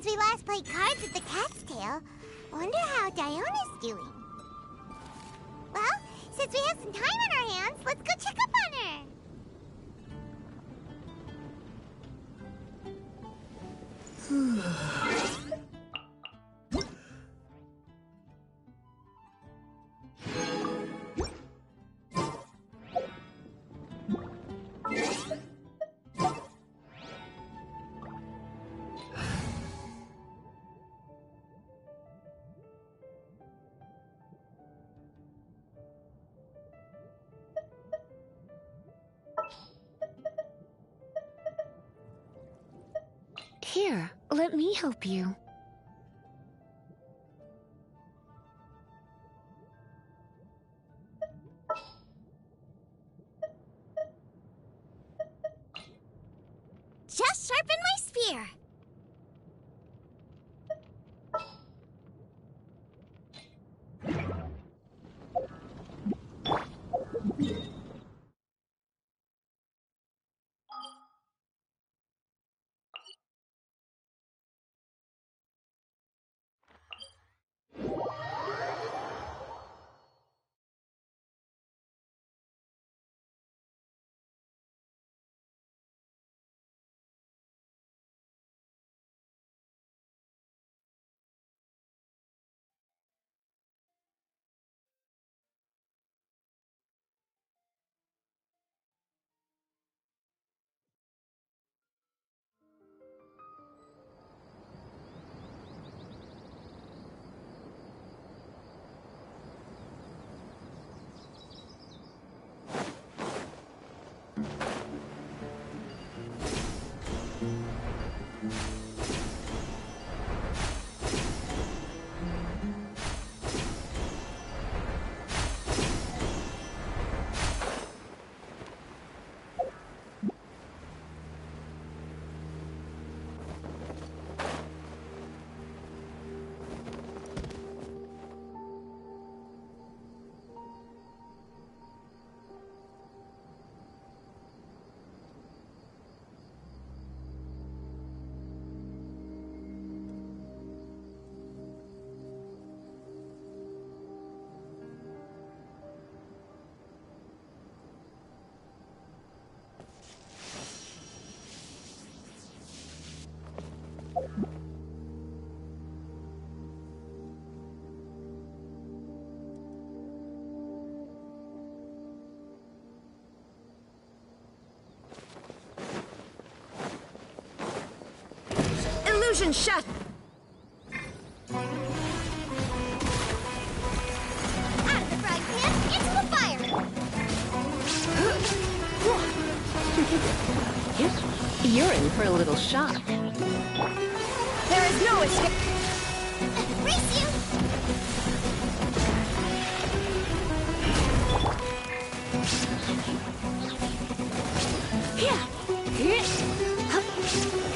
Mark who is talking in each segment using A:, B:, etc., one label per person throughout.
A: since we last played cards at the Cat's Tail. Wonder how Diona's doing. Well, since we have some time on our hands, let's go check up on her.
B: Here, let me help you.
A: Just sharpen my spear.
B: Illusion shut!
A: Out of the frying pan, into the fire!
B: You're in for a little shock. There is no escape!
A: Race you!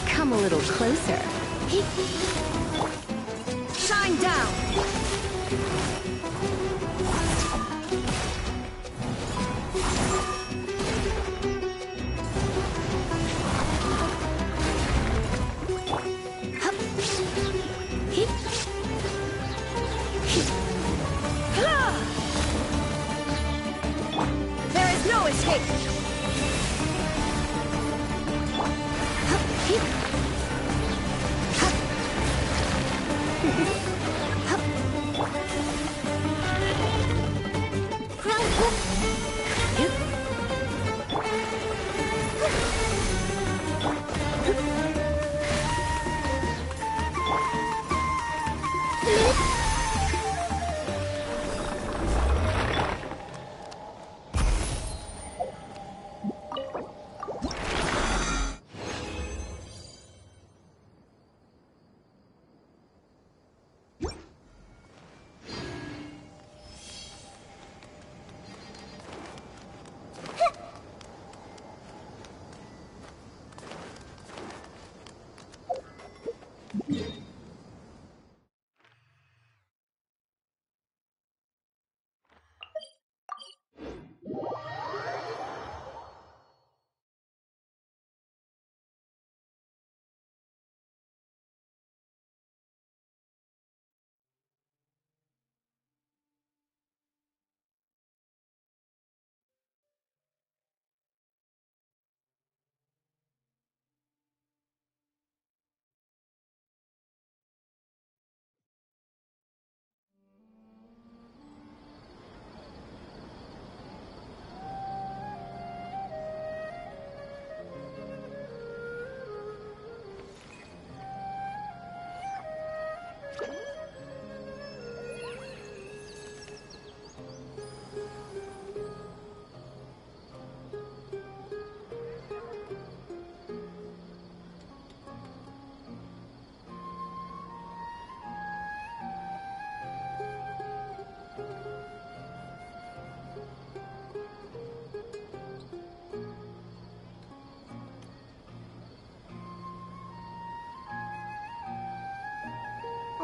B: Come a little closer. Shine down! There is no escape!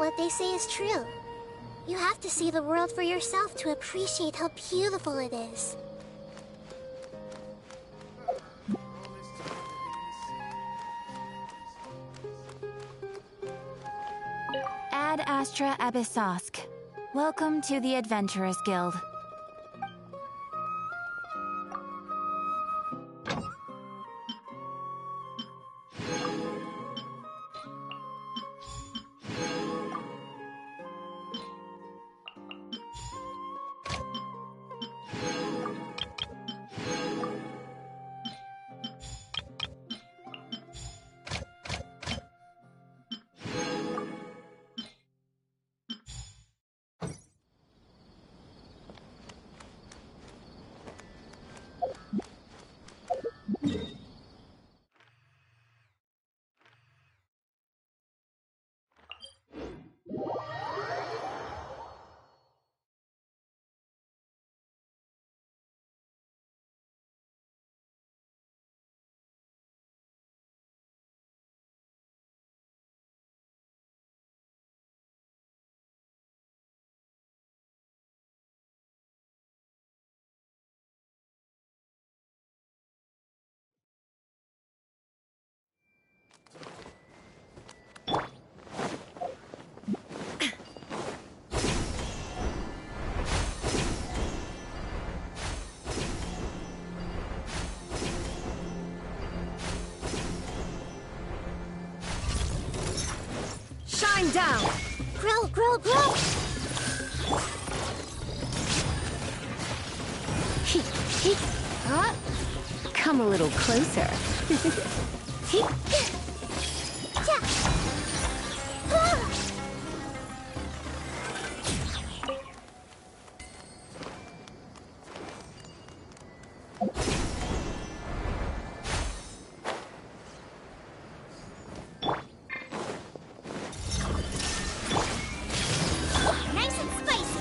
A: What they say is true. You have to see the world for yourself to appreciate how beautiful it is.
C: Ad Astra Abyssosk. Welcome to the Adventurers Guild.
B: Shine down!
A: Grow, grow, grow!
B: Come a little closer.
A: Nice and spicy!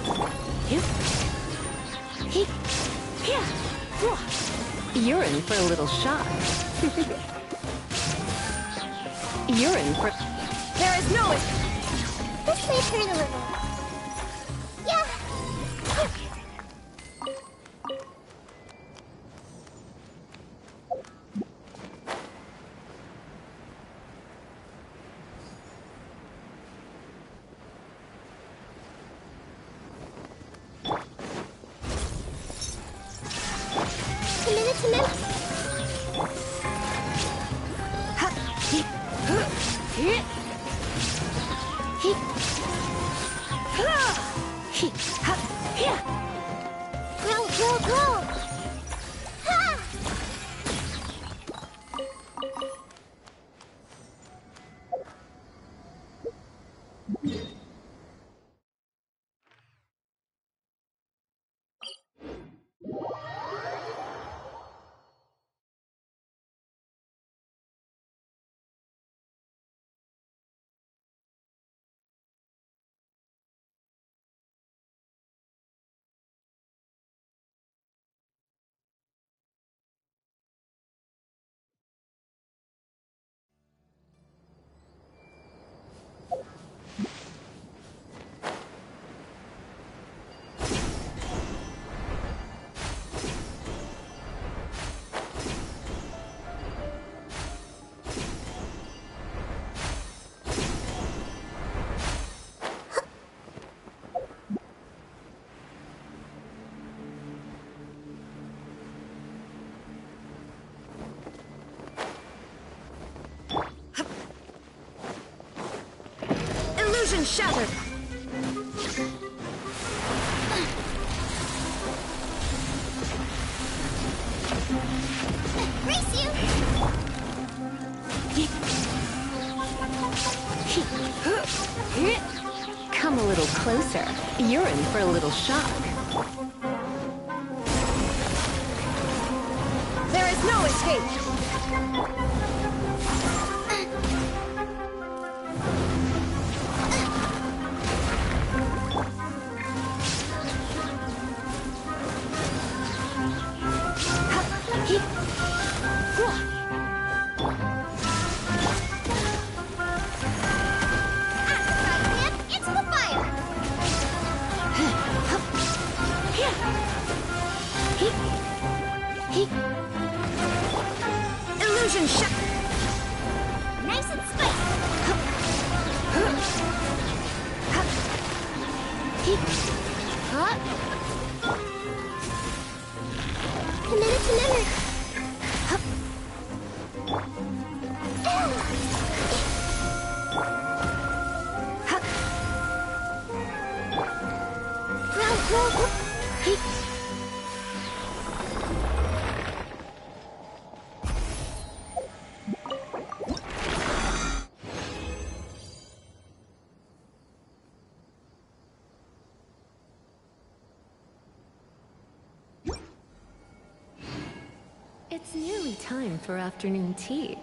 B: You're in for a little shock. You're in for...
C: There is no...
A: This may hurt a little. Yeah! Grow, grow, grow! Ha!
B: Illusion shattered!
A: Race you!
B: Come a little closer. You're in for a little shock.
C: There is no escape!
A: It's
B: It's nearly time for afternoon tea.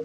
A: I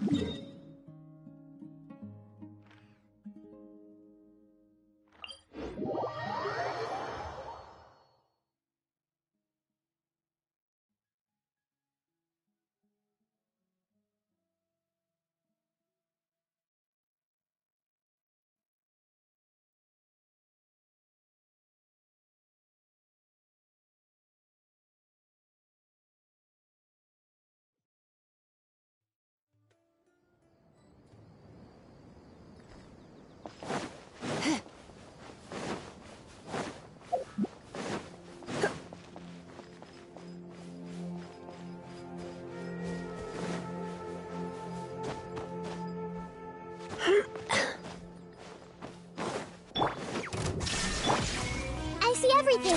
A: see everything.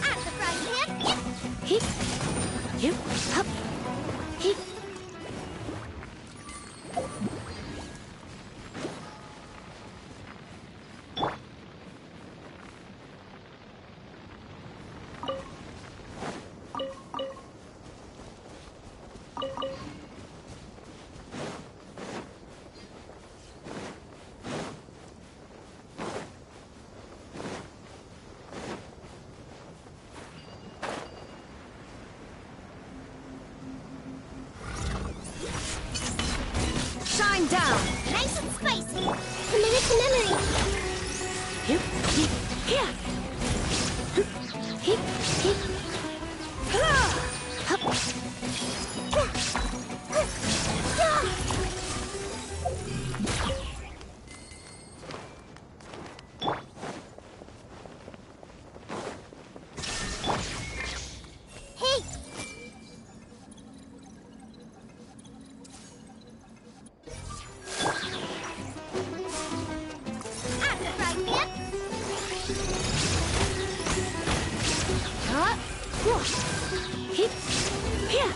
A: At the front hand.
B: Hip. Hip. Hop. Hip. Shine down.
A: Nice and spicy. Commit it to memory.
B: Hip. Hip. Here. Hip. Hip. Hop.
A: Hey. At the front hand.
B: Hip. Here.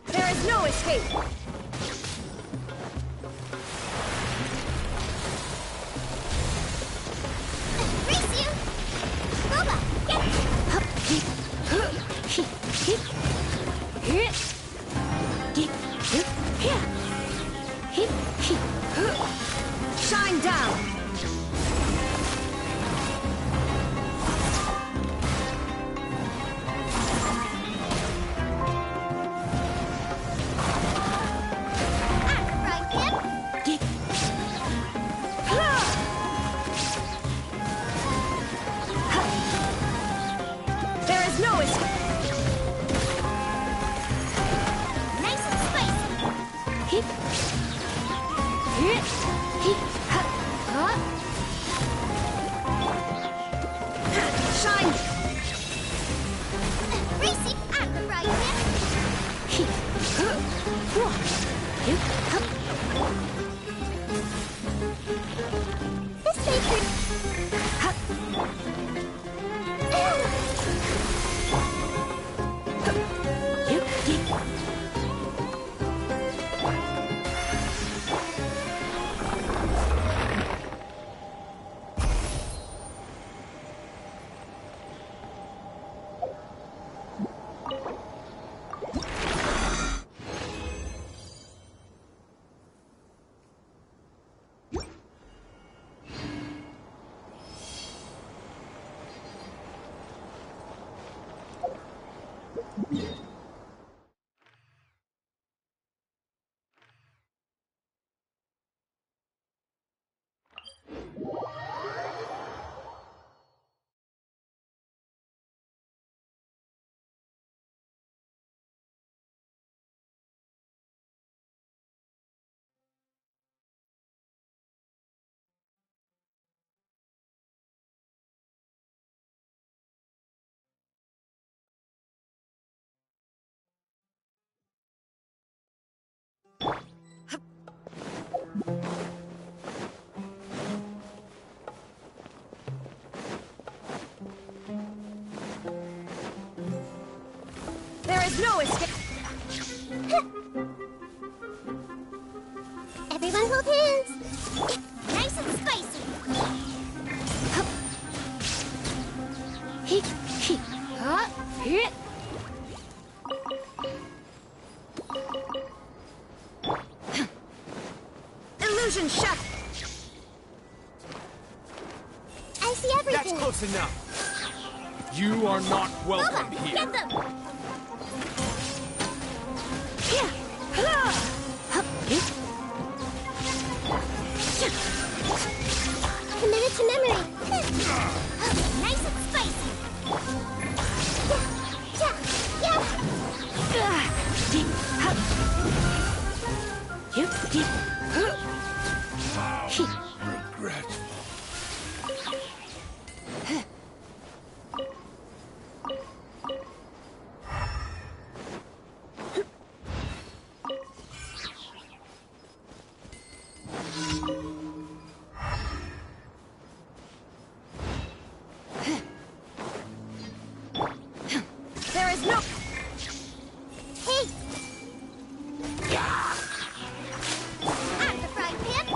B: There is no escape.
A: Race you. Boba, get.
B: Hop. Hip. Hip. Hip. Here. Hip. Hip. Here. Hip. Hip. Shine down.
A: At the front hand.
B: Hip. There is no escape.
A: Nice and spicy.
B: Hip. Hip. Hip. Huh? Shine.
A: Racing at the front hand.
B: Hip. Hip. Hop.
A: This sacred.
B: Hop. Hip. Hip.
C: There is no escape.
A: Everyone hold hands. Nice and spicy.
C: Illusion shut.
A: I see everything.
D: That's close enough. You are not welcome
A: Boba,
D: here.
A: get them. Committed to memory. Nice and spicy.
D: Regret.
C: There is no.
A: Hey. I'm the frying pan.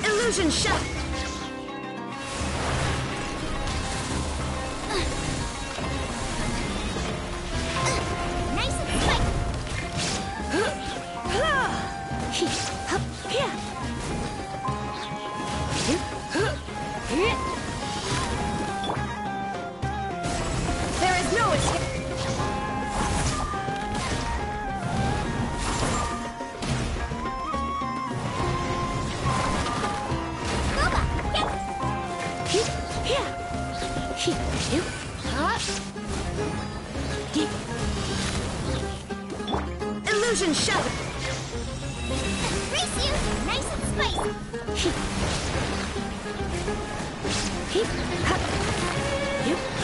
C: Illusion shut.
A: Nice and spicy.
C: There is no escape. Illusion shut.
A: Race you. Nice and spicy.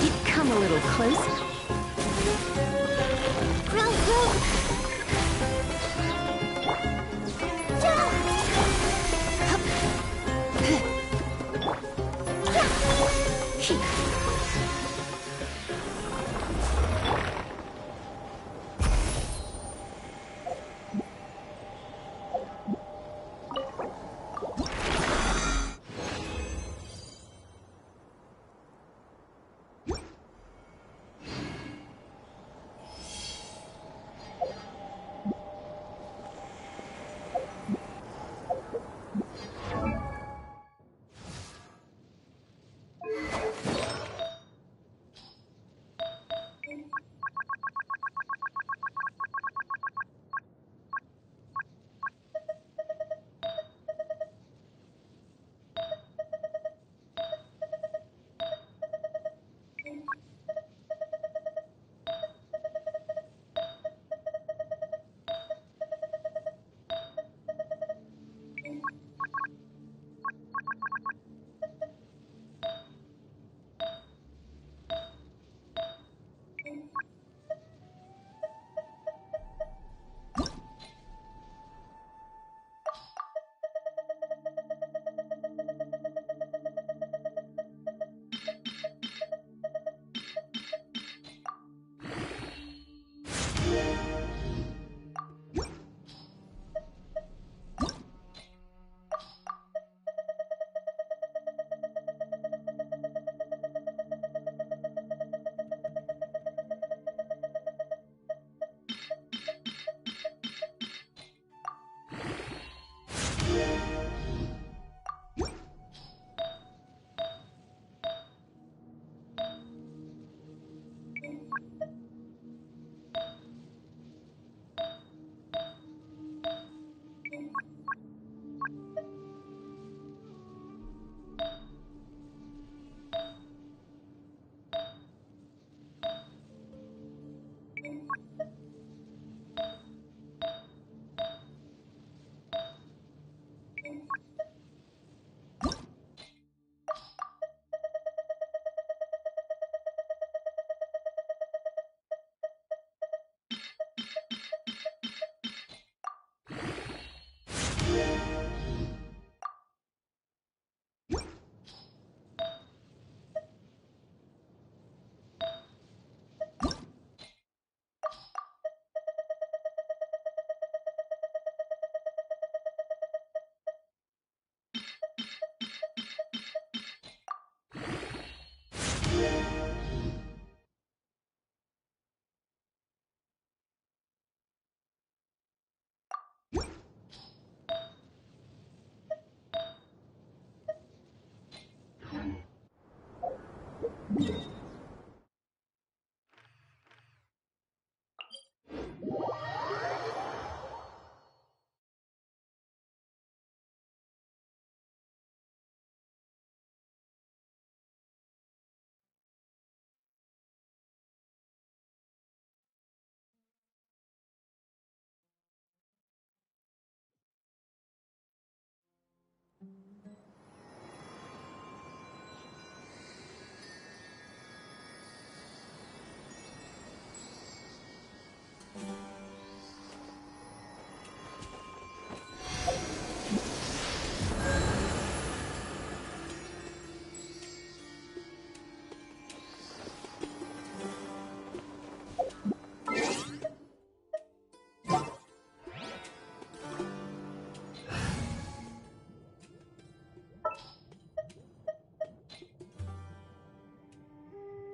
B: You come a little closer.
A: Grow, grow.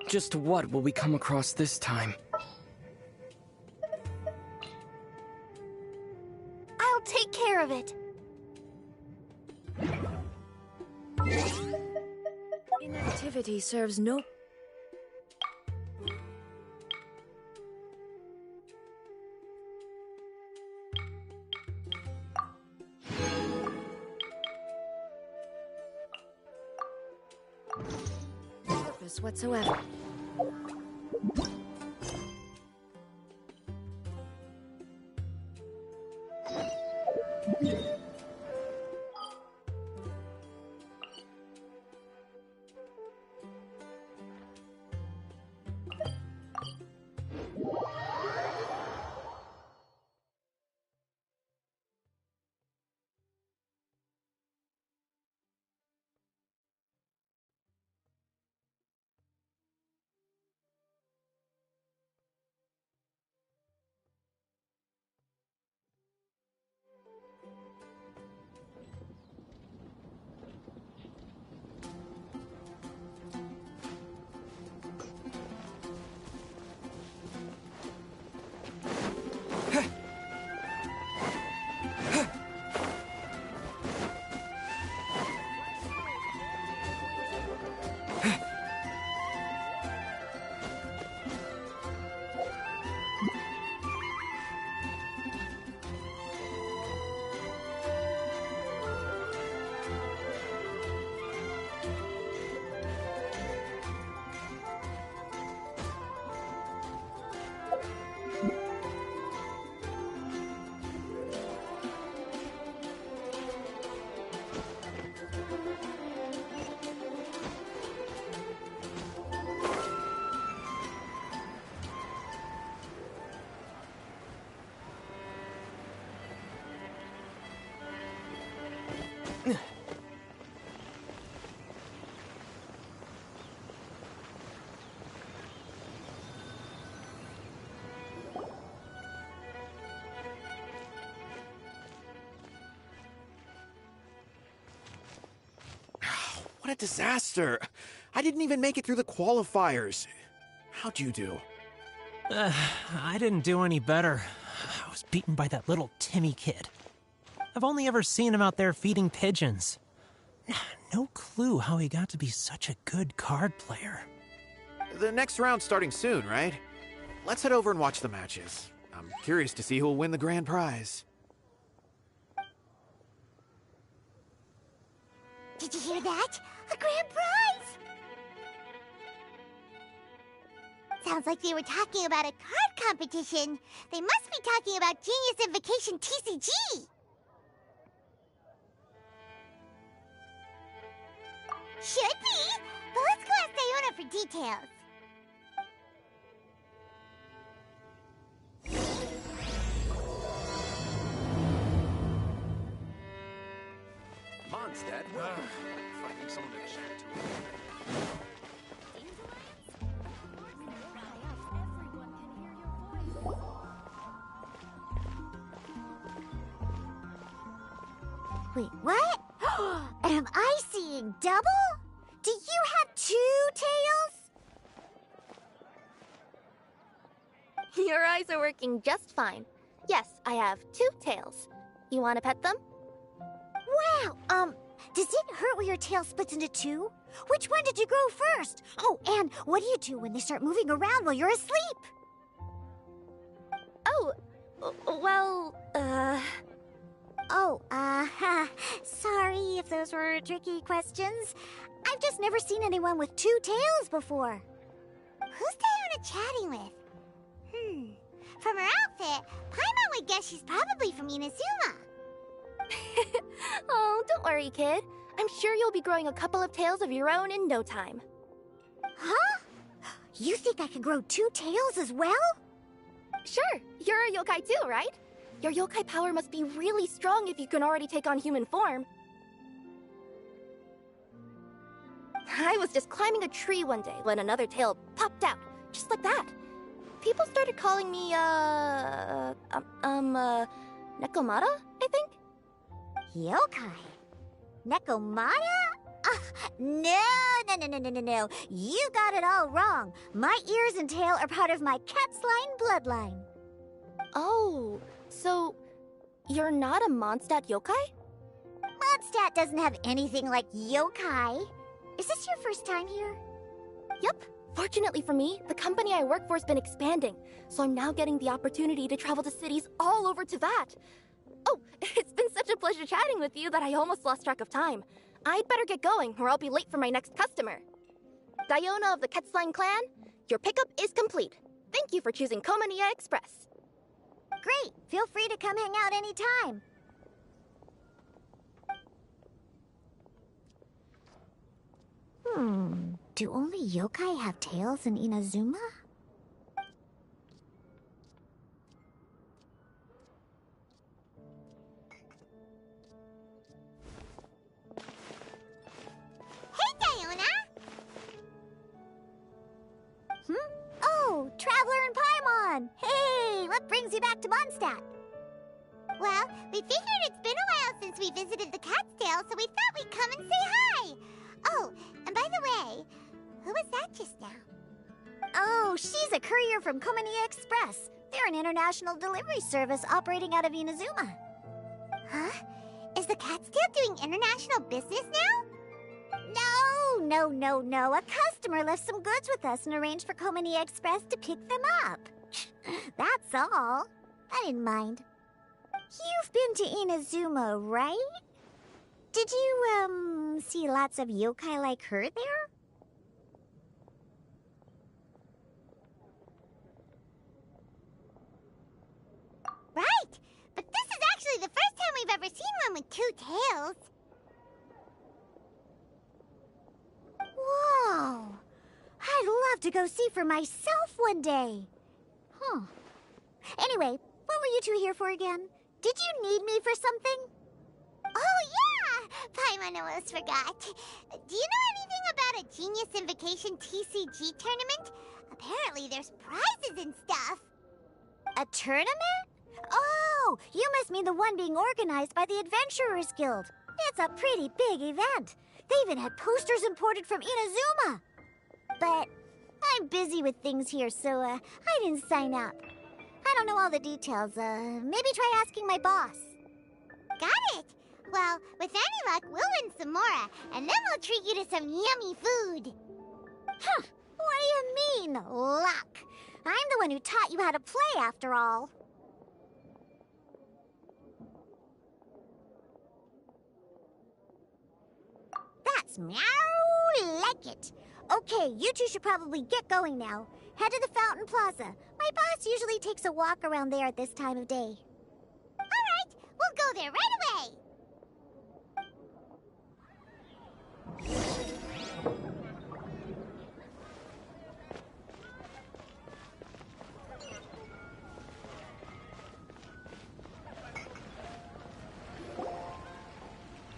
E: Just what will we come across this time?
C: I'll take care of it.
B: Inactivity serves no... purpose whatsoever.
D: What a disaster! I didn't even make it through the qualifiers. How'd you do?
F: I didn't do any better. I was beaten by that little Timmy kid. I've only ever seen him out there feeding pigeons. No clue how he got to be such a good card player.
D: The next round's starting soon, right? Let's head over and watch the matches. I'm curious to see who'll win the grand prize.
A: Did you hear that? A grand prize! sounds like they were talking about a card competition. They must be talking about Genius Invocation TCG. Should be, but let's go ask Diona for details.
E: Mondstadt, finding someone to chat to.
A: Wait, what? Am I seeing double? Do you have 2 tails?
G: Your eyes are working just fine. Yes, I have 2 tails. You want to pet them?
A: Wow, does it hurt when your tail splits into 2? Which one did you grow first? Oh, and what do you do when they start moving around while you're asleep?
G: Oh, well,
A: sorry if those were tricky questions. I've just never seen anyone with 2 tails before. Who's Diona chatting with? From her outfit, Paimon would guess she's probably from Inazuma.
G: Oh, don't worry, kid. I'm sure you'll be growing a couple of tails of your own in no time.
A: Huh? You think I could grow 2 tails as well?
G: Sure, you're a yokai too, right? Your yokai power must be really strong if you can already take on human form. I was just climbing a tree one day when another tail popped out, just like that. People started calling me, Nekomata, I think?
A: Yokai? Nekomata? No. You got it all wrong. My ears and tail are part of my cat's line bloodline.
G: Oh, so you're not a Mondstadt yokai?
A: Mondstadt doesn't have anything like yokai. Is this your first time here?
G: Yep. Fortunately for me, the company I work for has been expanding, so I'm now getting the opportunity to travel to cities all over Teyvat. Oh, it's been such a pleasure chatting with you that I almost lost track of time. I'd better get going, or I'll be late for my next customer. Diona of the Quetzline clan, your pickup is complete. Thank you for choosing Komania Express.
A: Great. Feel free to come hang out anytime. Do only yokai have tails in Inazuma? Hey, Diona! Oh, Traveler and Paimon! Hey, what brings you back to Mondstadt? Well, we figured it's been a while since we visited the Cat's Tail, so we thought we'd come and say hi! Oh, and by the way, who was that just now? Oh, she's a courier from Komania Express. They're an international delivery service operating out of Inazuma. Huh? Is the Cat's Tail doing international business now? No. A customer left some goods with us and arranged for Komania Express to pick them up. That's all. I didn't mind. You've been to Inazuma, right? Did you, see lots of yokai like her there? Right! But this is actually the first time we've ever seen one with 2 tails. Whoa! I'd love to go see for myself one day. Huh. Anyway, what were you 2 here for again? Did you need me for something? Oh, yeah! Paimon almost forgot. Do you know anything about a Genius Invocation TCG tournament? Apparently there's prizes and stuff. A tournament? Oh, you must mean the one being organized by the Adventurers Guild. It's a pretty big event. They even had posters imported from Inazuma. But I'm busy with things here, so I didn't sign up. I don't know all the details. Maybe try asking my boss. Got it. Well, with any luck, we'll win some more, and then we'll treat you to some yummy food. Huh. What do you mean, luck? I'm the one who taught you how to play, after all. That's meow like it. Okay, you two should probably get going now. Head to the Fountain Plaza. My boss usually takes a walk around there at this time of day. All right, we'll go there right away.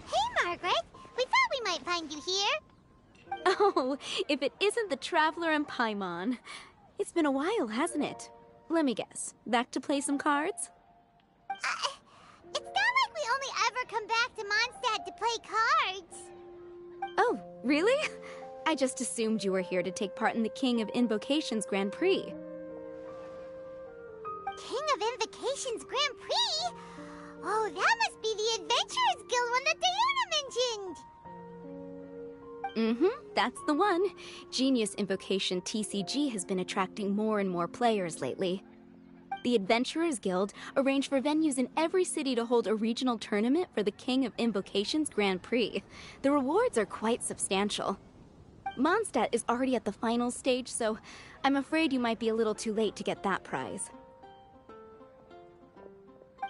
A: Hey, Margaret. We thought we might find you here.
B: Oh, if it isn't the Traveler and Paimon. It's been a while, hasn't it? Let me guess. Back to play some cards?
A: It's not like we only ever come back to Mondstadt to play cards.
B: Oh, really? I just assumed you were here to take part in the King of Invocations Grand Prix.
A: King of Invocations Grand Prix? Oh, that must be the Adventurers Guild one that Diana mentioned.
B: That's the one. Genius Invocation TCG has been attracting more and more players lately. The Adventurers Guild arranged for venues in every city to hold a regional tournament for the King of Invocations Grand Prix. The rewards are quite substantial. Mondstadt is already at the final stage, so I'm afraid you might be a little too late to get that prize.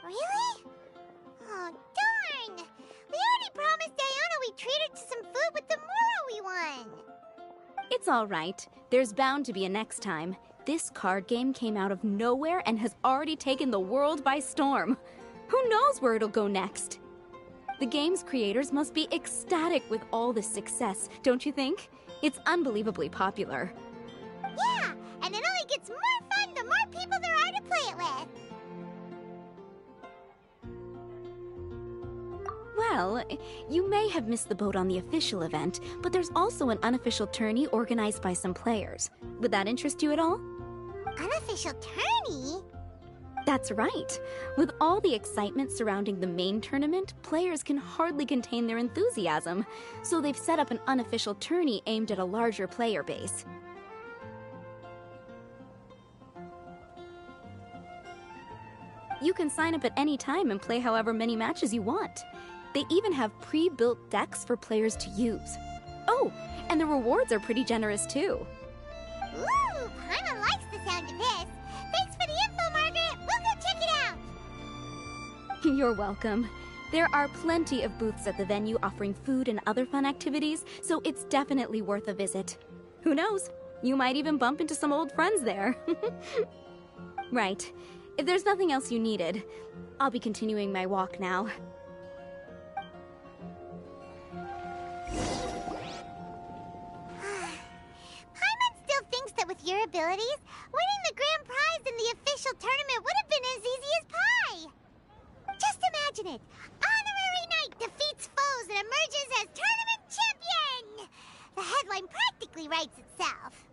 A: Really? Oh, darn! We already promised Diana we'd treat her to some food with the moral we won.
B: It's all right. There's bound to be a next time. This card game came out of nowhere and has already taken the world by storm. Who knows where it'll go next? The game's creators must be ecstatic with all this success, don't you think? It's unbelievably popular.
A: Yeah, and it only gets more fun the more people there are to play it with.
B: Well, you may have missed the boat on the official event, but there's also an unofficial tourney organized by some players. Would that interest you at all?
A: Unofficial tourney?
B: That's right. With all the excitement surrounding the main tournament, players can hardly contain their enthusiasm. So they've set up an unofficial tourney aimed at a larger player base. You can sign up at any time and play however many matches you want. They even have pre-built decks for players to use. Oh, and the rewards are pretty generous too.
A: Ooh, Paimon likes the sound of this. Thanks for the info, Margaret. We'll go check it out.
B: You're welcome. There are plenty of booths at the venue offering food and other fun activities, so it's definitely worth a visit. Who knows? You might even bump into some old friends there. Right. If there's nothing else you needed, I'll be continuing my walk now.
A: Paimon still thinks that with your abilities, winning the grand prize in the official tournament would have been as easy as pie. Just imagine it. Honorary Knight defeats foes and emerges as tournament champion. The headline practically writes itself.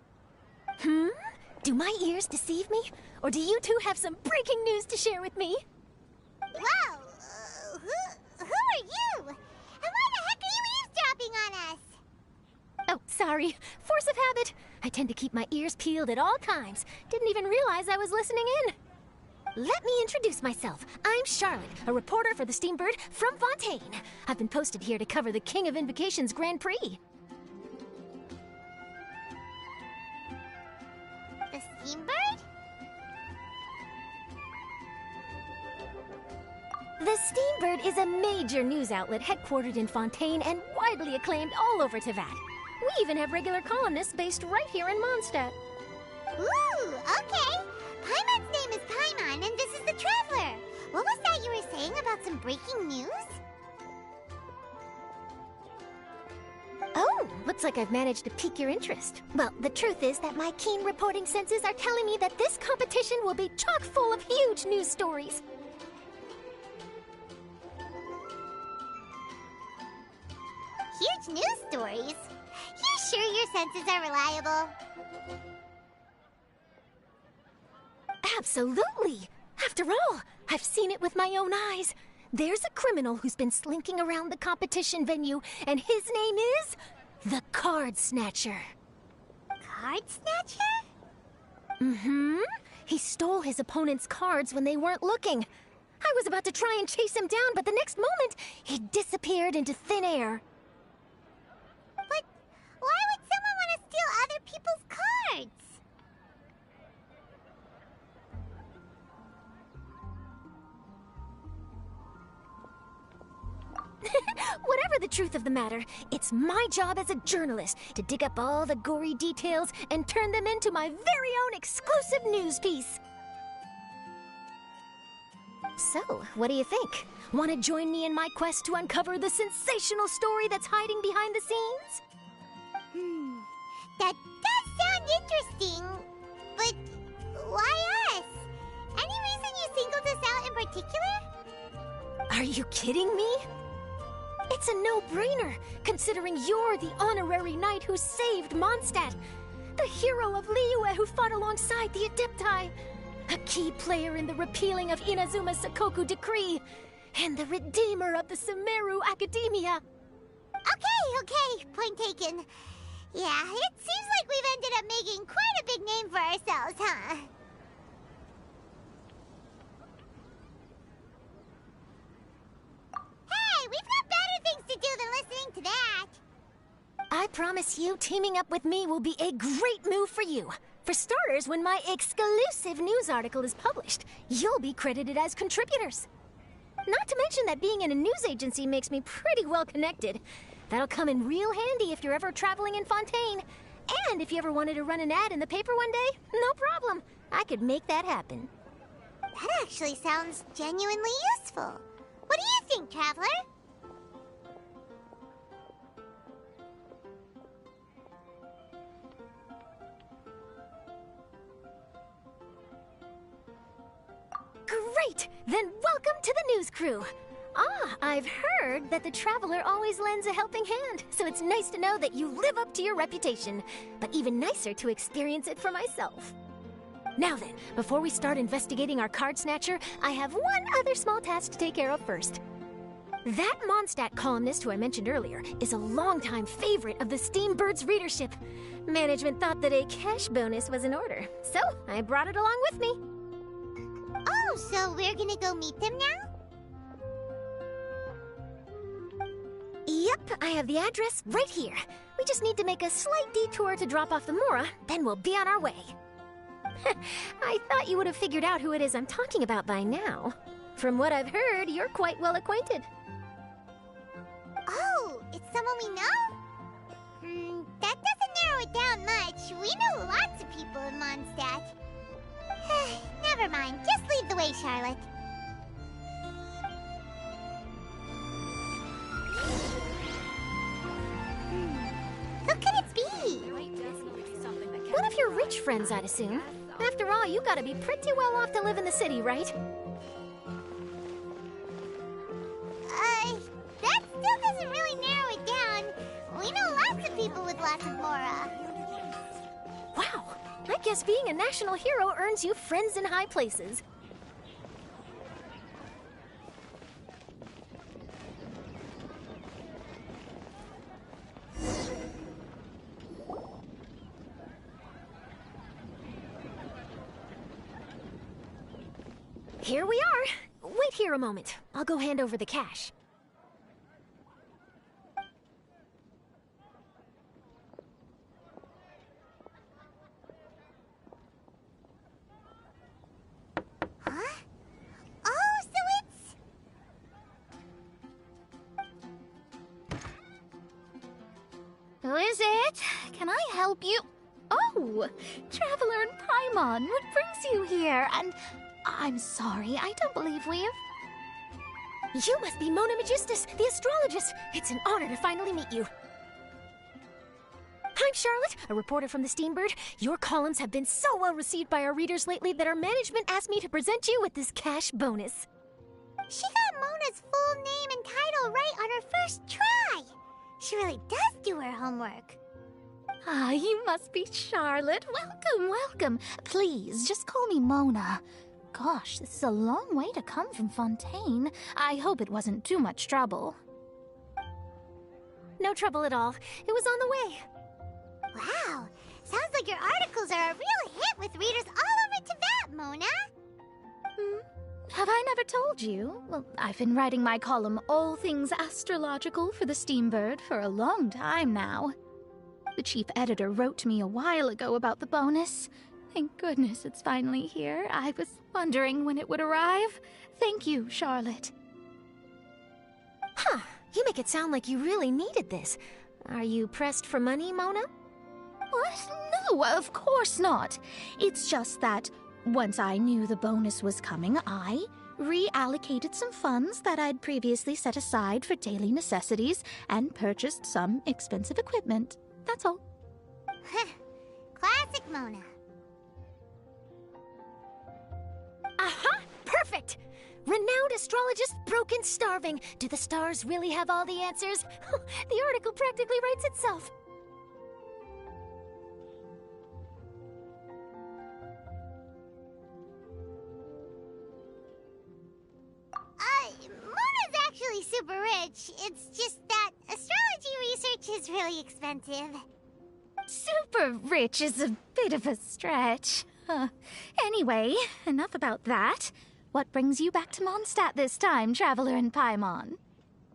H: Do my ears deceive me? Or do you two have some breaking news to share with me?
A: Whoa! Who are you? And why the heck are you eavesdropping on us?
H: Oh, sorry. Force of habit. I tend to keep my ears peeled at all times. Didn't even realize I was listening in. Let me introduce myself. I'm Charlotte, a reporter for the Steambird from Fontaine. I've been posted here to cover the King of Invocations Grand Prix.
A: The Steambird?
H: The Steambird is a major news outlet headquartered in Fontaine and widely acclaimed all over Teyvat. We even have regular columnists based right here in Mondstadt.
A: Ooh, okay. Paimon's name is Paimon, and this is the Traveler. What was that you were saying about some breaking news?
H: Oh, looks like I've managed to pique your interest. Well, the truth is that my keen reporting senses are telling me that this competition will be chock full of huge news stories.
A: Huge news stories? You sure your senses are reliable?
H: Absolutely! After all, I've seen it with my own eyes. There's a criminal who's been slinking around the competition venue, and his name is the Card Snatcher.
A: Card Snatcher?
H: Mm-hmm. He stole his opponent's cards when they weren't looking. I was about to try and chase him down, but the next moment, he disappeared into thin air.
A: But why would someone want to steal
H: Whatever the truth of the matter, it's my job as a journalist to dig up all the gory details and turn them into my very own exclusive news piece. So, what do you think? Want to join me in my quest to uncover the sensational story that's hiding behind the scenes?
A: That does sound interesting, but why us? Any reason you singled us out in particular?
H: Are you kidding me? It's a no-brainer, considering you're the honorary knight who saved Mondstadt, the hero of Liyue who fought alongside the Adepti, a key player in the repealing of Inazuma's Sakoku decree, and the redeemer of the Sumeru Academia.
A: Okay, point taken. Yeah, it seems like we've ended up making quite a big name for ourselves, huh? Hey, we've got better things to do than listening to that.
H: I promise you, teaming up with me will be a great move for you. For starters, when my exclusive news article is published, you'll be credited as contributors. Not to mention that being in a news agency makes me pretty well connected. That'll come in real handy if you're ever traveling in Fontaine. And if you ever wanted to run an ad in the paper one day, no problem. I could make that happen.
A: That actually sounds genuinely useful. What do you think, Traveler?
H: Great! Then welcome to the news crew. I've heard that the Traveler always lends a helping hand, so it's nice to know that you live up to your reputation, but even nicer to experience it for myself. Now then, before we start investigating our card snatcher, I have one other small task to take care of first. That Mondstadt columnist who I mentioned earlier is a longtime favorite of the Steambird's readership. Management thought that a cash bonus was in order, so I brought it along with me.
A: Oh, so we're gonna go meet them now?
H: Yep, I have the address right here. We just need to make a slight detour to drop off the Mora, then we'll be on our way. I thought you would have figured out who it is I'm talking about by now. From what I've heard, you're quite well acquainted.
A: Oh, it's someone we know? That doesn't narrow it down much. We know lots of people in Mondstadt. Never mind, just lead the way, Charlotte. Who could it be?
H: One of your rich friends, I'd assume. After all, you gotta be pretty well off to live in the city, right?
A: That still doesn't really narrow it down. We know lots of people with lots of Mora.
H: Wow, I guess being a national hero earns you friends in high places. Here we are. Wait here a moment. I'll go hand over the cash.
A: Huh? Oh, so it's...
B: Who is it? Can I help you? Oh, Traveler and Paimon, what brings you here? And I'm sorry, I don't believe we've...
H: You must be Mona Magistus, the astrologist. It's an honor to finally meet you. I'm Charlotte, a reporter from the Steambird. Your columns have been so well received by our readers lately that our management asked me to present you with this cash bonus.
A: She got Mona's full name and title right on her first try. She really does do her homework.
B: Ah, you must be Charlotte. Welcome, welcome. Please, just call me Mona. Gosh, this is a long way to come from Fontaine. I hope it wasn't too much trouble.
H: No trouble at all. It was on the way.
A: Wow, sounds like your articles are a real hit with readers all over Teyvat, Mona.
B: Have I never told you? Well, I've been writing my column All Things Astrological for the Steambird for a long time now. The chief editor wrote to me a while ago about the bonus. Thank goodness it's finally here. I was wondering when it would arrive. Thank you, Charlotte.
H: Huh. You make it sound like you really needed this. Are you pressed for money, Mona?
B: What? No, of course not. It's just that once I knew the bonus was coming, I reallocated some funds that I'd previously set aside for daily necessities and purchased some expensive equipment. That's all.
A: Classic Mona.
H: Aha! Perfect! Renowned astrologist broken starving. Do the stars really have all the answers? The article practically writes itself.
A: Mona's actually super rich. It's just that astrology research is really expensive.
B: Super rich is a bit of a stretch. Anyway, enough about that. What brings you back to Mondstadt this time, Traveler in Paimon?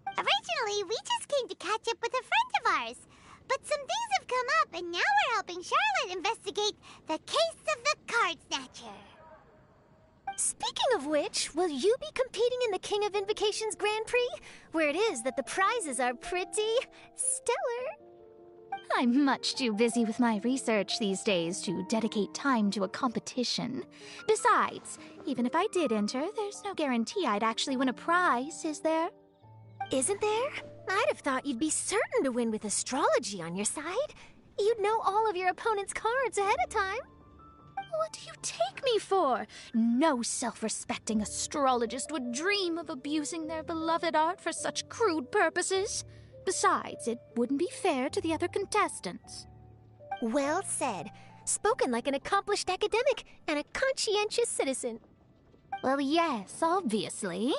A: Originally, we just came to catch up with a friend of ours. But some things have come up, and now we're helping Charlotte investigate the case of the Card Snatcher.
H: Speaking of which, will you be competing in the King of Invocations Grand Prix? Where it is that the prizes are pretty stellar.
B: I'm much too busy with my research these days to dedicate time to a competition. Besides, even if I did enter, there's no guarantee I'd actually win a prize, is there?
H: Isn't there? I'd have thought you'd be certain to win with astrology on your side. You'd know all of your opponent's cards ahead of time.
B: What do you take me for? No self-respecting astrologist would dream of abusing their beloved art for such crude purposes. Besides, it wouldn't be fair to the other contestants.
H: Well said. Spoken like an accomplished academic and a conscientious citizen.
B: Well, yes, obviously.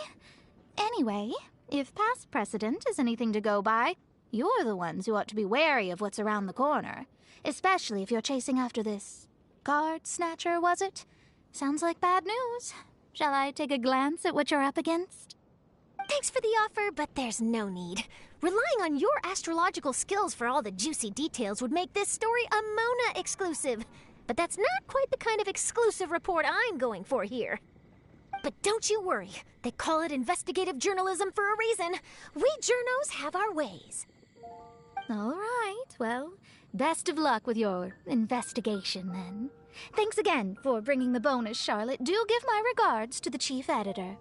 B: Anyway, if past precedent is anything to go by, you're the ones who ought to be wary of what's around the corner. Especially if you're chasing after this card snatcher, was it? Sounds like bad news. Shall I take a glance at what you're up against?
H: Thanks for the offer, but there's no need. Relying on your astrological skills for all the juicy details would make this story a Mona exclusive. But that's not quite the kind of exclusive report I'm going for here. But don't you worry. They call it investigative journalism for a reason. We journos have our ways.
B: All right, well, best of luck with your investigation, then. Thanks again for bringing the bonus, Charlotte. Do give my regards to the chief editor.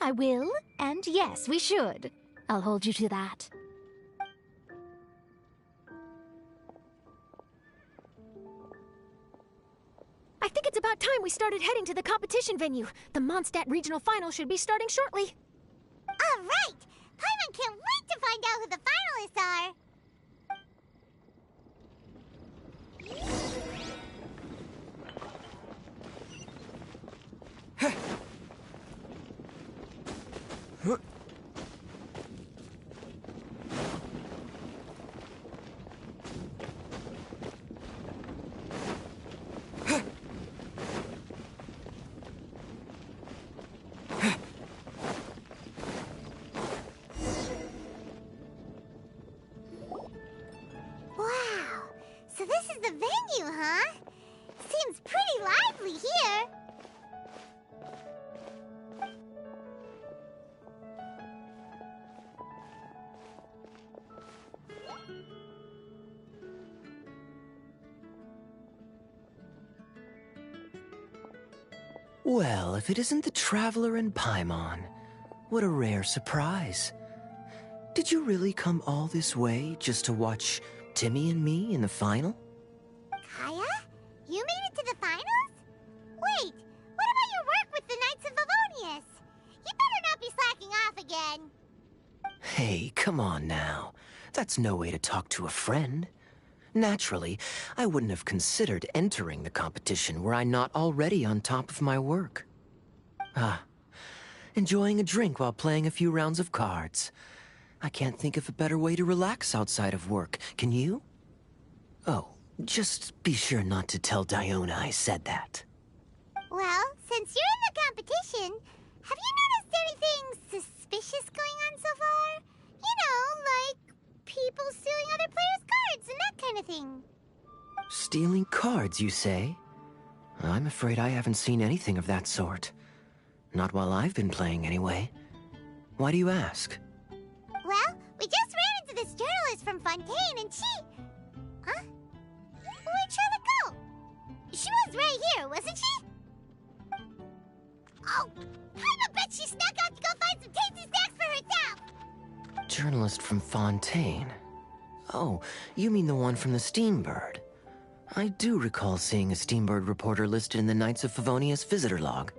B: I will, and yes, we should. I'll hold you to that.
H: I think it's about time we started heading to the competition venue. The Mondstadt Regional Final should be starting shortly.
A: All right! Paimon can't wait to find out who the finalists are! Wow, so this is the venue, huh? Seems pretty lively here.
I: Well, if it isn't the Traveler in Paimon, what a rare surprise. Did you really come all this way just to watch Timmy and me in the final?
A: Kaya? You made it to the finals? Wait, what about your work with the Knights of Favonius? You better not be slacking off again.
I: Hey, come on now. That's no way to talk to a friend. Naturally, I wouldn't have considered entering the competition were I not already on top of my work. Enjoying a drink while playing a few rounds of cards. I can't think of a better way to relax outside of work, can you? Oh, just be sure not to tell Diona I said that.
A: Well, since you're in the competition, have you noticed anything suspicious going on so far? You know, like people stealing other players' cards and that kind of thing.
I: Stealing cards, you say? I'm afraid I haven't seen anything of that sort. Not while I've been playing, anyway. Why do you ask?
A: Well, we just ran into this journalist from Fontaine and she... Huh? Where'd Charlotte go? She was right here, wasn't she? Oh, I bet she snuck out to go find some tasty snacks for herself!
I: Journalist from Fontaine? Oh, you mean the one from the Steambird. I do recall seeing a Steambird reporter listed in the Knights of Favonius visitor log.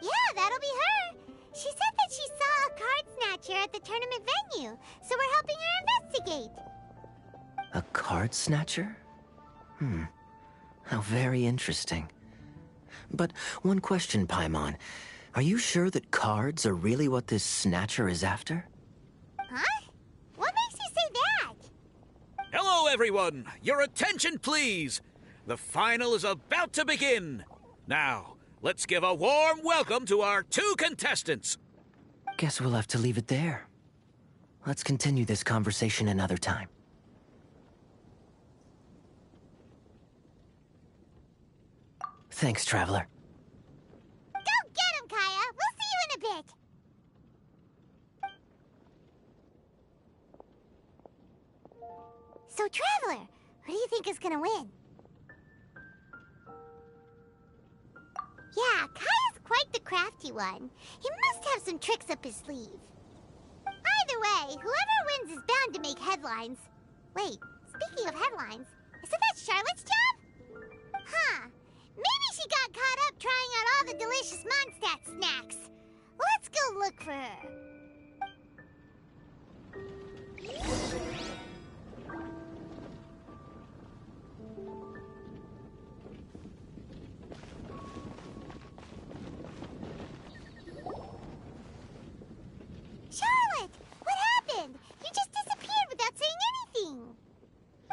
A: Yeah, that'll be her. She said that she saw a card snatcher at the tournament venue, so we're helping her investigate.
I: A card snatcher? How very interesting. But one question, Paimon. Are you sure that cards are really what this snatcher is after?
A: Huh? What makes you say that?
E: Hello, everyone! Your attention, please! The final is about to begin. Now, let's give a warm welcome to our 2 contestants.
I: Guess we'll have to leave it there. Let's continue this conversation another time. Thanks, Traveler.
A: Go get him, Kaya! We'll see you in a bit! So, Traveler, who do you think is gonna win? Yeah, Kaya's quite the crafty one. He must have some tricks up his sleeve. Either way, whoever wins is bound to make headlines. Wait, speaking of headlines, isn't that Charlotte's job? Huh. Maybe she got caught up trying out all the delicious Mondstadt snacks. Let's go look for her. Charlotte! What happened? You just disappeared without saying anything.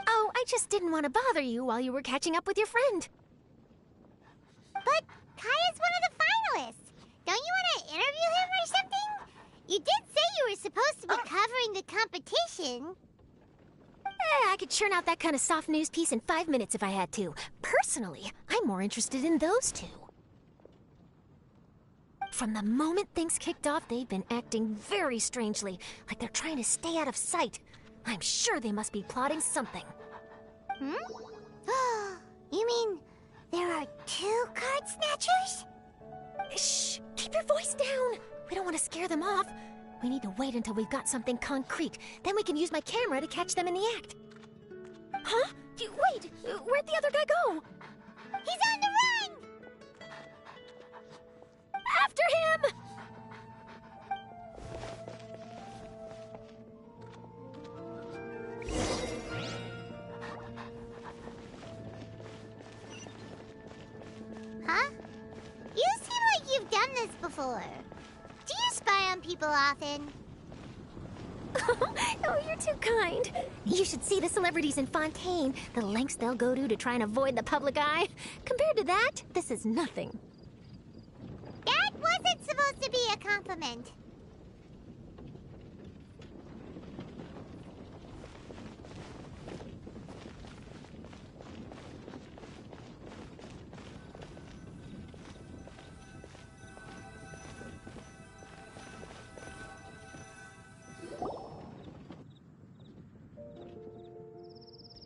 H: Oh, I just didn't want to bother you while you were catching up with your friend.
A: But Kaya's one of the finalists. Don't you want to interview him or something? You did say you were supposed to be covering the competition.
H: I could churn out that kind of soft news piece in 5 minutes if I had to. Personally, I'm more interested in those 2. From the moment things kicked off, they've been acting very strangely, like they're trying to stay out of sight. I'm sure they must be plotting something.
A: You mean there are 2 card snatchers?
H: Shh! Keep your voice down! We don't want to scare them off. We need to wait until we've got something concrete. Then we can use my camera to catch them in the act. Huh? Wait! Where'd the other guy go?
A: He's on the run!
H: After him!
A: Huh? You seem like you've done this before. Do you spy on people often?
H: Oh, you're too kind. You should see the celebrities in Fontaine. The lengths they'll go to try and avoid the public eye. Compared to that, this is nothing.
A: That wasn't supposed to be a compliment.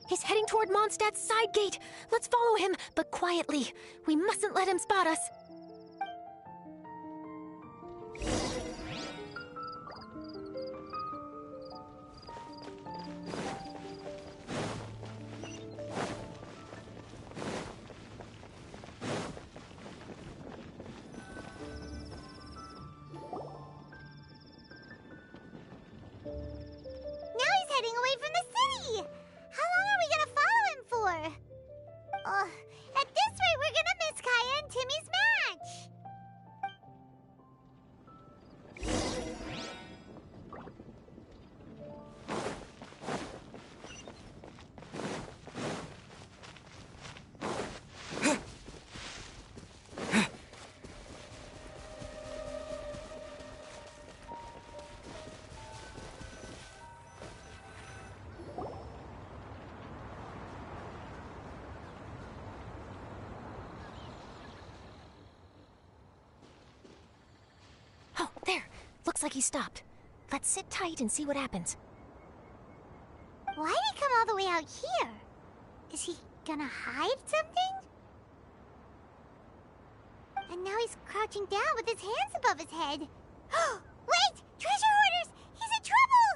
H: He's heading toward Mondstadt's side gate. Let's follow him, but quietly. We mustn't let him spot us.
A: Now he's heading away from the city! How long are we gonna follow him for? At this rate, we're gonna miss Kaya and Timmy's match!
H: Looks like he stopped. Let's sit tight and see what happens.
A: Why'd he come all the way out here? Is he gonna hide something? And now he's crouching down with his hands above his head. Wait! Treasure hoarders! He's in trouble!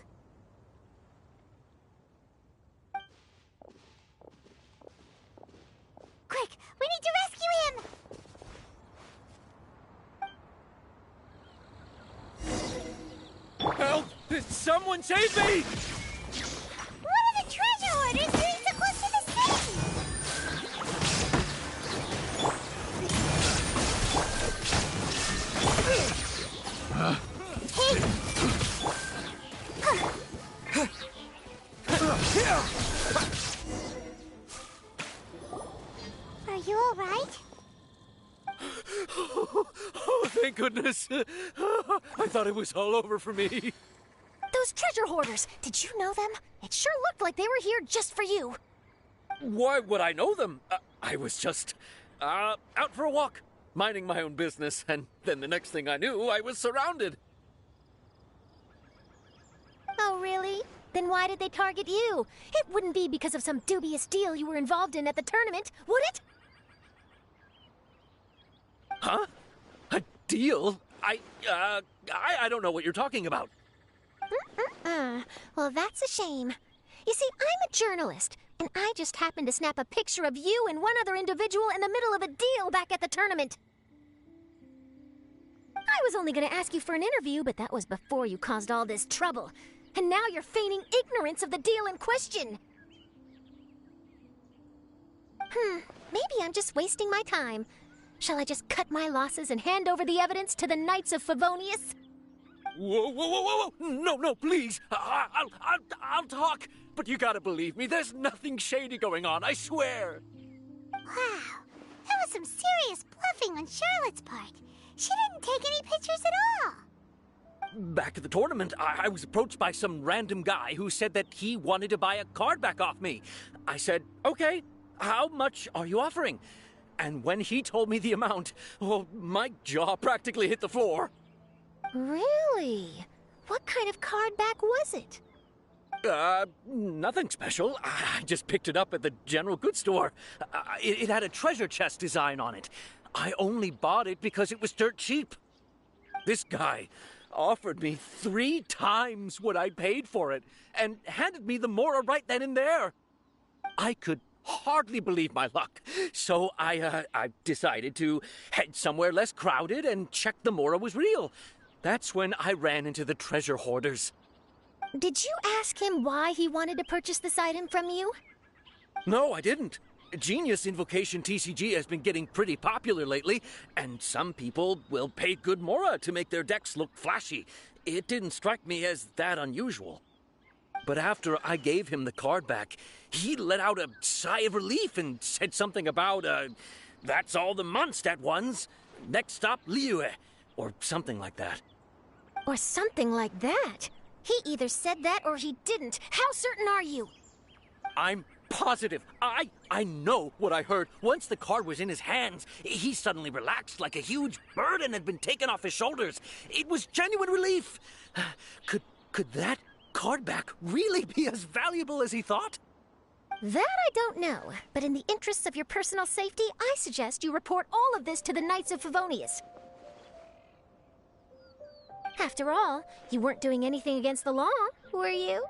A: Quick! We need to rescue him!
I: Help! Someone save me!
A: What are the treasure hoarders doing so close to the city? Are you all right?
I: Oh, thank goodness. I thought it was all over for me.
H: Those treasure hoarders, did you know them? It sure looked like they were here just for you.
I: Why would I know them? I was just out for a walk, minding my own business, and then the next thing I knew, I was surrounded.
H: Oh, really? Then why did they target you? It wouldn't be because of some dubious deal you were involved in at the tournament, would it?
I: Huh? A deal? I don't know what you're talking about.
H: Well, that's a shame. You see, I'm a journalist, and I just happened to snap a picture of you and one other individual in the middle of a deal back at the tournament. I was only going to ask you for an interview, but that was before you caused all this trouble. And now you're feigning ignorance of the deal in question. Maybe I'm just wasting my time. Shall I just cut my losses and hand over the evidence to the Knights of Favonius?
I: Whoa! No, please. I'll talk. But you gotta believe me, there's nothing shady going on, I swear.
A: Wow, that was some serious bluffing on Charlotte's part. She didn't take any pictures at all.
I: Back at the tournament, I was approached by some random guy who said that he wanted to buy a card back off me. I said, okay, how much are you offering? And when he told me the amount, well, my jaw practically hit the floor.
H: Really? What kind of card back was it?
I: Nothing special. I just picked it up at the general goods store. It had a treasure chest design on it. I only bought it because it was dirt cheap. This guy offered me 3 times what I paid for it and handed me the Mora right then and there. I could hardly believe my luck, so I decided to head somewhere less crowded and check the Mora was real. That's when I ran into the treasure hoarders.
H: Did you ask him why he wanted to purchase this item from you?
I: No, I didn't. Genius Invocation TCG has been getting pretty popular lately, and some people will pay good Mora to make their decks look flashy. It didn't strike me as that unusual. But after I gave him the card back, he let out a sigh of relief and said something about, that's all the Mondstadt ones. Next stop, Liyue, or something like that.
H: Or something like that? He either said that or he didn't. How certain are you?
I: I'm positive. I know what I heard. Once the card was in his hands, he suddenly relaxed like a huge burden had been taken off his shoulders. It was genuine relief. Could that card back really be as valuable as he thought?
H: That I don't know, but in the interests of your personal safety, I suggest you report all of this to the Knights of Favonius. After all, you weren't doing anything against the law, were you?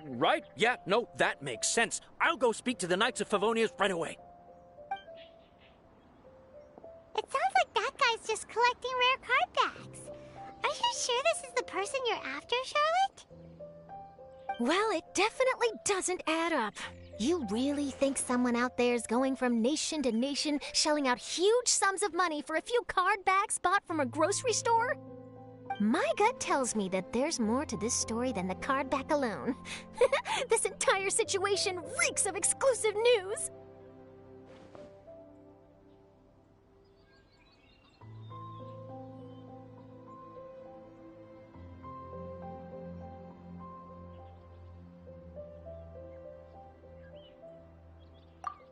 I: Right. Yeah, no, that makes sense. I'll go speak to the Knights of Favonius right away.
A: It sounds like that guy's just collecting rare card backs. Are you sure this is the person you're after, Charlotte?
H: Well, it definitely doesn't add up. You really think someone out there is going from nation to nation, shelling out huge sums of money for a few card backs bought from a grocery store? My gut tells me that there's more to this story than the card back alone. This entire situation reeks of exclusive news!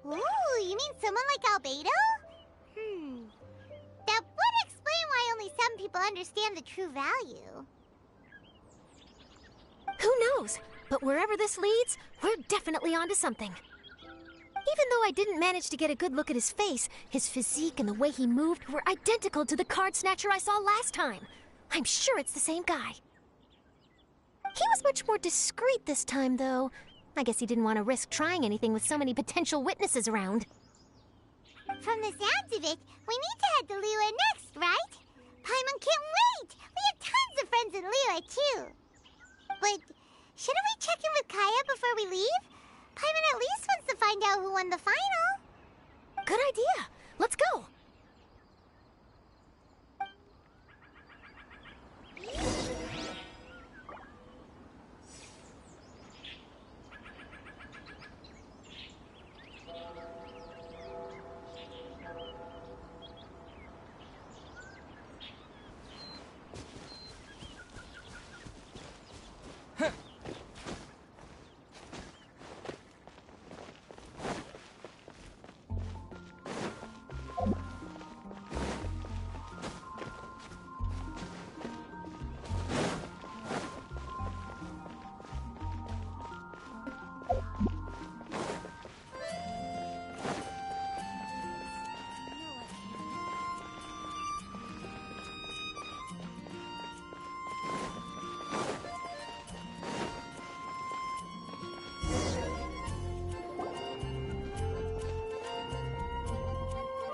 A: Ooh, you mean someone like Albedo? That would explain some people understand the true value.
H: Who knows? But wherever this leads, we're definitely onto something. Even though I didn't manage to get a good look at his face, his physique and the way he moved were identical to the card snatcher I saw last time. I'm sure it's the same guy. He was much more discreet this time, though. I guess he didn't want to risk trying anything with so many potential witnesses around.
A: From the sounds of it, we need to head to Liyue next, right? Paimon can't wait! We have tons of friends in Liyue, too. But shouldn't we check in with Kaya before we leave? Paimon at least wants to find out who won the final.
H: Good idea. Let's go.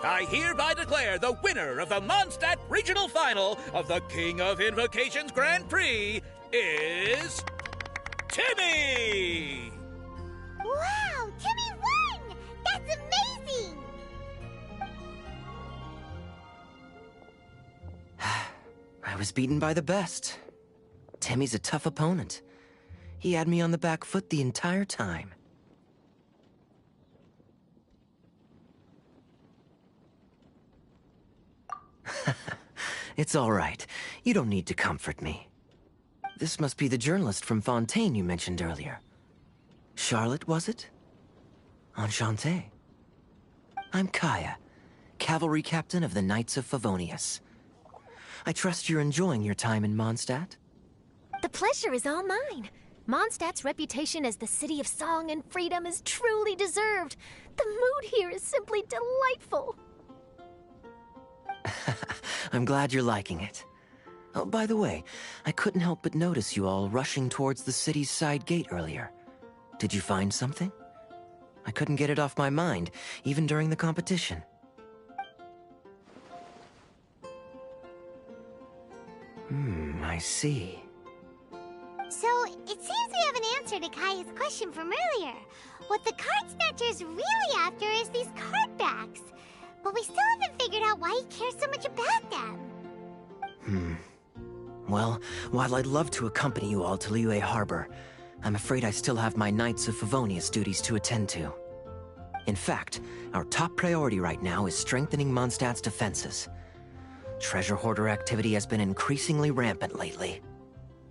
E: I hereby declare the winner of the Mondstadt Regional Final of the King of Invocations Grand Prix is... Timmy!
A: Wow! Timmy won! That's amazing!
I: I was beaten by the best. Timmy's a tough opponent. He had me on the back foot the entire time. It's all right. You don't need to comfort me. This must be the journalist from Fontaine you mentioned earlier. Charlotte, was it? Enchanté. I'm Kaya, cavalry captain of the Knights of Favonius. I trust you're enjoying your time in Mondstadt?
H: The pleasure is all mine. Mondstadt's reputation as the city of song and freedom is truly deserved. The mood here is simply delightful.
I: I'm glad you're liking it. Oh, by the way, I couldn't help but notice you all rushing towards the city's side gate earlier. Did you find something? I couldn't get it off my mind, even during the competition. I see.
A: So, it seems we have an answer to Kaya's question from earlier. What the card snatcher's really after is these card backs. But we still haven't figured out why he cares so much about them.
I: Well, while I'd love to accompany you all to Liyue Harbor, I'm afraid I still have my Knights of Favonius duties to attend to. In fact, our top priority right now is strengthening Mondstadt's defenses. Treasure hoarder activity has been increasingly rampant lately.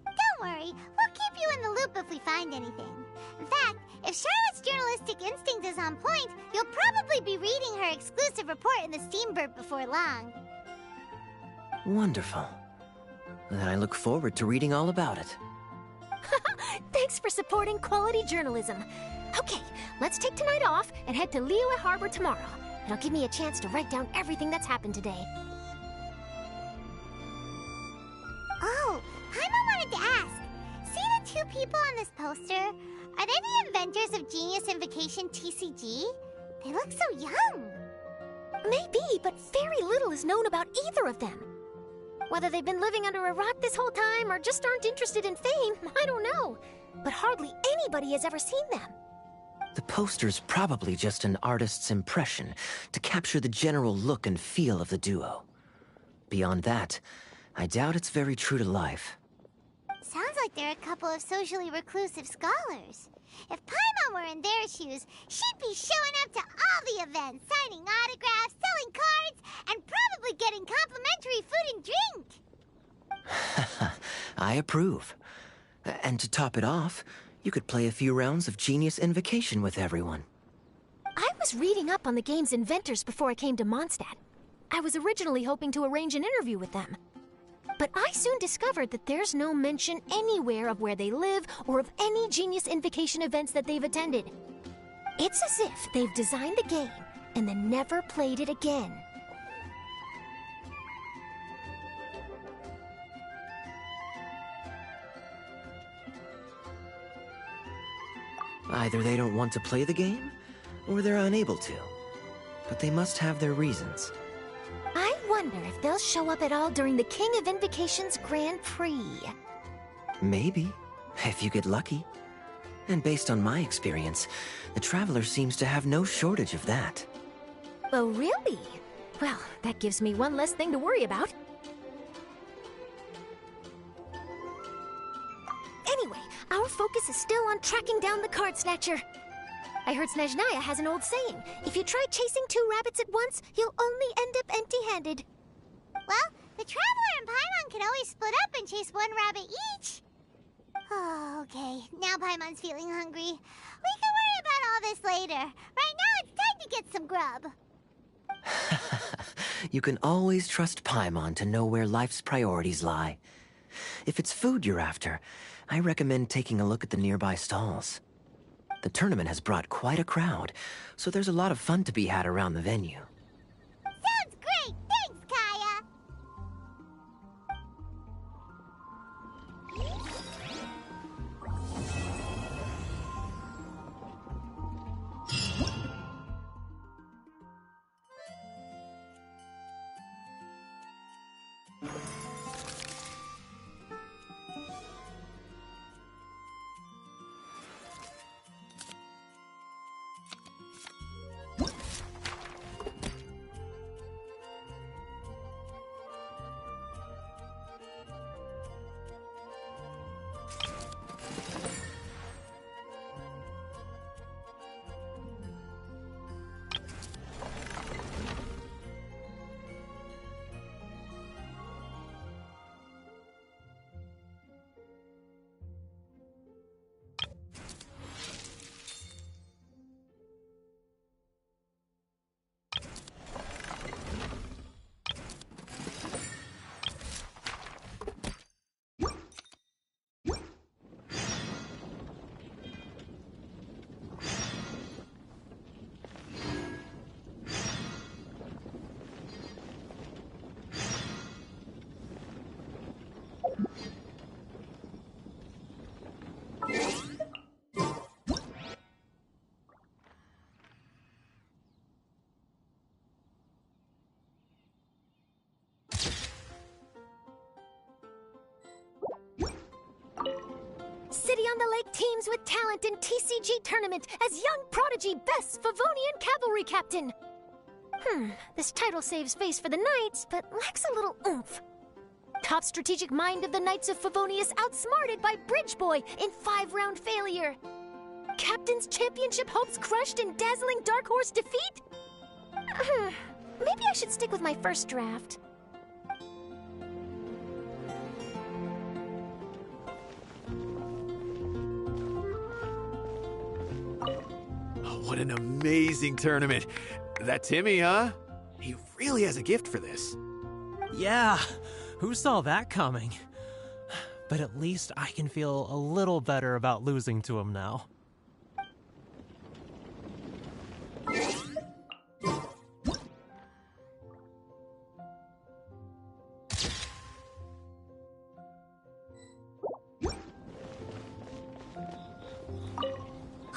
A: Don't worry, we'll keep you in the loop if we find anything. In fact, if Charlotte's journalistic instinct is on point, you'll probably be reading her exclusive report in the Steambird before long.
I: Wonderful. Then I look forward to reading all about it.
H: Thanks for supporting quality journalism. Okay, let's take tonight off and head to Liyue Harbor tomorrow. It'll give me a chance to write down everything that's happened today.
A: Oh, Paimon wanted to ask. See the two people on this poster? Are they the inventors of Genius Invocation TCG? They look so young.
H: Maybe, but very little is known about either of them. Whether they've been living under a rock this whole time or just aren't interested in fame, I don't know. But hardly anybody has ever seen them.
I: The poster's probably just an artist's impression to capture the general look and feel of the duo. Beyond that, I doubt it's very true to life.
A: Sounds like they're a couple of socially reclusive scholars. If Paimon were in their shoes, she'd be showing up to all the events, signing autographs, selling cards, and probably getting complimentary food and drink.
I: I approve. And to top it off, you could play a few rounds of Genius Invocation with everyone.
H: I was reading up on the game's inventors before I came to Mondstadt. I was originally hoping to arrange an interview with them. But I soon discovered that there's no mention anywhere of where they live or of any Genius Invocation events that they've attended. It's as if they've designed the game and then never played it again.
I: Either they don't want to play the game, or they're unable to. But they must have their reasons.
H: I wonder if they'll show up at all during the King of Invocation's Grand Prix.
I: Maybe, if you get lucky. And based on my experience, the Traveler seems to have no shortage of that.
H: Oh, really? Well, that gives me one less thing to worry about. Anyway, our focus is still on tracking down the Card Snatcher. I heard Snezhnaya has an old saying, if you try chasing 2 rabbits at once, you'll only end up empty-handed.
A: Well, the Traveler and Paimon could always split up and chase 1 rabbit each. Oh, okay. Now Paimon's feeling hungry. We can worry about all this later. Right now, it's time to get some grub.
I: You can always trust Paimon to know where life's priorities lie. If it's food you're after, I recommend taking a look at the nearby stalls. The tournament has brought quite a crowd, so there's a lot of fun to be had around the venue.
A: Sounds great! Thanks, Kaya! City on the Lake teams with talent in TCG tournament as young prodigy best Favonian cavalry captain. This title saves face for the Knights, but lacks a little oomph. Top strategic mind of the Knights of Favonius outsmarted by Bridge Boy in 5-round failure. Captain's championship hopes crushed in dazzling Dark Horse defeat? Maybe I should stick with my first draft.
D: What an amazing tournament. That Timmy, huh? He really has a gift for this.
F: Yeah, who saw that coming? But at least I can feel a little better about losing to him now.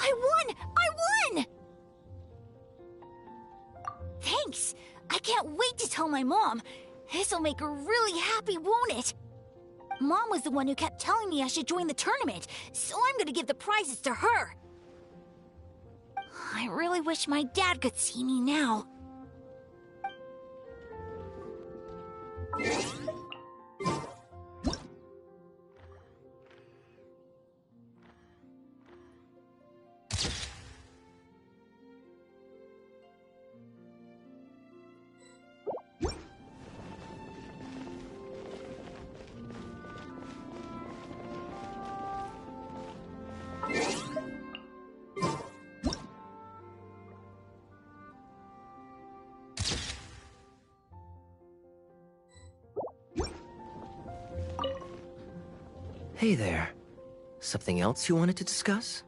A: I won! Thanks! I can't wait to tell my mom. This'll make her really happy, won't it? Mom was the one who kept telling me I should join the tournament, so I'm gonna give the prizes to her. I really wish my dad could see me now.
I: Hey there. Something else you wanted to discuss?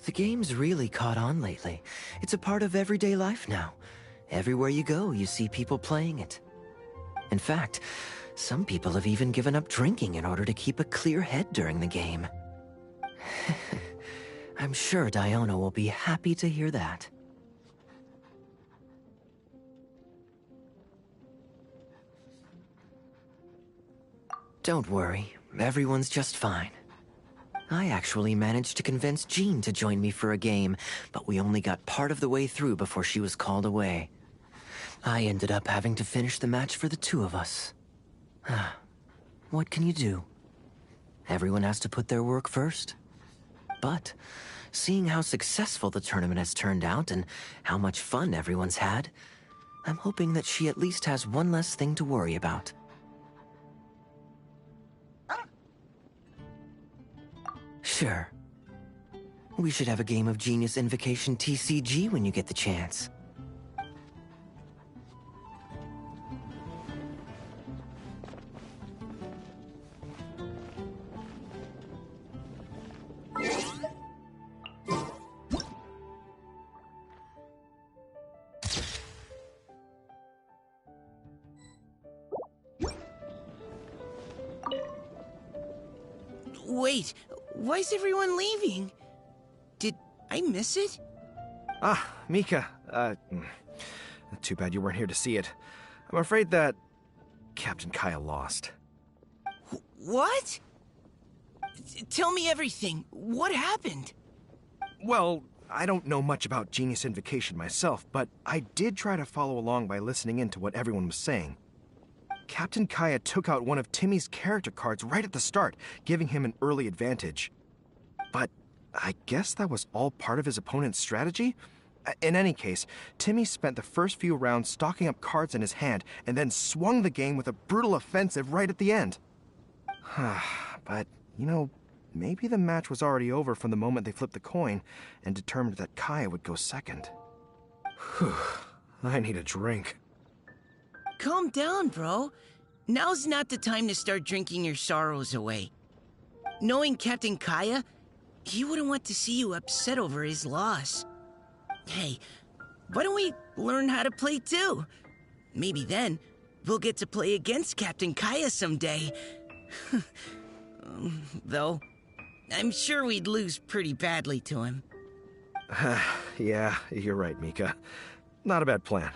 I: The game's really caught on lately. It's a part of everyday life now. Everywhere you go, you see people playing it. In fact, some people have even given up drinking in order to keep a clear head during the game. I'm sure Diona will be happy to hear that. Don't worry, everyone's just fine. I actually managed to convince Jean to join me for a game, but we only got part of the way through before she was called away. I ended up having to finish the match for the two of us. What can you do? Everyone has to put their work first. But, seeing how successful the tournament has turned out and how much fun everyone's had, I'm hoping that she at least has one less thing to worry about. Sure. We should have a game of Genius Invocation TCG when you get the chance.
J: Wait, why is everyone leaving? Did I miss it?
K: Ah, Mika, too bad you weren't here to see it. I'm afraid that Captain Kaya lost.
J: What? Tell me everything. What happened?
K: Well, I don't know much about Genius Invocation myself, but I did try to follow along by listening in to what everyone was saying. Captain Kaya took out one of Timmy's character cards right at the start, giving him an early advantage. But I guess that was all part of his opponent's strategy? In any case, Timmy spent the first few rounds stocking up cards in his hand and then swung the game with a brutal offensive right at the end. But, you know, maybe the match was already over from the moment they flipped the coin and determined that Kaya would go second. Whew, I need a drink.
J: Calm down, bro. Now's not the time to start drinking your sorrows away. Knowing Captain Kaya, he wouldn't want to see you upset over his loss. Hey, why don't we learn how to play too? Maybe then, we'll get to play against Captain Kaya someday. Though, I'm sure we'd lose pretty badly to him.
K: Yeah, you're right, Mika. Not a bad plan.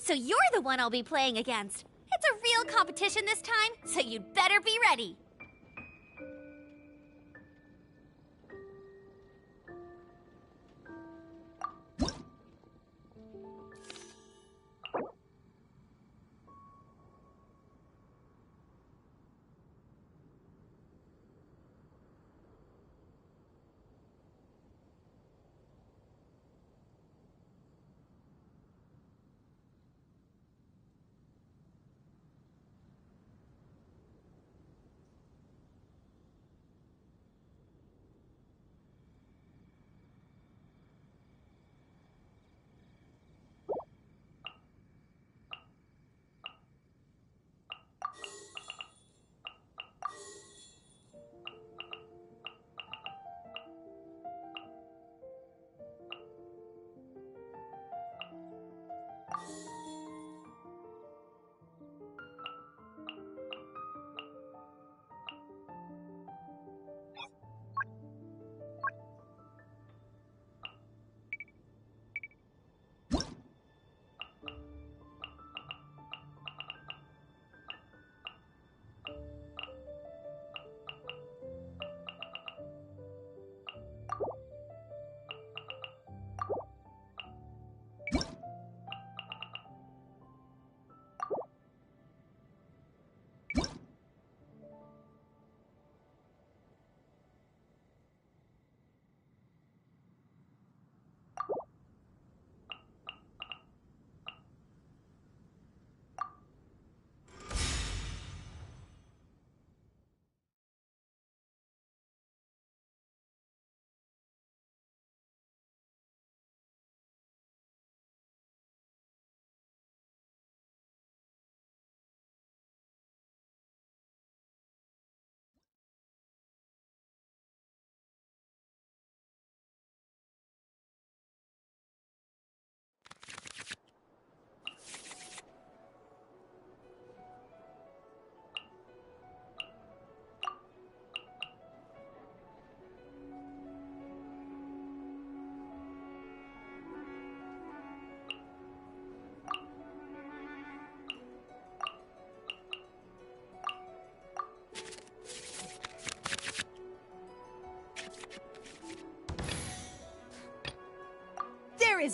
A: So you're the one I'll be playing against. It's a real competition this time, so you'd better be ready.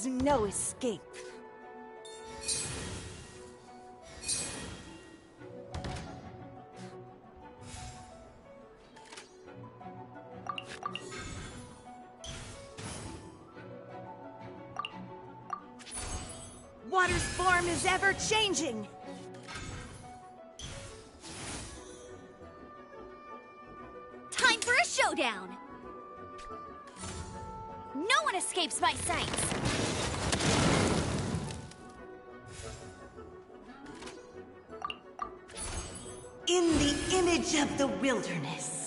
L: is no escape. Water's form is ever-changing!
A: Time for a showdown! No one escapes my sights!
L: In the image of the wilderness.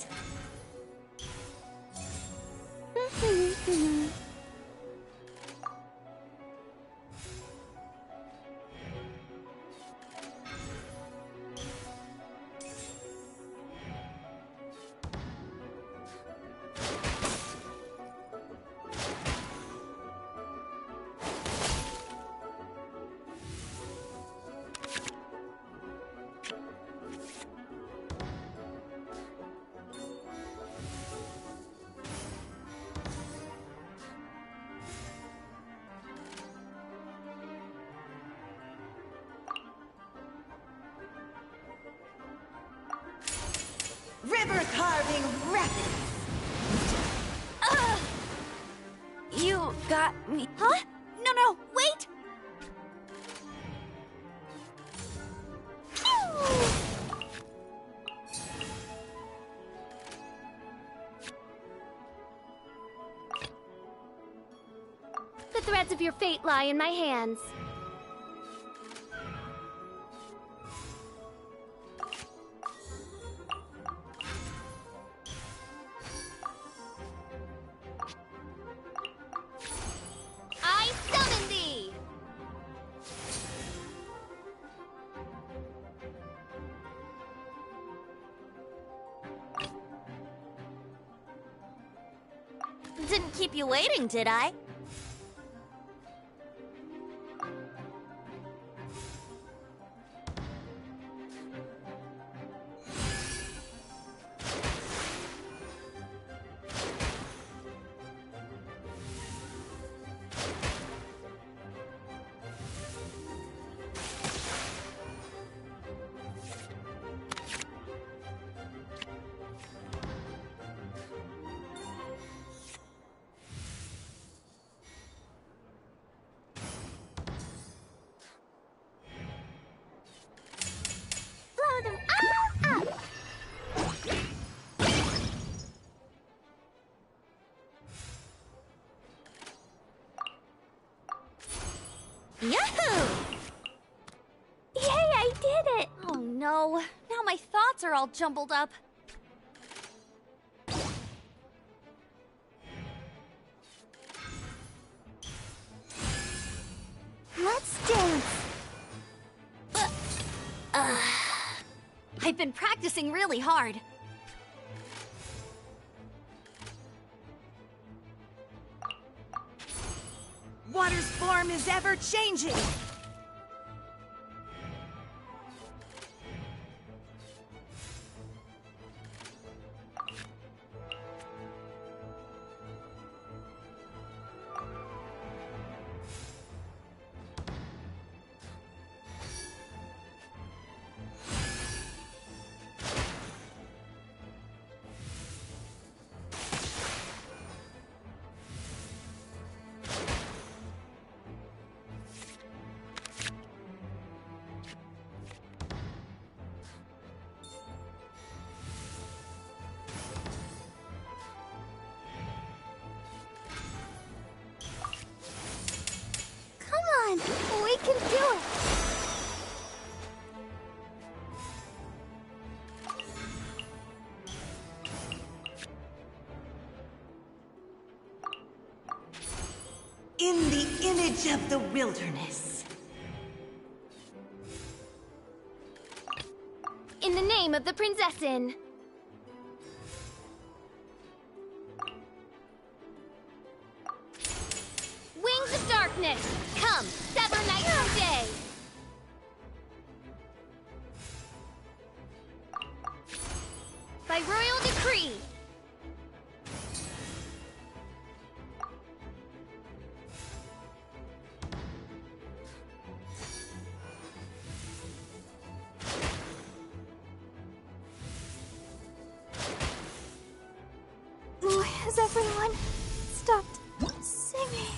L: River carving rapids!
B: You got me.
A: Huh? No, wait!
G: The threads of your fate lie in my hands.
A: I summon thee! Didn't keep you waiting, did I? Blow them all up! Yahoo! Yay, I did it! Oh no, now my thoughts are all jumbled up. Let's dance! I've been practicing really hard.
L: Water's form is ever-changing!
A: Come on, we can do it!
L: In the image of the wilderness.
G: In the name of the Prinzessin. Wings of darkness, come, sever night from day. By royal decree.
C: Has everyone stopped singing?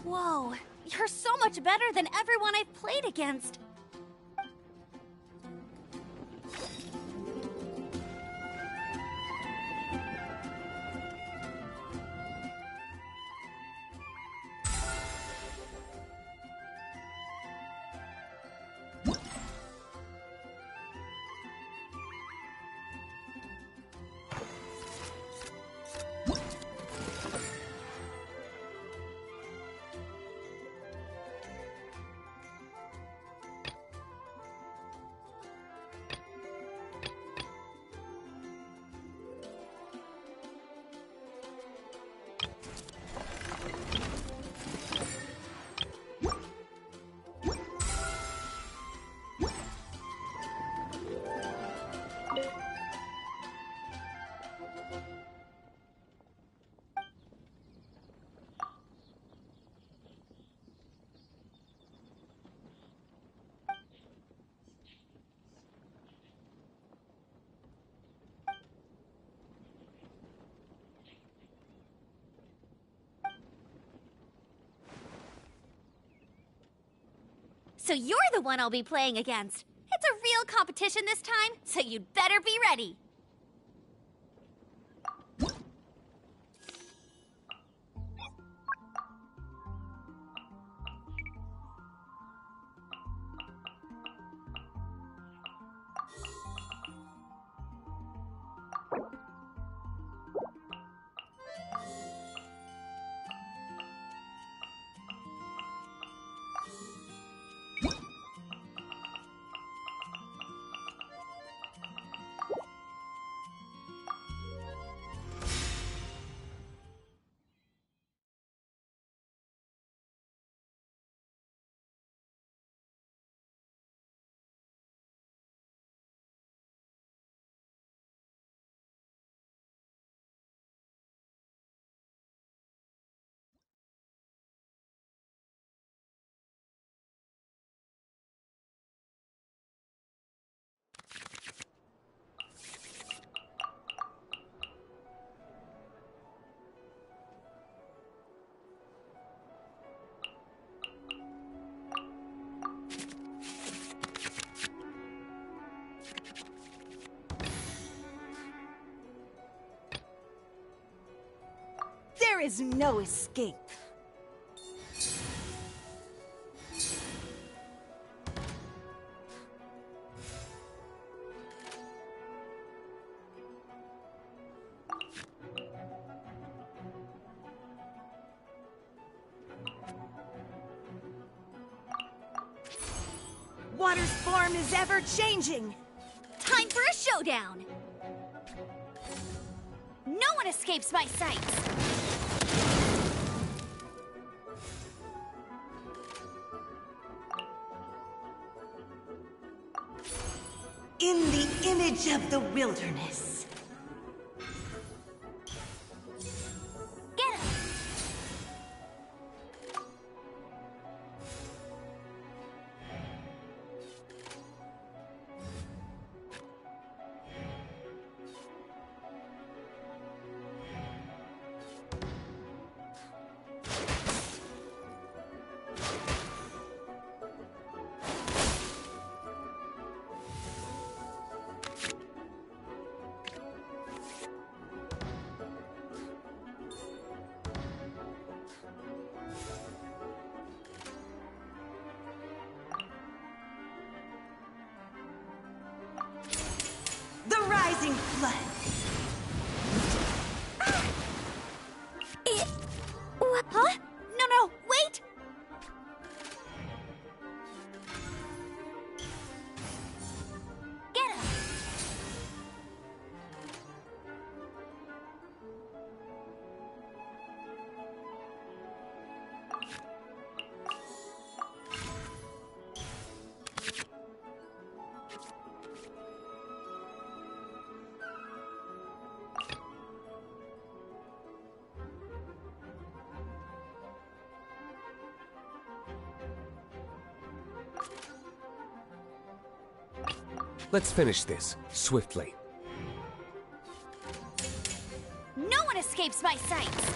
A: Whoa, you're so much better than everyone I've played against. So you're the one I'll be playing against. It's a real competition this time, so you'd better be ready.
M: There is no escape. Water's form is ever changing.
A: Time for a showdown. No one escapes my sights.
L: In the image of the wilderness.
A: Get him!
N: Let's finish this, swiftly.
H: No one escapes my sights!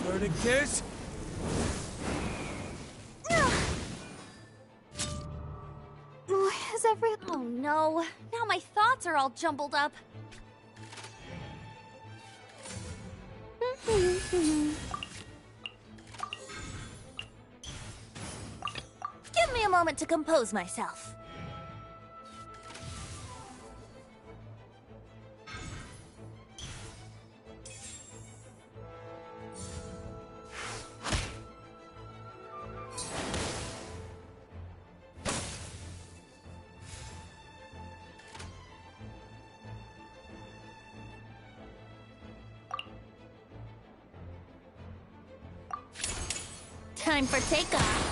N: Verdict is...
B: Is every... Oh no, now my thoughts are all jumbled up.
H: Give me a moment to compose myself. Time for takeoff.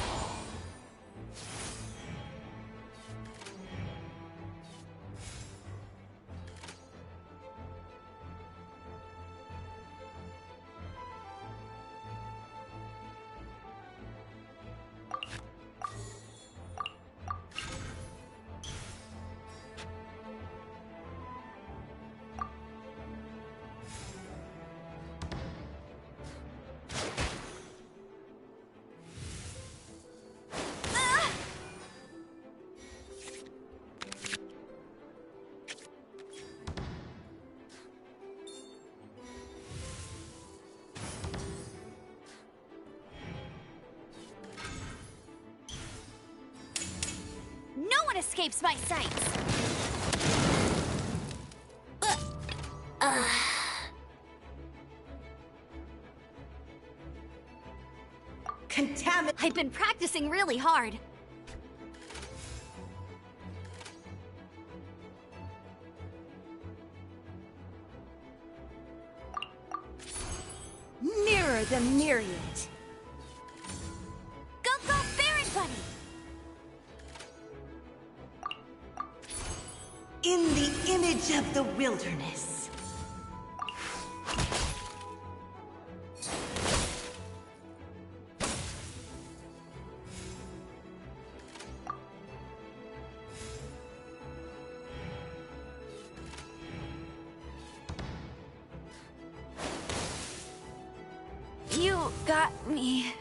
H: No one escapes my sights! I've been practicing really hard.
M: Mirror the myriad.
H: Go, go, Baron Bunny!
L: In the image of the wilderness.
H: You got me.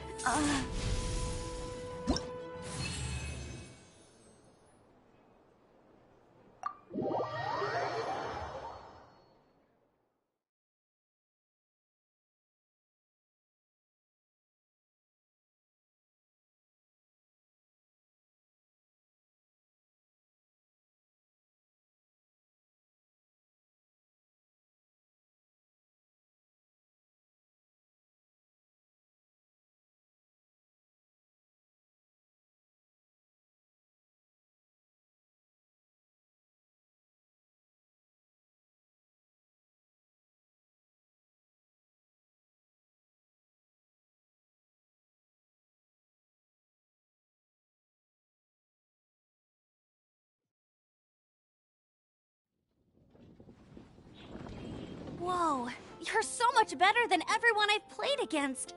B: Whoa, you're so much better than everyone I've played against.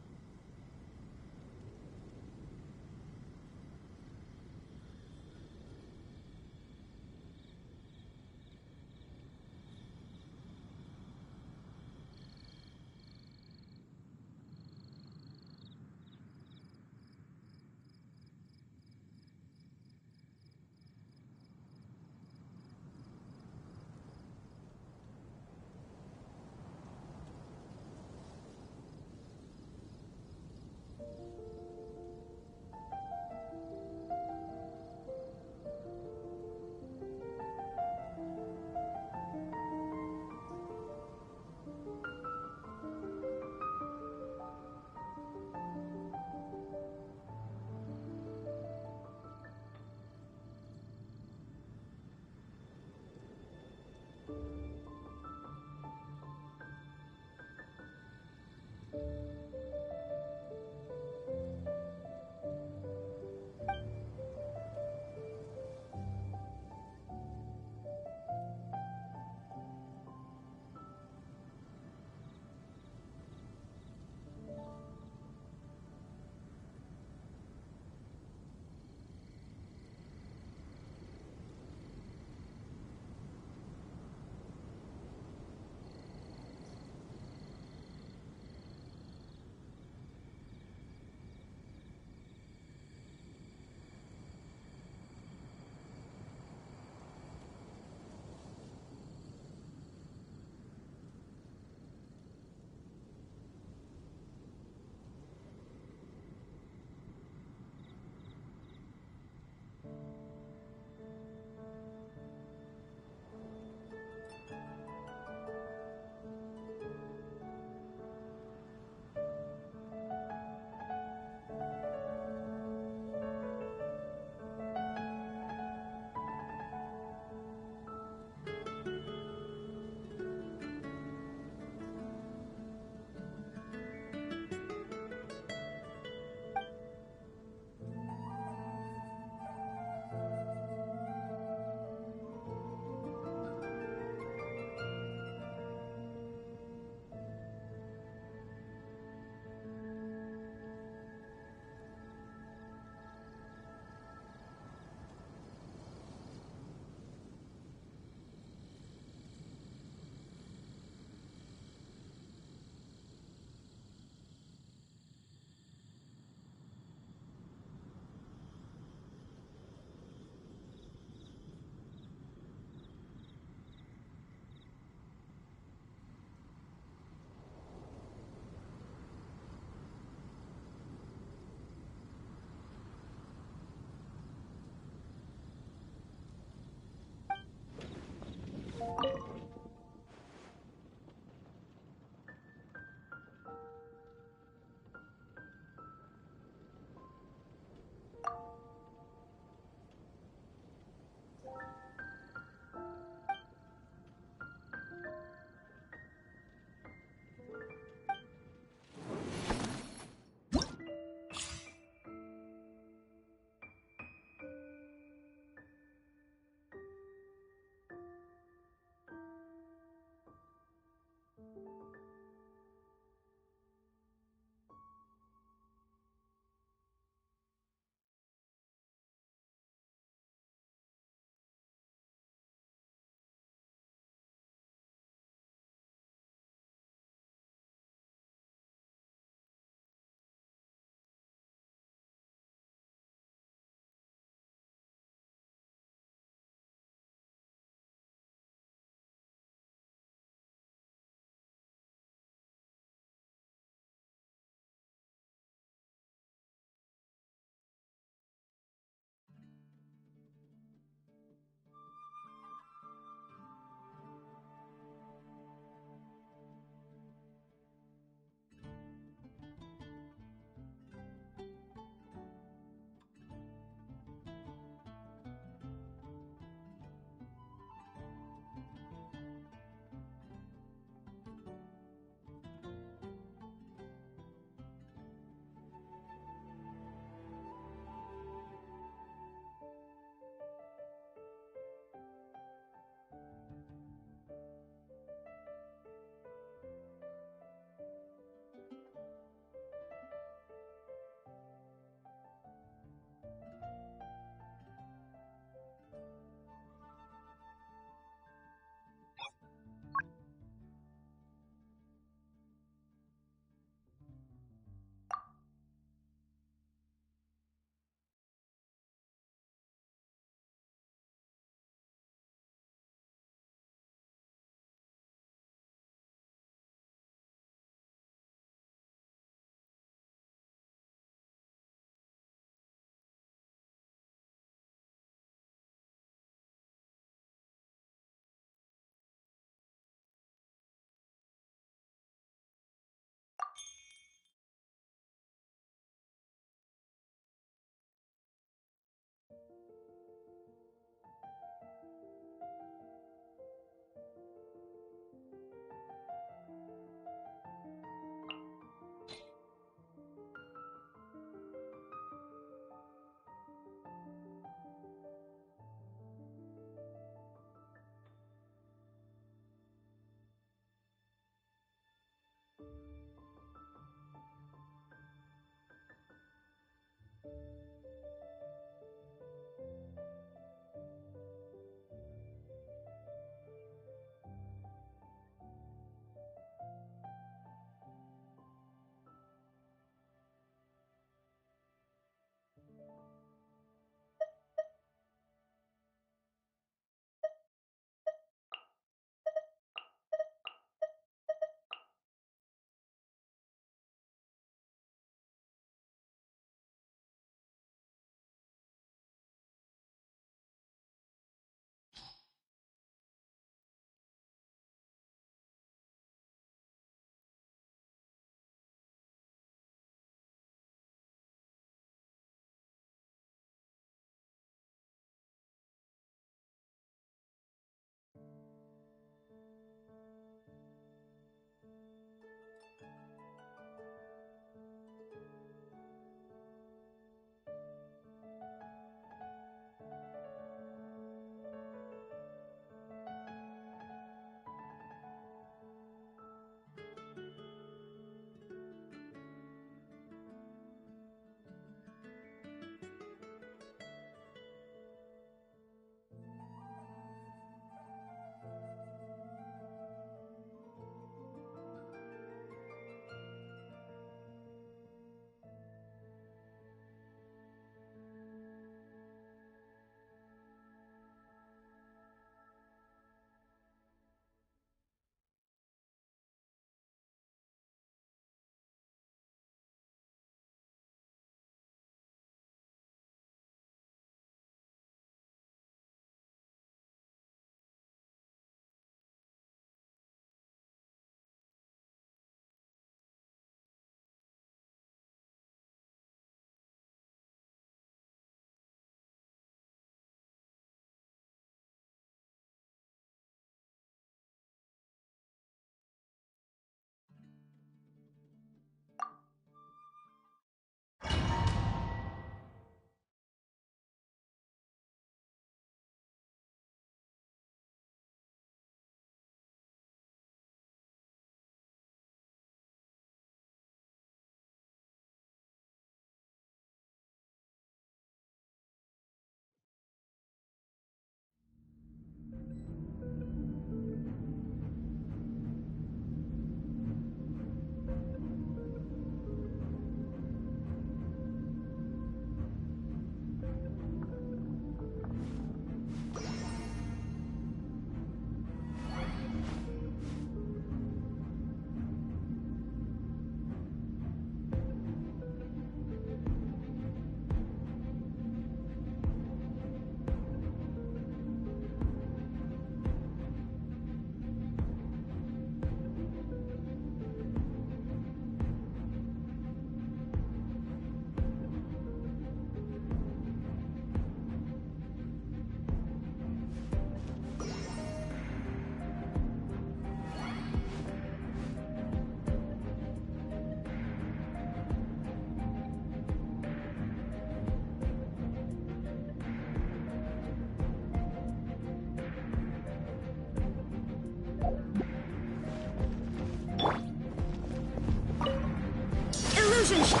M: Illusion!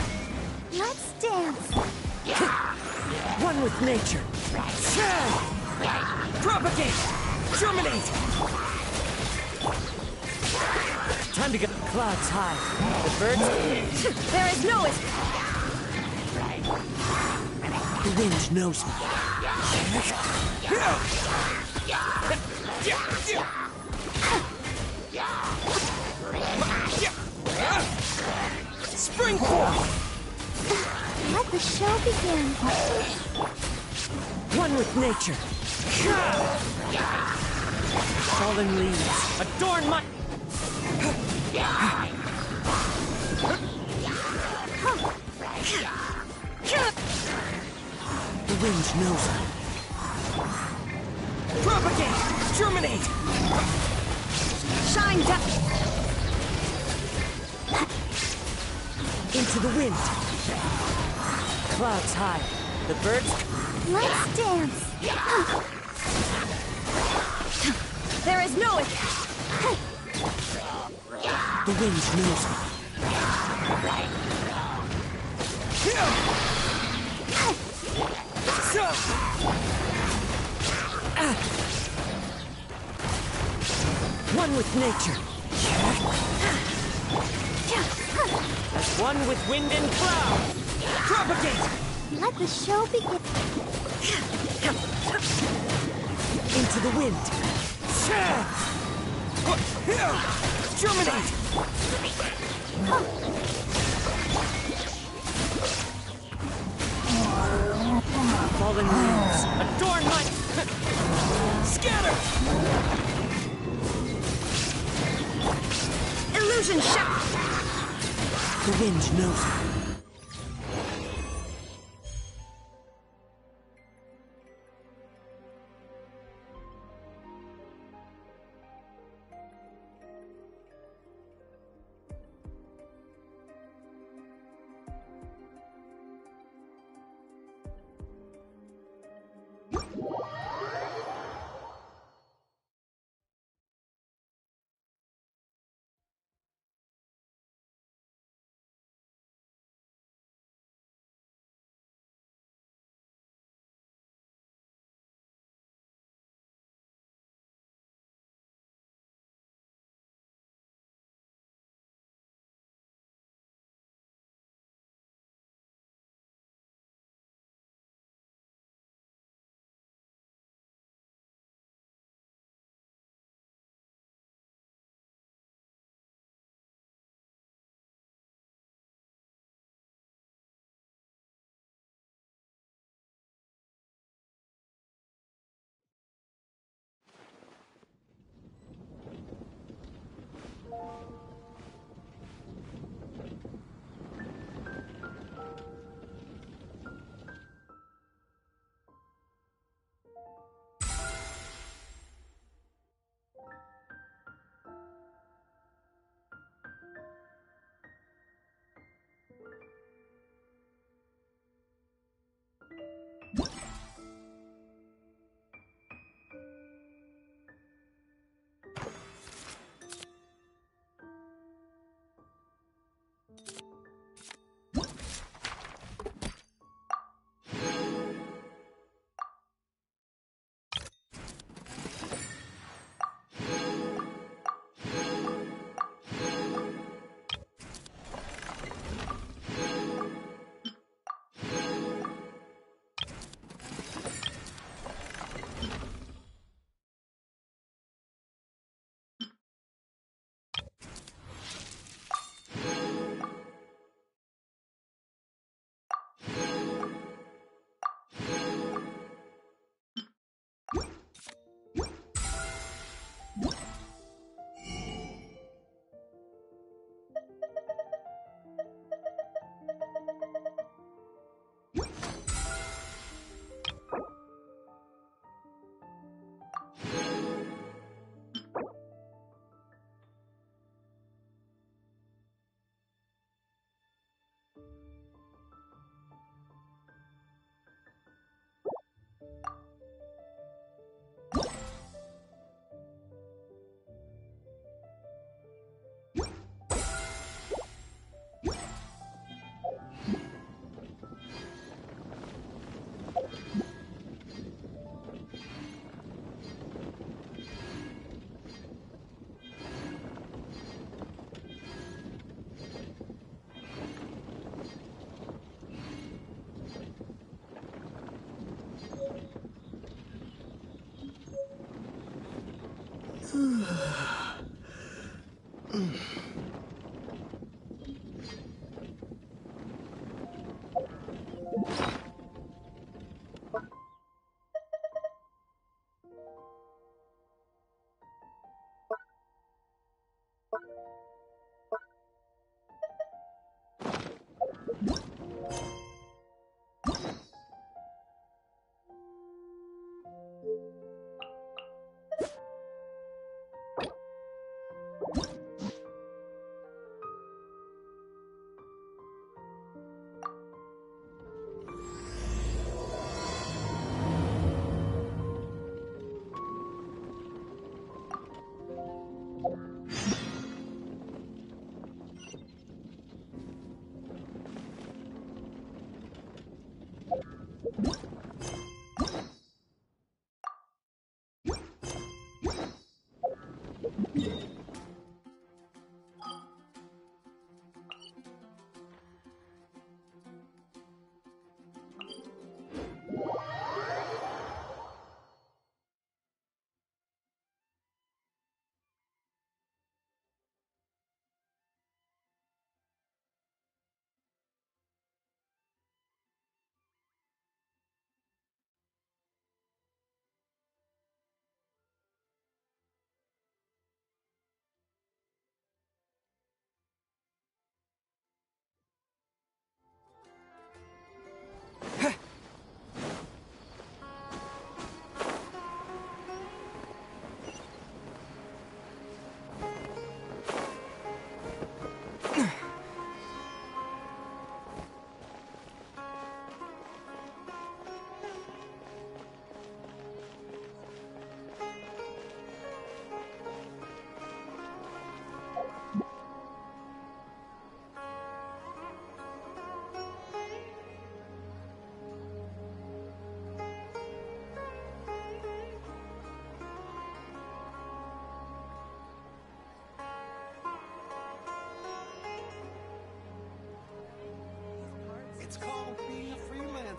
A: Let's dance.
L: One with nature. Propagate! Germinate! Time to get clouds high. The birds...
M: There is no escape!
L: The wind knows me. Spring forth!
A: Let the show begin.
L: One with nature. Fallen leaves adorn my... The wind knows me. Propagate! Germinate!
M: Shine down!
L: Into the wind. Clouds high. The birds...
A: Let's dance.
M: There is no escape!
L: The wind knows me. One with nature. As one with wind and cloud. Propagate!
A: Let the show begin.
L: Into the wind. Germinate! Fallen leaves adorn my... Scatter!
M: Illusion shot!
L: The wind knows me.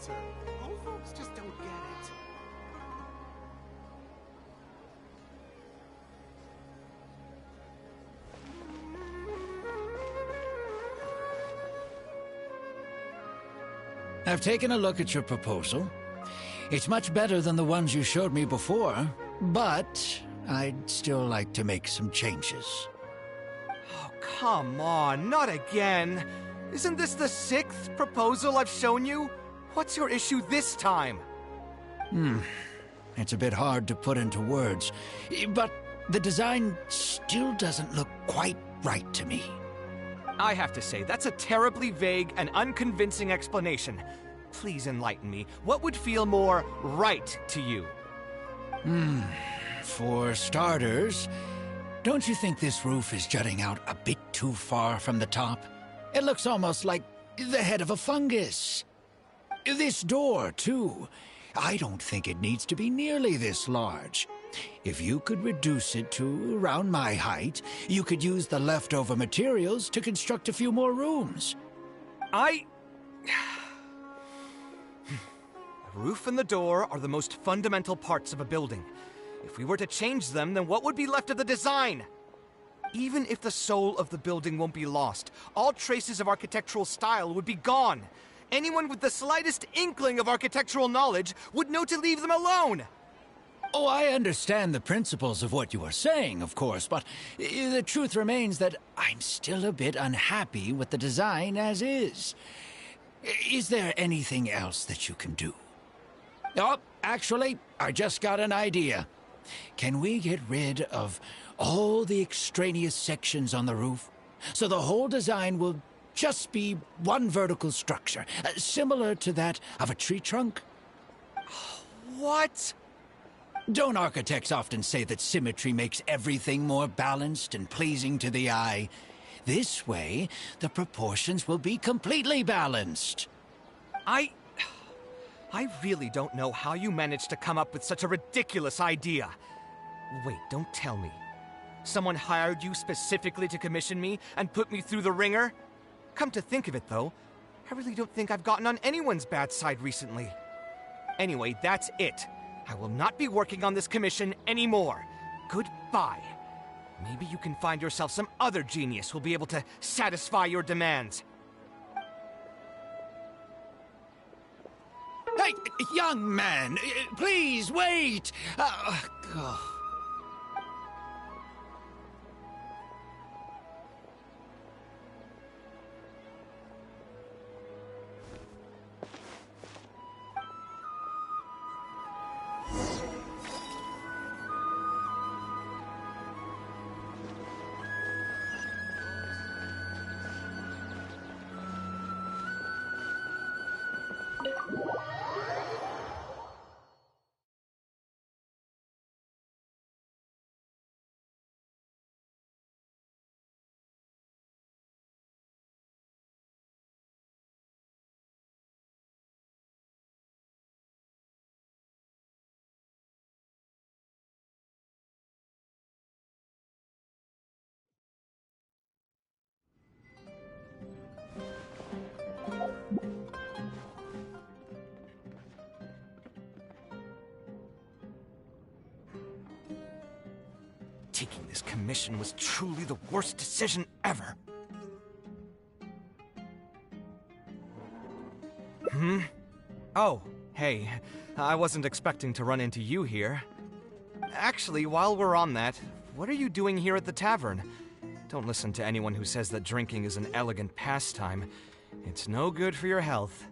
O: answer. Old folks just don't get it.
P: I've taken a look at your proposal. It's much better than the ones you showed me before, but I'd still like to make some changes.
O: Oh, come on, not again. Isn't this the 6th proposal I've shown you? What's your issue this time?
P: It's a bit hard to put into words, but the design still doesn't look quite right to me.
O: I have to say, that's a terribly vague and unconvincing explanation. Please enlighten me. What would feel more right to you?
P: For starters, don't you think this roof is jutting out a bit too far from the top? It looks almost like the head of a fungus. This door, too. I don't think it needs to be nearly this large. If you could reduce it to around my height, you could use the leftover materials to construct a few more rooms.
O: The roof and the door are the most fundamental parts of a building. If we were to change them, then what would be left of the design? Even if the soul of the building won't be lost, all traces of architectural style would be gone. Anyone with the slightest inkling of architectural knowledge would know to leave them alone.
P: Oh, I understand the principles of what you are saying, of course, but the truth remains that I'm still a bit unhappy with the design as is. Is there anything else that you can do? Oh, actually, I just got an idea. Can we get rid of all the extraneous sections on the roof, so the whole design will just be one vertical structure, similar to that of a tree trunk?
O: What?
P: Don't architects often say that symmetry makes everything more balanced and pleasing to the eye? This way, the proportions will be completely balanced.
O: I really don't know how you managed to come up with such a ridiculous idea. Wait, don't tell me. Someone hired you specifically to commission me and put me through the ringer? Come to think of it, though, I really don't think I've gotten on anyone's bad side recently. Anyway, that's it. I will not be working on this commission anymore. Goodbye. Maybe you can find yourself some other genius who'll be able to satisfy your demands.
P: Hey, young man, please wait!
O: Taking this commission was truly the worst decision ever. Oh, hey, I wasn't expecting to run into you here. Actually, while we're on that, what are you doing here at the tavern? Don't listen to anyone who says that drinking is an elegant pastime. It's no good for your health.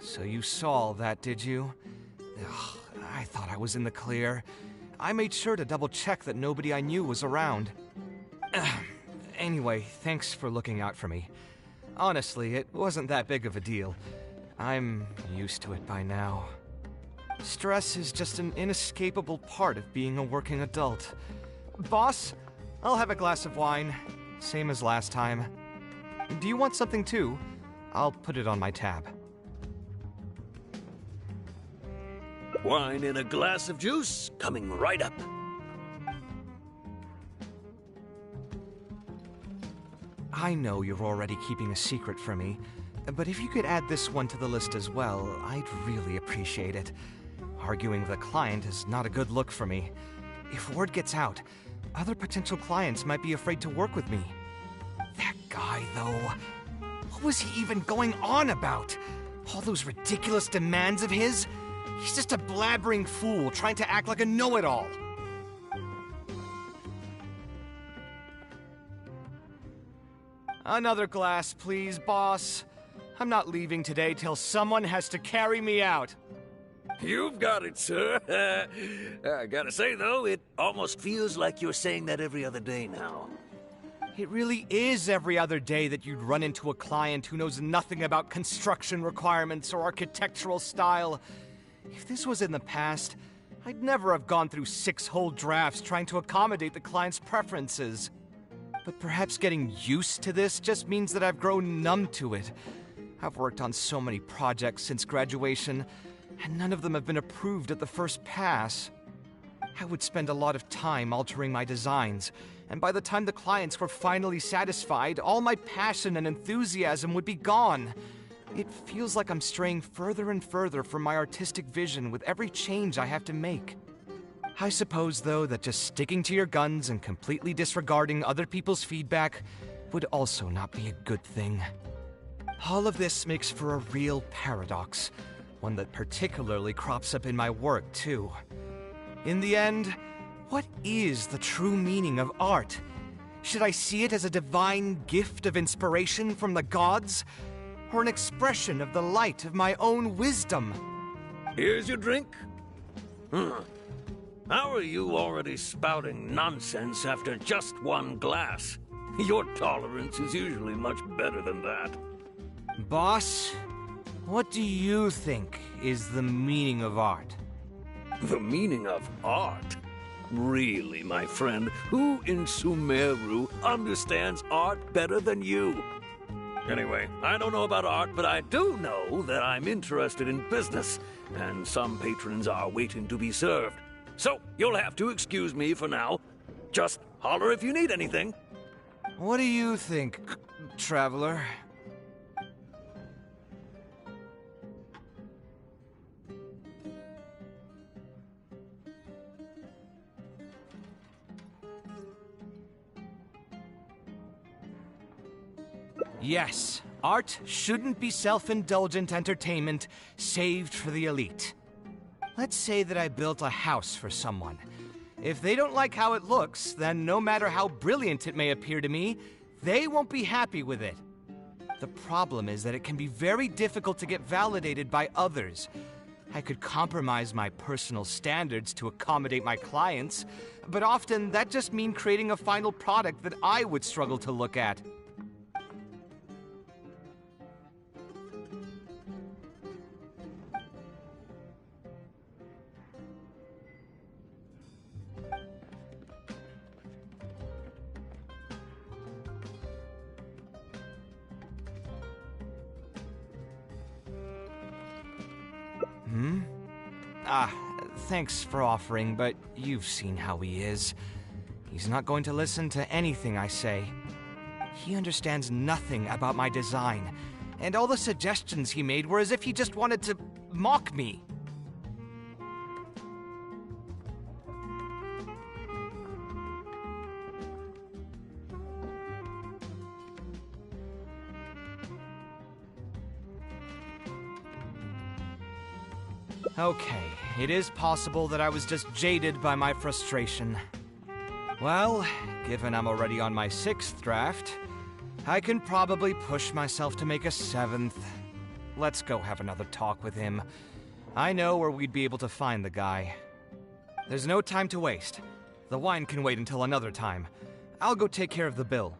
O: So you saw all that, did you? Ugh, I thought I was in the clear. I made sure to double-check that nobody I knew was around. Anyway, thanks for looking out for me. Honestly, it wasn't that big of a deal. I'm used to it by now. Stress is just an inescapable part of being a working adult. Boss, I'll have a glass of wine, same as last time. Do you want something too? I'll put it on my tab.
Q: Wine and a glass of juice coming right up.
O: I know you're already keeping a secret from me, but if you could add this one to the list as well, I'd really appreciate it. Arguing with a client is not a good look for me. If word gets out, other potential clients might be afraid to work with me. That guy, though, what was he even going on about? All those ridiculous demands of his? He's just a blabbering fool trying to act like a know-it-all. Another glass, please, boss. I'm not leaving today till someone has to carry me out.
E: You've got it, sir. I gotta say, though, it almost feels like you're saying that every other day now.
O: It really is every other day that you'd run into a client who knows nothing about construction requirements or architectural style. If this was in the past, I'd never have gone through 6 whole drafts trying to accommodate the client's preferences. But perhaps getting used to this just means that I've grown numb to it. I've worked on so many projects since graduation, and none of them have been approved at the first pass. I would spend a lot of time altering my designs, and by the time the clients were finally satisfied, all my passion and enthusiasm would be gone. It feels like I'm straying further and further from my artistic vision with every change I have to make. I suppose, though, that just sticking to your guns and completely disregarding other people's feedback would also not be a good thing. All of this makes for a real paradox, one that particularly crops up in my work, too. In the end, what is the true meaning of art? Should I see it as a divine gift of inspiration from the gods, or an expression of the light of my own wisdom?
E: Here's your drink. How are you already spouting nonsense after just one glass? Your tolerance is usually much better than that.
O: Boss, what do you think is the meaning of art?
E: The meaning of art? Really, my friend, who in Sumeru understands art better than you? Anyway, I don't know about art, but I do know that I'm interested in business, and some patrons are waiting to be served. So, you'll have to excuse me for now. Just holler if you need anything.
O: What do you think, traveler? Yes, art shouldn't be self-indulgent entertainment saved for the elite. Let's say that I built a house for someone. If they don't like how it looks, then no matter how brilliant it may appear to me, they won't be happy with it. The problem is that it can be very difficult to get validated by others. I could compromise my personal standards to accommodate my clients, but often that just means creating a final product that I would struggle to look at. Thanks for offering, but you've seen how he is. He's not going to listen to anything I say. He understands nothing about my design, and all the suggestions he made were as if he just wanted to mock me. Okay, it is possible that I was just jaded by my frustration. Well, given I'm already on my 6th draft, I can probably push myself to make a 7th. Let's go have another talk with him. I know where we'd be able to find the guy. There's no time to waste. The wine can wait until another time. I'll go take care of the bill.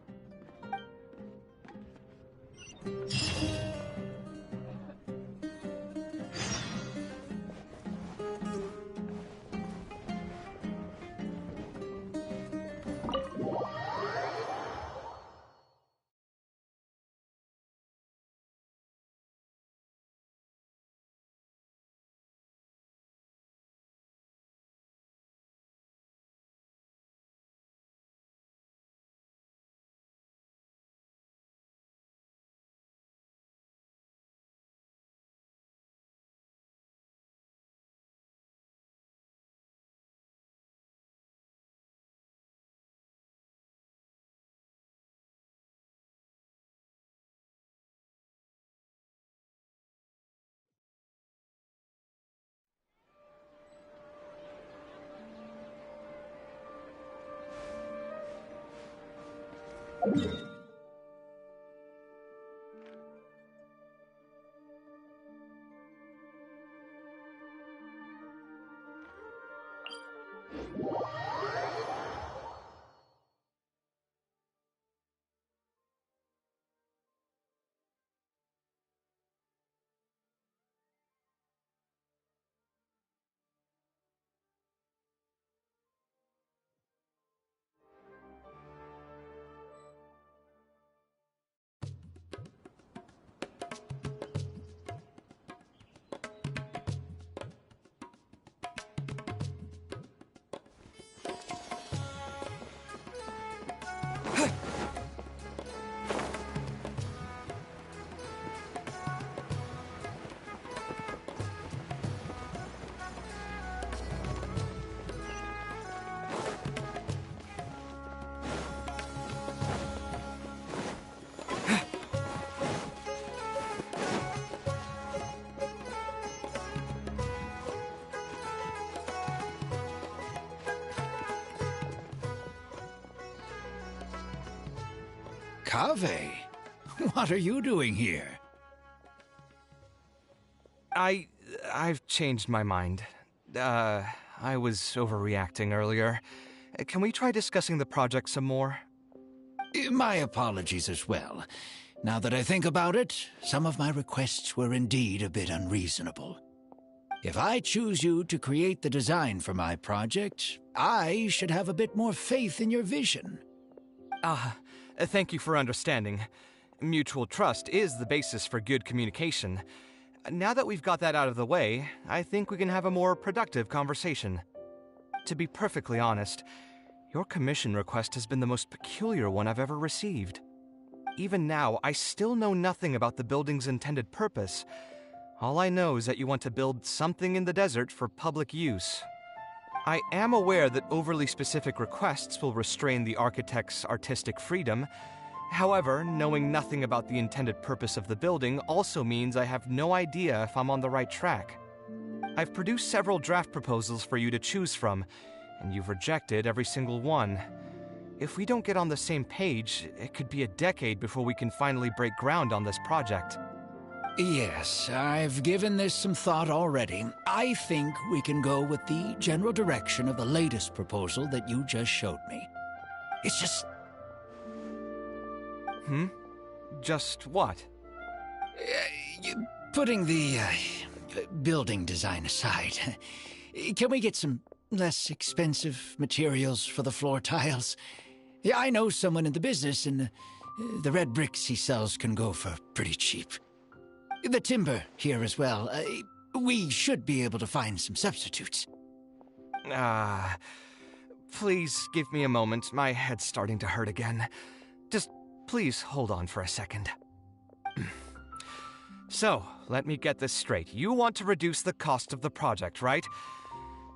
P: Kaveh, what are you doing here?
O: I've changed my mind. I was overreacting earlier. Can we try discussing the project some more?
P: My apologies as well. Now that I think about it, some of my requests were indeed a bit unreasonable. If I choose you to create the design for my project, I should have a bit more faith in your vision.
O: Thank you for understanding. Mutual trust is the basis for good communication. Now that we've got that out of the way, I think we can have a more productive conversation. To be perfectly honest, your commission request has been the most peculiar one I've ever received. Even now, I still know nothing about the building's intended purpose. All I know is that you want to build something in the desert for public use. I am aware that overly specific requests will restrain the architect's artistic freedom. However, knowing nothing about the intended purpose of the building also means I have no idea if I'm on the right track. I've produced several draft proposals for you to choose from, and you've rejected every single one. If we don't get on the same page, it could be a decade before we can finally break ground on this project.
P: Yes, I've given this some thought already. I think we can go with the general direction of the latest proposal that you just showed me. It's just...
O: Just what?
P: Putting the building design aside, can we get some less expensive materials for the floor tiles? Yeah, I know someone in the business, and the red bricks he sells can go for pretty cheap. The timber here as well. We should be able to find some substitutes.
O: Please give me a moment. My head's starting to hurt again. Just please hold on for a second. So, let me get this straight. You want to reduce the cost of the project, right?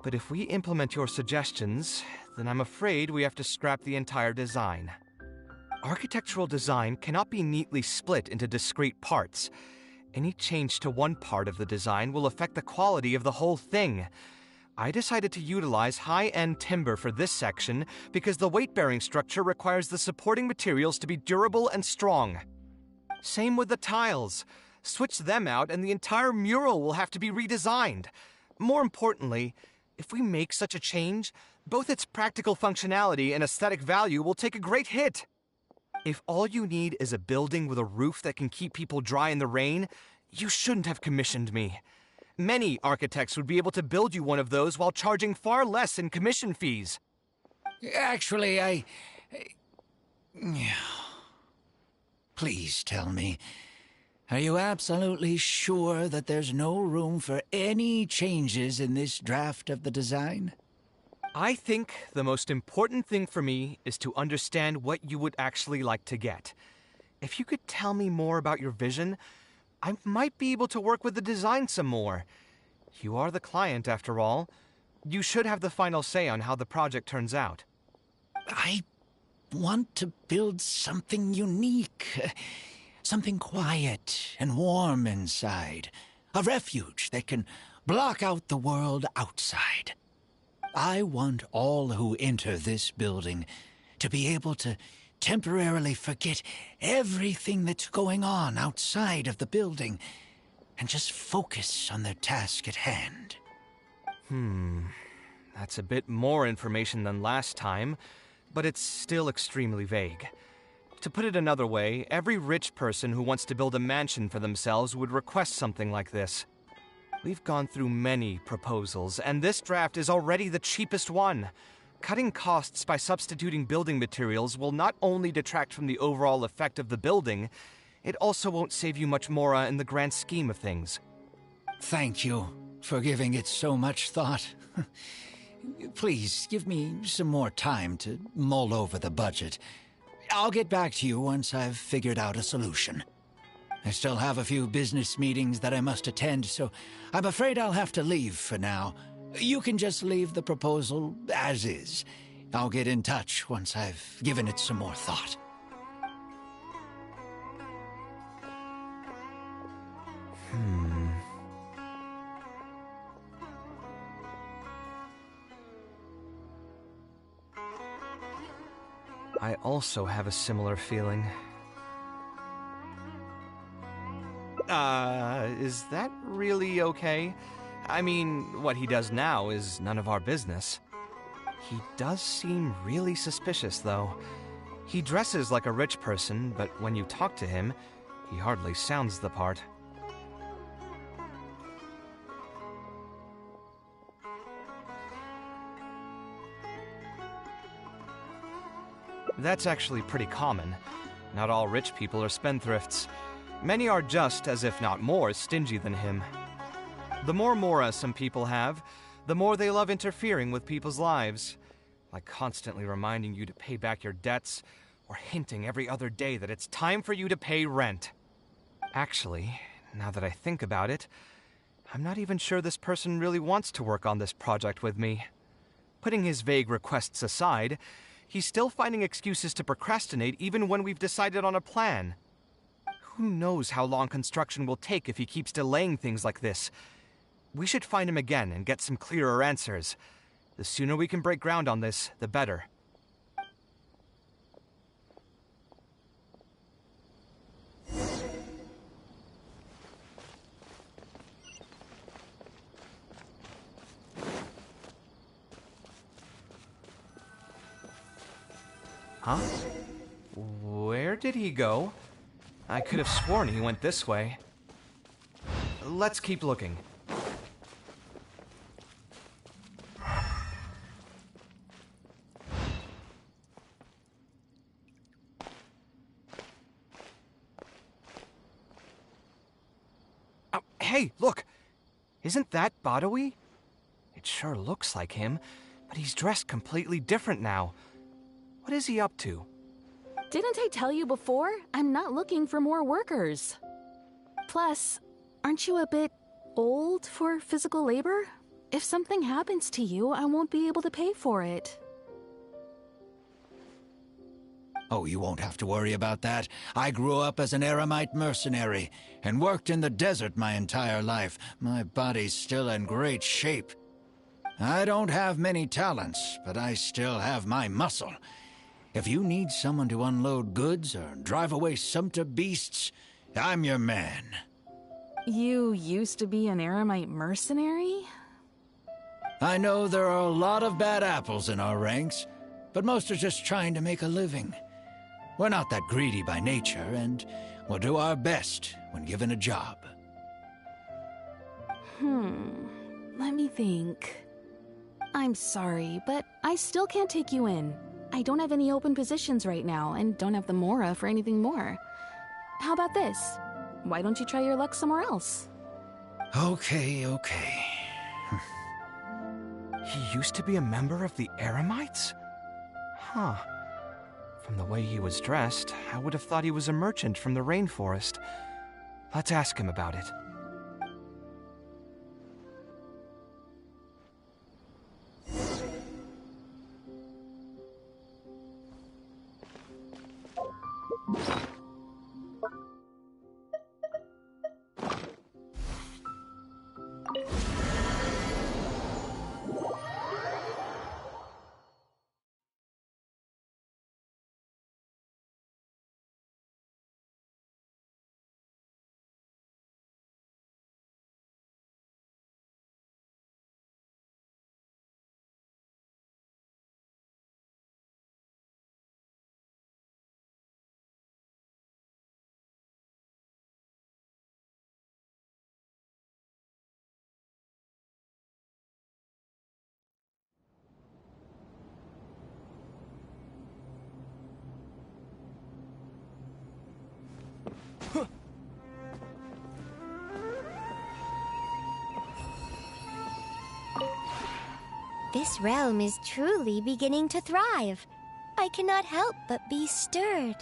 O: But if we implement your suggestions, then I'm afraid we have to scrap the entire design. Architectural design cannot be neatly split into discrete parts. Any change to one part of the design will affect the quality of the whole thing. I decided to utilize high-end timber for this section because the weight-bearing structure requires the supporting materials to be durable and strong. Same with the tiles. Switch them out and the entire mural will have to be redesigned. More importantly, if we make such a change, both its practical functionality and aesthetic value will take a great hit. If all you need is a building with a roof that can keep people dry in the rain, you shouldn't have commissioned me. Many architects would be able to build you one of those while charging far less in commission fees.
P: Actually, Please tell me, are you absolutely sure that there's no room for any changes in this draft of the design?
O: I think the most important thing for me is to understand what you would actually like to get. If you could tell me more about your vision, I might be able to work with the design some more. You are the client, after all. You should have the final say on how the project turns out.
P: I want to build something unique. Something quiet and warm inside. A refuge that can block out the world outside. I want all who enter this building to be able to temporarily forget everything that's going on outside of the building and just focus on their task at hand.
O: That's a bit more information than last time, but it's still extremely vague. To put it another way, every rich person who wants to build a mansion for themselves would request something like this. We've gone through many proposals, and this draft is already the cheapest one. Cutting costs by substituting building materials will not only detract from the overall effect of the building, it also won't save you much more in the grand scheme of things.
P: Thank you for giving it so much thought. Please give me some more time to mull over the budget. I'll get back to you once I've figured out a solution. I still have a few business meetings that I must attend, so I'm afraid I'll have to leave for now. You can just leave the proposal as is. I'll get in touch once I've given it some more thought.
O: I also have a similar feeling. Is that really okay? I mean, what he does now is none of our business. He does seem really suspicious, though. He dresses like a rich person, but when you talk to him, he hardly sounds the part. That's actually pretty common. Not all rich people are spendthrifts. Many are just, as if not more, stingy than him. The more mora some people have, the more they love interfering with people's lives, like constantly reminding you to pay back your debts, or hinting every other day that it's time for you to pay rent. Actually, now that I think about it, I'm not even sure this person really wants to work on this project with me. Putting his vague requests aside, he's still finding excuses to procrastinate even when we've decided on a plan. Who knows how long construction will take if he keeps delaying things like this? We should find him again and get some clearer answers. The sooner we can break ground on this, the better. Huh? Where did he go? I could have sworn he went this way. Let's keep looking. Oh, hey, look! Isn't that Badawi? It sure looks like him, but he's dressed completely different now. What is he up to?
B: Didn't I tell you before? I'm not looking for more workers. Plus, aren't you a bit old for physical labor? If something happens to you, I won't be able to pay for it.
P: Oh, you won't have to worry about that. I grew up as an Eremite mercenary and worked in the desert my entire life. My body's still in great shape. I don't have many talents, but I still have my muscle. If you need someone to unload goods or drive away sumpter beasts, I'm your man.
B: You used to be an Eremite mercenary?
P: I know there are a lot of bad apples in our ranks, but most are just trying to make a living. We're not that greedy by nature, and we'll do our best when given a job.
B: Let me think. I'm sorry, but I still can't take you in. I don't have any open positions right now, and don't have the mora for anything more. How about this? Why don't you try your luck somewhere else?
P: Okay.
O: He used to be a member of the Eremites? Huh. From the way he was dressed, I would have thought he was a merchant from the rainforest. Let's ask him about it.
Q: This realm is truly beginning to thrive. I cannot help but be stirred.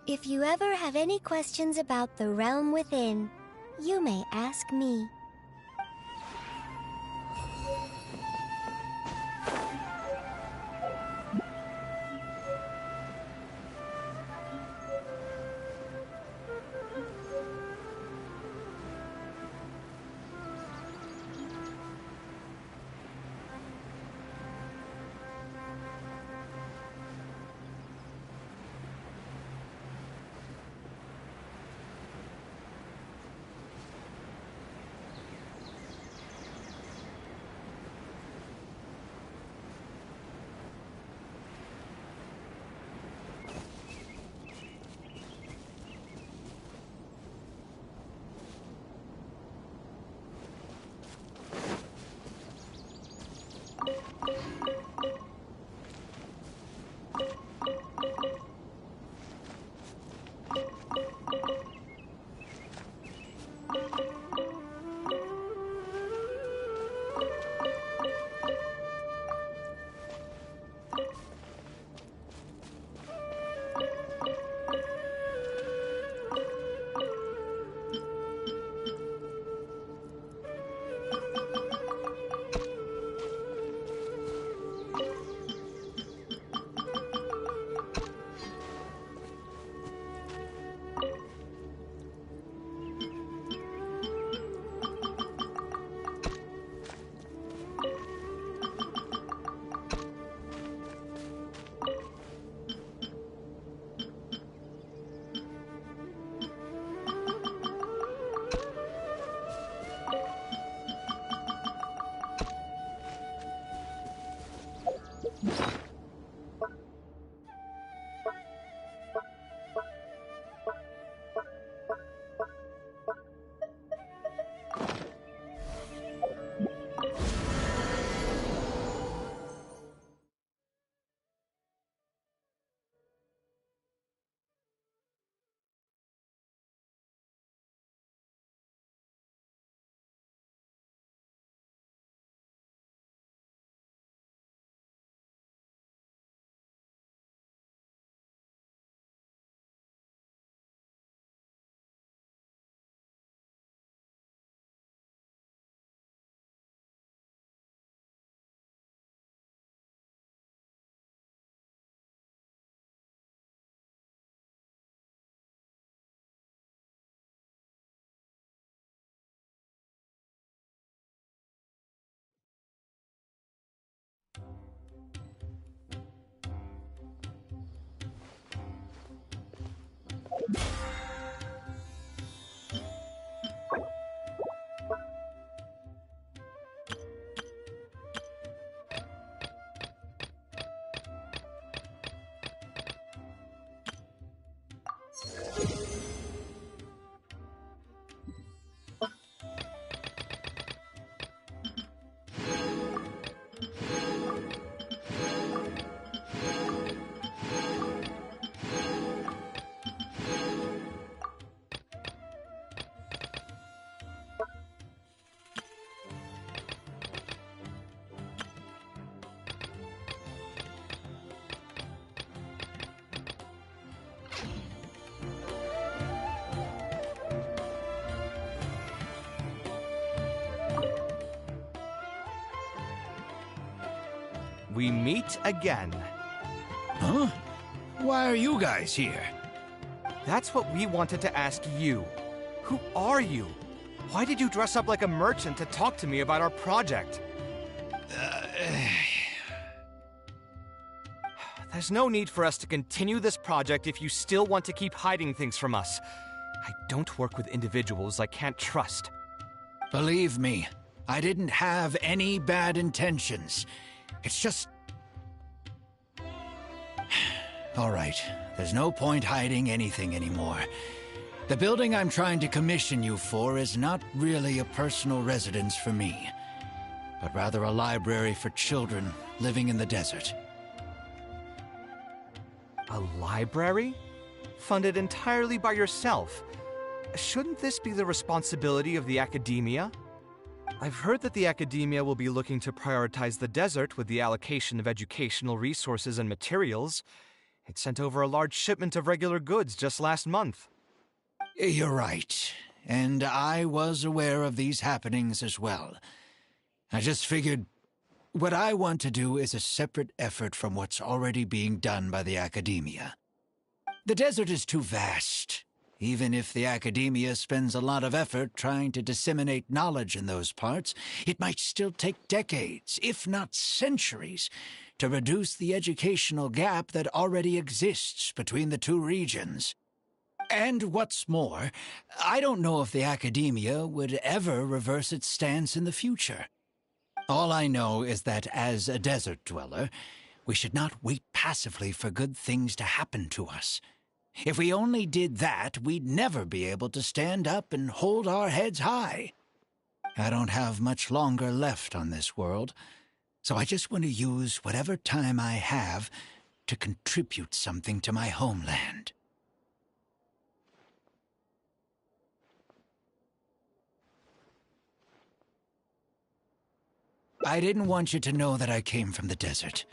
Q: If you ever have any questions about the realm within, you may ask me.
O: we meet again.
P: Huh? Why are you guys here?
O: That's what we wanted to ask you. Who are you? Why did you dress up like a merchant to talk to me about our project? There's no need for us to continue this project if you still want to keep hiding things from us. I don't work with individuals I can't trust.
P: Believe me, I didn't have any bad intentions. It's just... All right, there's no point hiding anything anymore. The building I'm trying to commission you for is not really a personal residence for me, but rather a library for children living in the desert.
O: A library? Funded entirely by yourself? Shouldn't this be the responsibility of the academia? I've heard that the academia will be looking to prioritize the desert with the allocation of educational resources and materials. It sent over a large shipment of regular goods just last month.
P: You're right, and I was aware of these happenings as well. I just figured what I want to do is a separate effort from what's already being done by the academia. The desert is too vast. Even if the academia spends a lot of effort trying to disseminate knowledge in those parts, it might still take decades, if not centuries, to reduce the educational gap that already exists between the two regions. And what's more, I don't know if the academia would ever reverse its stance in the future. All I know is that as a desert dweller, we should not wait passively for good things to happen to us. If we only did that, we'd never be able to stand up and hold our heads high. I don't have much longer left on this world, so I just want to use whatever time I have to contribute something to my homeland. I didn't want you to know that I came from the desert.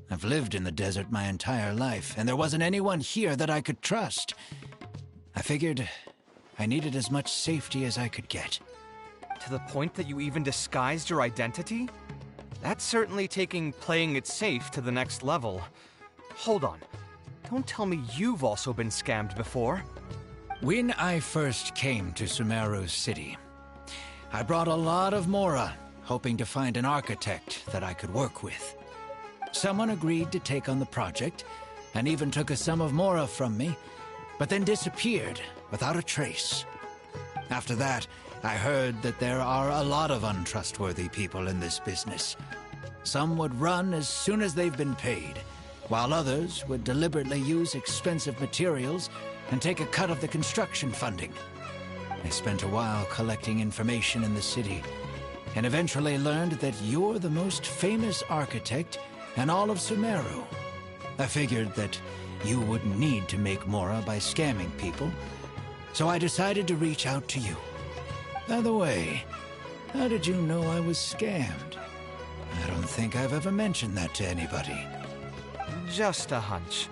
P: I've lived in the desert my entire life, and there wasn't anyone here that I could trust. I figured I needed as much safety as I could get.
O: To the point that you even disguised your identity? That's certainly taking playing it safe to the next level. Hold on. Don't tell me you've also been scammed before.
P: When I first came to Sumeru City, I brought a lot of Mora, hoping to find an architect that I could work with. Someone agreed to take on the project, and even took a sum of Mora from me, but then disappeared without a trace. After that, I heard that there are a lot of untrustworthy people in this business. Some would run as soon as they've been paid, while others would deliberately use expensive materials and take a cut of the construction funding. I spent a while collecting information in the city, and eventually learned that you're the most famous architect in all of Sumeru. I figured that you wouldn't need to make Mora by scamming people, so I decided to reach out to you. By the way, how did you know I was scammed? I don't think I've ever mentioned that to anybody.
O: Just a hunch.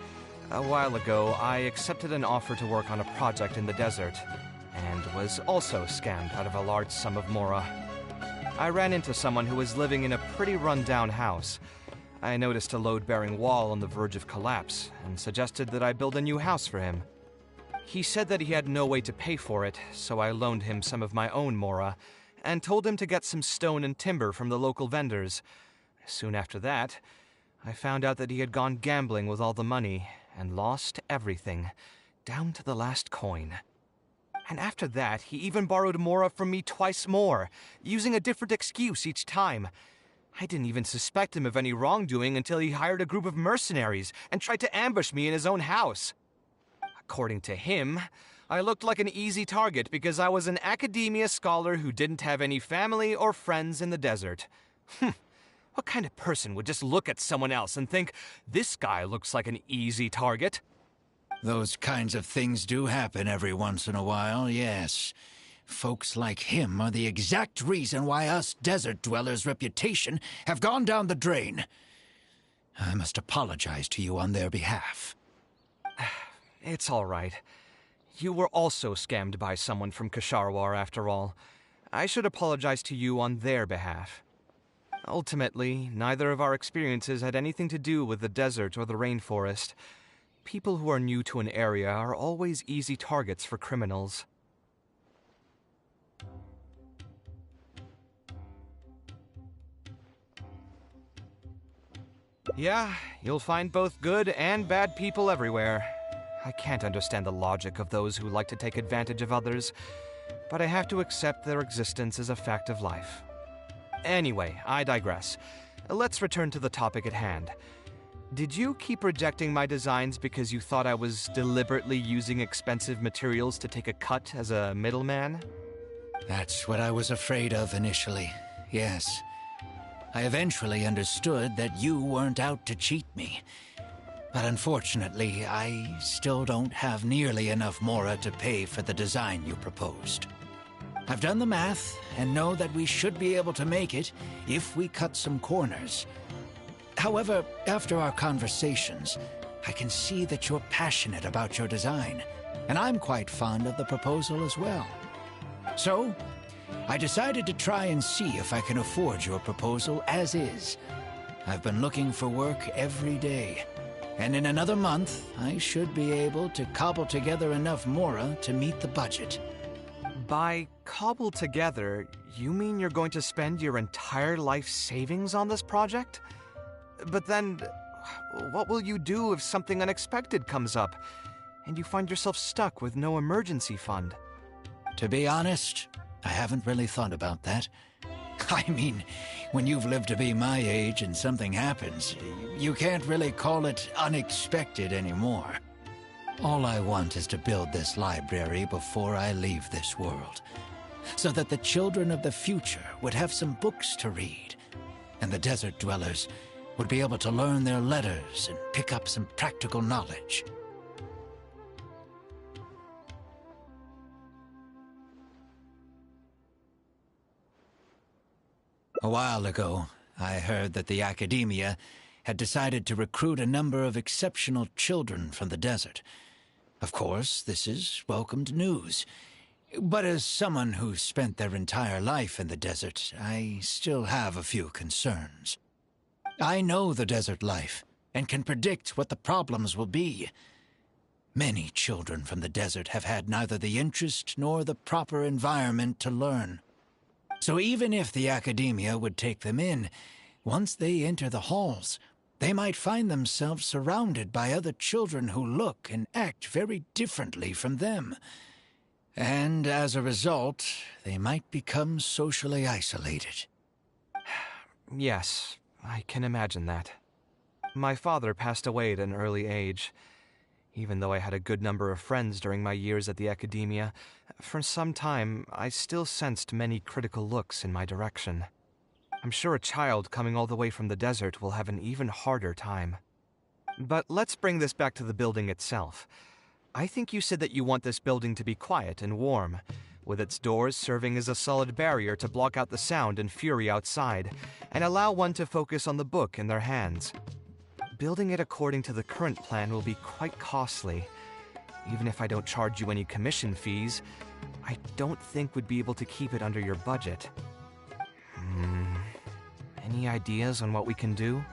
O: A while ago, I accepted an offer to work on a project in the desert, and was also scammed out of a large sum of Mora. I ran into someone who was living in a pretty run-down house. I noticed a load-bearing wall on the verge of collapse, and suggested that I build a new house for him. He said that he had no way to pay for it, so I loaned him some of my own Mora, and told him to get some stone and timber from the local vendors. Soon after that, I found out that he had gone gambling with all the money, and lost everything, down to the last coin. And after that, he even borrowed Mora from me twice more, using a different excuse each time. I didn't even suspect him of any wrongdoing until he hired a group of mercenaries and tried to ambush me in his own house. According to him, I looked like an easy target because I was an academia scholar who didn't have any family or friends in the desert. What kind of person would just look at someone else and think, this guy looks like an easy target?
P: Those kinds of things do happen every once in a while, yes. Folks like him are the exact reason why us desert dwellers' reputation have gone down the drain. I must apologize to you on their behalf.
O: It's all right. You were also scammed by someone from Kasharwar after all. I should apologize to you on their behalf.
K: Ultimately, neither of our experiences had anything to do with the desert or the rainforest. People who are new to an area are always easy targets for criminals. Yeah, you'll find both good and bad people everywhere. I can't understand the logic of those who like to take advantage of others, but I have to accept their existence as a fact of life. Anyway, I digress. Let's return to the topic at hand. Did you keep rejecting my designs because you thought I was deliberately using expensive materials to take a cut as a middleman?
P: That's what I was afraid of initially, yes. I eventually understood that you weren't out to cheat me. But unfortunately, I still don't have nearly enough mora to pay for the design you proposed. I've done the math and know that we should be able to make it if we cut some corners. However, after our conversations, I can see that you're passionate about your design, and I'm quite fond of the proposal as well. So, I decided to try and see if I can afford your proposal as is. I've been looking for work every day, and in another month, I should be able to cobble together enough mora to meet the budget.
K: By cobble together, you mean you're going to spend your entire life savings on this project? But then, what will you do if something unexpected comes up, and you find yourself stuck with no emergency fund?
P: To be honest, I haven't really thought about that. I mean, when you've lived to be my age and something happens, you can't really call it unexpected anymore. All I want is to build this library before I leave this world, so that the children of the future would have some books to read, and the desert dwellers would be able to learn their letters and pick up some practical knowledge. A while ago, I heard that the academia had decided to recruit a number of exceptional children from the desert. Of course, this is welcomed news. But as someone who spent their entire life in the desert, I still have a few concerns. I know the desert life and can predict what the problems will be. Many children from the desert have had neither the interest nor the proper environment to learn. So even if the academia would take them in, once they enter the halls, they might find themselves surrounded by other children who look and act very differently from them. And as a result, they might become socially isolated.
K: Yes, I can imagine that. My father passed away at an early age. Even though I had a good number of friends during my years at the academia, for some time I still sensed many critical looks in my direction. I'm sure a child coming all the way from the desert will have an even harder time. But let's bring this back to the building itself. I think you said that you want this building to be quiet and warm, with its doors serving as a solid barrier to block out the sound and fury outside, and allow one to focus on the book in their hands. Building it according to the current plan will be quite costly. Even if I don't charge you any commission fees, I don't think we'd be able to keep it under your budget. Any ideas on what we can do?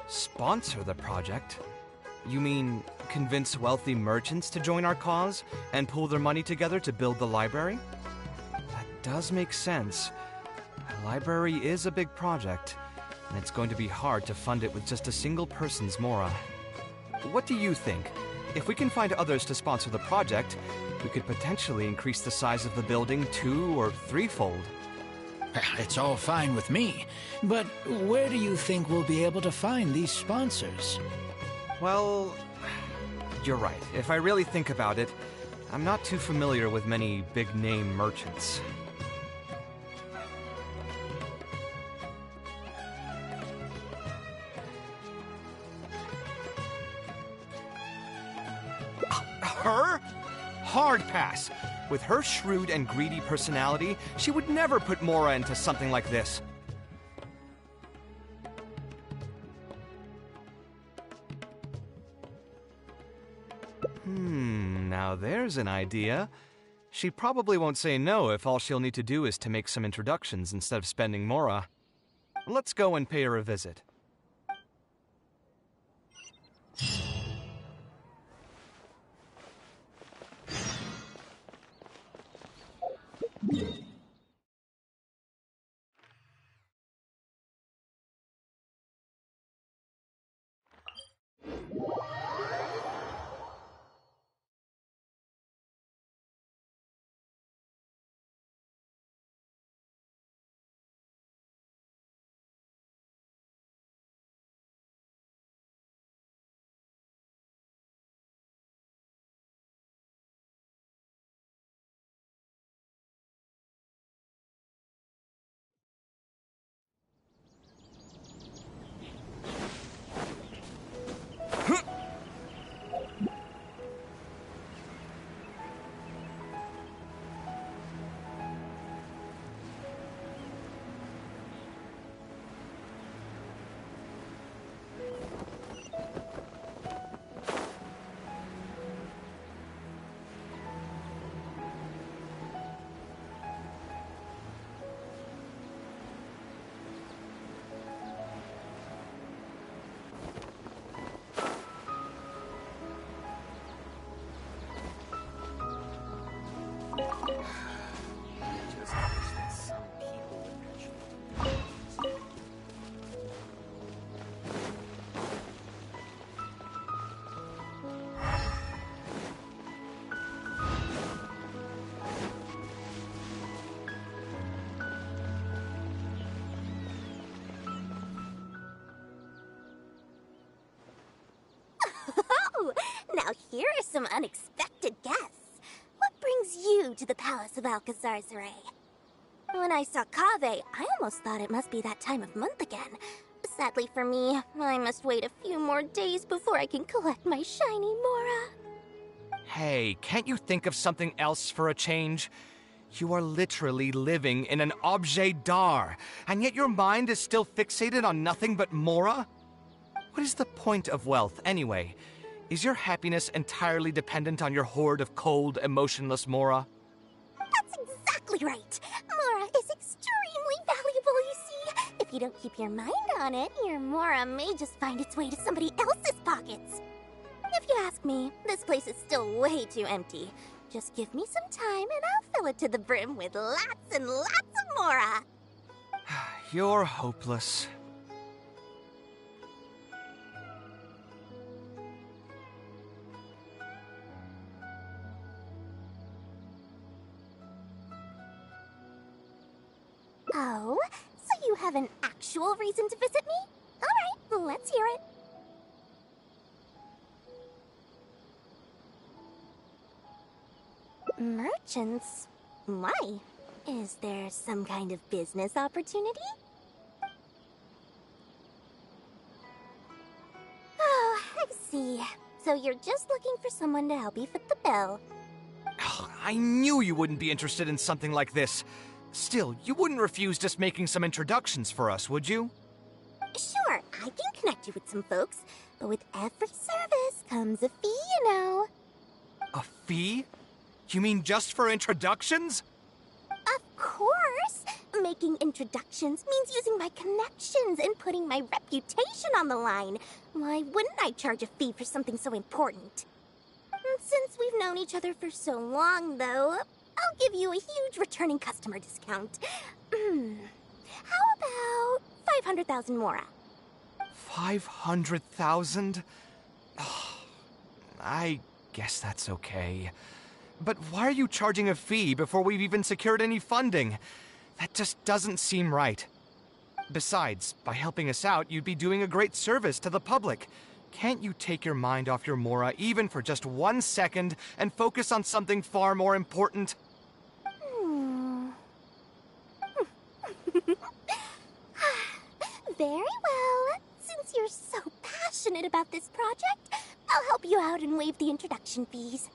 K: Sponsor the project? You mean convince wealthy merchants to join our cause and pool their money together to build the library? That does make sense. A library is a big project, and it's going to be hard to fund it with just a single person's mora. What do you think? If we can find others to sponsor the project, we could potentially increase the size of the building 2- or 3-fold.
P: It's all fine with me, but where do you think we'll be able to find these sponsors?
K: Well, you're right. If I really think about it, I'm not too familiar with many big-name merchants. Her? Hard pass. With her shrewd and greedy personality, she would never put mora into something like this.
O: Now there's an idea. She probably won't say no if all she'll need to do is to make some introductions instead of spending Mora. Let's go and pay her a visit.
A: Now here are some unexpected guests. What brings you to the Palace of Alcazar's Ray? When I saw Kaveh, I almost thought it must be that time of month again. Sadly for me, I must wait a few more days before I can collect my shiny Mora.
O: Hey, can't you think of something else for a change? You are literally living in an objet d'art, and yet your mind is still fixated on nothing but Mora? What is the point of wealth, anyway? Is your happiness entirely dependent on your hoard of cold, emotionless Mora?
A: That's exactly right. Mora is extremely valuable, you see. If you don't keep your mind on it, your Mora may just find its way to somebody else's pockets. If you ask me, this place is still way too empty. Just give me some time and I'll fill it to the brim with lots and lots of Mora.
O: You're hopeless.
A: Oh, so you have an actual reason to visit me? All right, let's hear it. Merchants? Why? Is there some kind of business opportunity? Oh, I see. So you're just looking for someone to help you fit the bill.
O: I knew you wouldn't be interested in something like this. Still, you wouldn't refuse just making some introductions for us, would you?
A: Sure, I can connect you with some folks, but with every service comes a fee, you know.
O: A fee? You mean just for introductions?
A: Of course! Making introductions means using my connections and putting my reputation on the line. Why wouldn't I charge a fee for something so important? Since we've known each other for so long, though, I'll give you a huge returning customer discount. How about 500,000 Mora?
O: 500,000? I guess that's okay. But why are you charging a fee before we've even secured any funding? That just doesn't seem right. Besides, by helping us out, you'd be doing a great service to the public. Can't you take your mind off your Mora even for just 1 second and focus on something far more important?
A: Very well. Since you're so passionate about this project, I'll help you out and waive the introduction fees.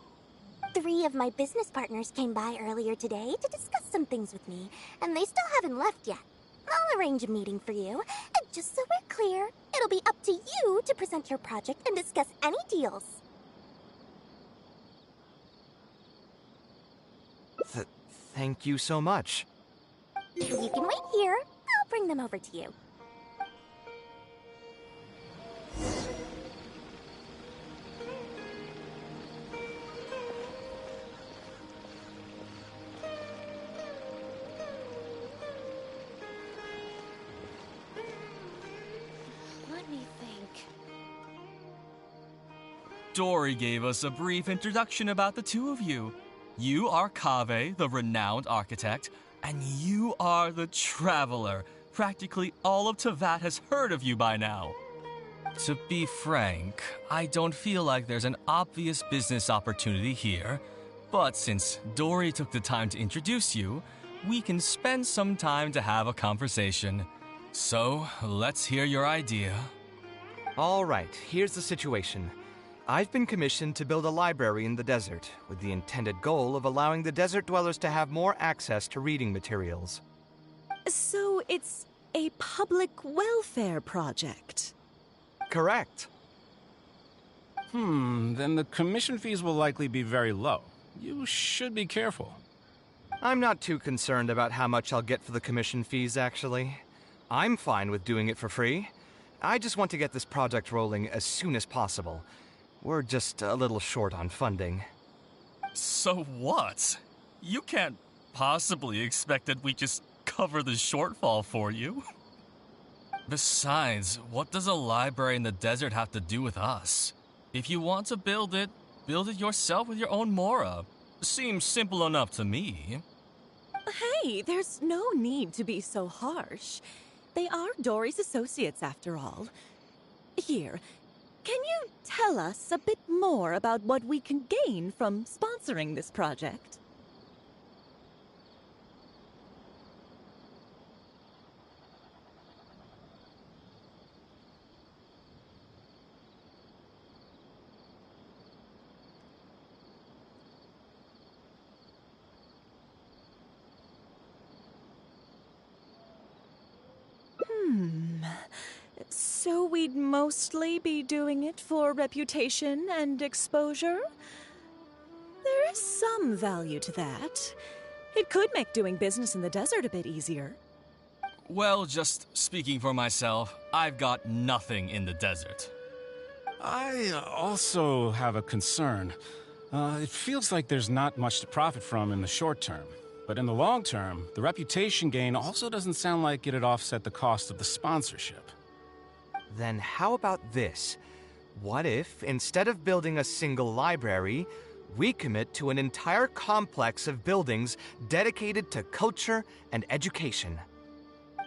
A: 3 of my business partners came by earlier today to discuss some things with me, and they still haven't left yet. I'll arrange a meeting for you, and just so we're clear, it'll be up to you to present your project and discuss any deals.
K: Thank you so much.
G: You can wait here. I'll bring them over to you. Let me think.
R: Dory gave us a brief introduction about the two of you. You are Kaveh, the renowned architect, and you are the traveler. Practically all of Teyvat has heard of you by now. To be frank, I don't feel like there's an obvious business opportunity here, but since Dory took the time to introduce you, we can spend some time to have a conversation. So, let's hear your idea.
K: All right, here's the situation. I've been commissioned to build a library in the desert, with the intended goal of allowing the desert dwellers to have more access to reading materials.
S: So it's a public welfare project?
K: Correct.
T: Then the commission fees will likely be very low. You should be careful.
K: I'm not too concerned about how much I'll get for the commission fees, actually. I'm fine with doing it for free. I just want to get this project rolling as soon as possible. We're just a little short on funding.
R: So what? You can't possibly expect that we just cover the shortfall for you. Besides, what does a library in the desert have to do with us? If you want to build it yourself with your own Mora. Seems simple enough to me.
S: Hey, there's no need to be so harsh. They are Dory's associates after all. Here, can you tell us a bit more about what we can gain from sponsoring this project? So we'd mostly be doing it for reputation and exposure? There is some value to that. It could make doing business in the desert a bit easier.
R: Well, just speaking for myself, I've got nothing in the desert.
T: I also have a concern. It feels like there's not much to profit from in the short term. But in the long term, the reputation gain also doesn't sound like it'd offset the cost of the sponsorship.
K: Then how about this? What if, instead of building a single library, we commit to an entire complex of buildings dedicated to culture and education?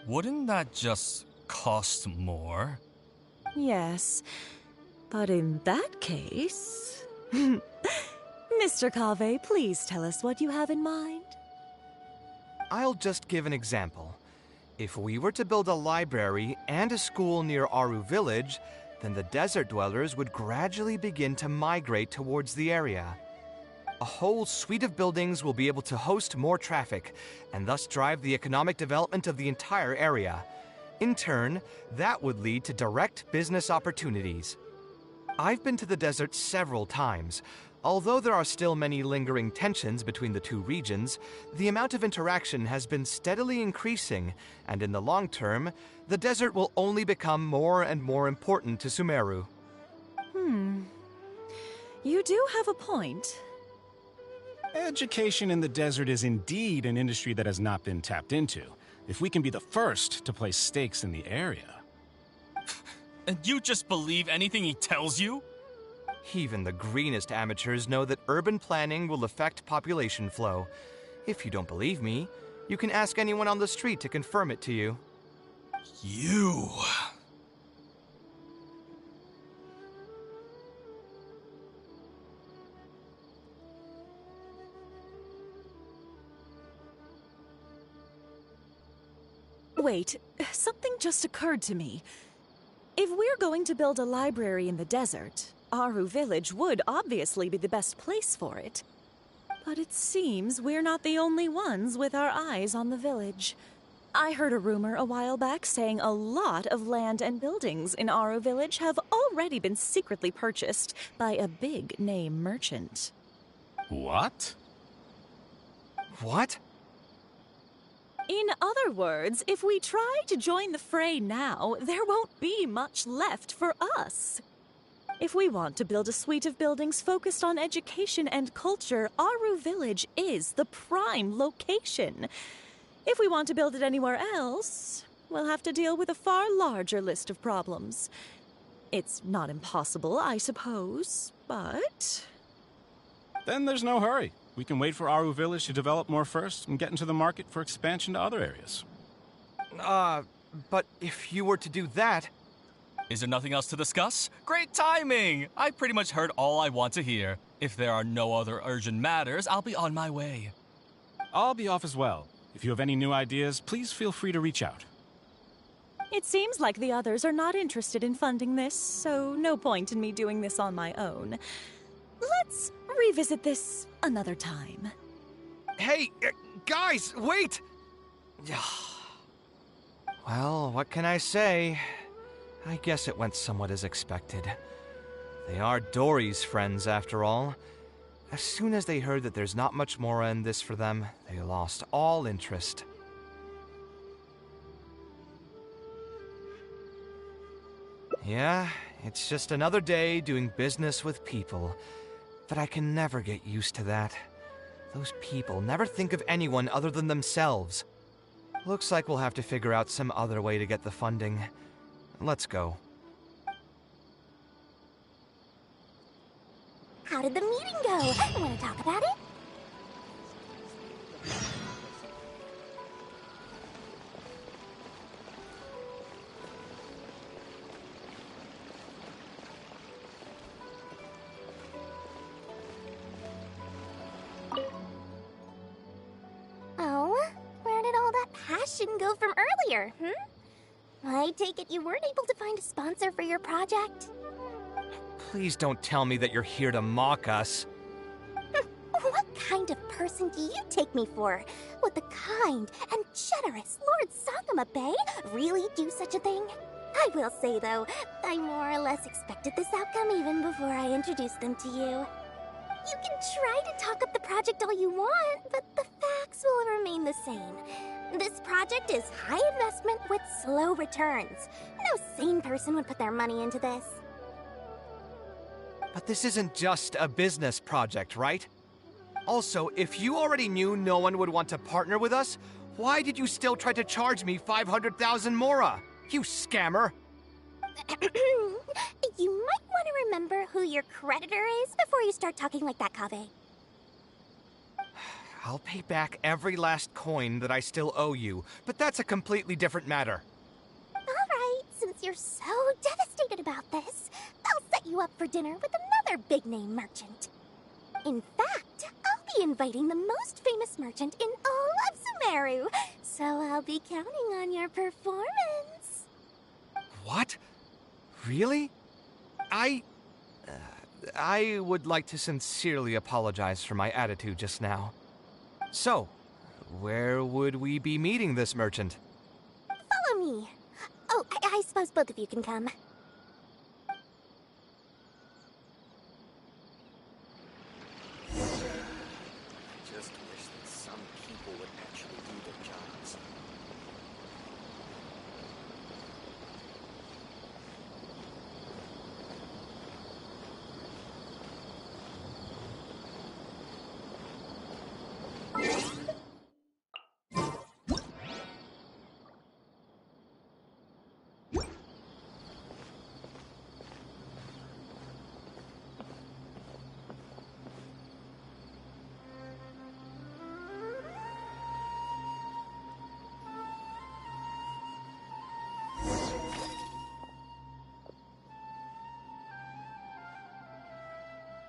R: Wouldn't that just cost more?
S: Yes, but in that case... Mr. Kaveh, please tell us what you have in mind.
K: I'll just give an example. If we were to build a library and a school near Aru village, then the desert dwellers would gradually begin to migrate towards the area. A whole suite of buildings will be able to host more traffic, and thus drive the economic development of the entire area. In turn, that would lead to direct business opportunities. I've been to the desert several times. Although there are still many lingering tensions between the two regions, the amount of interaction has been steadily increasing, and in the long term, the desert will only become more and more important to Sumeru.
S: You do have a point.
T: Education in the desert is indeed an industry that has not been tapped into. If we can be the first to place stakes in the area.
R: And you just believe anything he tells you?
K: Even the greenest amateurs know that urban planning will affect population flow. If you don't believe me, you can ask anyone on the street to confirm it to you.
R: You...
S: Wait, something just occurred to me. If we're going to build a library in the desert, Aru village would obviously be the best place for it. But it seems we're not the only ones with our eyes on the village. I heard a rumor a while back saying a lot of land and buildings in Aru village have already been secretly purchased by a big-name merchant.
T: What?
O: What?
S: In other words, if we try to join the fray now, there won't be much left for us. If we want to build a suite of buildings focused on education and culture, Aru Village is the prime location. If we want to build it anywhere else, we'll have to deal with a far larger list of problems. It's not impossible, I suppose, but...
T: Then there's no hurry. We can wait for Aru Village to develop more first and get into the market for expansion to other areas.
O: But if you were to do that...
R: Is there nothing else to discuss? Great timing! I pretty much heard all I want to hear. If there are no other urgent matters, I'll be on my way.
T: I'll be off as well. If you have any new ideas, please feel free to reach out.
S: It seems like the others are not interested in funding this, so no point in me doing this on my own. Let's revisit this another time.
O: Hey, guys, wait! Well, what can I say? I guess it went somewhat as expected. They are Dory's friends, after all. As soon as they heard that there's not much more in this for them, they lost all interest. Yeah, it's just another day doing business with people. But I can never get used to that. Those people never think of anyone other than themselves. Looks like we'll have to figure out some other way to get the funding. Let's go.
A: How did the meeting go? Want to talk about it? Oh, where did all that passion go from earlier, I take it you weren't able to find a sponsor for your project?
O: Please don't tell me that you're here to mock us.
A: What kind of person do you take me for? Would the kind and generous Lord Sakama Bay really do such a thing? I will say, though, I more or less expected this outcome even before I introduced them to you. You can try to talk up the project all you want, but the facts will remain the same. This project is high investment with slow returns. No sane person would put their money into this.
O: But this isn't just a business project, right? Also, if you already knew no one would want to partner with us, why did you still try to charge me 500,000 mora? You scammer!
A: You might want to remember who your creditor is before you start talking like that, Kaveh.
O: I'll pay back every last coin that I still owe you, but that's a completely different matter.
A: Alright, since you're so devastated about this, I'll set you up for dinner with another big-name merchant. In fact, I'll be inviting the most famous merchant in all of Sumeru, so I'll be counting on your performance.
O: What? Really? I would like to sincerely apologize for my attitude just now. So, where would we be meeting this merchant?
A: Follow me. Oh, I suppose both of you can come.
U: Just wish that some people would actually do their jobs.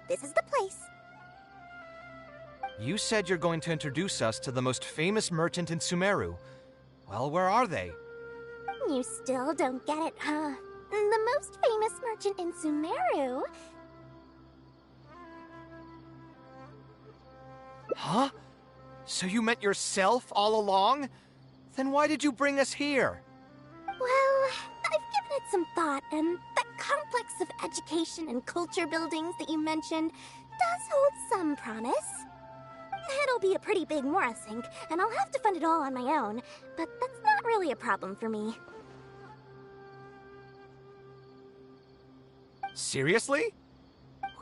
A: This is the place.
O: You said you're going to introduce us to the most famous merchant in Sumeru. Well, where are they?
A: You still don't get it, huh? The most famous merchant in Sumeru...
O: Huh? So you meant yourself all along? Then why did you bring us here?
A: Well, I've given it some thought, and that complex of education and culture buildings that you mentioned does hold some promise.
G: That'll be a pretty big Mora sink, and I'll have to fund it all on my own. But that's not really a problem for me.
O: Seriously?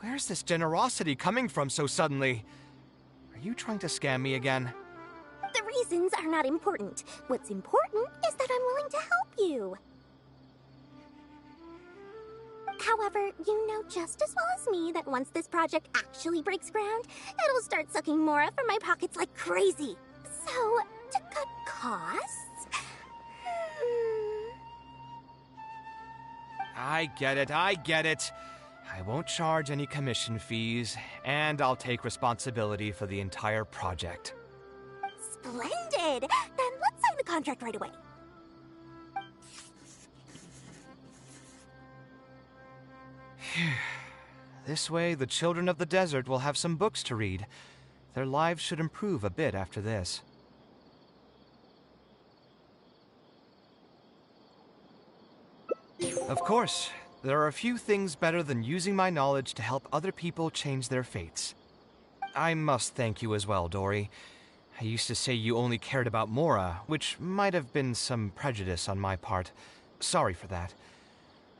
O: Where's this generosity coming from so suddenly? Are you trying to scam me again?
G: The reasons are not important. What's important is that I'm willing to help you. However, you know just as well as me that once this project actually breaks ground, it'll start sucking Mora from my pockets like crazy. So, to cut costs...
O: I get it. I won't charge any commission fees, and I'll take responsibility for the entire project.
G: Splendid! Then let's sign the contract right away.
O: This way, the children of the desert will have some books to read. Their lives should improve a bit after this. Of course, there are a few things better than using my knowledge to help other people change their fates. I must thank you as well, Dory. I used to say you only cared about Mora, which might have been some prejudice on my part. Sorry for that.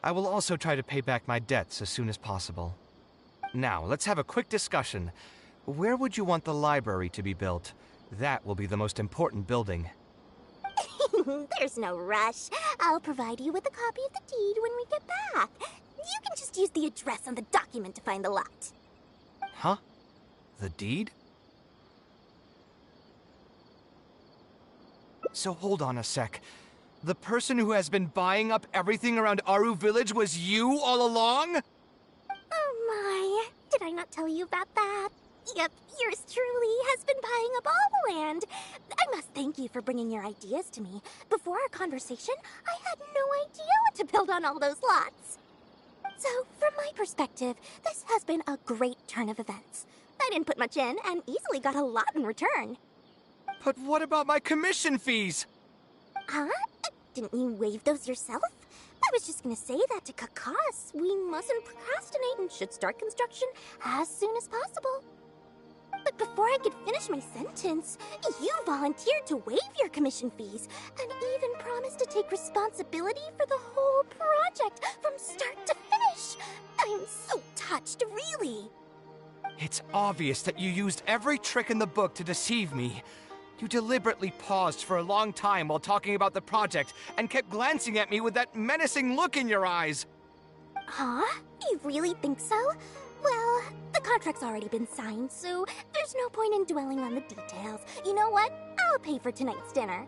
O: I will also try to pay back my debts as soon as possible. Now, let's have a quick discussion. Where would you want the library to be built? That will be the most important building.
G: There's no rush. I'll provide you with a copy of the deed when we get back. You can just use the address on the document to find the lot.
O: Huh? The deed? So hold on a sec. The person who has been buying up everything around Aru Village was you all along?
G: Oh my, did I not tell you about that? Yep, yours truly has been buying up all the land. I must thank you for bringing your ideas to me. Before our conversation, I had no idea what to build on all those lots. So, from my perspective, this has been a great turn of events. I didn't put much in and easily got a lot in return.
O: But what about my commission fees?
G: Huh? Didn't you waive those yourself? I was just gonna say that to cut costs. We mustn't procrastinate and should start construction as soon as possible. But before I could finish my sentence, you volunteered to waive your commission fees and even promised to take responsibility for the whole project from start to finish. I'm so touched, really.
O: It's obvious that you used every trick in the book to deceive me. You deliberately paused for a long time while talking about the project and kept glancing at me with that menacing look in your eyes.
G: Huh? You really think so? Well, the contract's already been signed, so there's no point in dwelling on the details. You know what? I'll pay for tonight's dinner.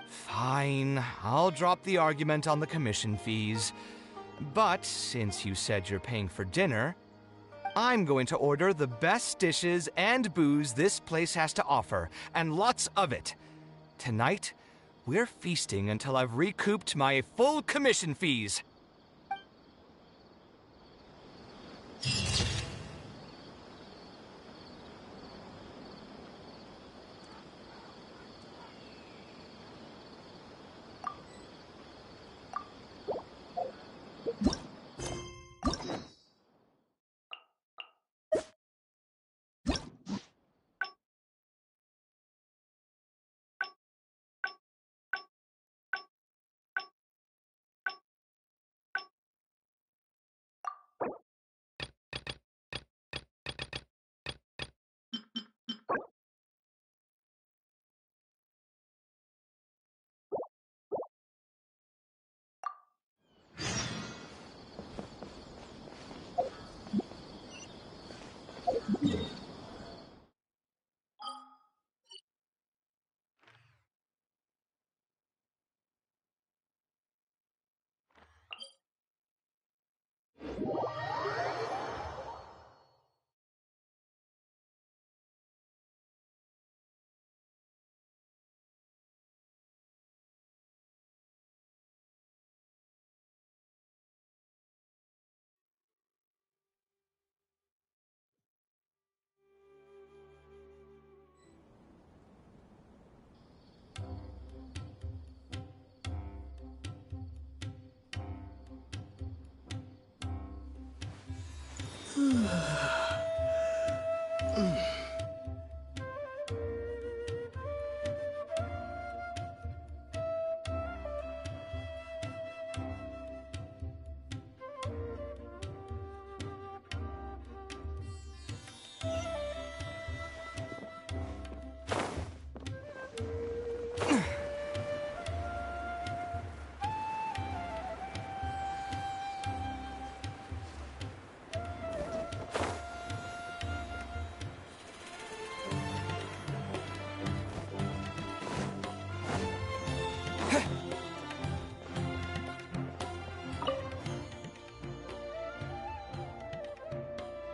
O: Fine, I'll drop the argument on the commission fees. But since you said you're paying for dinner, I'm going to order the best dishes and booze this place has to offer, and lots of it. Tonight, we're feasting until I've recouped my full commission fees.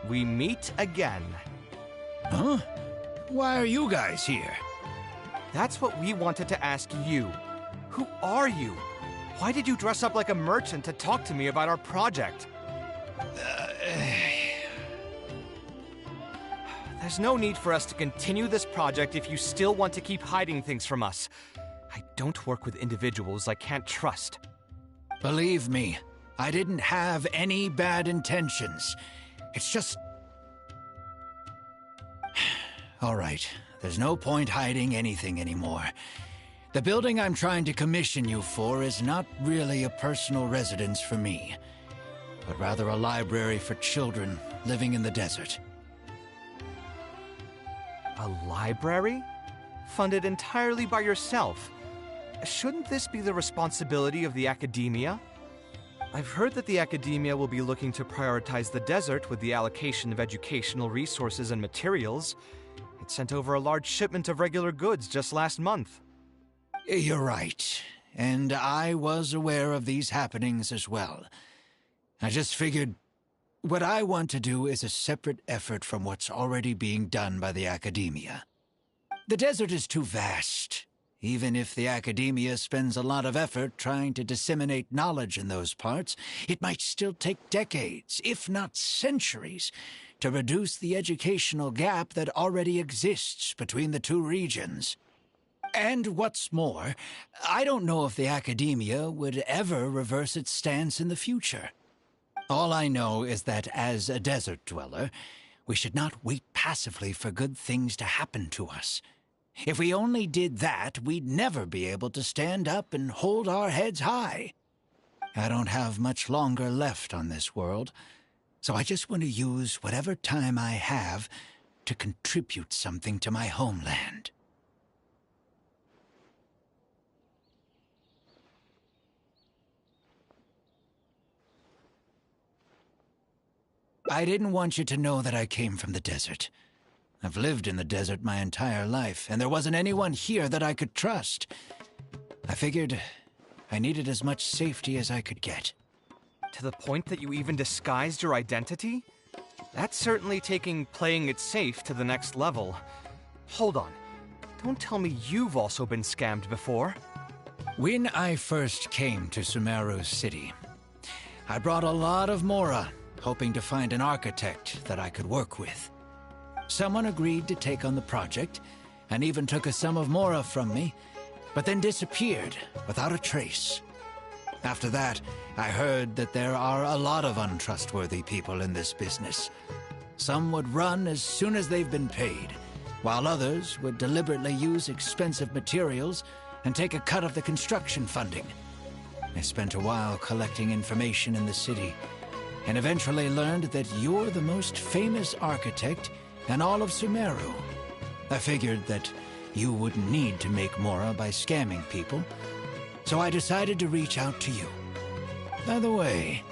O: We meet again.
P: Huh? Why are you guys here?
O: That's what we wanted to ask you. Who are you? Why did you dress up like a merchant to talk to me about our project? There's no need for us to continue this project if you still want to keep hiding things from us. I don't work with individuals I can't trust.
P: Believe me, I didn't have any bad intentions. It's just... All right, there's no point hiding anything anymore. The building I'm trying to commission you for is not really a personal residence for me, but rather a library for children living in the desert.
O: A library? Funded entirely by yourself? Shouldn't this be the responsibility of the academia? I've heard that the academia will be looking to prioritize the desert with the allocation of educational resources and materials. It sent over a large shipment of regular goods just last month.
P: You're right, and I was aware of these happenings as well. I just figured what I want to do is a separate effort from what's already being done by the academia. The desert is too vast. Even if the academia spends a lot of effort trying to disseminate knowledge in those parts, it might still take decades, if not centuries, to reduce the educational gap that already exists between the two regions. And what's more, I don't know if the academia would ever reverse its stance in the future. All I know is that as a desert dweller, we should not wait passively for good things to happen to us. If we only did that, we'd never be able to stand up and hold our heads high. I don't have much longer left on this world, so I just want to use whatever time I have to contribute something to my homeland. I didn't want you to know that I came from the desert. I've lived in the desert my entire life, and there wasn't anyone here that I could trust. I figured I needed as much safety as I could get.
O: To the point that you even disguised your identity? That's certainly taking playing it safe to the next level. Hold on. Don't tell me you've also been scammed before.
P: When I first came to Sumeru City, I brought a lot of Mora, hoping to find an architect that I could work with. Someone agreed to take on the project, and even took a sum of Mora from me, but then disappeared without a trace. After that, I heard that there are a lot of untrustworthy people in this business. Some would run as soon as they've been paid, while others would deliberately use expensive materials and take a cut of the construction funding. I spent a while collecting information in the city, and eventually learned that you're the most famous architect in all of Sumeru. I figured that you wouldn't need to make Mora by scamming people, so I decided to reach out to you. By the way,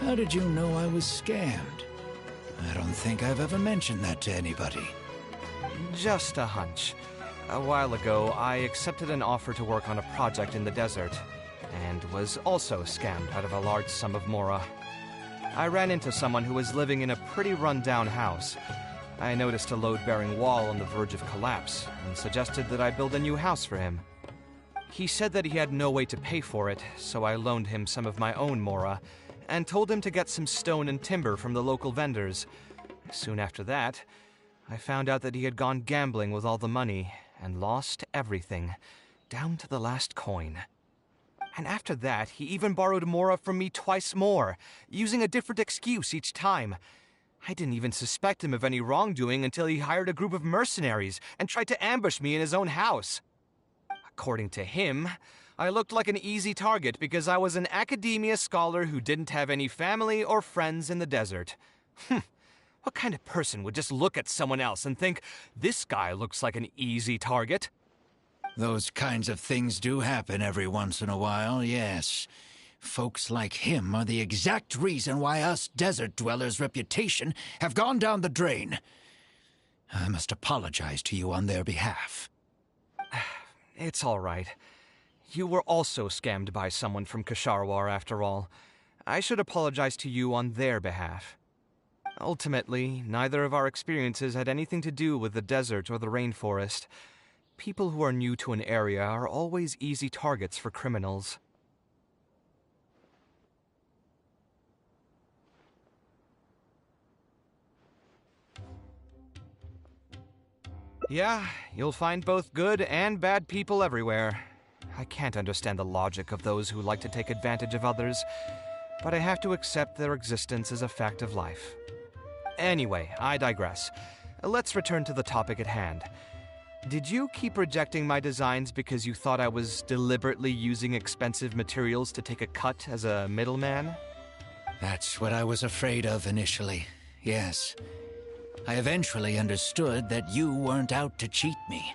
P: how did you know I was scammed? I don't think I've ever mentioned that to anybody.
O: Just a hunch. A while ago, I accepted an offer to work on a project in the desert, and was also scammed out of a large sum of Mora. I ran into someone who was living in a pretty run-down house. I noticed a load-bearing wall on the verge of collapse, and suggested that I build a new house for him. He said that he had no way to pay for it, so I loaned him some of my own Mora, and told him to get some stone and timber from the local vendors. Soon after that, I found out that he had gone gambling with all the money, and lost everything, down to the last coin. And after that, he even borrowed Mora from me twice more, using a different excuse each time. I didn't even suspect him of any wrongdoing until he hired a group of mercenaries and tried to ambush me in his own house. According to him, I looked like an easy target because I was an academia scholar who didn't have any family or friends in the desert. What kind of person would just look at someone else and think, this guy looks like an easy target?
P: Those kinds of things do happen every once in a while, yes. Folks like him are the exact reason why us desert dwellers' reputation have gone down the drain. I must apologize to you on their behalf.
O: It's all right. You were also scammed by someone from Kasharwar, after all. I should apologize to you on their behalf. Ultimately, neither of our experiences had anything to do with the desert or the rainforest. People who are new to an area are always easy targets for criminals. Yeah, you'll find both good and bad people everywhere. I can't understand the logic of those who like to take advantage of others, but I have to accept their existence as a fact of life. Anyway, I digress. Let's return to the topic at hand. Did you keep rejecting my designs because you thought I was deliberately using expensive materials to take a cut as a middleman?
P: That's what I was afraid of initially, yes. I eventually understood that you weren't out to cheat me.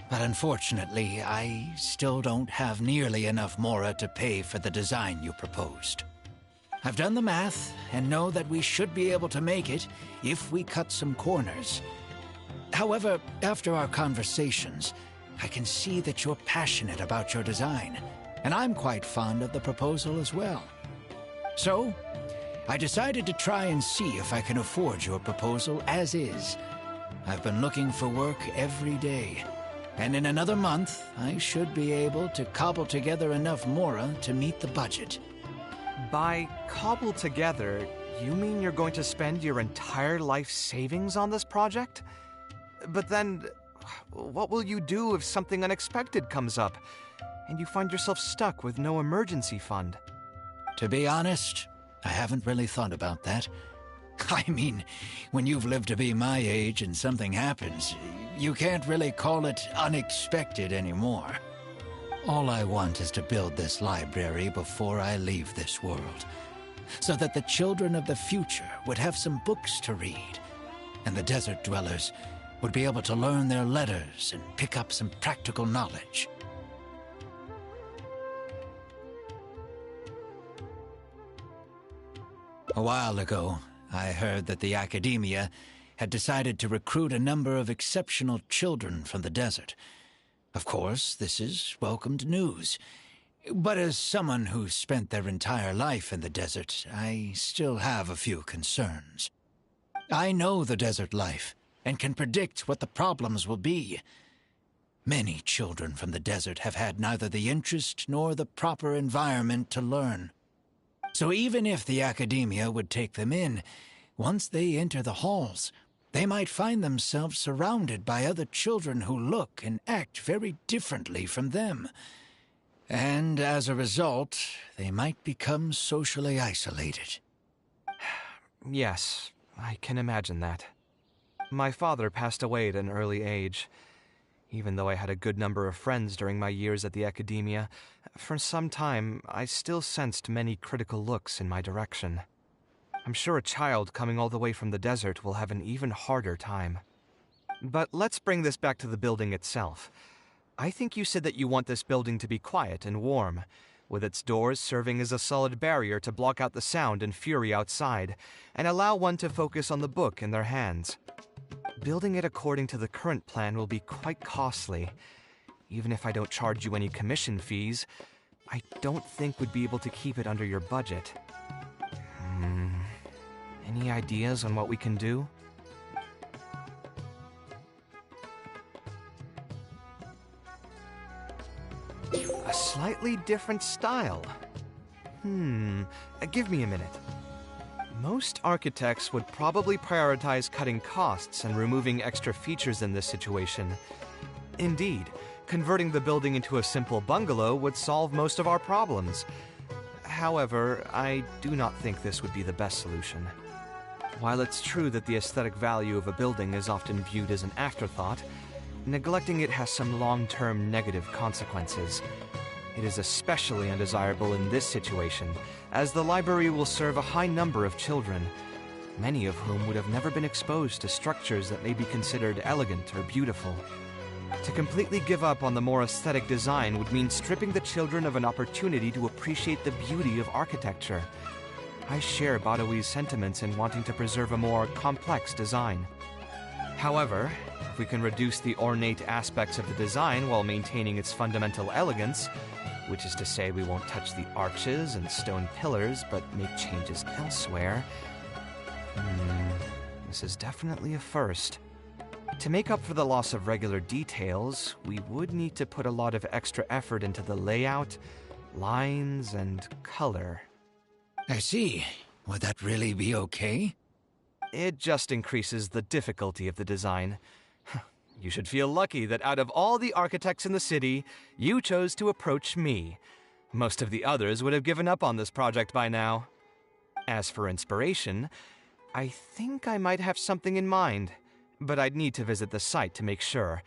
P: But unfortunately, I still don't have nearly enough mora to pay for the design you proposed. I've done the math and know that we should be able to make it if we cut some corners. However, after our conversations, I can see that you're passionate about your design, and I'm quite fond of the proposal as well. So, I decided to try and see if I can afford your proposal as is. I've been looking for work every day, and in another month, I should be able to cobble together enough mora to meet the budget.
O: By cobble together, you mean you're going to spend your entire life savings on this project? But then, what will you do if something unexpected comes up, and you find yourself stuck with no emergency fund?
P: To be honest, I haven't really thought about that. I mean, when you've lived to be my age and something happens, you can't really call it unexpected anymore. All I want is to build this library before I leave this world, so that the children of the future would have some books to read, and the desert dwellers would be able to learn their letters and pick up some practical knowledge. A while ago, I heard that the academia had decided to recruit a number of exceptional children from the desert. Of course, this is welcomed news. But as someone who spent their entire life in the desert, I still have a few concerns. I know the desert life and can predict what the problems will be. Many children from the desert have had neither the interest nor the proper environment to learn. So even if the academia would take them in, once they enter the halls, they might find themselves surrounded by other children who look and act very differently from them. And as a result, they might become socially isolated.
O: Yes, I can imagine that. My father passed away at an early age. Even though I had a good number of friends during my years at the academia, for some time I still sensed many critical looks in my direction. I'm sure a child coming all the way from the desert will have an even harder time. But let's bring this back to the building itself. I think you said that you want this building to be quiet and warm, with its doors serving as a solid barrier to block out the sound and fury outside, and allow one to focus on the book in their hands. Building it according to the current plan will be quite costly. Even if I don't charge you any commission fees, I don't think we'd be able to keep it under your budget. Any ideas on what we can do? A slightly different style. Give me a minute. Most architects would probably prioritize cutting costs and removing extra features in this situation. Indeed, converting the building into a simple bungalow would solve most of our problems. However, I do not think this would be the best solution.
K: While it's true that the aesthetic value of a building is often viewed as an afterthought, neglecting it has some long-term negative consequences. It is especially undesirable in this situation, as the library will serve a high number of children, many of whom would have never been exposed to structures that may be considered elegant or beautiful. To completely give up on the more aesthetic design would mean stripping the children of an opportunity to appreciate the beauty of architecture. I share Badawi's sentiments in wanting to preserve a more complex design. However, if we can reduce the ornate aspects of the design while maintaining its fundamental elegance, which is to say we won't touch the arches and stone pillars but make changes elsewhere, this is definitely a first. To make up for the loss of regular details, we would need to put a lot of extra effort into the layout, lines, and color.
P: I see. Would that really be okay?
K: It just increases the difficulty of the design. You should feel lucky that out of all the architects in the city, you chose to approach me. Most of the others would have given up on this project by now. As for inspiration, I think I might have something in mind, but I'd need to visit the site to make sure.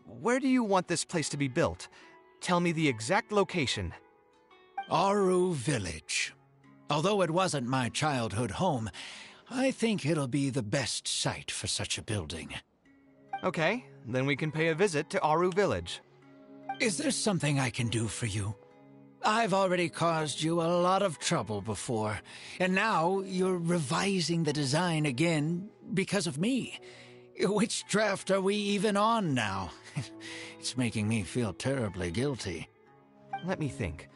K: Where do you want this place to be built? Tell me the exact location.
P: Aru Village. Although it wasn't my childhood home, I think it'll be the best site for such a building.
K: Okay, then we can pay a visit to Aru Village.
P: Is there something I can do for you? I've already caused you a lot of trouble before, and now you're revising the design again because of me. Which draft are we even on now? It's making me feel terribly guilty.
K: Let me think.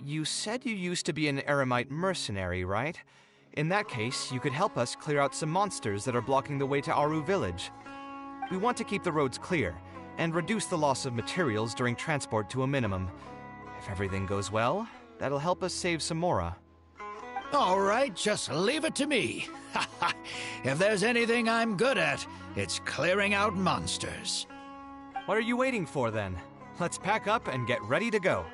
K: You said you used to be an Eremite mercenary, right? In that case, you could help us clear out some monsters that are blocking the way to Aru Village. We want to keep the roads clear, and reduce the loss of materials during transport to a minimum. If everything goes well, that'll help us save some Mora.
P: All right, just leave it to me. If there's anything I'm good at, it's clearing out monsters.
K: What are you waiting for, then? Let's pack up and get ready to go.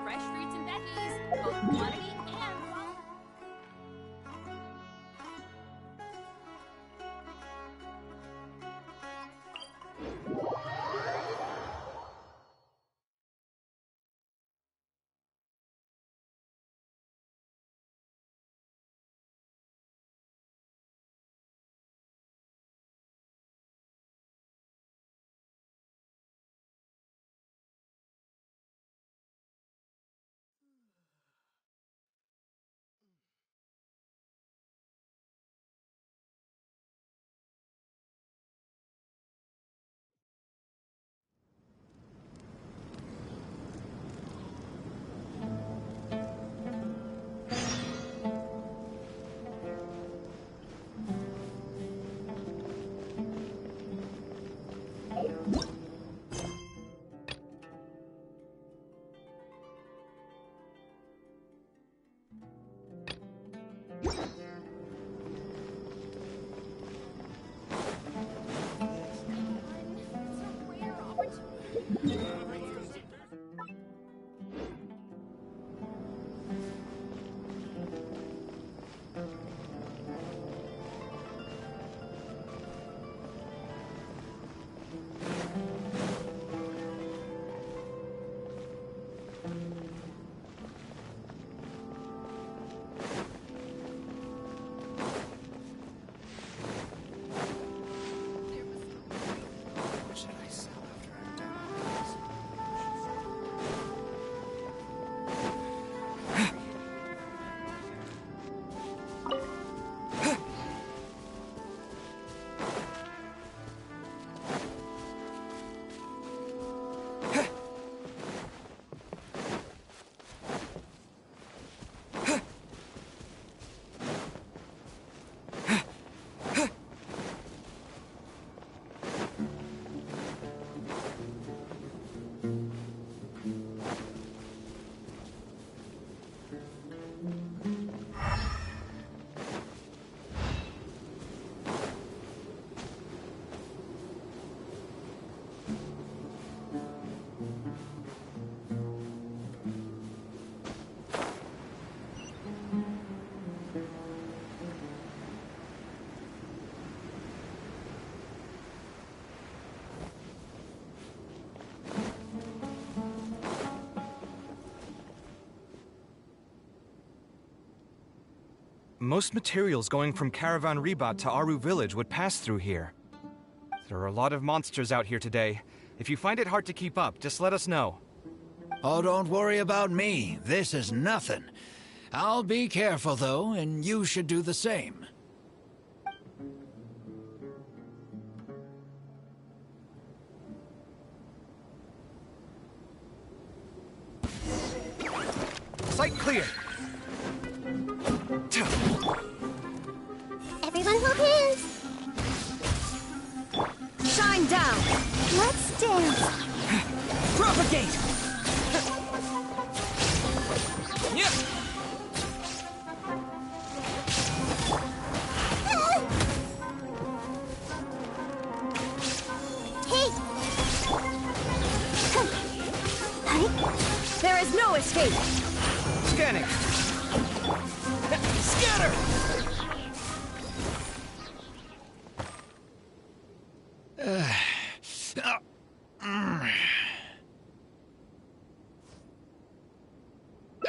B: Fresh fruits and veggies, both quantity
O: Most materials going from Caravan Ribat to Aru village would pass through here. There are a lot of monsters out here today. If you find it hard to keep up, just let us know.
P: Oh, don't worry about me. This is nothing. I'll be careful, though, and you should do the same.
O: Sight clear.
A: Everyone hold hands.
M: Shine down.
A: Let's dance.
L: Propagate!
O: Yeah.
A: Hey.
M: There is no escape.
O: Scanning. Scatter!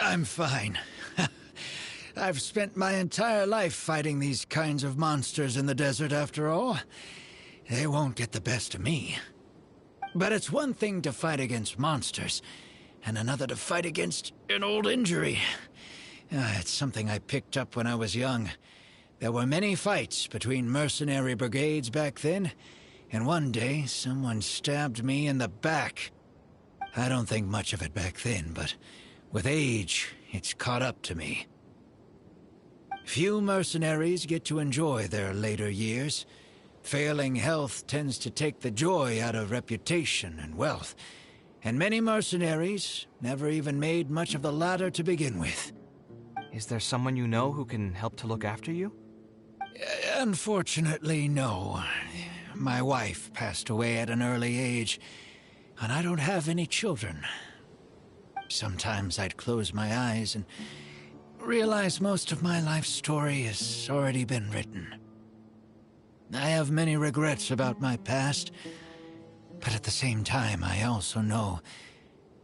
P: I'm fine. I've spent my entire life fighting these kinds of monsters in the desert, after all. They won't get the best of me. But it's one thing to fight against monsters, and another to fight against an old injury. It's something I picked up when I was young. There were many fights between mercenary brigades back then, and one day someone stabbed me in the back. I don't think much of it back then, but with age, it's caught up to me. Few mercenaries get to enjoy their later years. Failing health tends to take the joy out of reputation and wealth, and many mercenaries never even made much of the latter to begin with.
O: Is there someone you know who can help to look after you?
P: Unfortunately, no. My wife passed away at an early age, and I don't have any children. Sometimes I'd close my eyes and realize most of my life story has already been written. I have many regrets about my past, but at the same time I also know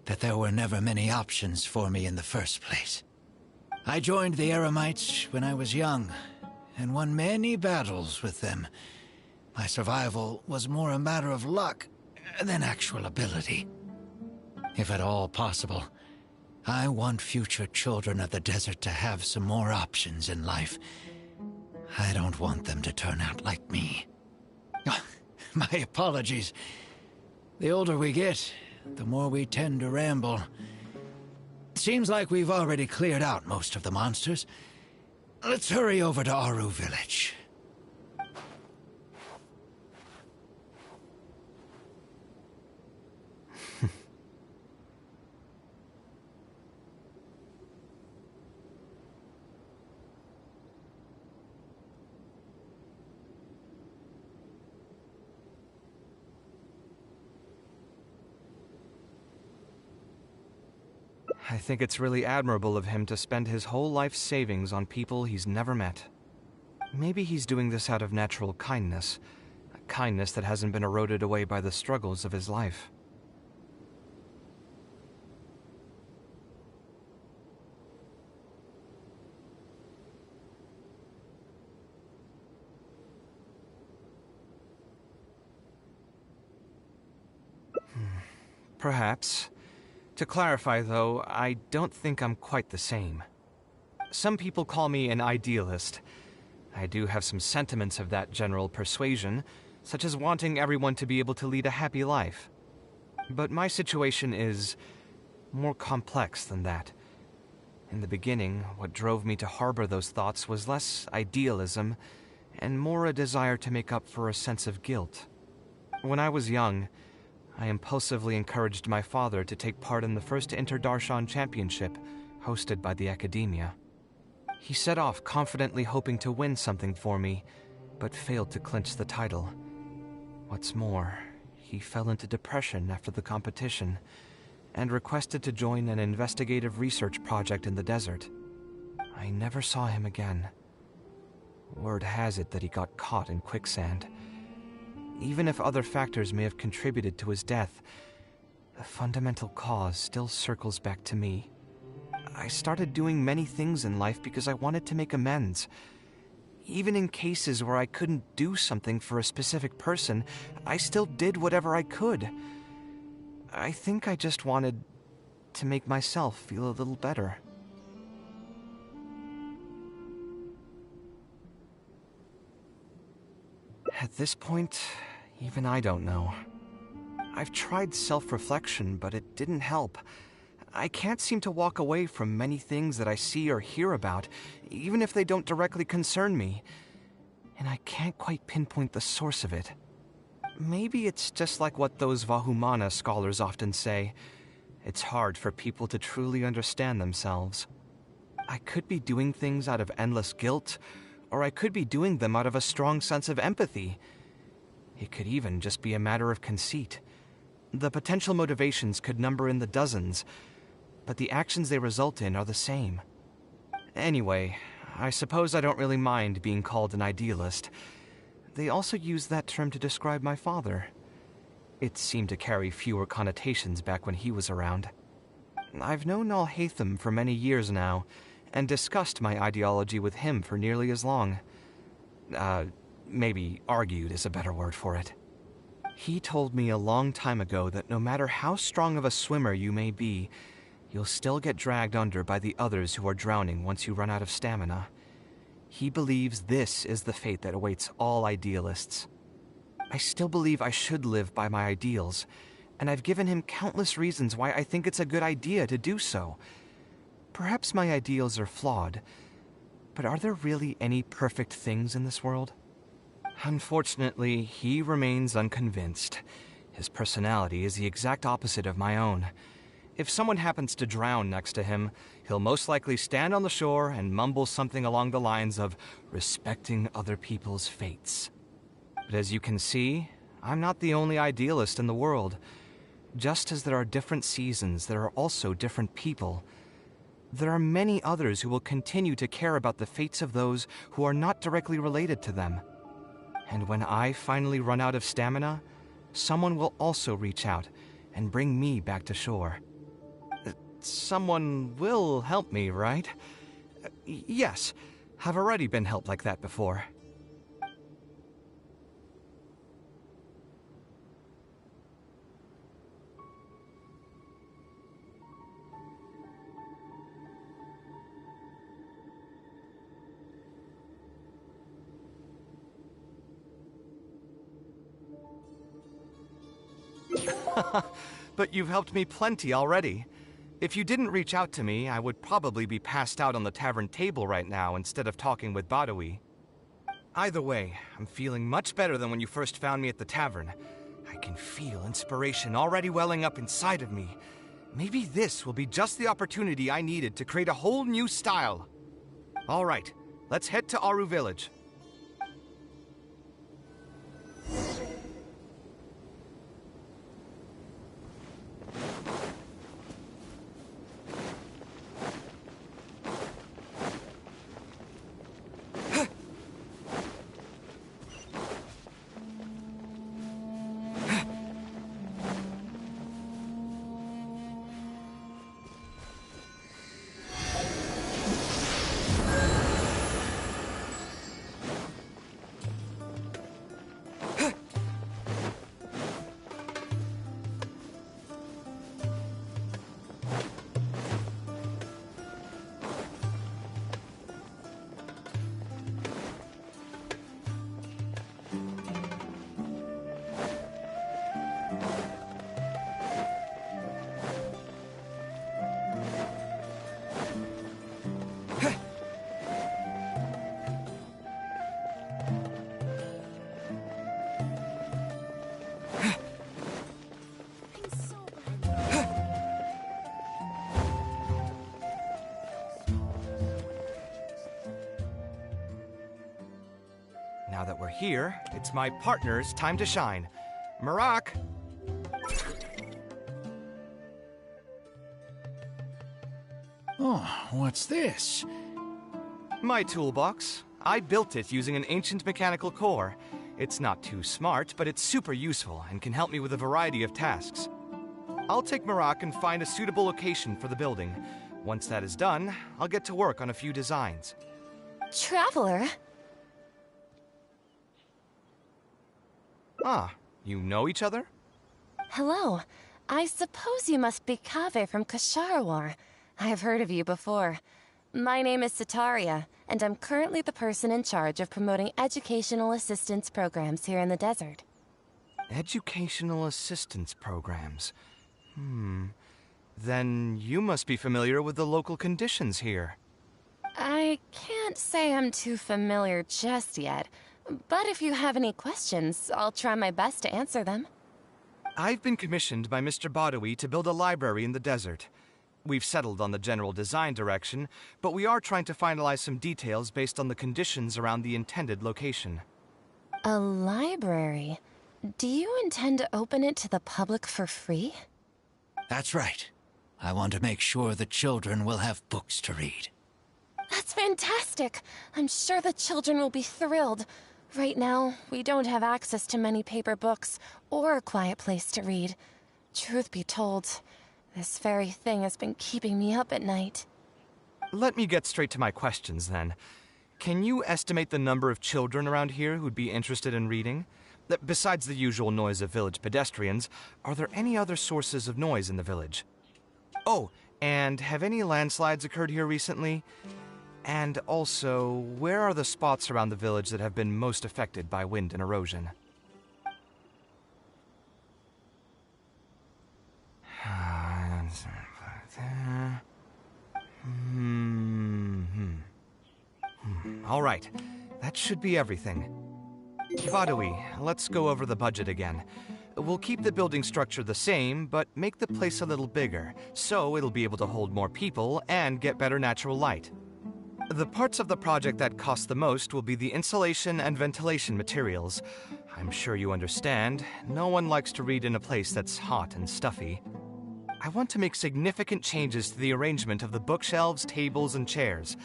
P: that there were never many options for me in the first place. I joined the Eremites when I was young, and won many battles with them. My survival was more a matter of luck than actual ability. If at all possible, I want future children of the desert to have some more options in life. I don't want them to turn out like me. My apologies. The older we get, the more we tend to ramble. Seems like we've already cleared out most of the monsters. Let's hurry over to Aru village.
O: I think it's really admirable of him to spend his whole life's savings on people he's never met. Maybe he's doing this out of natural kindness, a kindness that hasn't been eroded away by the struggles of his life. Perhaps. To clarify, though, I don't think I'm quite the same. Some people call me an idealist. I do have some sentiments of that general persuasion, such as wanting everyone to be able to lead a happy life. But my situation is more complex than that. In the beginning, what drove me to harbor those thoughts was less idealism and more a desire to make up for a sense of guilt. When I was young, I impulsively encouraged my father to take part in the first Inter-Darshan Championship hosted by the Academia. He set off confidently hoping to win something for me, but failed to clinch the title. What's more, he fell into depression after the competition and requested to join an investigative research project in the desert. I never saw him again. Word has it that he got caught in quicksand. Even if other factors may have contributed to his death, the fundamental cause still circles back to me.
K: I started doing many things in life because I wanted to make amends. Even in cases where I couldn't do something for a specific person, I still did whatever I could. I think I just wanted to make myself feel a little better. At this point, even I don't know. I've tried self-reflection, but it didn't help. I can't seem to walk away from many things that I see or hear about, even if they don't directly concern me. And I can't quite pinpoint the source of it. Maybe it's just like what those Vahumana scholars often say. It's hard for people to truly understand themselves. I could be doing things out of endless guilt, or I could be doing them out of a strong sense of empathy. It could even just be a matter of conceit. The potential motivations could number in the dozens, but the actions they result in are the same. Anyway, I suppose I don't really mind being called an idealist. They also use that term to describe my father. It seemed to carry fewer connotations back when he was around. I've known Al-Haytham for many years now, and discussed my ideology with him for nearly as long. Maybe argued is a better word for it. He told me a long time ago that no matter how strong of a swimmer you may be, you'll still get dragged under by the others who are drowning once you run out of stamina. He believes this is the fate that awaits all idealists. I still believe I should live by my ideals, and I've given him countless reasons why I think it's a good idea to do so. Perhaps my ideals are flawed, but are there really any perfect things in this world? Unfortunately, he remains unconvinced. His personality is the exact opposite of my own. If someone happens to drown next to him, he'll most likely stand on the shore and mumble something along the lines of respecting other people's fates. But as you can see, I'm not the only idealist in the world. Just as there are different seasons, there are also different people. There are many others who will continue to care about the fates of those who are not directly related to them. And when I finally run out of stamina, someone will also reach out and bring me back to shore. Someone will help me, right? Yes, I've already been helped like that before. But you've helped me plenty already. If you didn't reach out to me, I would probably be passed out on the tavern table right now instead of talking with Badawi. Either way, I'm feeling much better than when you first found me at the tavern. I can feel inspiration already welling up inside of me. Maybe this will be just the opportunity I needed to create a whole new style. All right, let's head to Aru Village. Now that we're here, it's my partner's time to shine. Marak!
P: Oh, what's this?
K: My toolbox. I built it using an ancient mechanical core. It's not too smart, but it's super useful and can help me with a variety of tasks. I'll take Marak and find a suitable location for the building. Once that is done, I'll get to work on a few designs.
G: Traveler?
K: Ah, you know each other?
D: Hello. I suppose you must be Kaveh from Kasharawar. I have heard of you before. My name is Setaria, and I'm currently the person in charge of promoting educational assistance programs here in the desert.
K: Educational assistance programs? Then you must be familiar with the local conditions here.
D: I can't say I'm too familiar just yet, but if you have any questions, I'll try my best to answer them.
K: I've been commissioned by Mr. Badawi to build a library in the desert. We've settled on the general design direction, but we are trying to finalize some details based on the conditions around the intended location.
D: A library? Do you intend to open it to the public for free?
P: That's right. I want to make sure the children will have books to read.
D: That's fantastic! I'm sure the children will be thrilled. Right now, we don't have access to many paper books or a quiet place to read. Truth be told, this very thing has been keeping me up at night.
K: Let me get straight to my questions, then. Can you estimate the number of children around here who'd be interested in reading? Besides the usual noise of village pedestrians, are there any other sources of noise in the village? Oh, and have any landslides occurred here recently? And also, where are the spots around the village that have been most affected by wind and erosion? All right, that should be everything. Badawi, let's go over the budget again. We'll keep the building structure the same, but make the place a little bigger, so it'll be able to hold more people and get better natural light. The parts of the project that cost the most will be the insulation and ventilation materials. I'm sure you understand, no one likes to read in a place that's hot and stuffy. I want to make significant changes to the arrangement of the bookshelves, tables, and chairs.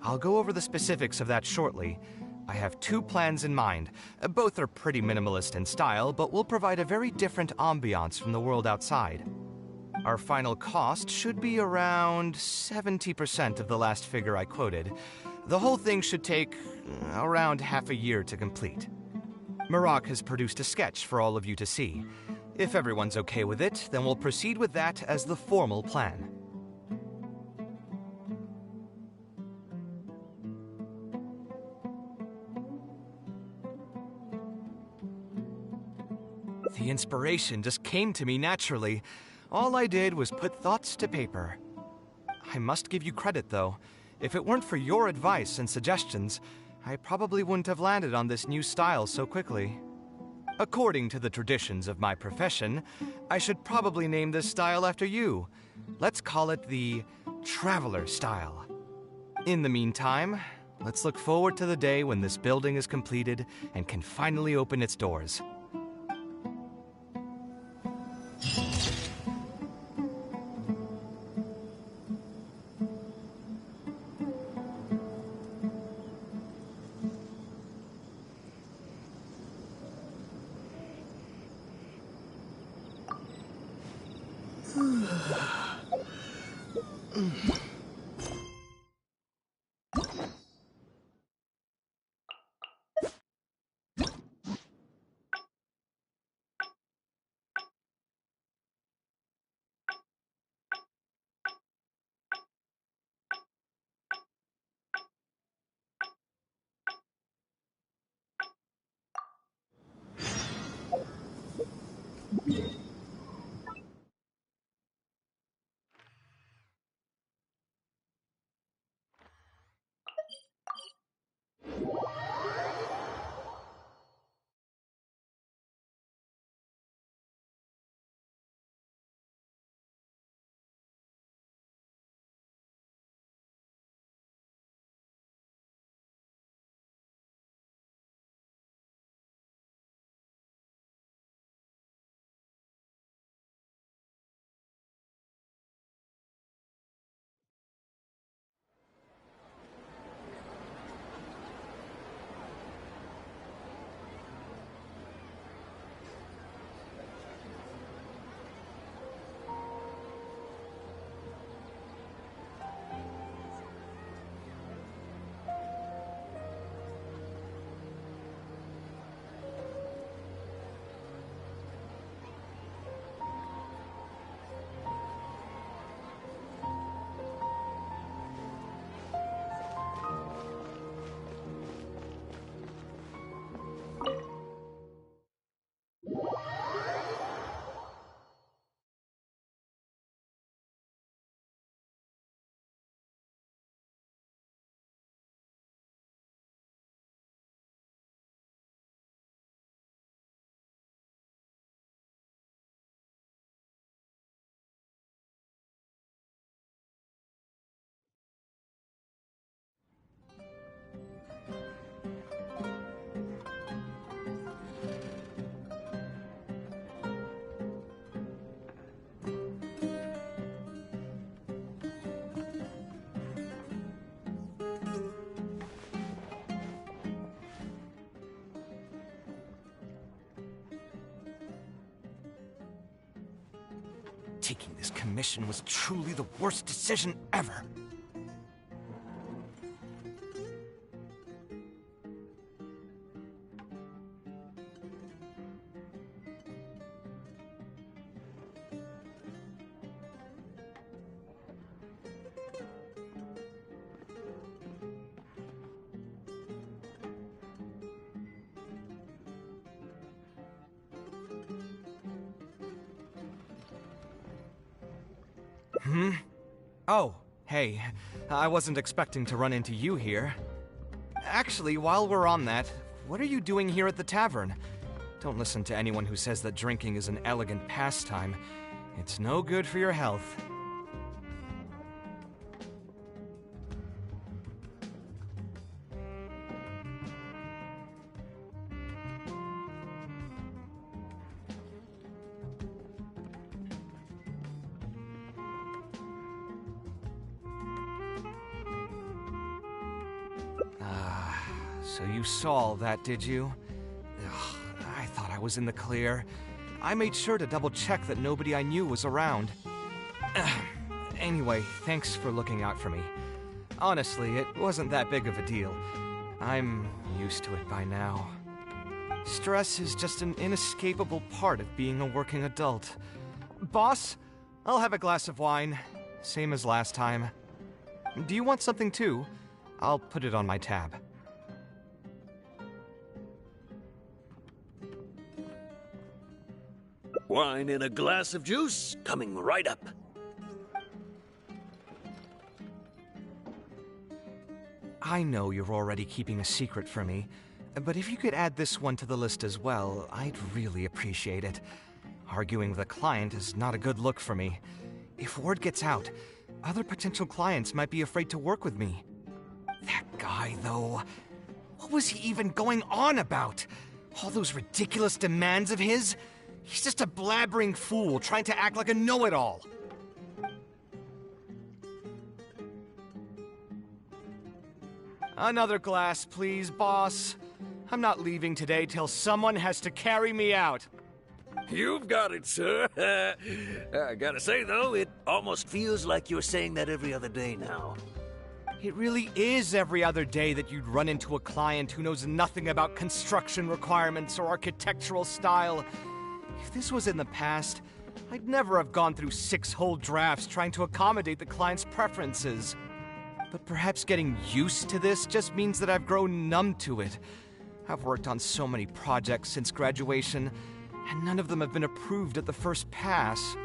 K: I'll go over the specifics of that shortly. I have two plans in mind. Both are pretty minimalist in style, but will provide a very different ambiance from the world outside. Our final cost should be around 70% of the last figure I quoted. The whole thing should take around half a year to complete. Marak has produced a sketch for all of you to see. If everyone's okay with it, then we'll proceed with that as the formal plan. The inspiration just came to me naturally. All I did was put thoughts to paper. I must give you credit, though. If it weren't for your advice and suggestions, I probably wouldn't have landed on this new style so quickly. According to the traditions of my profession, I should probably name this style after you. Let's call it the Traveler style. In the meantime, let's look forward to the day when this building is completed and can finally open its doors. Taking this commission was truly the worst decision ever.
O: Oh, hey. I wasn't expecting to run into you here. Actually, while we're on that, what are you doing here at the tavern? Don't listen to anyone who says that drinking is an elegant pastime. It's no good for your health. So you saw all that, did you? Ugh, I thought I was in the clear. I made sure to double-check that nobody I knew was around. Anyway, thanks for looking out for me. Honestly, it wasn't that big of a deal. I'm used to it by now. Stress is just an inescapable part of being a working adult. Boss, I'll have a glass of wine. Same as last time. Do you want something too? I'll put it on my tab.
E: Wine in a glass of juice, coming right up.
O: I know you're already keeping a secret from me, but if you could add this one to the list as well, I'd really appreciate it. Arguing with a client is not a good look for me. If word gets out, other potential clients might be afraid to work with me. That guy, though, what was he even going on about? All those ridiculous demands of his? He's just a blabbering fool trying to act like a know-it-all. Another glass, please, boss. I'm not leaving today till someone has to carry me out.
E: You've got it, sir. I gotta say, though, it almost feels like you're saying that every other day now.
O: It really is every other day that you'd run into a client who knows nothing about construction requirements or architectural style. If this was in the past, I'd never have gone through 6 whole drafts trying to accommodate the client's preferences. But perhaps getting used to this just means that I've grown numb to it. I've worked on so many projects since graduation, and none of them have been approved at the first pass.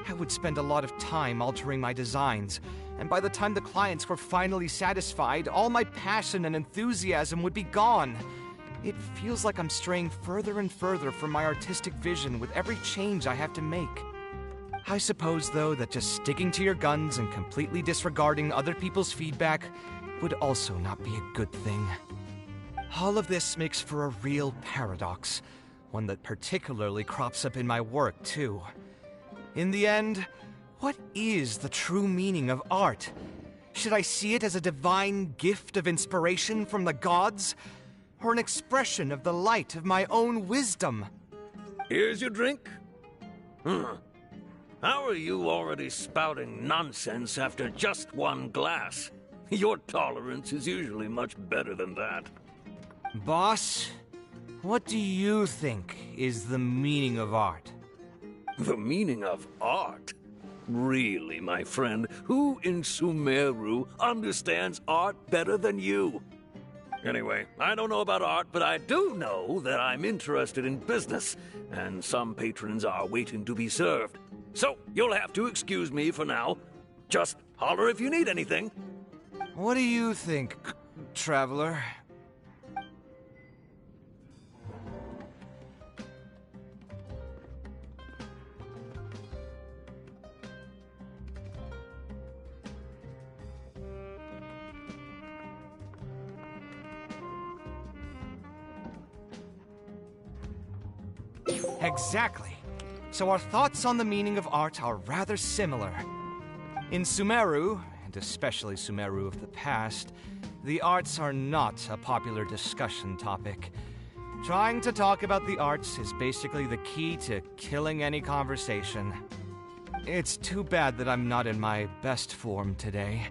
O: I would spend a lot of time altering my designs, and by the time the clients were finally satisfied, all my passion and enthusiasm would be gone. It feels like I'm straying further and further from my artistic vision with every change I have to make. I suppose, though, that just sticking to your guns and completely disregarding other people's feedback would also not be a good thing. All of this makes for a real paradox, one that particularly crops up in my work, too. In the end, what is the true meaning of art? Should I see it as a divine gift of inspiration from the gods? Or an expression of the light of my own wisdom?
E: Here's your drink. How are you already spouting nonsense after just one glass? Your tolerance is usually much better than that.
O: Boss, what do you think is the meaning of art?
E: The meaning of art? Really, my friend, who in Sumeru understands art better than you? Anyway, I don't know about art, but I do know that I'm interested in business, and some patrons are waiting to be served. So, you'll have to excuse me for now. Just holler if you need anything.
O: What do you think, traveler? Exactly. So our thoughts on the meaning of art are rather similar. In Sumeru, and especially Sumeru of the past, the arts are not a popular discussion topic. Trying to talk about the arts is basically the key to killing any conversation. It's too bad that I'm not in my best form today.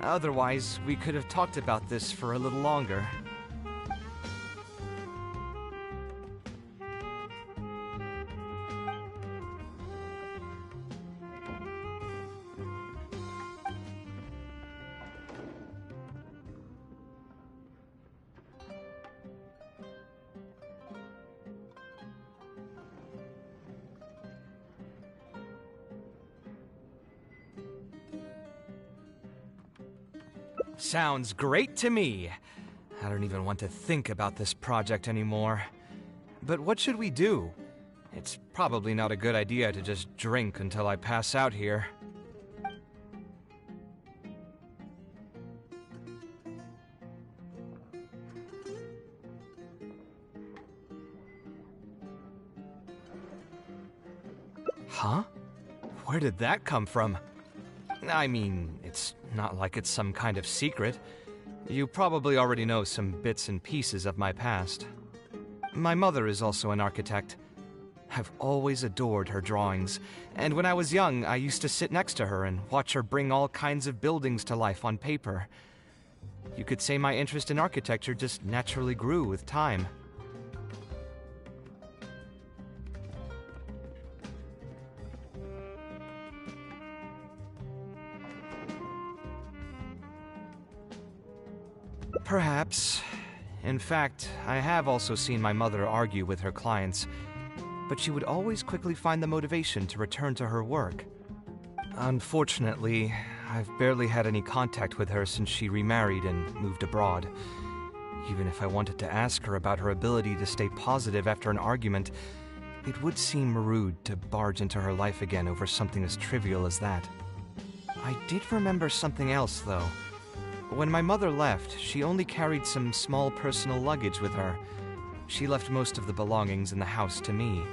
O: Otherwise, we could have talked about this for a little longer. Sounds great to me. I don't even want to think about this project anymore. But what should we do? It's probably not a good idea to just drink until I pass out here. Huh? Where did that come from? I mean, it's not like it's some kind of secret. You probably already know some bits and pieces of my past. My mother is also an architect. I've always adored her drawings, and when I was young, I used to sit next to her and watch her bring all kinds of buildings to life on paper. You could say my interest in architecture just naturally grew with time. Perhaps. In fact, I have also seen my mother argue with her clients, but she would always quickly find the motivation to return to her work. Unfortunately, I've barely had any contact with her since she remarried and moved abroad. Even if I wanted to ask her about her ability to stay positive after an argument, it would seem rude to barge into her life again over something as trivial as that. I did remember something else, though. When my mother left, she only carried some small personal luggage with her. She left most of the belongings in the house to me.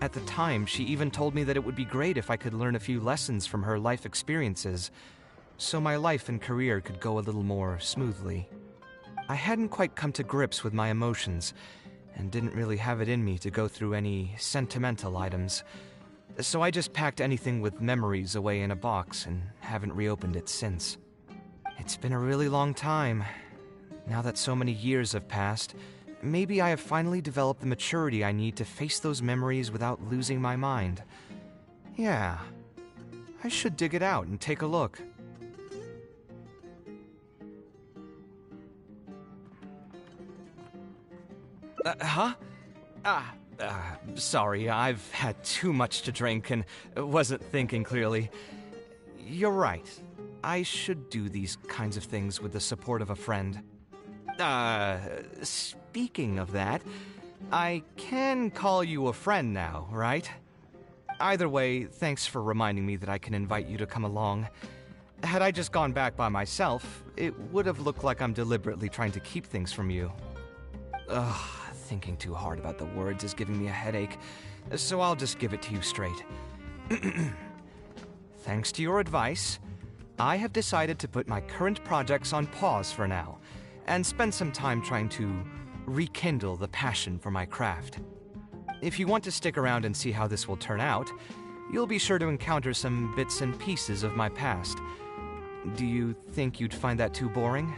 O: At the time, she even told me that it would be great if I could learn a few lessons from her life experiences, so my life and career could go a little more smoothly. I hadn't quite come to grips with my emotions, and didn't really have it in me to go through any sentimental items, so I just packed anything with memories away in a box and haven't reopened it since. It's been a really long time. Now that so many years have passed, maybe I have finally developed the maturity I need to face those memories without losing my mind. Yeah, I should dig it out and take a look. Huh? Sorry, I've had too much to drink and wasn't thinking clearly. You're right. I should do these kinds of things with the support of a friend. Speaking of that, I can call you a friend now, right? Either way, thanks for reminding me that I can invite you to come along. Had I just gone back by myself, it would have looked like I'm deliberately trying to keep things from you. Ugh, thinking too hard about the words is giving me a headache, so I'll just give it to you straight. Thanks to your advice, I have decided to put my current projects on pause for now, and spend some time trying to rekindle the passion for my craft. If you want to stick around and see how this will turn out, you'll be sure to encounter some bits and pieces of my past. Do you think you'd find that too boring?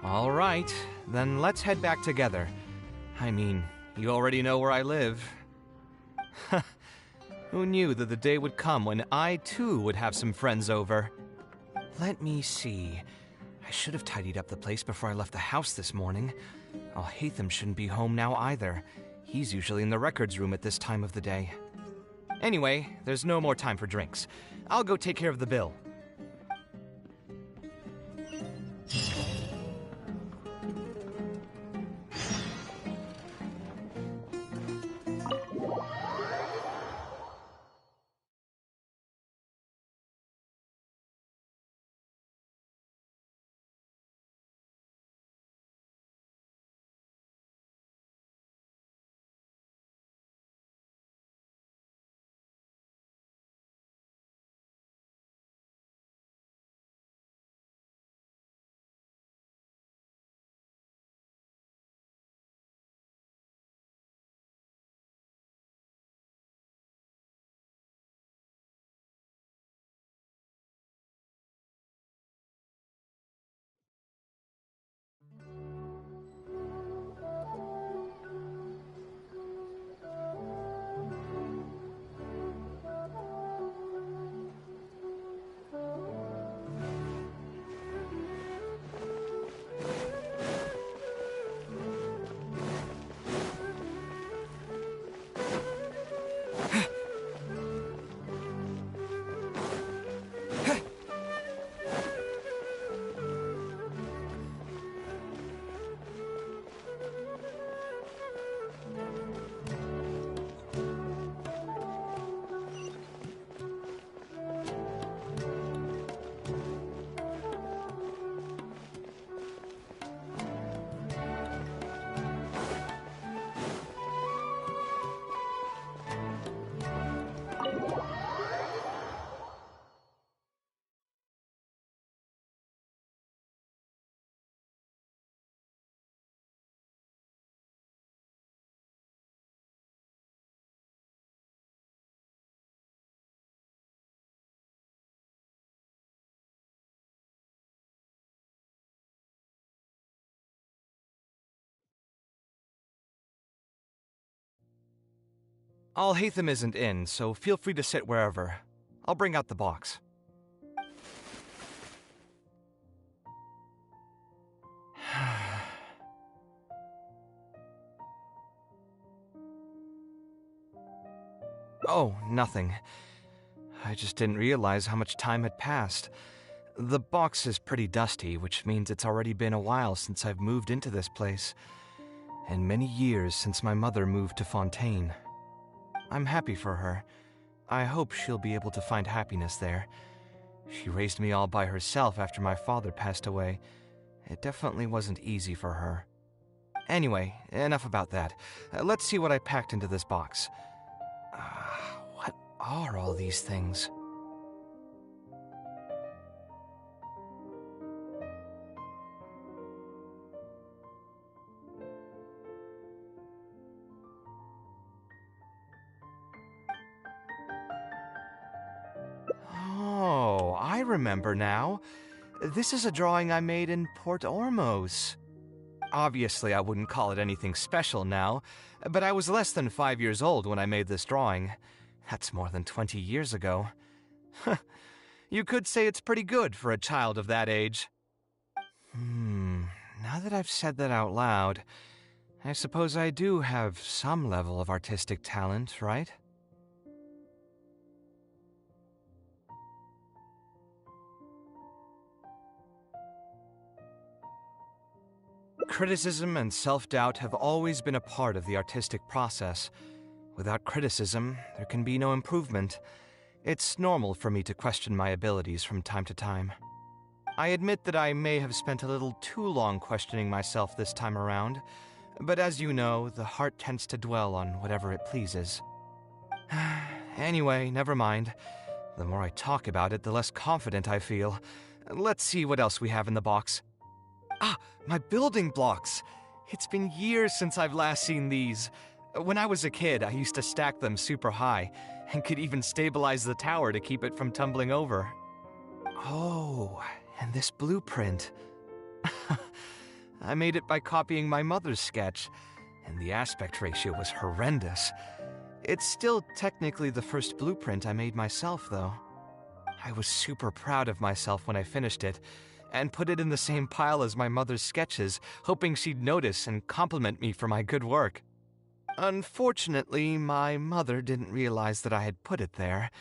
O: All right, then let's head back together. I mean, you already know where I live. Who knew that the day would come when I, too, would have some friends over? Let me see. I should have tidied up the place before I left the house this morning. Hatham shouldn't be home now either. He's usually in the records room at this time of the day. Anyway, there's no more time for drinks. I'll go take care of the bill. Alhaitham isn't in, so feel free to sit wherever. I'll bring out the box. Oh, nothing. I just didn't realize how much time had passed. The box is pretty dusty, which means it's already been a while since I've moved into this place, and many years since my mother moved to Fontaine. I'm happy for her. I hope she'll be able to find happiness there. She raised me all by herself after my father passed away. It definitely wasn't easy for her. Anyway, enough about that. Let's see what I packed into this box. What are all these things? Oh, I remember now. This is a drawing I made in Port Ormos. Obviously, I wouldn't call it anything special now, but I was less than 5 years old when I made this drawing. That's more than 20 years ago. You could say it's pretty good for a child of that age. Now that I've said that out loud, I suppose I do have some level of artistic talent, right? Criticism and self-doubt have always been a part of the artistic process. Without criticism, there can be no improvement. It's normal for me to question my abilities from time to time. I admit that I may have spent a little too long questioning myself this time around, but as you know, the heart tends to dwell on whatever it pleases. Anyway, never mind. The more I talk about it, the less confident I feel. Let's see what else we have in the box. Ah, my building blocks! It's been years since I've last seen these. When I was a kid, I used to stack them super high, and could even stabilize the tower to keep it from tumbling over. Oh, and this blueprint. I made it by copying my mother's sketch, and the aspect ratio was horrendous. It's still technically the first blueprint I made myself, though. I was super proud of myself when I finished it, and put it in the same pile as my mother's sketches, hoping she'd notice and compliment me for my good work. Unfortunately, my mother didn't realize that I had put it there.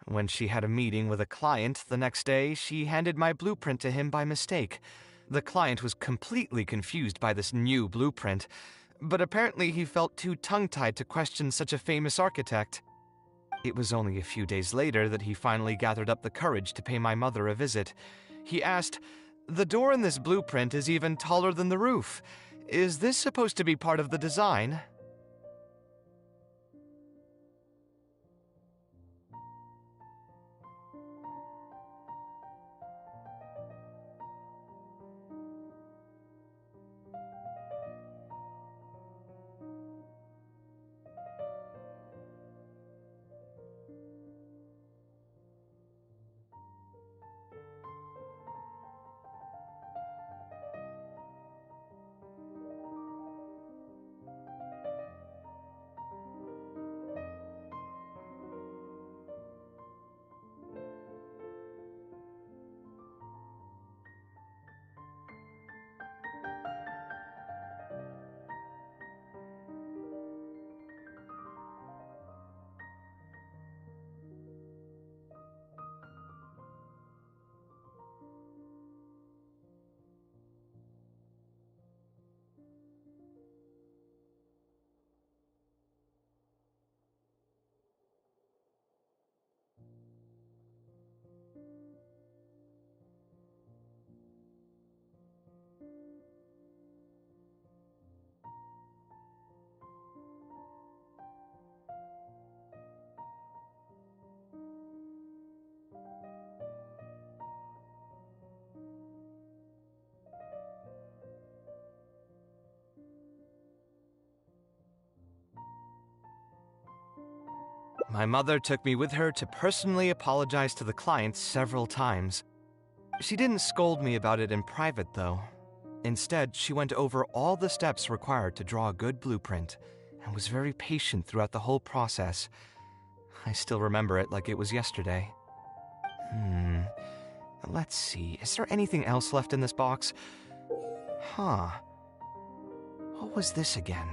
O: When she had a meeting with a client the next day, she handed my blueprint to him by mistake. The client was completely confused by this new blueprint, but apparently he felt too tongue-tied to question such a famous architect. It was only a few days later that he finally gathered up the courage to pay my mother a visit. He asked, "The door in this blueprint is even taller than the roof. Is this supposed to be part of the design?" My mother took me with her to personally apologize to the client several times. She didn't scold me about it in private, though. Instead, she went over all the steps required to draw a good blueprint,
K: and was very patient throughout the whole process. I still remember it like it was yesterday. Let's see. Is there anything else left in this box? Huh. What was this again?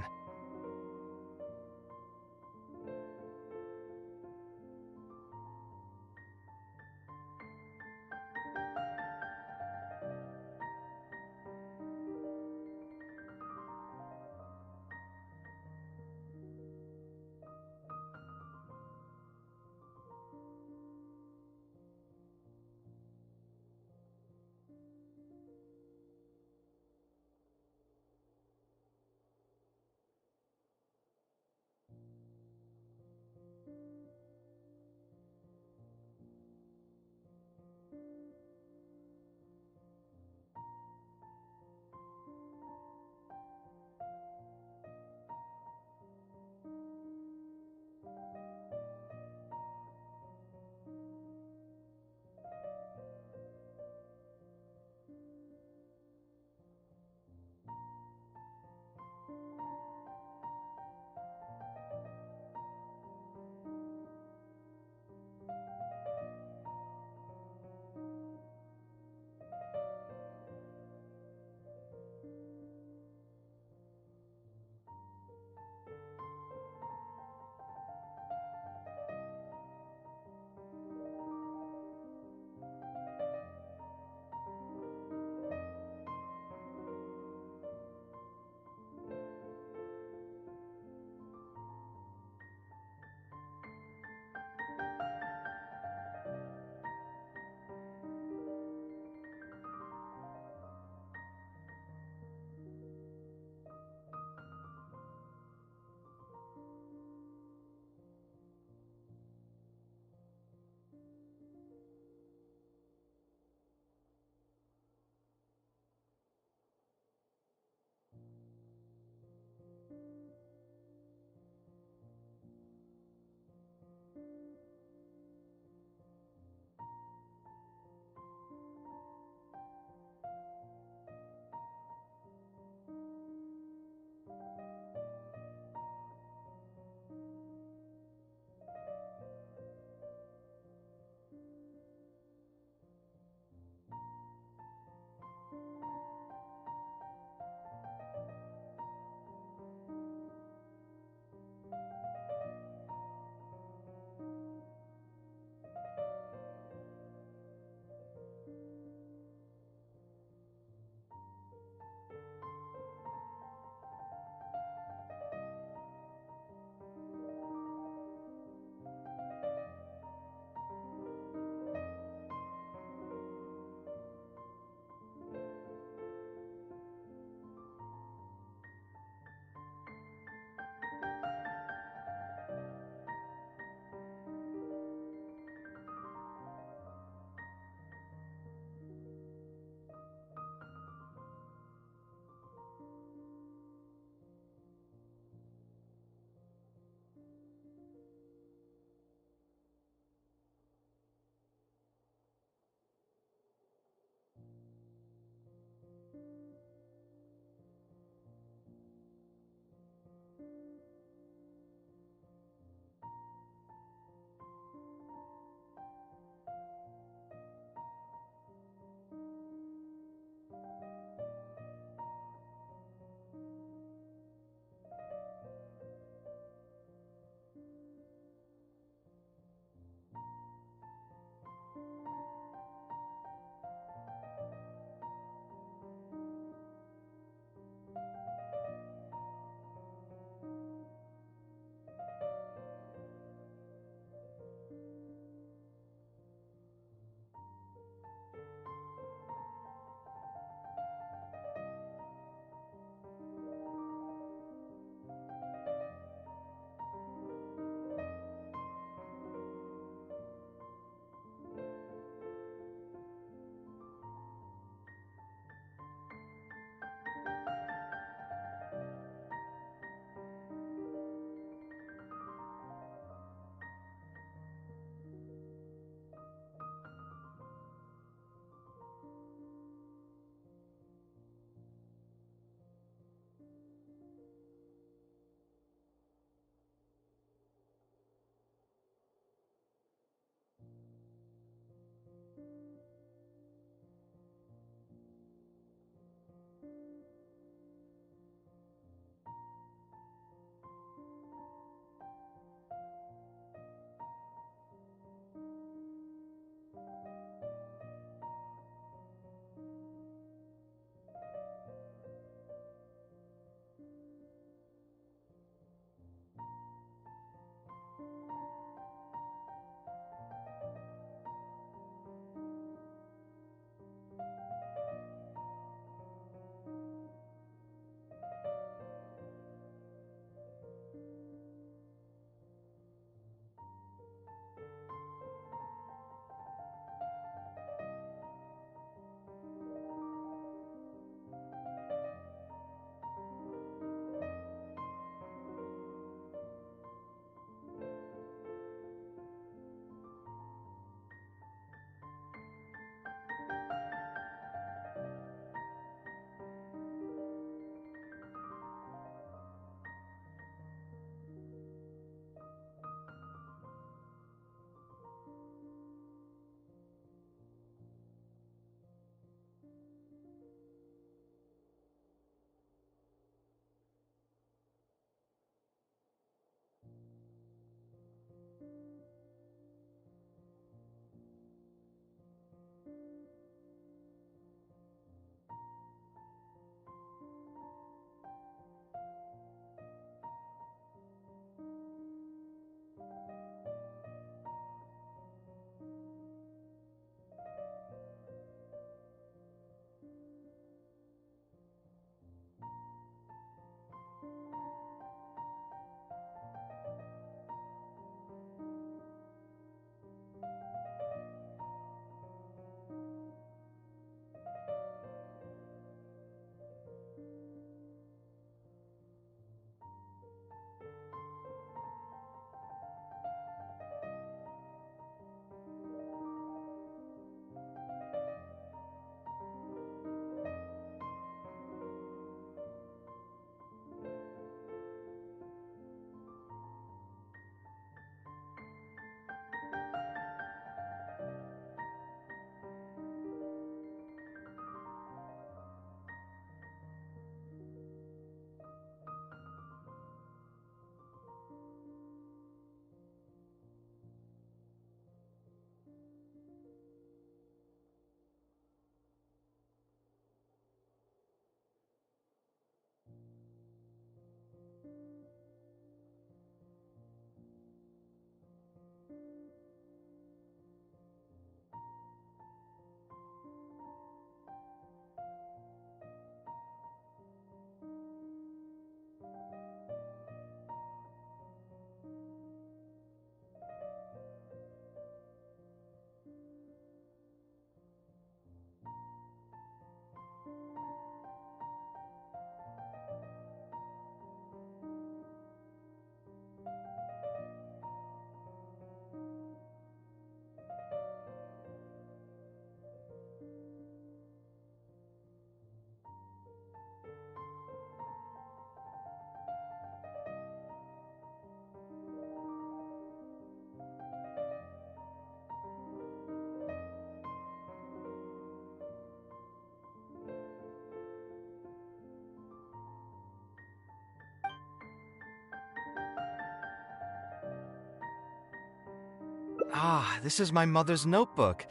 K: Ah, this is my mother's notebook.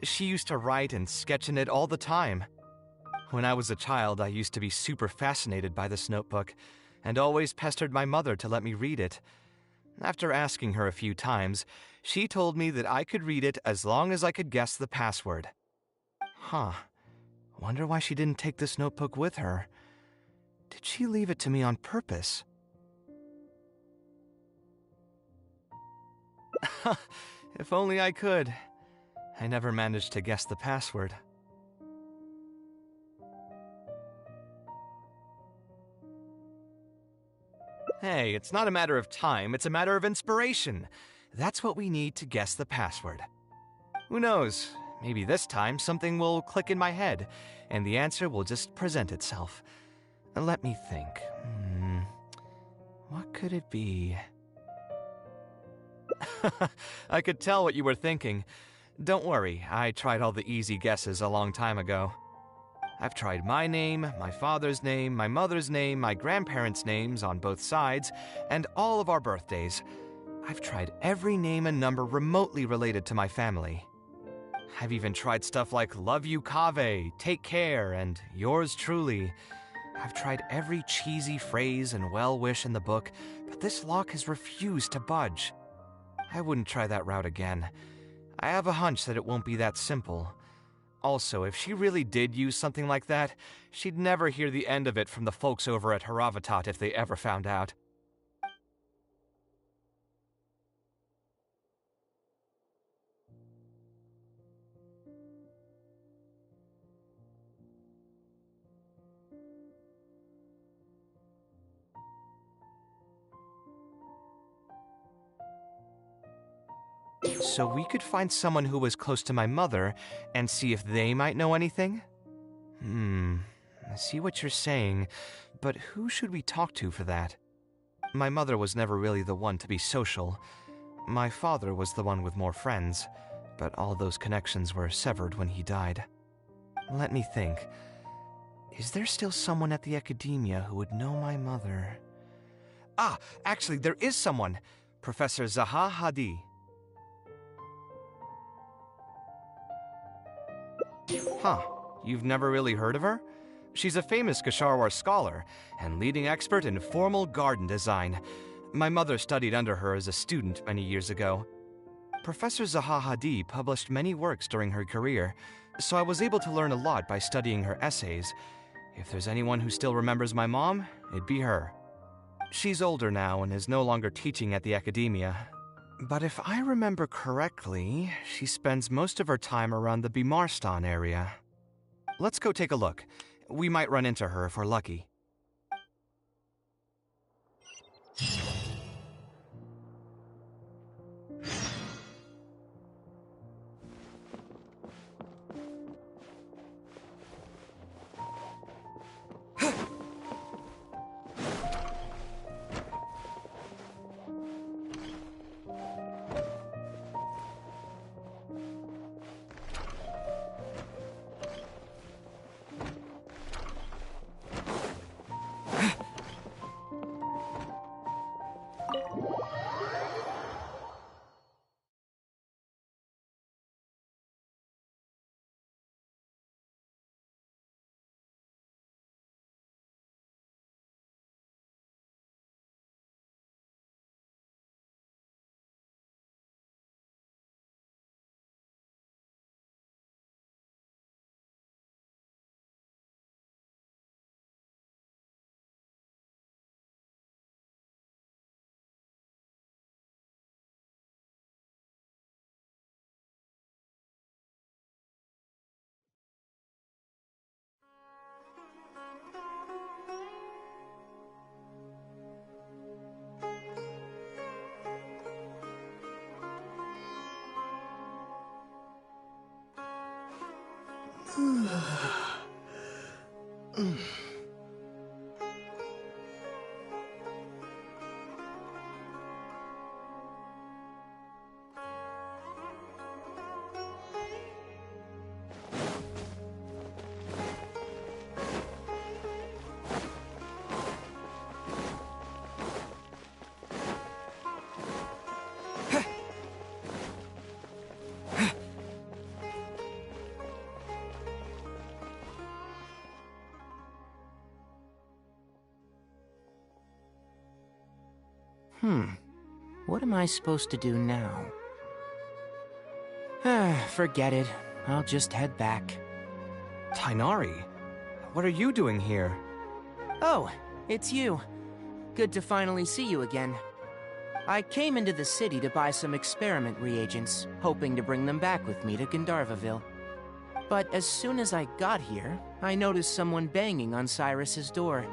K: She used to write and sketch in it all the time. When I was a child, I used to be super fascinated by this notebook, and always pestered my mother to let me read it. After asking her a few times, she told me that I could read it as long as I could guess the password. Huh. Wonder why she didn't take this notebook with her. Did she leave it to me on purpose? If only I could. I never managed to guess the password. Hey, it's not a matter of time, it's a matter of inspiration. That's what we need to guess the password. Who knows? Maybe this time something will click in my head, and the answer will just present itself. Let me think. What could it be? I could tell what you were thinking. Don't worry, I tried all the easy guesses a long time ago. I've tried my name, my father's name, my mother's name, my grandparents' names on both sides, and all of our birthdays. I've tried every name and number remotely related to my family. I've even tried stuff like love you Kaveh, take care, and yours truly. I've tried every cheesy phrase and well-wish in the book, but this lock has refused to budge. I wouldn't try that route again. I have a hunch that it won't be that simple. Also, if she really did use something like that, she'd never hear the end of it from the folks over at Haravatat if they ever found out. So we could find someone who was close to my mother and see if they might know anything? I see what you're saying, but who should we talk to for that? My mother was never really the one to be social. My father was the one with more friends, but all those connections were severed when he died. Let me think. Is there still someone at the academia who would know my mother? Ah, actually, there is someone. Professor Zaha Hadi. Huh, you've never really heard of her? She's a famous Kasharwar scholar and leading expert in formal garden design. My mother studied under her as a student many years ago. Professor Zaha Hadi published many works during her career, so I was able to learn a lot by studying her essays. If there's anyone who still remembers my mom, it'd be her. She's older now and is no longer teaching at the academia. But if I remember correctly, she spends most of her time around the Bimarstan area. Let's go take a look. We might run into her if we're lucky.
I: What am I supposed to do now? Forget it. I'll just head back.
K: Tainari, what are you doing here?
I: Oh, it's you. Good to finally see you again. I came into the city to buy some experiment reagents, hoping to bring them back with me to Gandharvaville. But as soon as I got here, I noticed someone banging on Cyrus's door.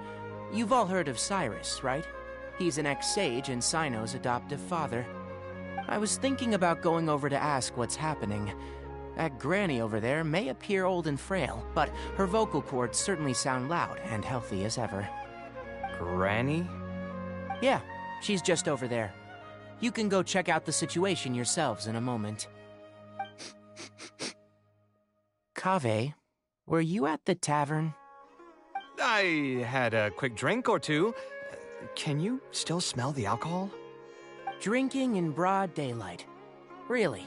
I: You've all heard of Cyrus, right? He's an ex-sage and Sino's adoptive father. I was thinking about going over to ask what's happening. That granny over there may appear old and frail, but her vocal cords certainly sound loud and healthy as ever.
K: Granny?
I: Yeah, she's just over there. You can go check out the situation yourselves in a moment. Kaveh, were you at the tavern?
K: I had a quick drink or two. Can you still smell the alcohol?
I: Drinking in broad daylight. Really?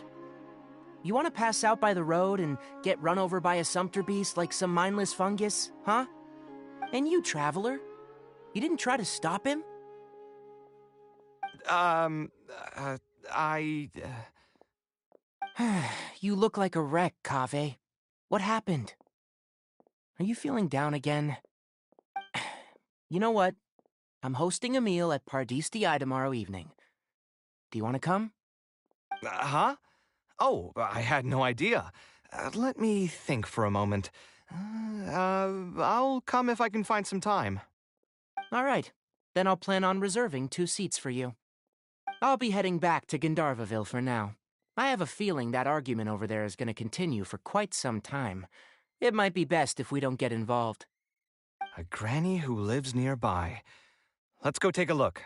I: You want to pass out by the road and get run over by a sumpter beast like some mindless fungus, huh? And you, traveler? You didn't try to stop him? You look like a wreck, Kaveh. What happened? Are you feeling down again? You know what? I'm hosting a meal at Pardistii tomorrow evening. Do you want to come?
K: Huh? Oh, I had no idea. Let me think for a moment. I'll come if I can find some time.
I: All right. Then I'll plan on reserving 2 seats for you. I'll be heading back to Gandharvaville for now. I have a feeling that argument over there is going to continue for quite some time. It might be best if we don't get involved.
K: A granny who lives nearby. Let's go take a look.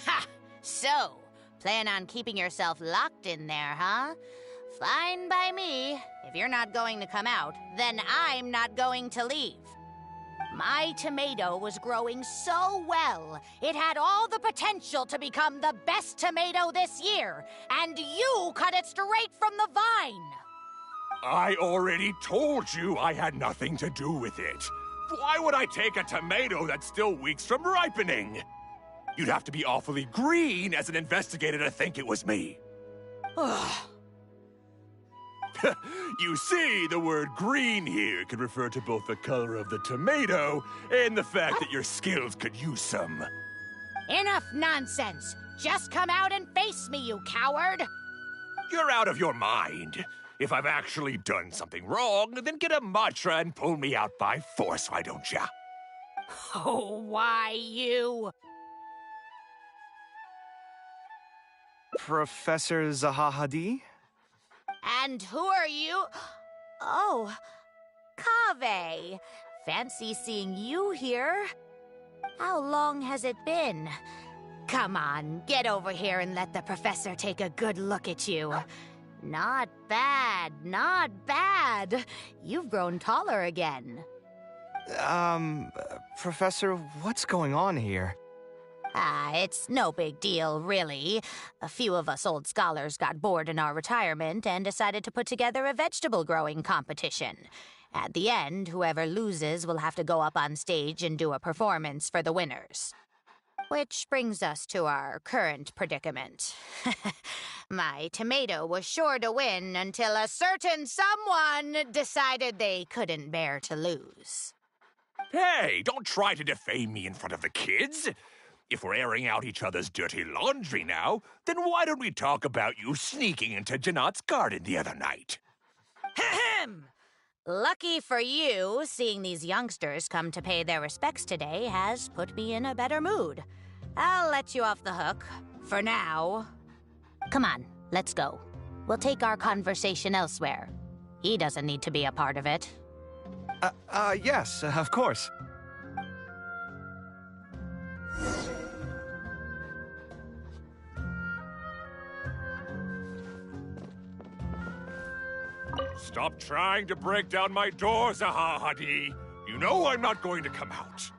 F: Ha! So, plan on keeping yourself locked in there, huh? Fine by me. If you're not going to come out, then I'm not going to leave. My tomato was growing so well, it had all the potential to become the best tomato this year, and you cut it straight from the vine.
N: I already told you I had nothing to do with it. Why would I take a tomato that's still weeks from ripening? You'd have to be awfully green as an investigator to think it was me. You see, the word green here could refer to both the color of the tomato and the fact that your skills could use some.
F: Enough nonsense! Just come out and face me, you coward!
N: You're out of your mind. If I've actually done something wrong, then get a mantra and pull me out by force, why don't ya?
F: Oh, why you?
K: Professor Zahahadi?
F: And who are you? Oh, Kaveh. Fancy seeing you here. How long has it been? Come on, get over here and let the professor take a good look at you. Not bad, not bad. You've grown taller again.
K: Professor, what's going on here?
F: It's no big deal, really. A few of us old scholars got bored in our retirement and decided to put together a vegetable growing competition. At the end, whoever loses will have to go up on stage and do a performance for the winners. Which brings us to our current predicament. My tomato was sure to win until a certain someone decided they couldn't bear to lose.
N: Hey, don't try to defame me in front of the kids. If we're airing out each other's dirty laundry now, then why don't we talk about you sneaking into Janat's garden the other night?
F: Ahem! Lucky for you, seeing these youngsters come to pay their respects today has put me in a better mood. I'll let you off the hook, for now. Come on, let's go. We'll take our conversation elsewhere. He doesn't need to be a part of it.
K: Yes, of course.
N: Stop trying to break down my door, Zahahadi. You know I'm not going to come out.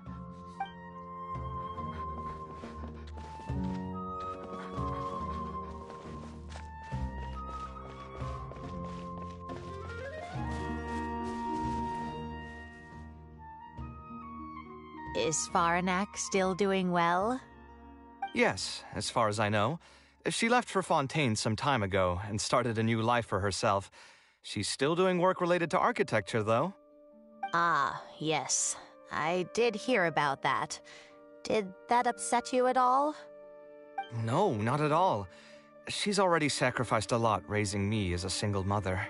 F: Is Faranak still doing well?
O: Yes, as far as I know. She left for Fontaine some time ago and started a new life for herself. She's still doing work related to architecture, though.
F: Ah, yes. I did hear about that. Did that upset you at all?
O: No, not at all. She's already sacrificed a lot raising me as a single mother.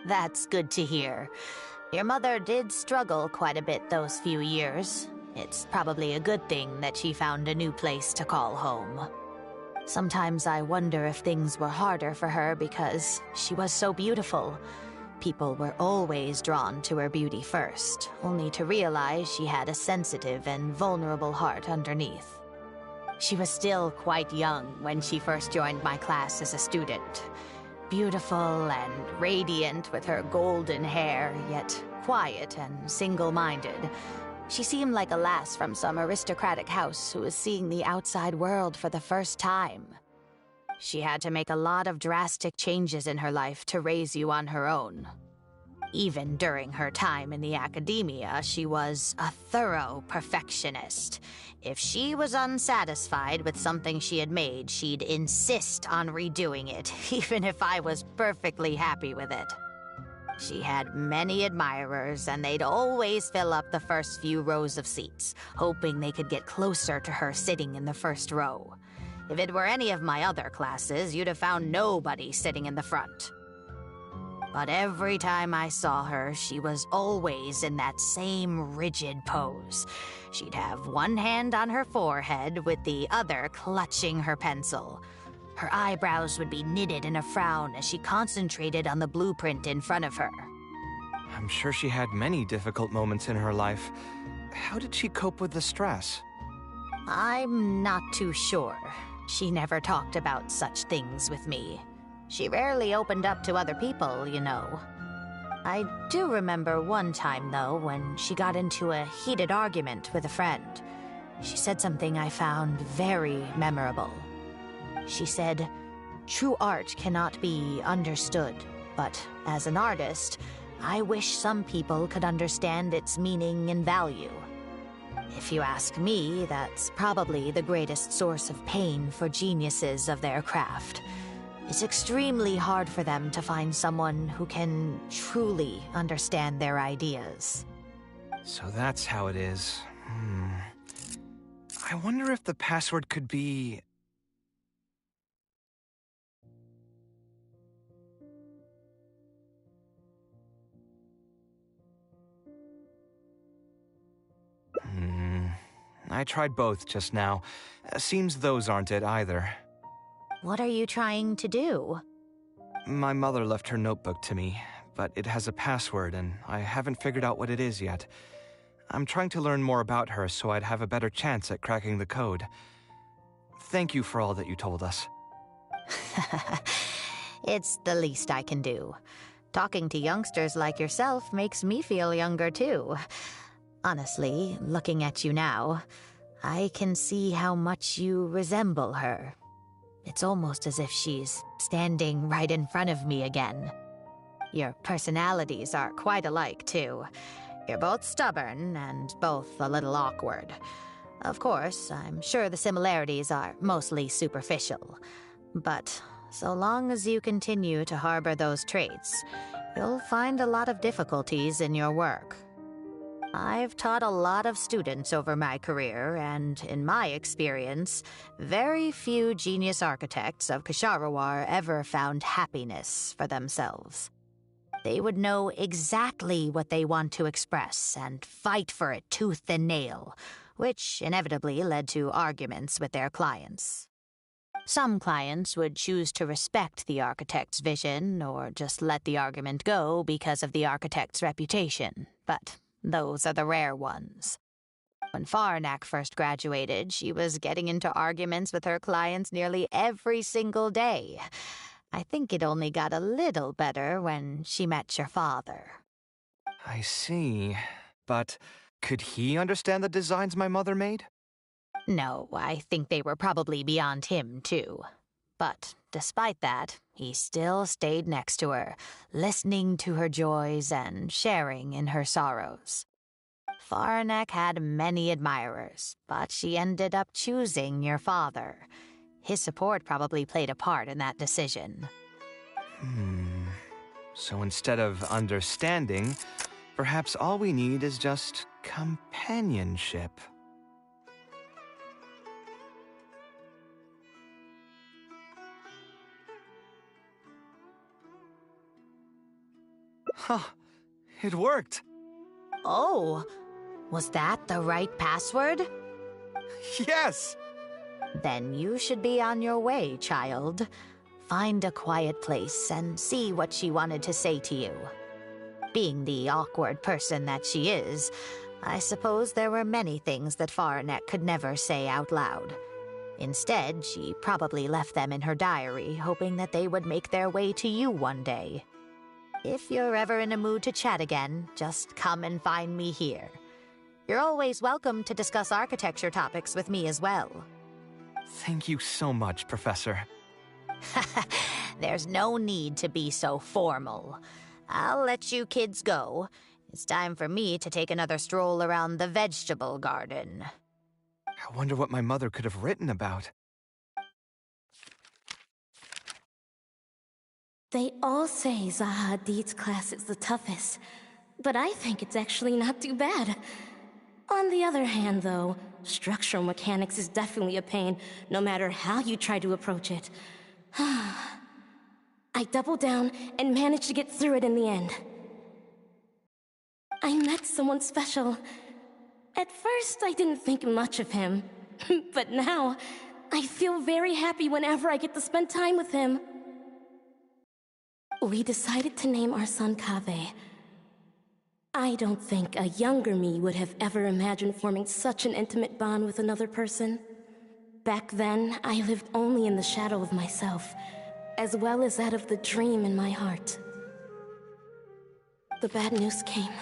F: That's good to hear. Your mother did struggle quite a bit those few years. It's probably a good thing that she found a new place to call home. Sometimes I wonder if things were harder for her because she was so beautiful. People were always drawn to her beauty first, only to realize she had a sensitive and vulnerable heart underneath. She was still quite young when she first joined my class as a student. Beautiful and radiant with her golden hair, yet quiet and single-minded. She seemed like a lass from some aristocratic house who was seeing the outside world for the first time. She had to make a lot of drastic changes in her life to raise you on her own. Even during her time in the academia, she was a thorough perfectionist. If she was unsatisfied with something she had made, she'd insist on redoing it, even if I was perfectly happy with it. She had many admirers, and they'd always fill up the first few rows of seats, hoping they could get closer to her sitting in the first row. If it were any of my other classes, you'd have found nobody sitting in the front. But every time I saw her, she was always in that same rigid pose. She'd have one hand on her forehead with the other clutching her pencil. Her eyebrows would be knitted in a frown as she concentrated on the blueprint in front of her.
O: I'm sure she had many difficult moments in her life. How did she cope with the stress?
F: I'm not too sure. She never talked about such things with me. She rarely opened up to other people, you know. I do remember one time, though, when she got into a heated argument with a friend. She said something I found very memorable. She said, "True art cannot be understood, but as an artist, I wish some people could understand its meaning and value." If you ask me, that's probably the greatest source of pain for geniuses of their craft. It's extremely hard for them to find someone who can truly understand their ideas.
O: So that's how it is. I wonder if the password could be... I tried both just now. Seems those aren't it either.
F: What are you trying to do?
O: My mother left her notebook to me, but it has a password and I haven't figured out what it is yet. I'm trying to learn more about her so I'd have a better chance at cracking the code. Thank you for all that you told us.
F: It's the least I can do. Talking to youngsters like yourself makes me feel younger too. Honestly, looking at you now, I can see how much you resemble her. It's almost as if she's standing right in front of me again. Your personalities are quite alike, too. You're both stubborn and both a little awkward. Of course, I'm sure the similarities are mostly superficial. But so long as you continue to harbor those traits, you'll find a lot of difficulties in your work. I've taught a lot of students over my career, and in my experience, very few genius architects of Ksharawar ever found happiness for themselves. They would know exactly what they want to express and fight for it tooth and nail, which inevitably led to arguments with their clients. Some clients would choose to respect the architect's vision or just let the argument go because of the architect's reputation, but those are the rare ones. When Faranak first graduated, she was getting into arguments with her clients nearly every single day. I think it only got a little better when she met your father.
O: I see. But could he understand the designs my mother made?
F: No, I think they were probably beyond him, too. But despite that, he still stayed next to her, listening to her joys and sharing in her sorrows. Faranek had many admirers, but she ended up choosing your father. His support probably played a part in that decision.
K: So instead of understanding, perhaps all we need is just companionship. Huh. It worked.
F: Oh, was that the right password?
K: Yes!
F: Then you should be on your way, child. Find a quiet place and see what she wanted to say to you. Being the awkward person that she is, I suppose there were many things that Faranek could never say out loud. Instead, she probably left them in her diary, hoping that they would make their way to you one day. If you're ever in a mood to chat again, just come and find me here. You're always welcome to discuss architecture topics with me as well.
K: Thank you so much, Professor.
F: There's no need to be so formal. I'll let you kids go. It's time for me to take another stroll around the vegetable garden.
K: I wonder what my mother could have written about.
H: They all say Zaha Hadid's class is the toughest, but I think it's actually not too bad. On the other hand, though, structural mechanics is definitely a pain, no matter how you try to approach it. I doubled down and managed to get through it in the end. I met someone special. At first, I didn't think much of him, but now, I feel very happy whenever I get to spend time with him. We decided to name our son Kaveh. I don't think a younger me would have ever imagined forming such an intimate bond with another person. Back then, I lived only in the shadow of myself, as well as that of the dream in my heart. The bad news came.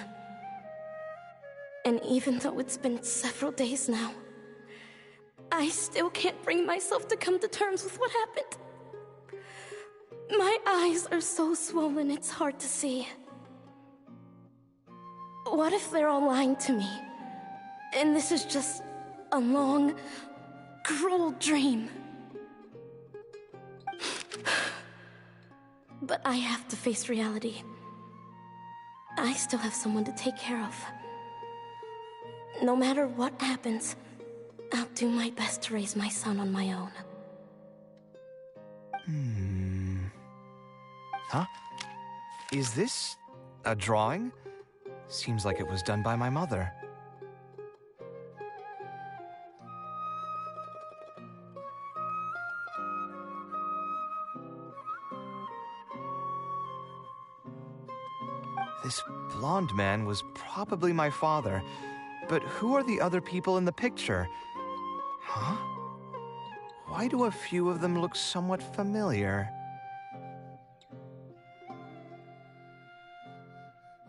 H: And even though it's been several days now, I still can't bring myself to come to terms with what happened. My eyes are so swollen it's hard to see. What if they're all lying to me? And this is just a long, cruel dream. But I have to face reality. I still have someone to take care of. No matter what happens, I'll do my best to raise my son on my own.
K: Huh? Is this a drawing? Seems like it was done by my mother. This blonde man was probably my father, but who are the other people in the picture? Huh? Why do a few of them look somewhat familiar?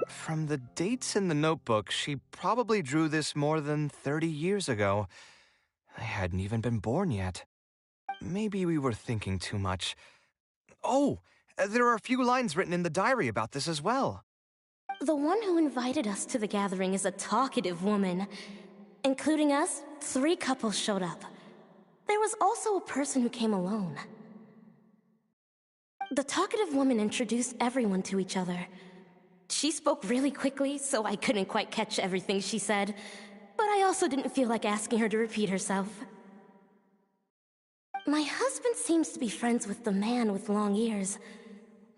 K: From the dates in the notebook, she probably drew this more than 30 years ago. I hadn't even been born yet. Maybe we were thinking too much. Oh, there are a few lines written in the diary about this as well.
H: The one who invited us to the gathering is a talkative woman. Including us, 3 couples showed up. There was also a person who came alone. The talkative woman introduced everyone to each other. She spoke really quickly, so I couldn't quite catch everything she said, but I also didn't feel like asking her to repeat herself. My husband seems to be friends with the man with long ears.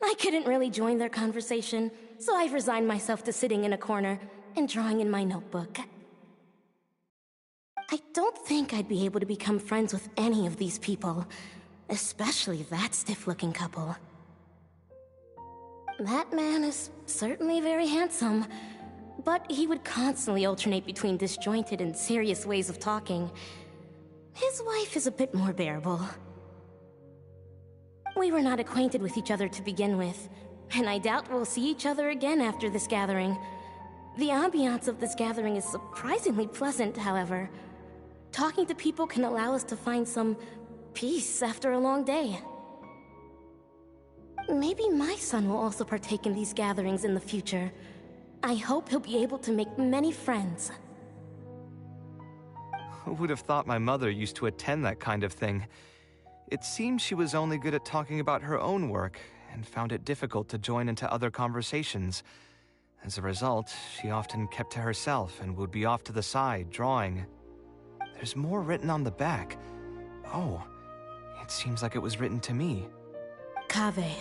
H: I couldn't really join their conversation, so I've resigned myself to sitting in a corner and drawing in my notebook. I don't think I'd be able to become friends with any of these people, especially that stiff-looking couple. That man is certainly very handsome, but he would constantly alternate between disjointed and serious ways of talking. His wife is a bit more bearable. We were not acquainted with each other to begin with, and I doubt we'll see each other again after this gathering. The ambiance of this gathering is surprisingly pleasant, however. Talking to people can allow us to find some peace after a long day. Maybe my son will also partake in these gatherings in the future. I hope he'll be able to make many friends.
K: Who would have thought my mother used to attend that kind of thing? It seems she was only good at talking about her own work and found it difficult to join into other conversations. As a result, she often kept to herself and would be off to the side, drawing. There's more written on the back. Oh, it seems like it was written to me.
J: Kaveh,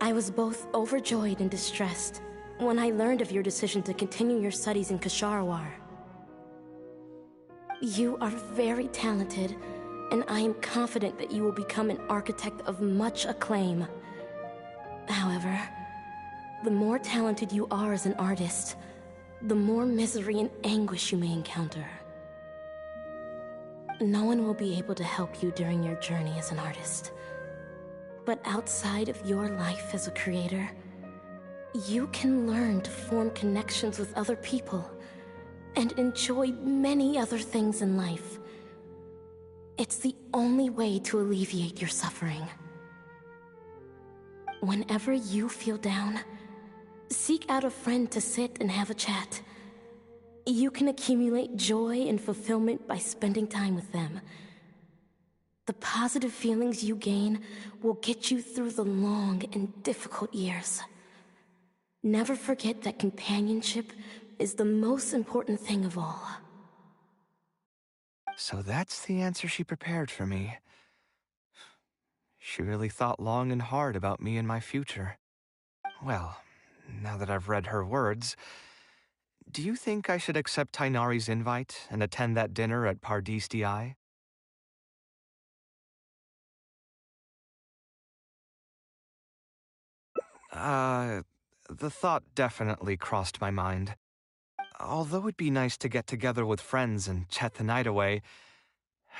J: I was both overjoyed and distressed when I learned of your decision to continue your studies in Kasharawar. You are very talented, and I am confident that you will become an architect of much acclaim. However, the more talented you are as an artist, the more misery and anguish you may encounter. No one will be able to help you during your journey as an artist. But outside of your life as a creator, you can learn to form connections with other people and enjoy many other things in life. It's the only way to alleviate your suffering. Whenever you feel down, seek out a friend to sit and have a chat. You can accumulate joy and fulfillment by spending time with them. The positive feelings you gain will get you through the long and difficult years. Never forget that companionship is the most important thing of all.
K: So that's the answer she prepared for me. She really thought long and hard about me and my future. Well, now that I've read her words, do you think I should accept Tainari's invite and attend that dinner at Pardistii? The thought definitely crossed my mind. Although it'd be nice to get together with friends and chat the night away,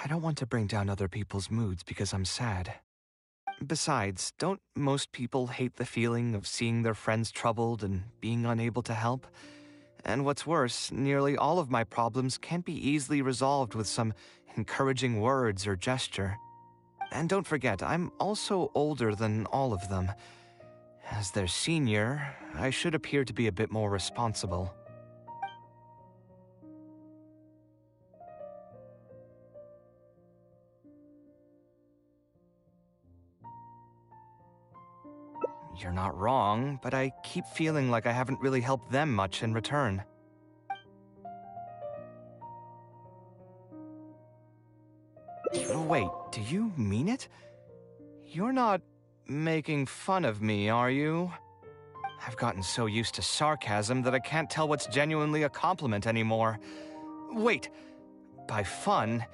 K: I don't want to bring down other people's moods because I'm sad. Besides, don't most people hate the feeling of seeing their friends troubled and being unable to help? And what's worse, nearly all of my problems can't be easily resolved with some encouraging words or gesture. And don't forget, I'm also older than all of them. As their senior, I should appear to be a bit more responsible. You're not wrong, but I keep feeling like I haven't really helped them much in return. Wait, do you mean it? You're not making fun of me, are you? I've gotten so used to sarcasm that I can't tell what's genuinely a compliment anymore. Wait, by fun,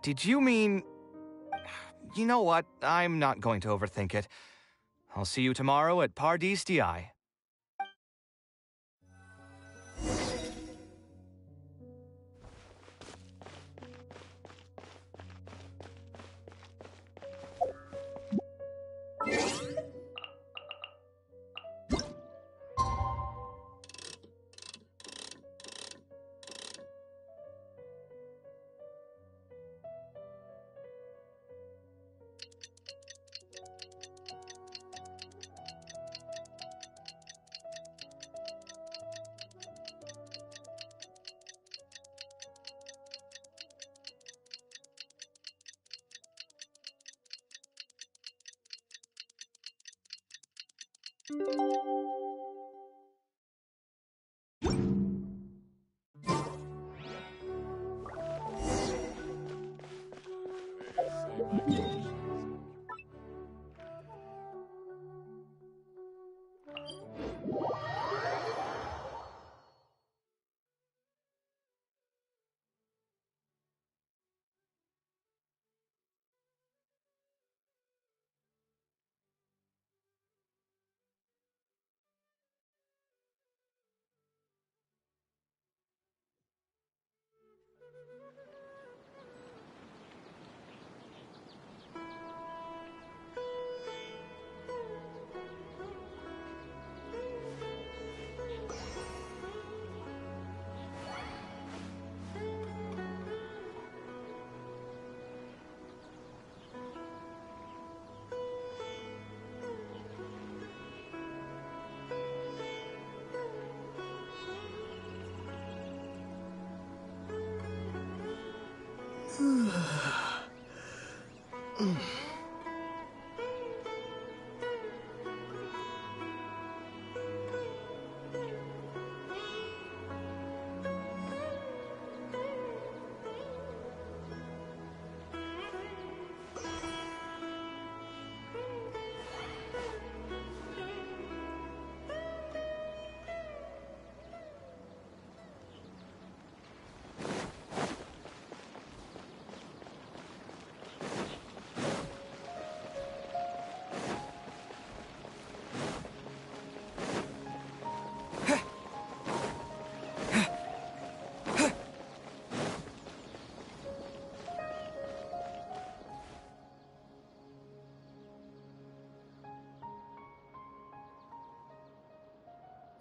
K: did you mean... You know what? I'm not going to overthink it. I'll see you tomorrow at Pardistii.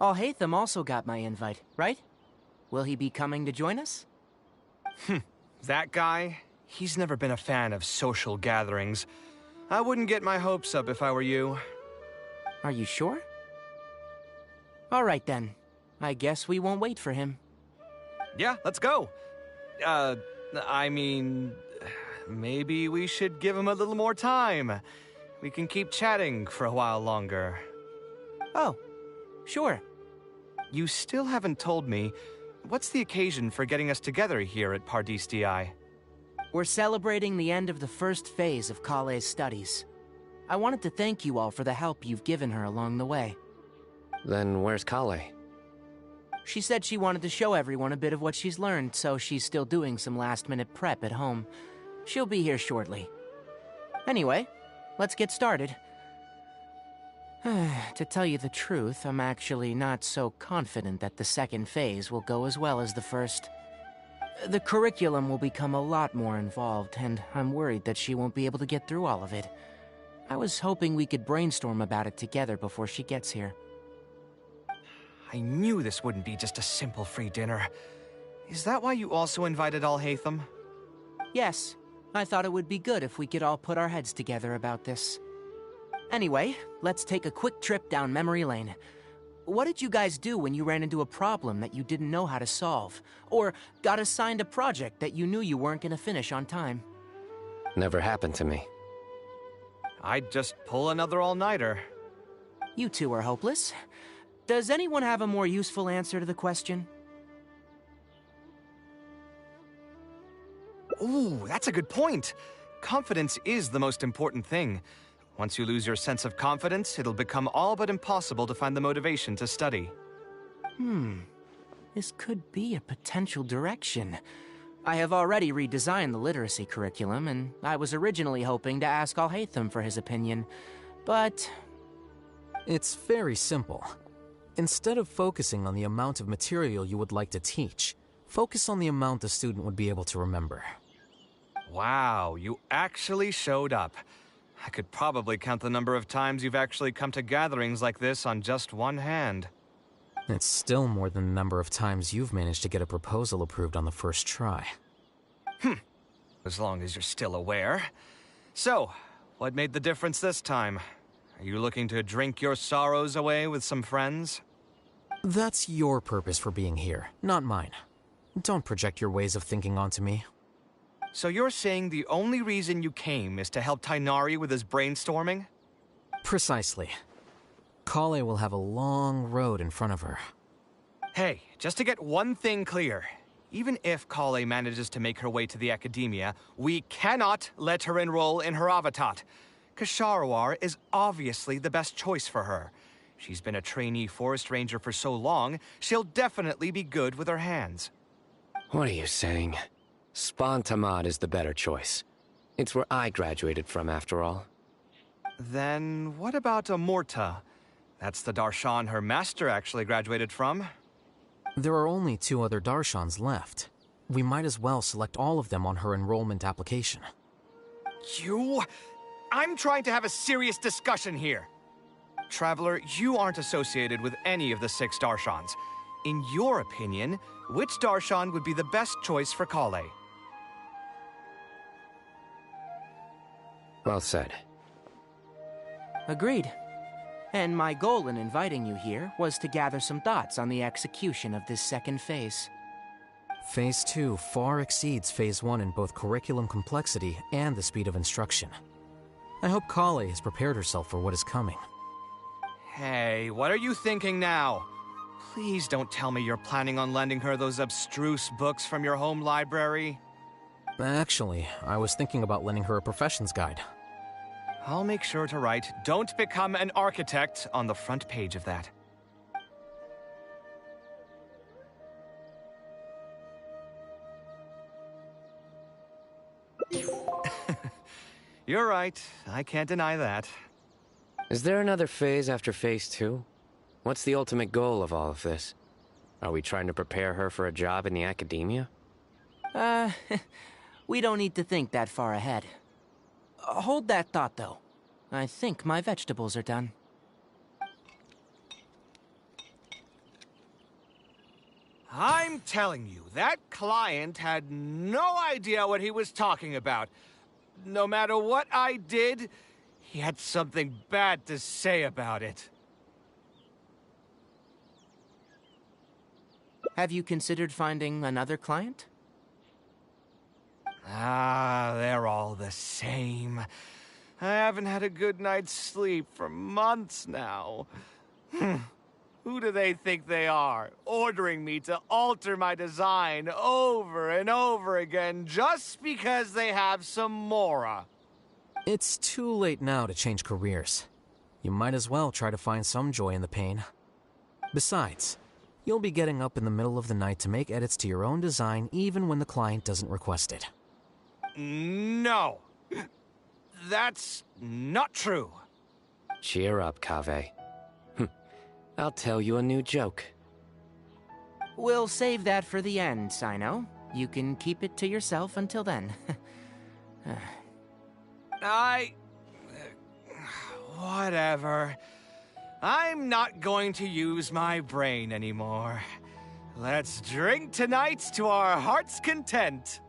I: Alhaitham also got my invite, right? Will he be coming to join us?
K: That guy? He's never been a fan of social gatherings. I wouldn't get my hopes up if I were you.
I: Are you sure? All right then. I guess we won't wait for him.
K: Yeah, let's go. I mean, maybe we should give him a little more time. We can keep chatting for a while longer.
I: Oh, sure.
K: You still haven't told me, what's the occasion for getting us together here at Pardistii?
I: We're celebrating the end of the first phase of Kaveh's studies. I wanted to thank you all for the help you've given her along the way.
C: Then where's Kaveh?
I: She said she wanted to show everyone a bit of what she's learned, so she's still doing some last-minute prep at home. She'll be here shortly. Anyway, let's get started. To tell you the truth, I'm actually not so confident that the second phase will go as well as the first. The curriculum will become a lot more involved, and I'm worried that she won't be able to get through all of it. I was hoping we could brainstorm about it together before she gets here.
K: I knew this wouldn't be just a simple free dinner. Is that why you also invited Alhaitham?
I: Yes. I thought it would be good if we could all put our heads together about this. Anyway, let's take a quick trip down memory lane. What did you guys do when you ran into a problem that you didn't know how to solve? Or got assigned a project that you knew you weren't going to finish on time?
C: Never happened to me.
K: I'd just pull another all-nighter.
I: You two are hopeless. Does anyone have a more useful answer to the question?
K: Ooh, that's a good point. Confidence is the most important thing. Once you lose your sense of confidence, it'll become all but impossible to find the motivation to study.
I: This could be a potential direction. I have already redesigned the literacy curriculum, and I was originally hoping to ask Alhaitham for his opinion, but...
V: It's very simple. Instead of focusing on the amount of material you would like to teach, focus on the amount the student would be able to remember.
K: Wow, you actually showed up. I could probably count the number of times you've actually come to gatherings like this on just one hand.
V: It's still more than the number of times you've managed to get a proposal approved on the first try.
K: As long as you're still aware. So, what made the difference this time? Are you looking to drink your sorrows away with some friends?
V: That's your purpose for being here, not mine. Don't project your ways of thinking onto me.
K: So you're saying the only reason you came is to help Tighnari with his brainstorming?
V: Precisely. Kaveh will have a long road in front of her.
K: Hey, just to get one thing clear. Even if Kaveh manages to make her way to the academia, we cannot let her enroll in her Havatat. Ksharawar is obviously the best choice for her. She's been a trainee forest ranger for so long, she'll definitely be good with her hands.
C: What are you saying? Spontamad is the better choice. It's where I graduated from, after all.
K: Then what about Amorta? That's the darshan her master actually graduated from.
V: There are only 2 other darshans left. We might as well select all of them on her enrollment application.
K: I'm trying to have a serious discussion here. Traveler, you aren't associated with any of the 6 darshans. In your opinion, which darshan would be the best choice for Kaveh?
C: Well said.
I: Agreed. And my goal in inviting you here was to gather some thoughts on the execution of this second phase.
V: Phase 2 far exceeds Phase 1 in both curriculum complexity and the speed of instruction. I hope Kaveh has prepared herself for what is coming.
O: Hey, what are you thinking now? Please don't tell me you're planning on lending her those abstruse books from your home library.
V: Actually, I was thinking about lending her a professions guide.
O: I'll make sure to write, "Don't become an architect" on the front page of that. You're right. I can't deny that.
C: Is there another phase after Phase 2? What's the ultimate goal of all of this? Are we trying to prepare her for a job in the academia?
Q: We don't need to think that far ahead. Hold that thought, though. I think my vegetables are done.
O: I'm telling you, that client had no idea what he was talking about. No matter what I did, he had something bad to say about it.
Q: Have you considered finding another client?
O: They're all the same. I haven't had a good night's sleep for months now. Who do they think they are, ordering me to alter my design over and over again just because they have some mora?
V: It's too late now to change careers. You might as well try to find some joy in the pain. Besides, you'll be getting up in the middle of the night to make edits to your own design even when the client doesn't request it.
O: No. That's not true.
C: Cheer up, Kaveh. I'll tell you a new joke.
Q: We'll save that for the end, Sino. You can keep it to yourself until then.
O: Whatever. I'm not going to use my brain anymore. Let's drink tonight to our heart's content.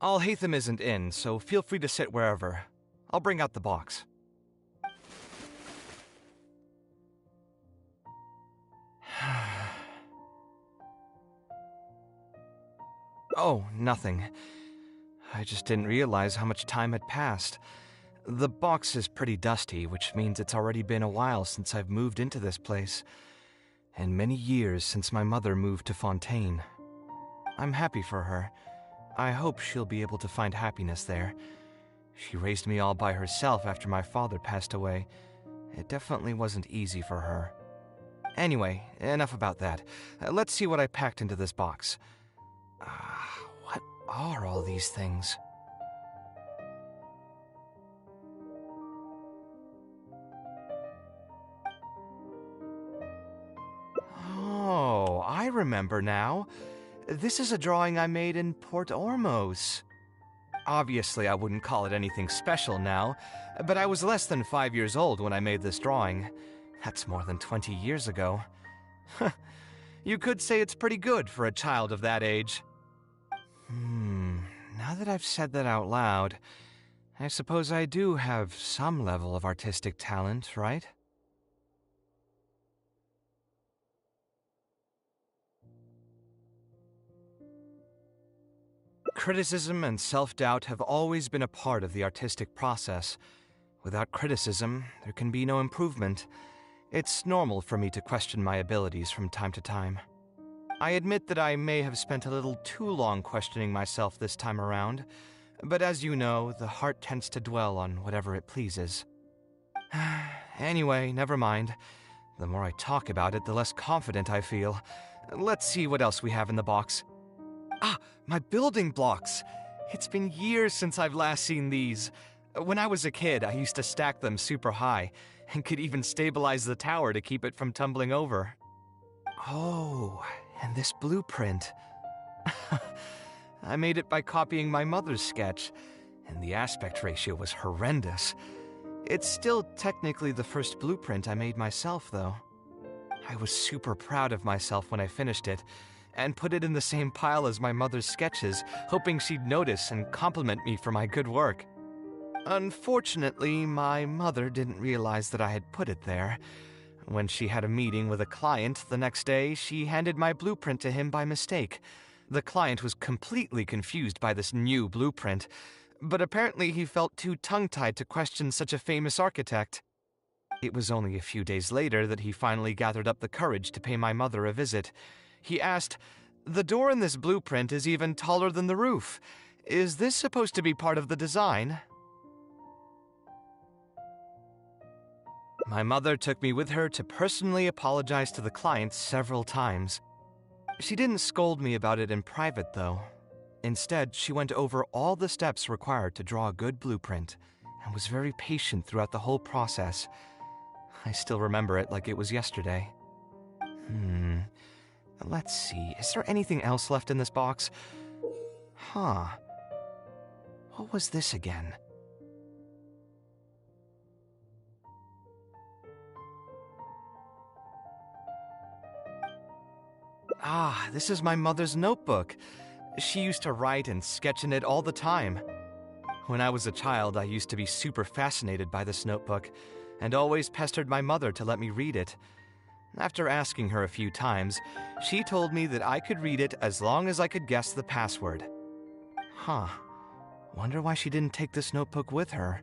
O: Al-Haytham isn't in, so feel free to sit wherever. I'll bring out the box.
K: Oh, nothing. I just didn't realize how much time had passed. The box is pretty dusty, which means it's already been a while since I've moved into this place, and many years since my mother moved to Fontaine. I'm happy for her. I hope she'll be able to find happiness there. She raised me all by herself after my father passed away. It definitely wasn't easy for her. Anyway, enough about that. Let's see what I packed into this box. What are all these things? Oh, I remember now. This is a drawing I made in Port Ormos. Obviously, I wouldn't call it anything special now, but I was less than 5 years old when I made this drawing. That's more than 20 years ago. You could say it's pretty good for a child of that age. Now that I've said that out loud, I suppose I do have some level of artistic talent, right? Criticism and self-doubt have always been a part of the artistic process. Without criticism, there can be no improvement. It's normal for me to question my abilities from time to time. I admit that I may have spent a little too long questioning myself this time around, but as you know, the heart tends to dwell on whatever it pleases. Anyway, never mind. The more I talk about it, the less confident I feel. Let's see what else we have in the box. Ah, my building blocks! It's been years since I've last seen these. When I was a kid, I used to stack them super high, and could even stabilize the tower to keep it from tumbling over. Oh, and this blueprint. I made it by copying my mother's sketch, and the aspect ratio was horrendous. It's still technically the first blueprint I made myself, though. I was super proud of myself when I finished it, and put it in the same pile as my mother's sketches, hoping she'd notice and compliment me for my good work. Unfortunately, my mother didn't realize that I had put it there. When she had a meeting with a client the next day, she handed my blueprint to him by mistake. The client was completely confused by this new blueprint, but apparently he felt too tongue-tied to question such a famous architect. It was only a few days later that he finally gathered up the courage to pay my mother a visit. He asked, "The door in this blueprint is even taller than the roof. Is this supposed to be part of the design?" My mother took me with her to personally apologize to the client several times. She didn't scold me about it in private, though. Instead, she went over all the steps required to draw a good blueprint, and was very patient throughout the whole process. I still remember it like it was yesterday. Let's see, is there anything else left in this box? What was this again? This is my mother's notebook. She used to write and sketch in it all the time. When I was a child, I used to be super fascinated by this notebook, and always pestered my mother to let me read it. After asking her a few times, she told me that I could read it as long as I could guess the password. Wonder why she didn't take this notebook with her.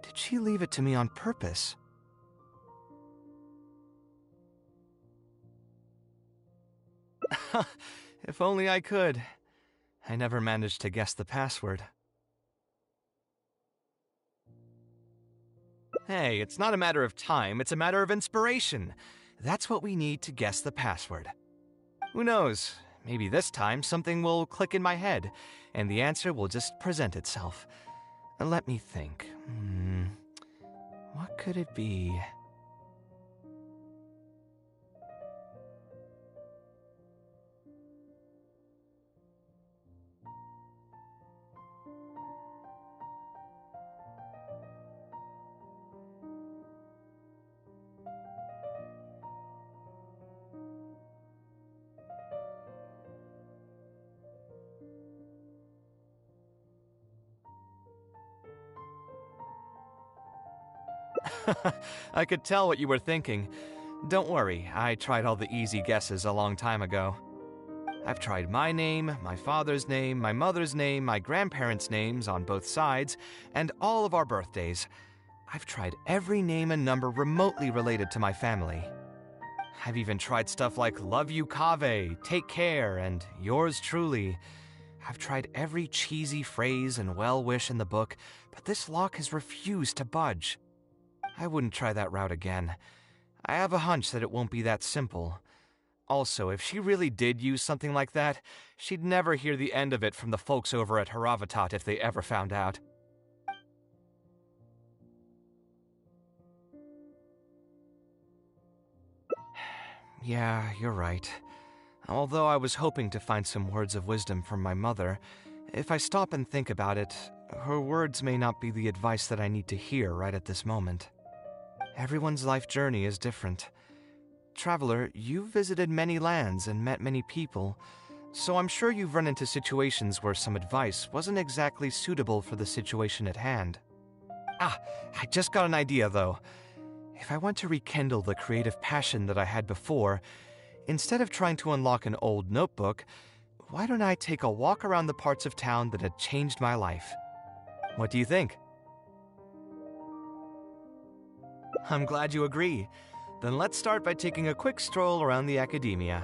K: Did she leave it to me on purpose? If only I could. I never managed to guess the password. Hey, it's not a matter of time, it's a matter of inspiration. That's what we need to guess the password. Who knows? Maybe this time something will click in my head, and the answer will just present itself. Let me think. What could it be? I could tell what you were thinking. Don't worry, I tried all the easy guesses a long time ago.
O: I've tried my name, my father's name, my mother's name, my grandparents' names on both sides, and all of our birthdays. I've tried every name and number remotely related to my family. I've even tried stuff like love you Kaveh, take care, and yours truly. I've tried every cheesy phrase and well-wish in the book, but this lock has refused to budge. I wouldn't try that route again. I have a hunch that it won't be that simple. Also, if she really did use something like that, she'd never hear the end of it from the folks over at Haravatat if they ever found out. Yeah, you're right. Although I was hoping to find some words of wisdom from my mother, if I stop and think about it, her words may not be the advice that I need to hear right at this moment. Everyone's life journey is different. Traveler, you've visited many lands and met many people, so I'm sure you've run into situations where some advice wasn't exactly suitable for the situation at hand. I just got an idea though. If I want to rekindle the creative passion that I had before, instead of trying to unlock an old notebook, why don't I take a walk around the parts of town that had changed my life? What do you think? I'm glad you agree. Then let's start by taking a quick stroll around the academia.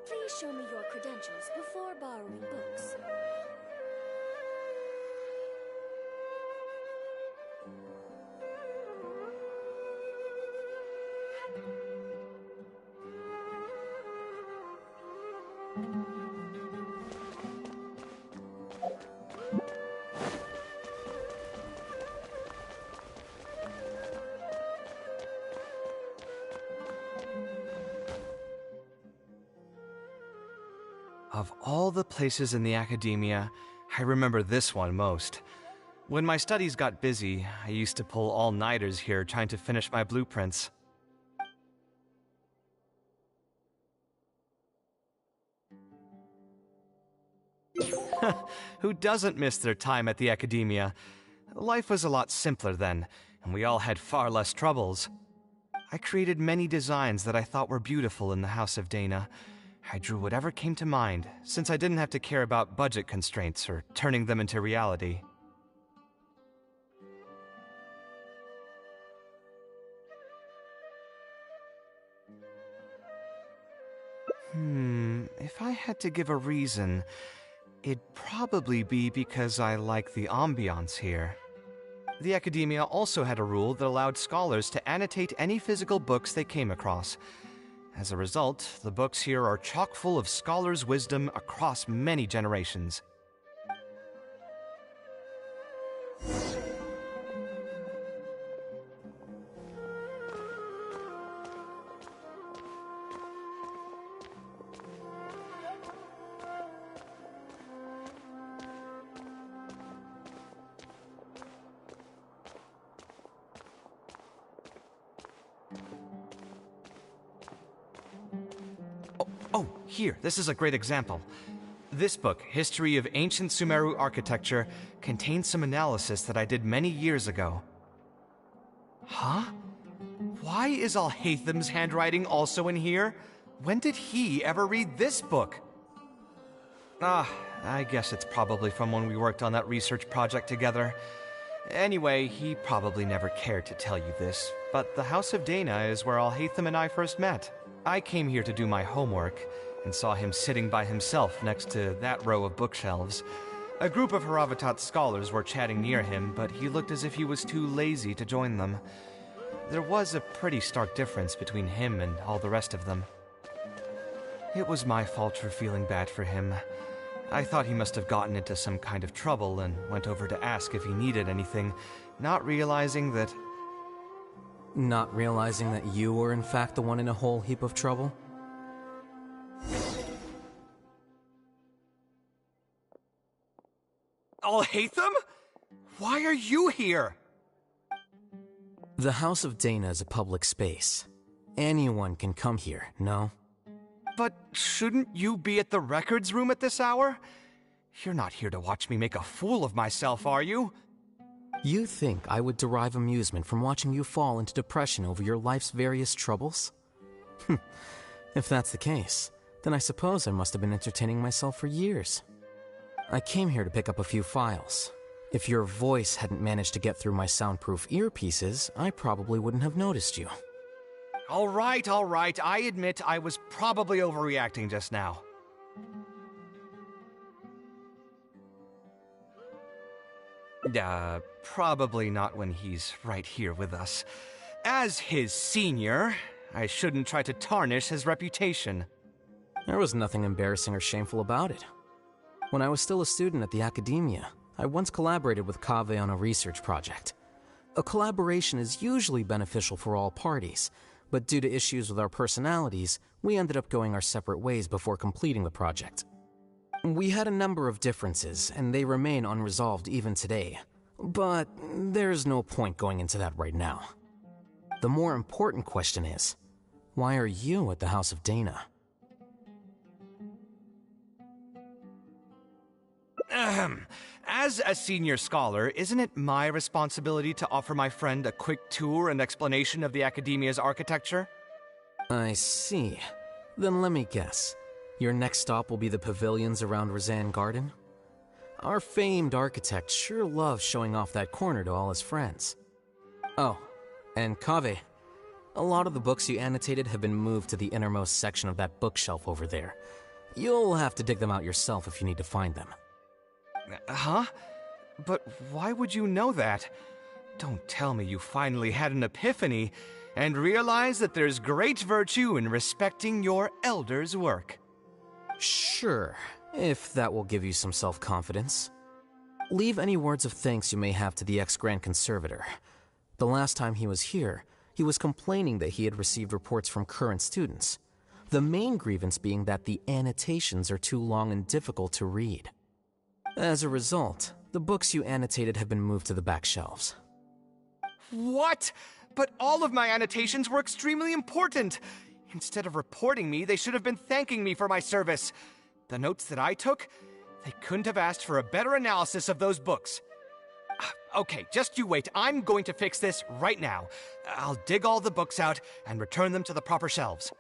J: Please show me your credentials before borrowing books.
O: Of all the places in the academia, I remember this one most. When my studies got busy, I used to pull all-nighters here trying to finish my blueprints. Who doesn't miss their time at the academia? Life was a lot simpler then, and we all had far less troubles. I created many designs that I thought were beautiful in the House of Dana. I drew whatever came to mind, since I didn't have to care about budget constraints or turning them into reality. If I had to give a reason, it'd probably be because I like the ambiance here. The Academia also had a rule that allowed scholars to annotate any physical books they came across. As a result, the books here are chock full of scholars' wisdom across many generations. Here, this is a great example. This book, History of Ancient Sumeru Architecture, contains some analysis that I did many years ago. Huh? Why is Alhatham's handwriting also in here? When did he ever read this book? I guess it's probably from when we worked on that research project together. Anyway, he probably never cared to tell you this, but the House of Dana is where Alhatham and I first met. I came here to do my homework, and saw him sitting by himself next to that row of bookshelves. A group of Haravatat scholars were chatting near him, but he looked as if he was too lazy to join them. There was a pretty stark difference between him and all the rest of them. It was my fault for feeling bad for him. I thought he must have gotten into some kind of trouble and went over to ask if he needed anything, not realizing that...
V: Not realizing that you were in fact the one in a whole heap of trouble?
O: Alhatham? Why are you here?
V: The House of Dana is a public space. Anyone can come here, no?
O: But shouldn't you be at the records room at this hour? You're not here to watch me make a fool of myself, are you?
V: You think I would derive amusement from watching you fall into depression over your life's various troubles? If that's the case, then I suppose I must have been entertaining myself for years. I came here to pick up a few files. If your voice hadn't managed to get through my soundproof earpieces, I probably wouldn't have noticed you.
O: All right. I admit I was probably overreacting just now. Probably not when he's right here with us. As his senior, I shouldn't try to tarnish his reputation.
V: There was nothing embarrassing or shameful about it. When I was still a student at the Academia, I once collaborated with Kaveh on a research project. A collaboration is usually beneficial for all parties, but due to issues with our personalities, we ended up going our separate ways before completing the project. We had a number of differences, and they remain unresolved even today. But there's no point going into that right now. The more important question is, why are you at the House of Dana?
O: As a senior scholar, isn't it my responsibility to offer my friend a quick tour and explanation of the Academia's architecture?
V: I see. Then let me guess. Your next stop will be the pavilions around Razan Garden? Our famed architect sure loves showing off that corner to all his friends. Oh, and Kaveh, a lot of the books you annotated have been moved to the innermost section of that bookshelf over there. You'll have to dig them out yourself if you need to find them.
O: Huh? But why would you know that? Don't tell me you finally had an epiphany and realized that there's great virtue in respecting your elder's work.
V: Sure, if that will give you some self-confidence. Leave any words of thanks you may have to the ex-Grand Conservator. The last time he was here, he was complaining that he had received reports from current students. The main grievance being that the annotations are too long and difficult to read. As a result, the books you annotated have been moved to the back shelves.
O: What? But all of my annotations were extremely important. Instead of reporting me, they should have been thanking me for my service. The notes that I took, they couldn't have asked for a better analysis of those books. Okay, just you wait. I'm going to fix this right now. I'll dig all the books out and return them to the proper shelves.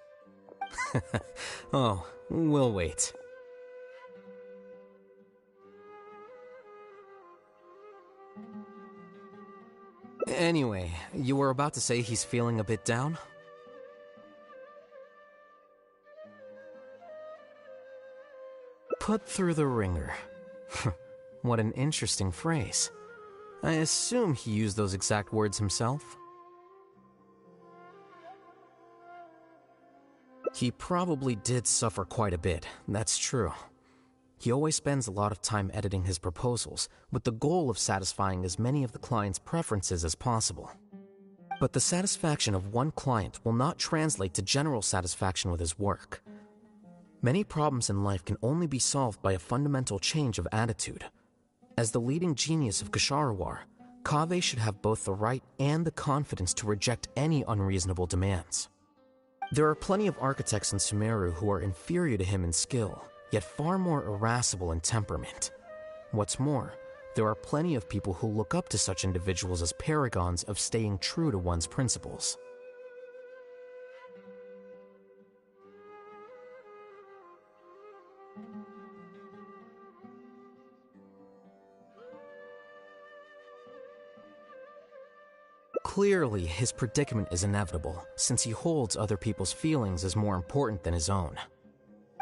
V: Oh, we'll wait. Anyway, you were about to say he's feeling a bit down? Put through the ringer. What an interesting phrase. I assume he used those exact words himself. He probably did suffer quite a bit, that's true. He always spends a lot of time editing his proposals, with the goal of satisfying as many of the client's preferences as possible. But the satisfaction of one client will not translate to general satisfaction with his work. Many problems in life can only be solved by a fundamental change of attitude. As the leading genius of Kshahrewar, Kaveh should have both the right and the confidence to reject any unreasonable demands. There are plenty of architects in Sumeru who are inferior to him in skill, yet far more irascible in temperament. What's more, there are plenty of people who look up to such individuals as paragons of staying true to one's principles. Clearly, his predicament is inevitable, since he holds other people's feelings as more important than his own.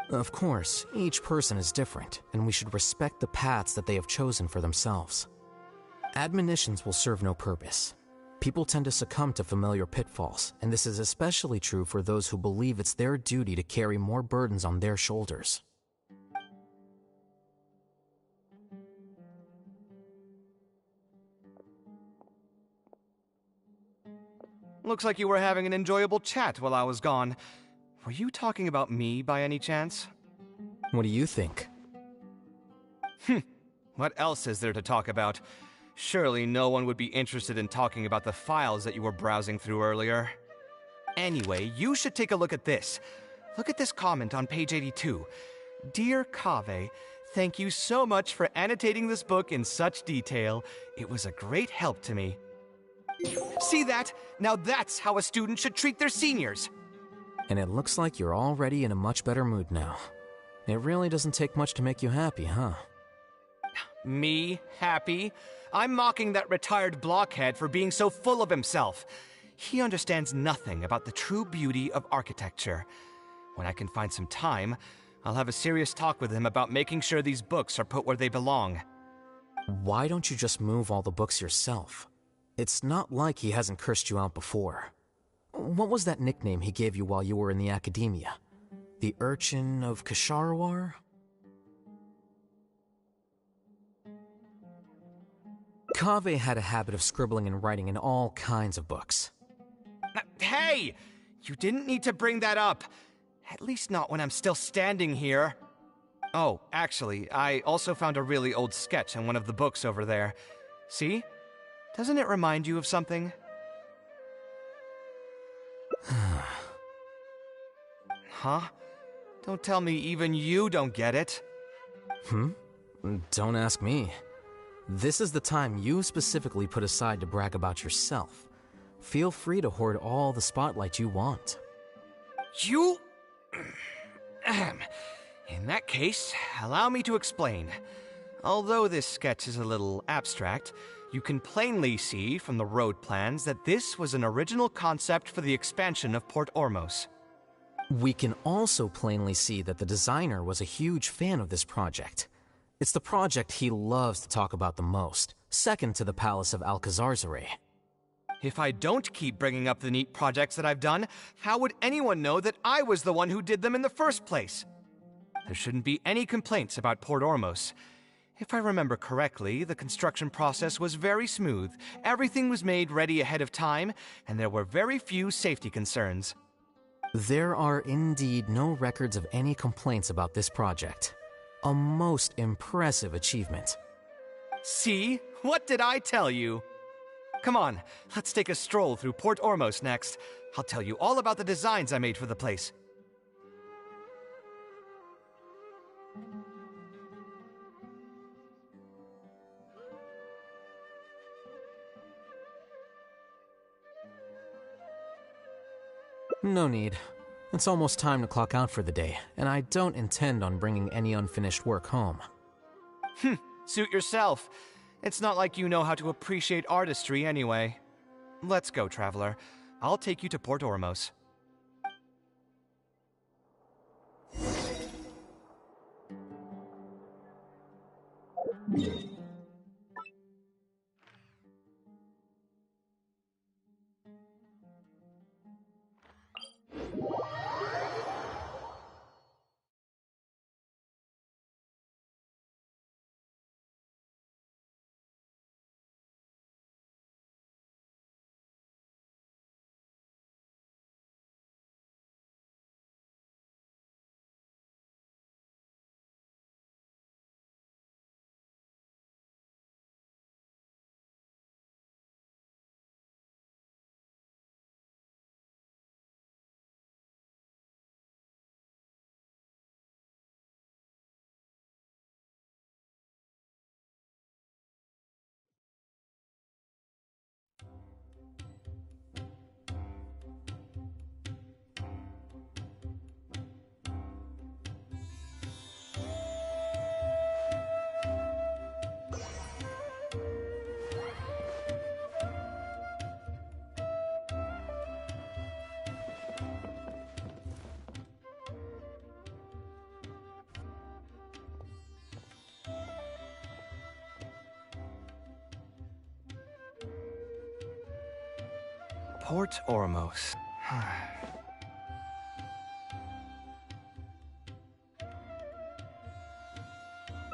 V: Of course, each person is different, and we should respect the paths that they have chosen for themselves. Admonitions will serve no purpose. People tend to succumb to familiar pitfalls, and this is especially true for those who believe it's their duty to carry more burdens on their shoulders.
O: Looks like you were having an enjoyable chat while I was gone. Were you talking about me by any chance?
V: What do you think?
O: What else is there to talk about? Surely no one would be interested in talking about the files that you were browsing through earlier. Anyway, you should take a look at this. Look at this comment on page 82. Dear Kaveh, thank you so much for annotating this book in such detail. It was a great help to me. See that? Now that's how a student should treat their seniors.
V: And it looks like you're already in a much better mood now. It really doesn't take much to make you happy, huh?
O: Me? Happy? I'm mocking that retired blockhead for being so full of himself. He understands nothing about the true beauty of architecture. When I can find some time, I'll have a serious talk with him about making sure these books are put where they belong.
V: Why don't you just move all the books yourself? It's not like he hasn't cursed you out before. What was that nickname he gave you while you were in the academia? The Urchin of Kshahrewar? Kaveh had a habit of scribbling and writing in all kinds of books.
O: Hey! You didn't need to bring that up. At least not when I'm still standing here. Oh, actually, I also found a really old sketch in one of the books over there. See? Doesn't it remind you of something? Huh? Don't tell me even you don't get it.
V: Don't ask me. This is the time you specifically put aside to brag about yourself. Feel free to hoard all the spotlight you want.
O: You... In that case, allow me to explain. Although this sketch is a little abstract, you can plainly see from the road plans that this was an original concept for the expansion of Port Ormos.
V: We can also plainly see that the designer was a huge fan of this project. It's the project he loves to talk about the most, second to the Palace of Alcazarzaray.
O: If I don't keep bringing up the neat projects that I've done, how would anyone know that I was the one who did them in the first place? There shouldn't be any complaints about Port Ormos. If I remember correctly, the construction process was very smooth, everything was made ready ahead of time, and there were very few safety concerns.
V: There are indeed no records of any complaints about this project. A most impressive achievement.
O: See? What did I tell you? Come on, let's take a stroll through Port Ormos next. I'll tell you all about the designs I made for the place.
V: No need. It's almost time to clock out for the day, and I don't intend on bringing any unfinished work home.
O: Suit yourself. It's not like you know how to appreciate artistry anyway. Let's go, traveler. I'll take you to Port Ormos. Port Ormos.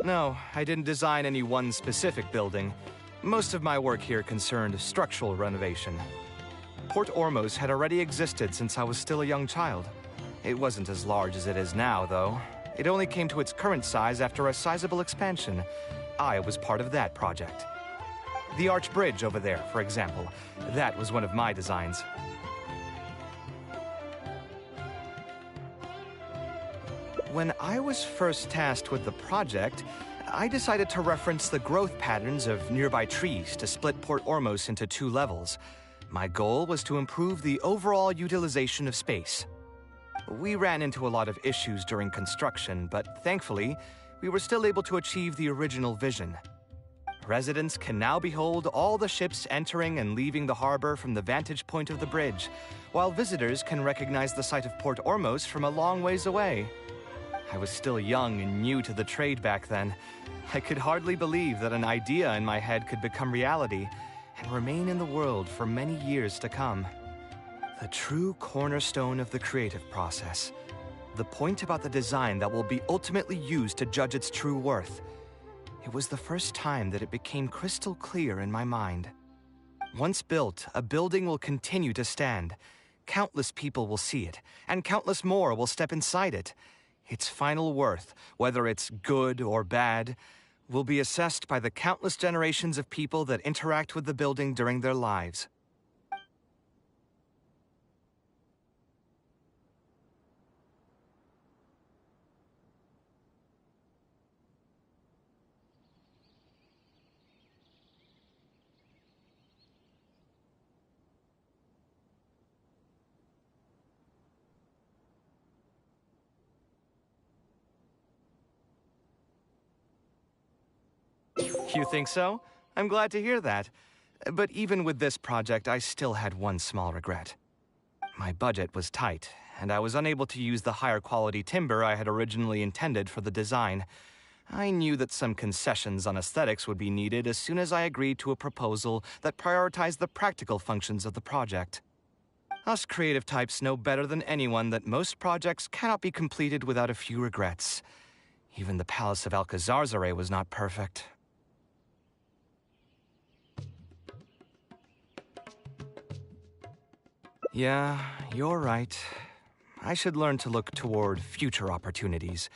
O: No, I didn't design any one specific building. Most of my work here concerned structural renovation. Port Ormos had already existed since I was still a young child. It wasn't as large as it is now, though. It only came to its current size after a sizable expansion. I was part of that project. The arch bridge over there, for example, that was one of my designs. When I was first tasked with the project, I decided to reference the growth patterns of nearby trees to split Port Ormos into 2 levels. My goal was to improve the overall utilization of space. We ran into a lot of issues during construction, but thankfully, we were still able to achieve the original vision. Residents can now behold all the ships entering and leaving the harbor from the vantage point of the bridge, while visitors can recognize the site of Port Ormos from a long ways away. I was still young and new to the trade back then. I could hardly believe that an idea in my head could become reality and remain in the world for many years to come. The true cornerstone of the creative process. The point about the design that will be ultimately used to judge its true worth. It was the first time that it became crystal clear in my mind. Once built, a building will continue to stand. Countless people will see it, and countless more will step inside it. Its final worth, whether it's good or bad, will be assessed by the countless generations of people that interact with the building during their lives. You think so? I'm glad to hear that. But even with this project, I still had one small regret. My budget was tight, and I was unable to use the higher quality timber I had originally intended for the design. I knew that some concessions on aesthetics would be needed as soon as I agreed to a proposal that prioritized the practical functions of the project. Us creative types know better than anyone that most projects cannot be completed without a few regrets. Even the Palace of Alcazarzaray was not perfect. Yeah, you're right. I should learn to look toward future opportunities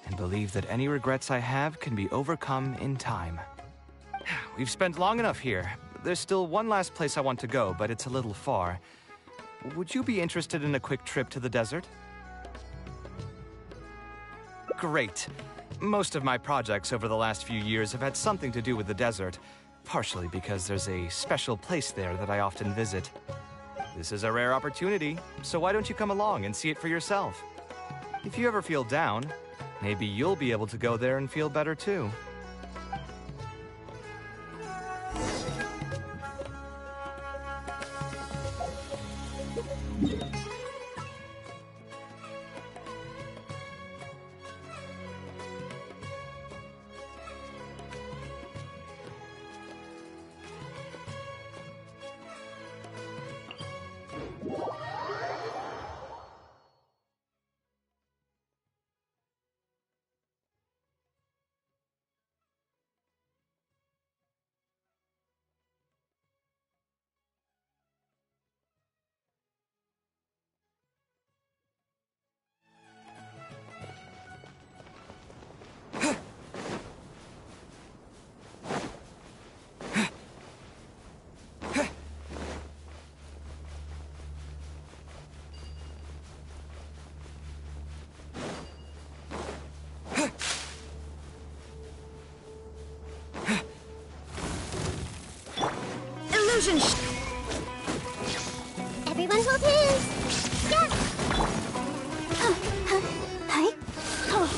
O: and believe that any regrets I have can be overcome in time. We've spent long enough here. There's still one last place I want to go, but it's a little far. Would you be interested in a quick trip to the desert? Great. Most of my projects over the last few years have had something to do with the desert, partially because there's a special place there that I often visit. This is a rare opportunity, so why don't you come along and see it for yourself? If you ever feel down, maybe you'll be able to go there and feel better too.
A: Everyone hold hands. Yes. Hi. Oh.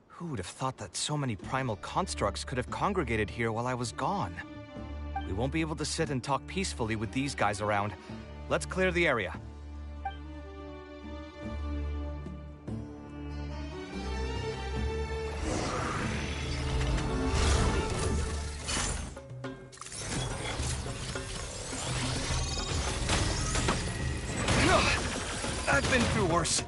O: Who would have thought that so many primal constructs could have congregated here while I was gone? We won't be able to sit and talk peacefully with these guys around. Let's clear the area.
K: I've been through worse.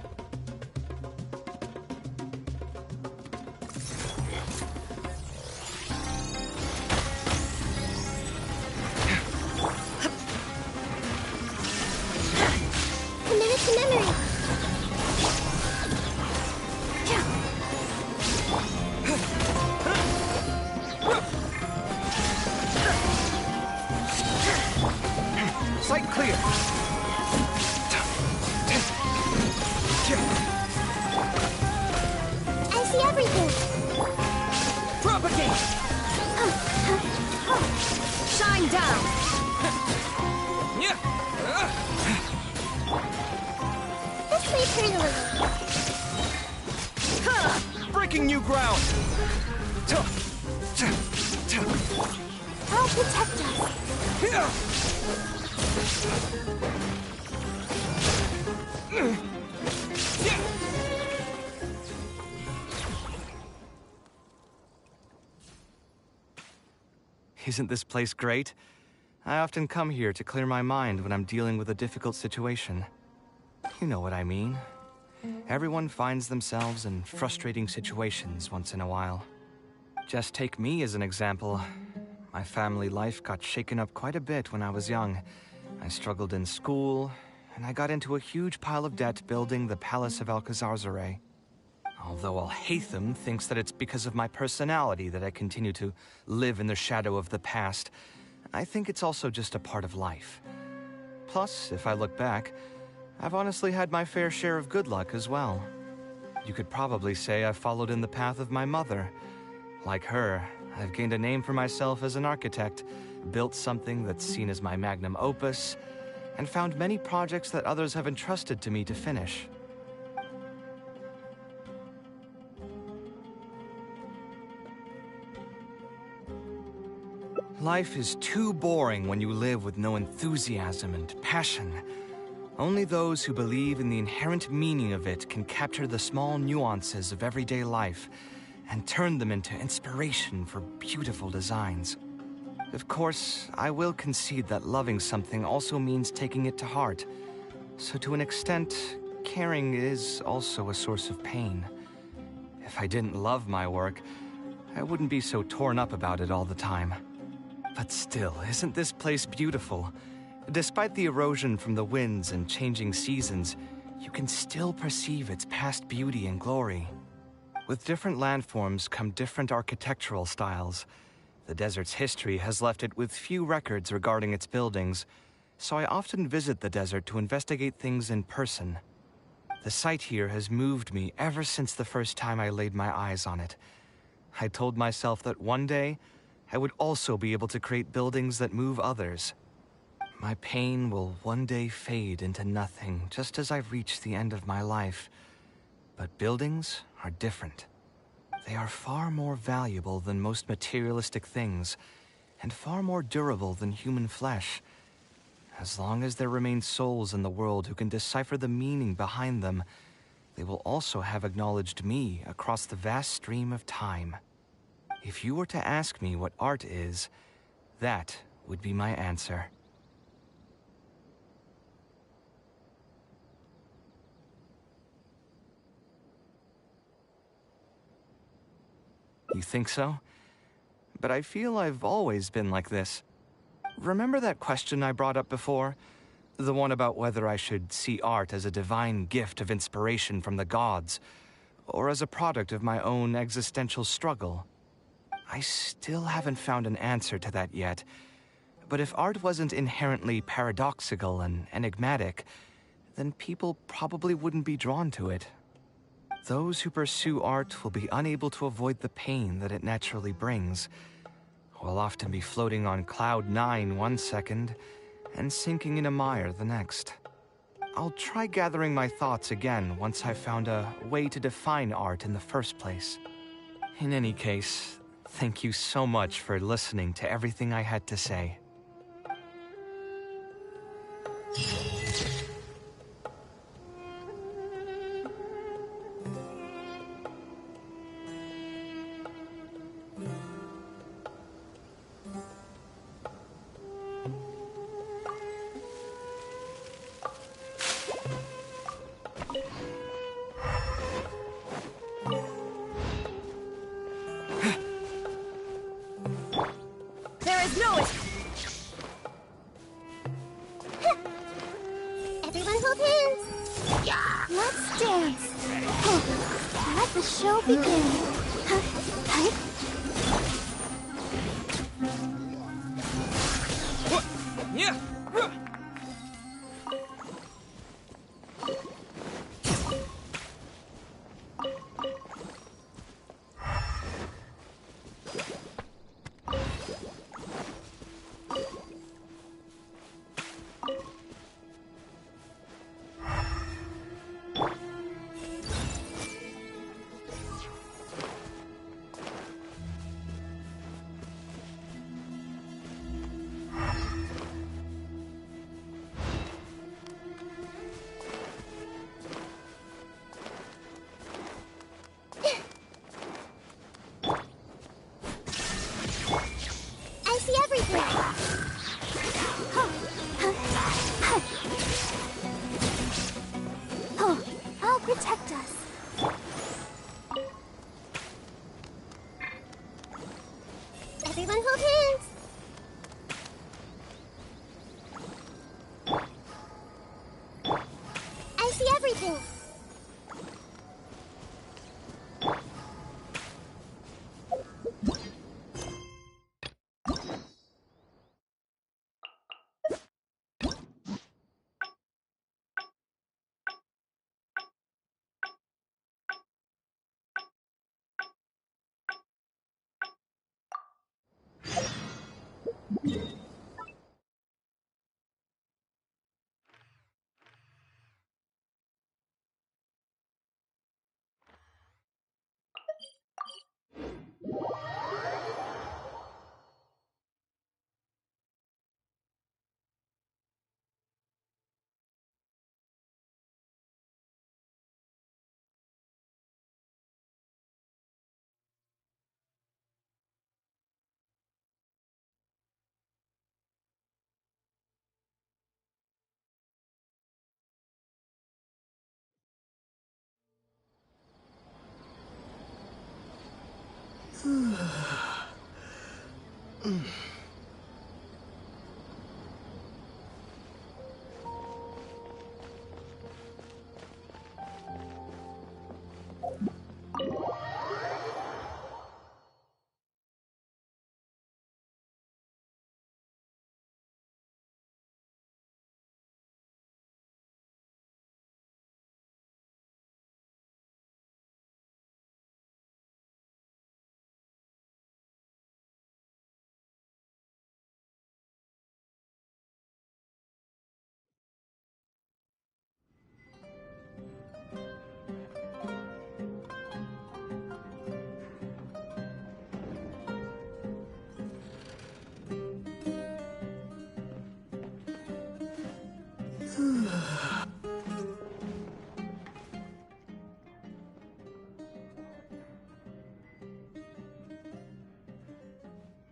O: Sight clear.
A: I see everything.
M: Propagate! Shine down!
A: This may turn a little.
K: Breaking new ground.
A: I'll protect us.
O: Isn't this place great? I often come here to clear my mind when I'm dealing with a difficult situation. You know what I mean. Everyone finds themselves in frustrating situations once in a while. Just take me as an example. My family life got shaken up quite a bit when I was young,
K: I struggled in school, and I got into a huge pile of debt building the Palace of Alcazarzaray. Although Alhaitham thinks that it's because of my personality that I continue to live in the shadow of the past, I think it's also just a part of life. Plus, if I look back, I've honestly had my fair share of good luck as well. You could probably say I've followed in the path of my mother. Like her, I've gained a name for myself as an architect, built something that's seen as my magnum opus, and found many projects that others have entrusted to me to finish. Life is too boring when you live with no enthusiasm and passion. Only those who believe in the inherent meaning of it can capture the small nuances of everyday life and turn them into inspiration for beautiful designs. Of course, I will concede that loving something also means taking it to heart. So to an extent, caring is also a source of pain. If I didn't love my work, I wouldn't be so torn up about it all the time. But still, isn't this place beautiful? Despite the erosion from the winds and changing seasons, you can still perceive its past beauty and glory. With different landforms come different architectural styles. The desert's history has left it with few records regarding its buildings, so I often visit the desert to investigate things in person. The sight here has moved me ever since the first time I laid my eyes on it. I told myself that one day, I would also be able to create buildings that move others. My pain will one day fade into nothing, just as I've reached the end of my life. But buildings are different. They are far more valuable than most materialistic things, and far more durable than human flesh. As long as there remain souls in the world who can decipher the meaning behind them, they will also have acknowledged me across the vast stream of time. If you were to ask me what art is, that would be my answer. You think so? But I feel I've always been like this. Remember that question I brought up before? The one about whether I should see art as a divine gift of inspiration from the gods, or as a product of my own existential struggle. I still haven't found an answer to that yet. But if art wasn't inherently paradoxical and enigmatic, then people probably wouldn't be drawn to it. Those who pursue art will be unable to avoid the pain that it naturally brings. Will often be floating on cloud 9 one second and sinking in a mire the next. I'll try gathering my thoughts again once I've found a way to define art in the first place. In any case, thank you so much for listening to everything I had to say.
A: Everyone hold hands. Let's dance. Let the show begin.
O: Yeah.
A: I'll protect us. Everyone hold hands.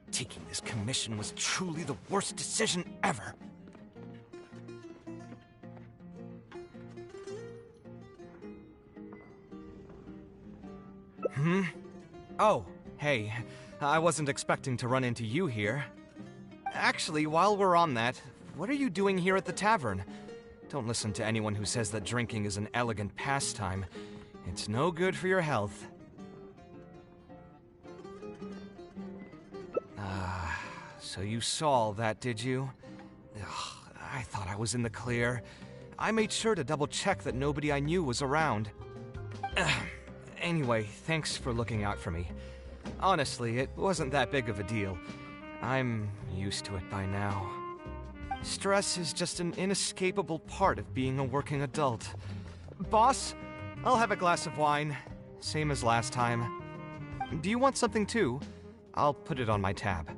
O: Taking this commission was truly the worst decision ever. Oh, hey, I wasn't expecting to run into you here. Actually, while we're on that, what are you doing here at the tavern? Don't listen to anyone who says that drinking is an elegant pastime. It's no good for your health. So you saw all that, did you? Ugh, I thought I was in the clear. I made sure to double-check that nobody I knew was around. Anyway, thanks for looking out for me. Honestly, it wasn't that big of a deal. I'm used to it by now. Stress is just an inescapable part of being a working adult. Boss, I'll have a glass of wine. Same as last time. Do you want something too? I'll put it on my tab.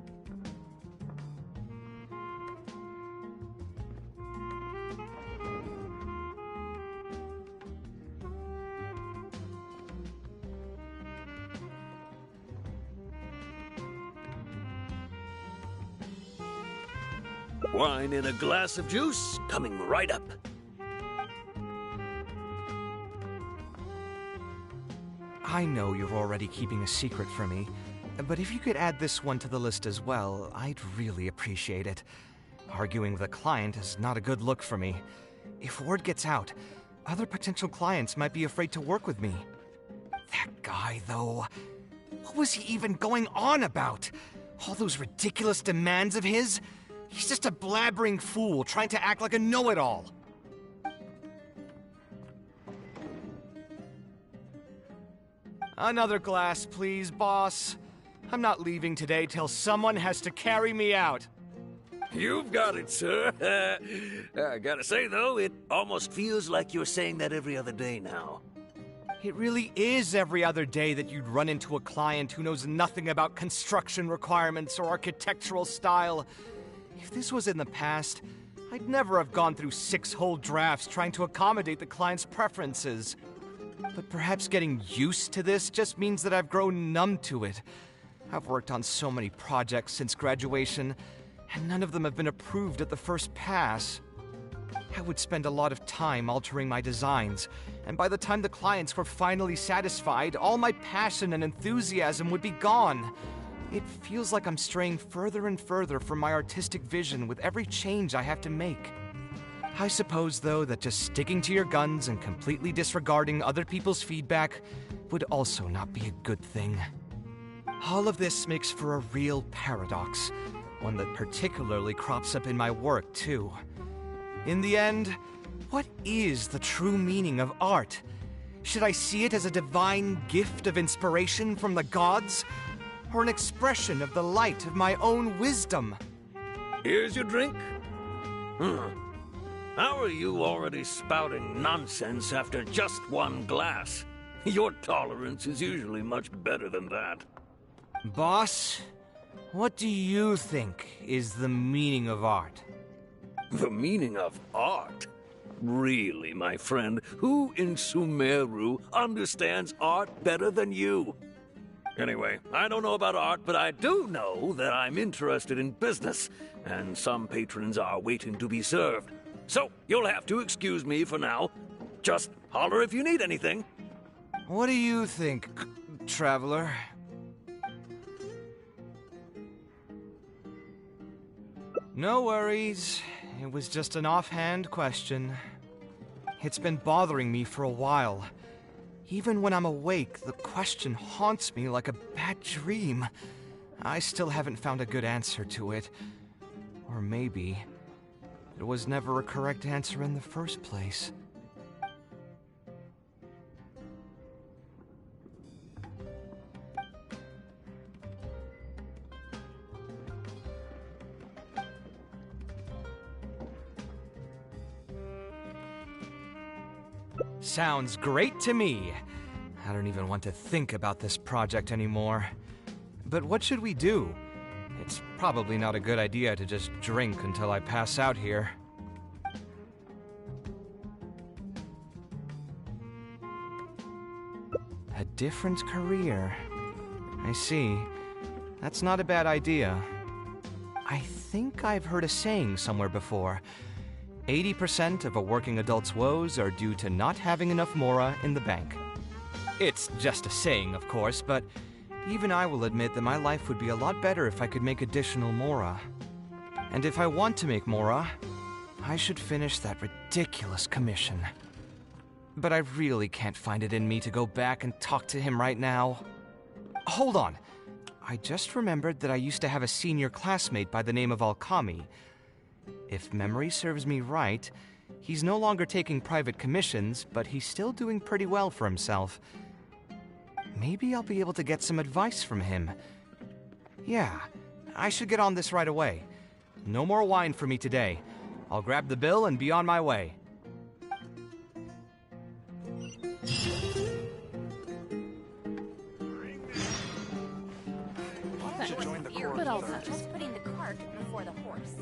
E: Wine in a glass of juice, coming right up.
O: I know you're already keeping a secret from me, but if you could add this one to the list as well, I'd really appreciate it. Arguing with a client is not a good look for me. If word gets out, other potential clients might be afraid to work with me. That guy, though, what was he even going on about? All those ridiculous demands of his? He's just a blabbering fool trying to act like a know-it-all. Another glass, please, boss. I'm not leaving today till someone has to carry me out.
E: You've got it, sir. I gotta say, though, it almost feels like you're saying that every other day now.
O: It really is every other day that you'd run into a client who knows nothing about construction requirements or architectural style. If this was in the past, I'd never have gone through 6 whole drafts trying to accommodate the client's preferences. But perhaps getting used to this just means that I've grown numb to it. I've worked on so many projects since graduation, and none of them have been approved at the first pass. I would spend a lot of time altering my designs, and by the time the clients were finally satisfied, all my passion and enthusiasm would be gone. It feels like I'm straying further and further from my artistic vision with every change I have to make. I suppose, though, that just sticking to your guns and completely disregarding other people's feedback would also not be a good thing. All of this makes for a real paradox, one that particularly crops up in my work, too. In the end, what is the true meaning of art? Should I see it as a divine gift of inspiration from the gods? Or an expression of the light of my own wisdom?
E: Here's your drink. How are you already spouting nonsense after just one glass? Your tolerance is usually much better than that.
O: Boss, what do you think is the meaning of art?
E: The meaning of art? Really, my friend, who in Sumeru understands art better than you? Anyway, I don't know about art, but I do know that I'm interested in business, and some patrons are waiting to be served. So, you'll have to excuse me for now. Just holler if you need anything.
O: What do you think, traveler? No worries. It was just an offhand question. It's been bothering me for a while. Even when I'm awake, the question haunts me like a bad dream. I still haven't found a good answer to it. Or maybe there was never a correct answer in the first place. Sounds great to me. I don't even want to think about this project anymore. But what should we do? It's probably not a good idea to just drink until I pass out here. A different career. I see. That's not a bad idea. I think I've heard a saying somewhere before. 80% of a working adult's woes are due to not having enough mora in the bank. It's just a saying, of course, but even I will admit that my life would be a lot better if I could make additional mora. And if I want to make mora, I should finish that ridiculous commission. But I really can't find it in me to go back and talk to him right now. Hold on. I just remembered that I used to have a senior classmate by the name of Alkami. If memory serves me right, he's no longer taking private commissions, but he's still doing pretty well for himself. Maybe I'll be able to get some advice from him. Yeah, I should get on this right away. No more wine for me today. I'll grab the bill and be on my way.
B: But also just putting the cart before the horse.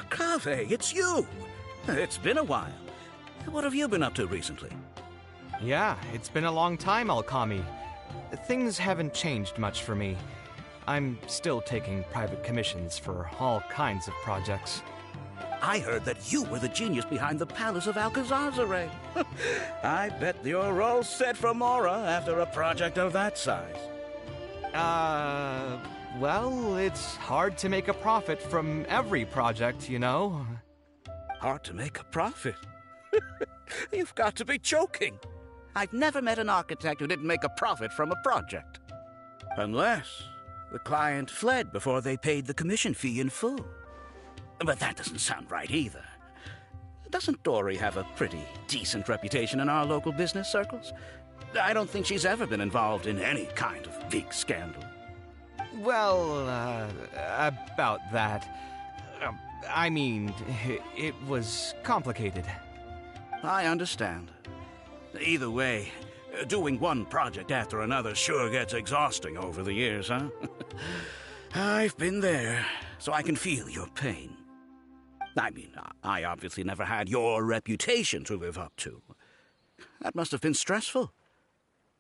R: Kaveh, it's you! It's been a while. What have you been up to recently?
O: Yeah, it's been a long time, Alkami. Things haven't changed much for me. I'm still taking private commissions for all kinds of projects.
R: I heard that you were the genius behind the Palace of Alcazazare. I bet you're all set for Mora after a project of that size.
O: Well, it's hard to make a profit from every project, you know.
R: Hard to make a profit? You've got to be joking. I've never met an architect who didn't make a profit from a project. Unless the client fled before they paid the commission fee in full. But that doesn't sound right either. Doesn't Dory have a pretty decent reputation in our local business circles? I don't think she's ever been involved in any kind of big scandal.
O: Well, about that. I mean, it was complicated.
R: I understand. Either way, doing one project after another sure gets exhausting over the years, huh? I've been there, so I can feel your pain. I mean, I obviously never had your reputation to live up to. That must have been stressful.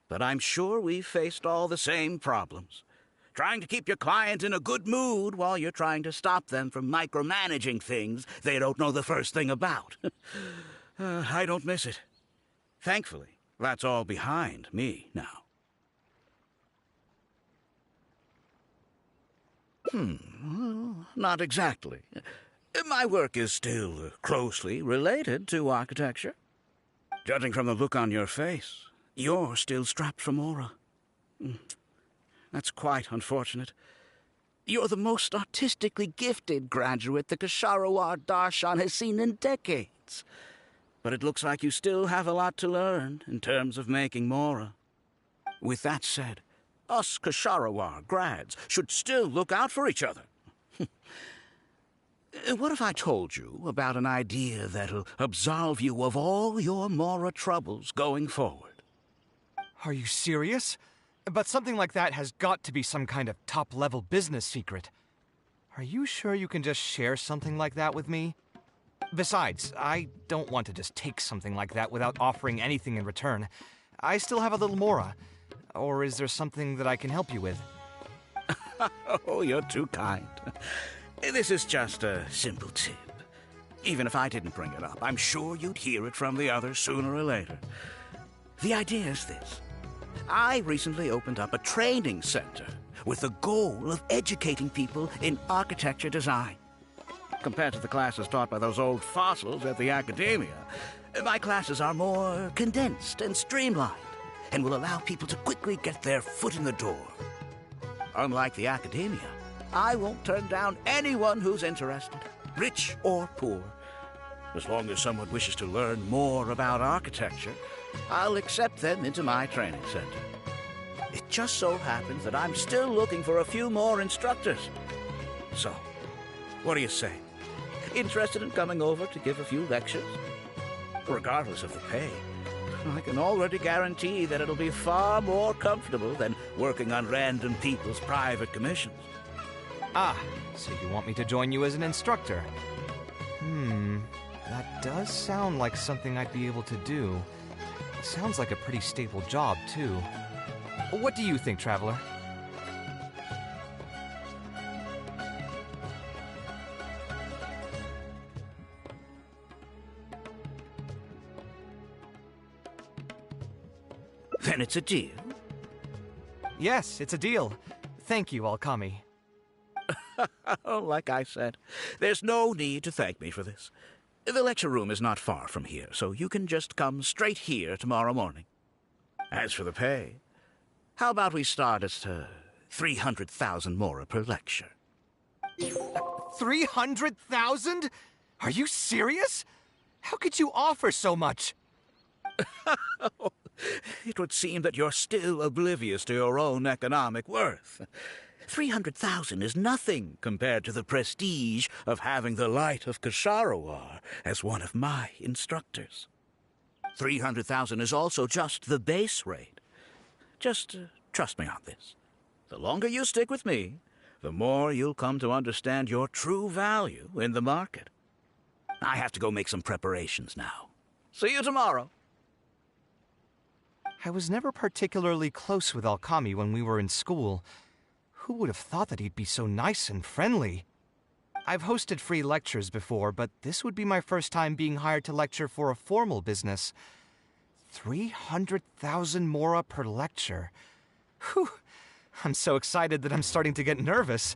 R: But I'm sure we've faced all the same problems. Trying to keep your client in a good mood while you're trying to stop them from micromanaging things they don't know the first thing about. I don't miss it. Thankfully, that's all behind me now. Not exactly. My work is still closely related to architecture. Judging from the look on your face, you're still strapped for Mora. That's quite unfortunate. You're the most artistically gifted graduate the Ksharawar Darshan has seen in decades. But it looks like you still have a lot to learn in terms of making Mora. With that said, us Ksharawar grads should still look out for each other. What if I told you about an idea that'll absolve you of all your Mora troubles going forward?
O: Are you serious? But something like that has got to be some kind of top-level business secret. Are you sure you can just share something like that with me? Besides, I don't want to just take something like that without offering anything in return. I still have a little Mora. Or is there something that I can help you with?
R: Oh, you're too kind. This is just a simple tip. Even if I didn't bring it up, I'm sure you'd hear it from the others sooner or later. The idea is this. I recently opened up a training center with the goal of educating people in architecture design. Compared to the classes taught by those old fossils at the academia, my classes are more condensed and streamlined and will allow people to quickly get their foot in the door. Unlike the academia, I won't turn down anyone who's interested, rich or poor. As long as someone wishes to learn more about architecture, I'll accept them into my training center. It just so happens that I'm still looking for a few more instructors. So, what do you say? Interested in coming over to give a few lectures? Regardless of the pay, I can already guarantee that it'll be far more comfortable than working on random people's private commissions.
O: Ah, so you want me to join you as an instructor? That does sound like something I'd be able to do. Sounds like a pretty stable job, too. What do you think, Traveler?
R: Then it's a deal.
O: Yes, it's a deal. Thank you, Alkami.
R: Like I said, there's no need to thank me for this. The lecture room is not far from here, so you can just come straight here tomorrow morning. As for the pay, how about we start at 300,000 Mora per lecture?
O: 300,000? Are you serious? How could you offer so much?
R: It would seem that you're still oblivious to your own economic worth. 300,000 is nothing compared to the prestige of having the Light of Ksharawar as one of my instructors. 300,000 is also just the base rate. Just trust me on this. The longer you stick with me, the more you'll come to understand your true value in the market. I have to go make some preparations now. See you tomorrow.
O: I was never particularly close with Alkami when we were in school. Who would have thought that he'd be so nice and friendly? I've hosted free lectures before, but this would be my first time being hired to lecture for a formal business. 300,000 mora per lecture. Whew. I'm so excited that I'm starting to get nervous.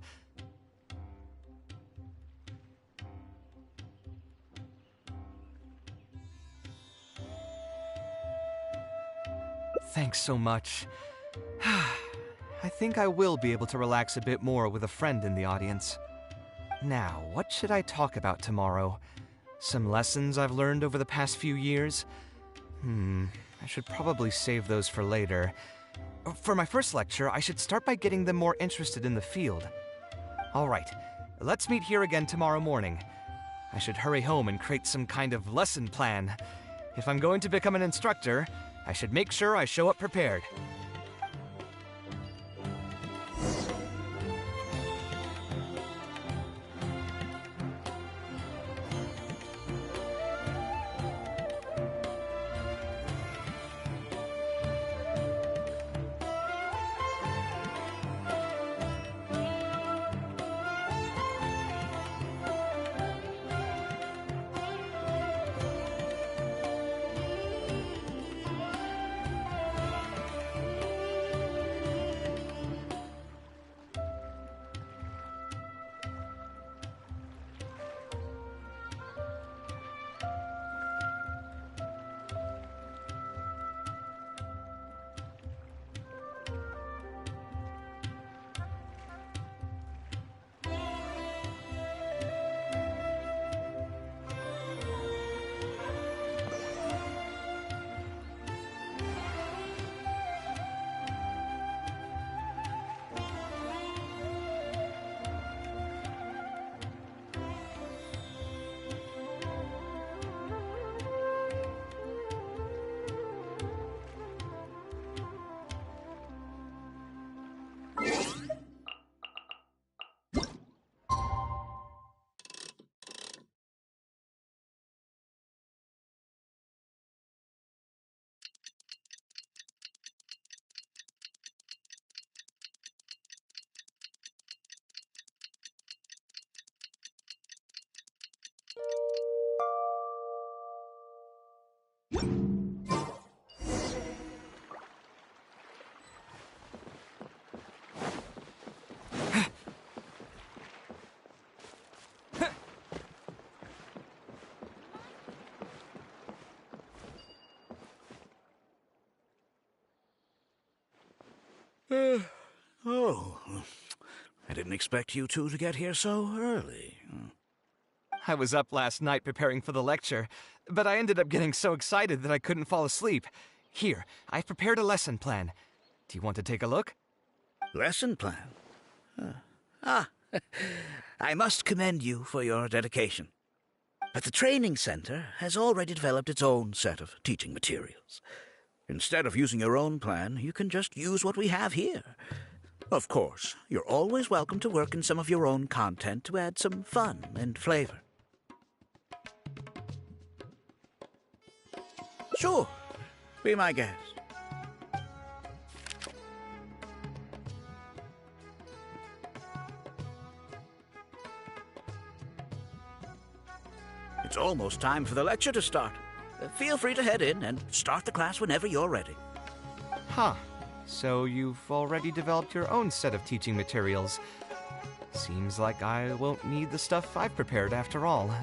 O: Thanks so much. I think I will be able to relax a bit more with a friend in the audience. Now, what should I talk about tomorrow? Some lessons I've learned over the past few years? I should probably save those for later. For my first lecture, I should start by getting them more interested in the field. All right, let's meet here again tomorrow morning. I should hurry home and create some kind of lesson plan. If I'm going to become an instructor, I should make sure I show up prepared.
R: Oh, I didn't expect you two to get here so early.
O: I was up last night preparing for the lecture, but I ended up getting so excited that I couldn't fall asleep. Here, I've prepared a lesson plan. Do you want to take a look?
R: Lesson plan? I must commend you for your dedication. But the training center has already developed its own set of teaching materials. Instead of using your own plan, you can just use what we have here. Of course, you're always welcome to work in some of your own content to add some fun and flavor. Sure, be my guest. It's almost time for the lecture to start. Feel free to head in and start the class whenever you're ready.
O: Huh. So you've already developed your own set of teaching materials. Seems like I won't need the stuff I've prepared after all.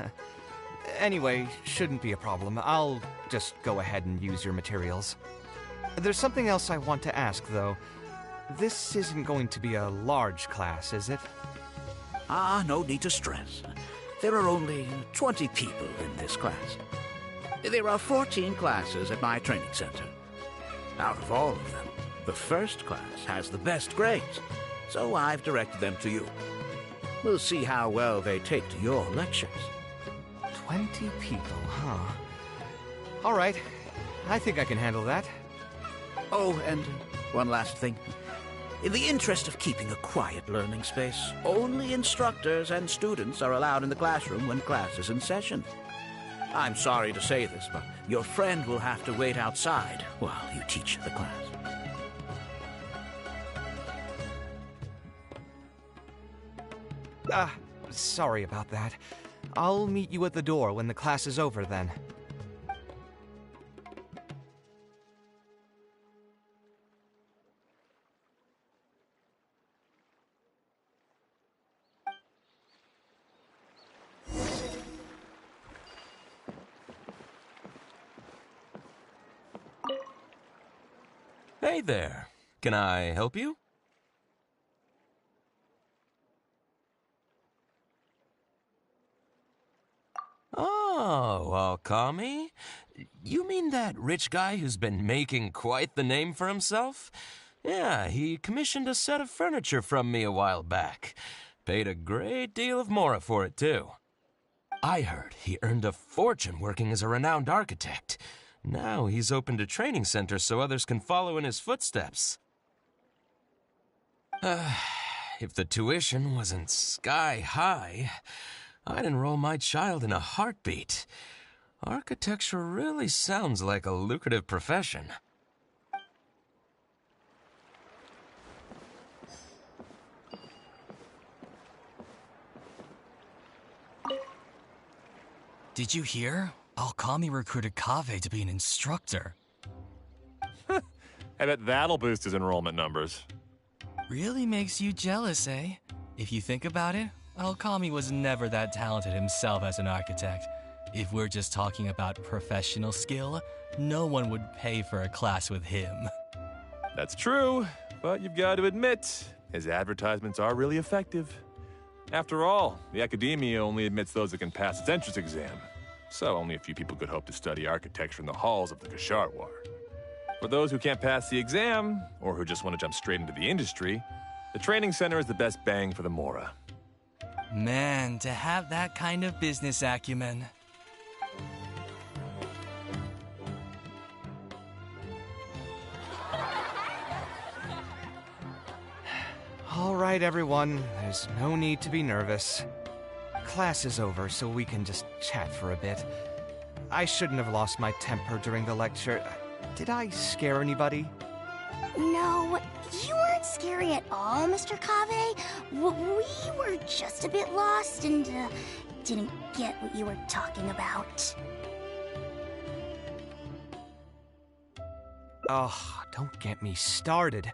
O: Anyway, shouldn't be a problem. I'll just go ahead and use your materials. There's something else I want to ask, though. This isn't going to be a large class, is it?
R: No need to stress. There are only 20 people in this class. There are 14 classes at my training center. Out of all of them, the first class has the best grades, so I've directed them to you. We'll see how well they take to your lectures.
O: 20 people, huh? All right. I think I can handle that.
R: Oh, and one last thing. In the interest of keeping a quiet learning space, only instructors and students are allowed in the classroom when class is in session. I'm sorry to say this, but your friend will have to wait outside while you teach the class.
O: Sorry about that. I'll meet you at the door when the class is over then.
S: Hey there. Can I help you? Oh, Alkami? You mean that rich guy who's been making quite the name for himself? Yeah, he commissioned a set of furniture from me a while back. Paid a great deal of mora for it, too. I heard he earned a fortune working as a renowned architect. Now he's opened a training center so others can follow in his footsteps. If the tuition wasn't sky high, I'd enroll my child in a heartbeat. Architecture really sounds like a lucrative profession.
T: Did you hear? Alkami recruited Kaveh to be an instructor.
W: I bet that'll boost his enrollment numbers.
T: Really makes you jealous, eh? If you think about it, Alkami was never that talented himself as an architect. If we're just talking about professional skill, no one would pay for a class with him.
W: That's true, but you've got to admit, his advertisements are really effective. After all, the academia only admits those that can pass its entrance exam, so only a few people could hope to study architecture in the halls of the Kasharwar. For those who can't pass the exam, or who just want to jump straight into the industry, the training center is the best bang for the mora.
T: Man, to have that kind of business acumen.
O: All right, everyone. There's no need to be nervous. Class is over, so we can just chat for a bit. I shouldn't have lost my temper during the lecture. Did I scare anybody?
A: No, you weren't scary at all, Mr. Kaveh. We were just a bit lost and didn't get what you were talking about.
O: Oh, don't get me started.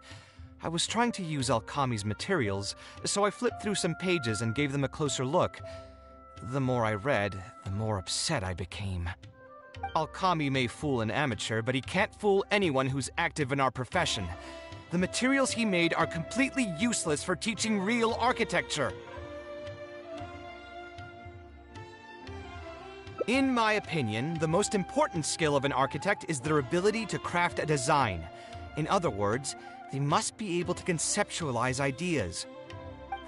O: I was trying to use Alkami's materials, so I flipped through some pages and gave them a closer look. The more I read, the more upset I became. Alkami may fool an amateur, but he can't fool anyone who's active in our profession. The materials he made are completely useless for teaching real architecture. In my opinion, the most important skill of an architect is their ability to craft a design. In other words, they must be able to conceptualize ideas.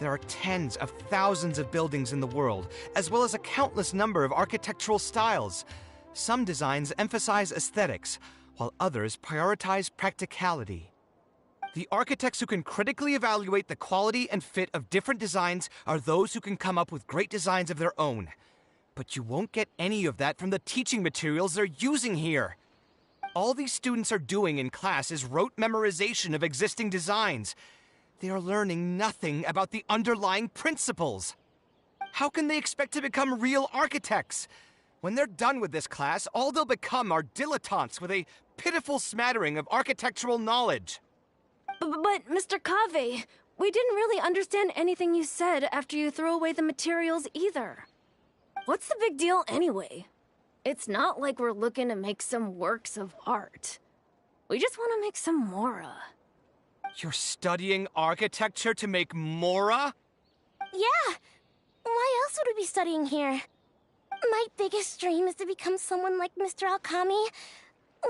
O: There are tens of thousands of buildings in the world, as well as a countless number of architectural styles. Some designs emphasize aesthetics, while others prioritize practicality. The architects who can critically evaluate the quality and fit of different designs are those who can come up with great designs of their own. But you won't get any of that from the teaching materials they're using here. All these students are doing in class is rote memorization of existing designs. They are learning nothing about the underlying principles. How can they expect to become real architects? When they're done with this class, all they'll become are dilettantes with a pitiful smattering of architectural knowledge.
J: But Mr. Kaveh, we didn't really understand anything you said after you threw away the materials either. What's the big deal anyway? It's not like we're looking to make some works of art. We just want to make some mora.
O: You're studying architecture to make mora?
G: Yeah. Why else would we be studying here? My biggest dream is to become someone like Mr. Alkami.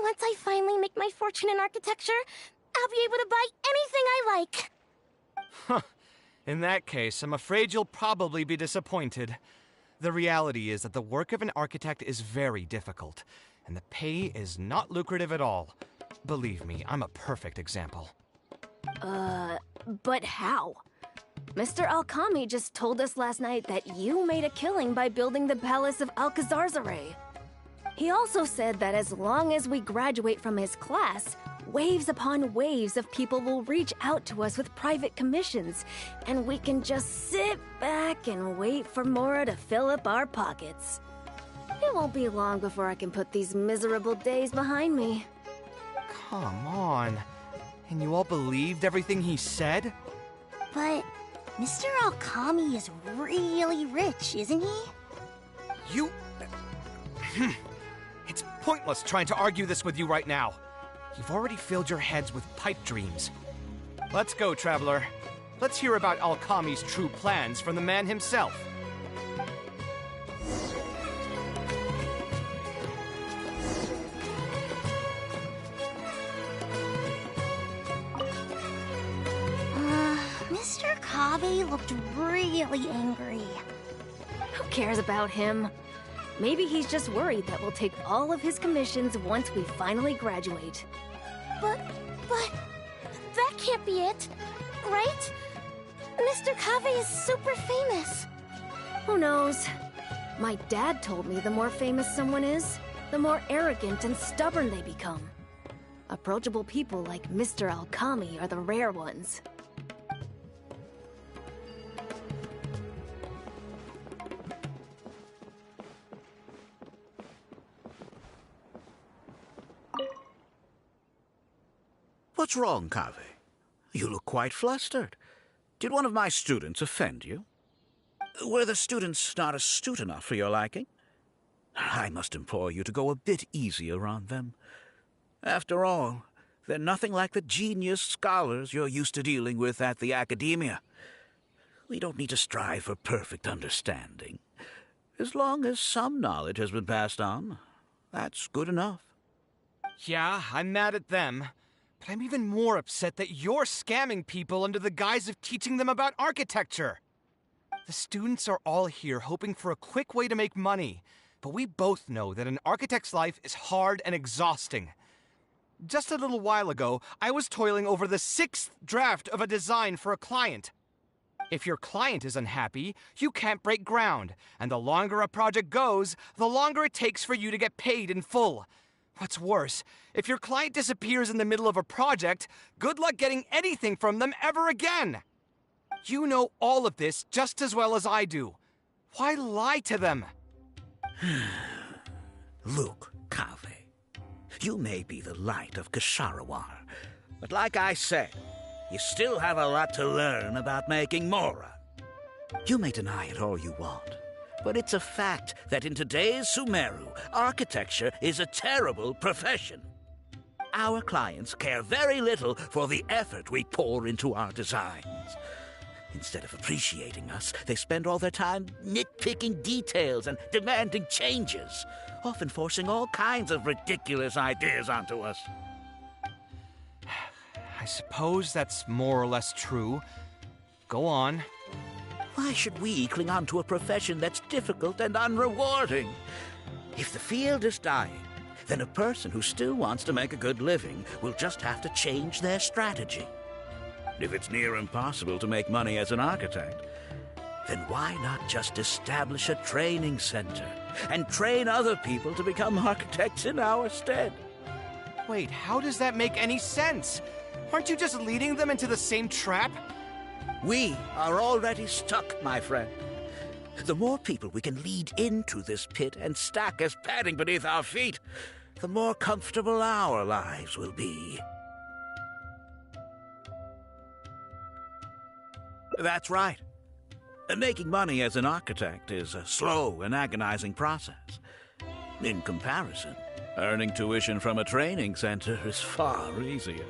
G: Once I finally make my fortune in architecture, I'll be able to buy anything I like.
O: Huh. In that case, I'm afraid you'll probably be disappointed. The reality is that the work of an architect is very difficult, and the pay is not lucrative at all. Believe me, I'm a perfect example.
J: But how? Mr. Alkami just told us last night that you made a killing by building the palace of Alcazarzaray.
H: He also said that as long as we graduate from his class, waves upon waves of people will reach out to us with private commissions, and we can just sit back and wait for Mora to fill up our pockets. It won't be long before I can put these miserable days behind me.
O: Come on. And you all believed everything he said?
A: But Mr. Alkami is really rich, isn't he?
O: You... It's pointless trying to argue this with you right now. You've already filled your heads with pipe dreams. Let's go, traveler. Let's hear about Alkami's true plans from the man himself.
A: Mr. Kaveh looked really angry.
H: Who cares about him? Maybe he's just worried that we'll take all of his commissions once we finally graduate.
G: But that can't be it, right? Mr. Kaveh is super famous.
H: Who knows? My dad told me the more famous someone is, the more arrogant and stubborn they become. Approachable people like Mr. Alkami are the rare ones.
R: What's wrong, Kaveh? You look quite flustered. Did one of my students offend you? Were the students not astute enough for your liking? I must implore you to go a bit easier on them. After all, they're nothing like the genius scholars you're used to dealing with at the academia. We don't need to strive for perfect understanding. As long as some knowledge has been passed on, that's good enough.
O: Yeah, I'm mad at them. But I'm even more upset that you're scamming people under the guise of teaching them about architecture. The students are all here hoping for a quick way to make money, but we both know that an architect's life is hard and exhausting. Just a little while ago, I was toiling over the 6th draft of a design for a client. If your client is unhappy, you can't break ground, and the longer a project goes, the longer it takes for you to get paid in full. What's worse, if your client disappears in the middle of a project, good luck getting anything from them ever again. You know all of this just as well as I do. Why lie to them?
R: Look, Kaveh, you may be the light of Ksharawar, but like I said, you still have a lot to learn about making Mora. You may deny it all you want, but it's a fact that in today's Sumeru, architecture is a terrible profession. Our clients care very little for the effort we pour into our designs. Instead of appreciating us, they spend all their time nitpicking details and demanding changes, often forcing all kinds of ridiculous ideas onto us.
O: I suppose that's more or less true. Go on.
R: Why should we cling on to a profession that's difficult and unrewarding? If the field is dying, then a person who still wants to make a good living will just have to change their strategy. If it's near impossible to make money as an architect, then why not just establish a training center and train other people to become architects in our stead?
O: Wait, how does that make any sense? Aren't you just leading them into the same trap?
R: We are already stuck, my friend. The more people we can lead into this pit and stack as padding beneath our feet, the more comfortable our lives will be. That's right. Making money as an architect is a slow and agonizing process. In comparison, earning tuition from a training center is far easier.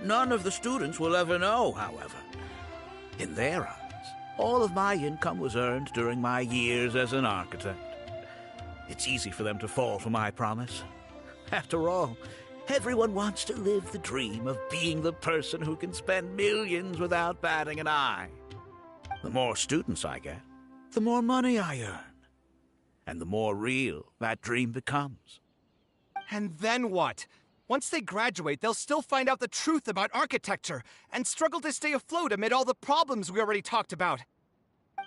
R: None of the students will ever know, however. In their eyes, all of my income was earned during my years as an architect. It's easy for them to fall for my promise. After all, everyone wants to live the dream of being the person who can spend millions without batting an eye. The more students I get, the more money I earn. And the more real that dream becomes.
O: And then what? Once they graduate, they'll still find out the truth about architecture and struggle to stay afloat amid all the problems we already talked about.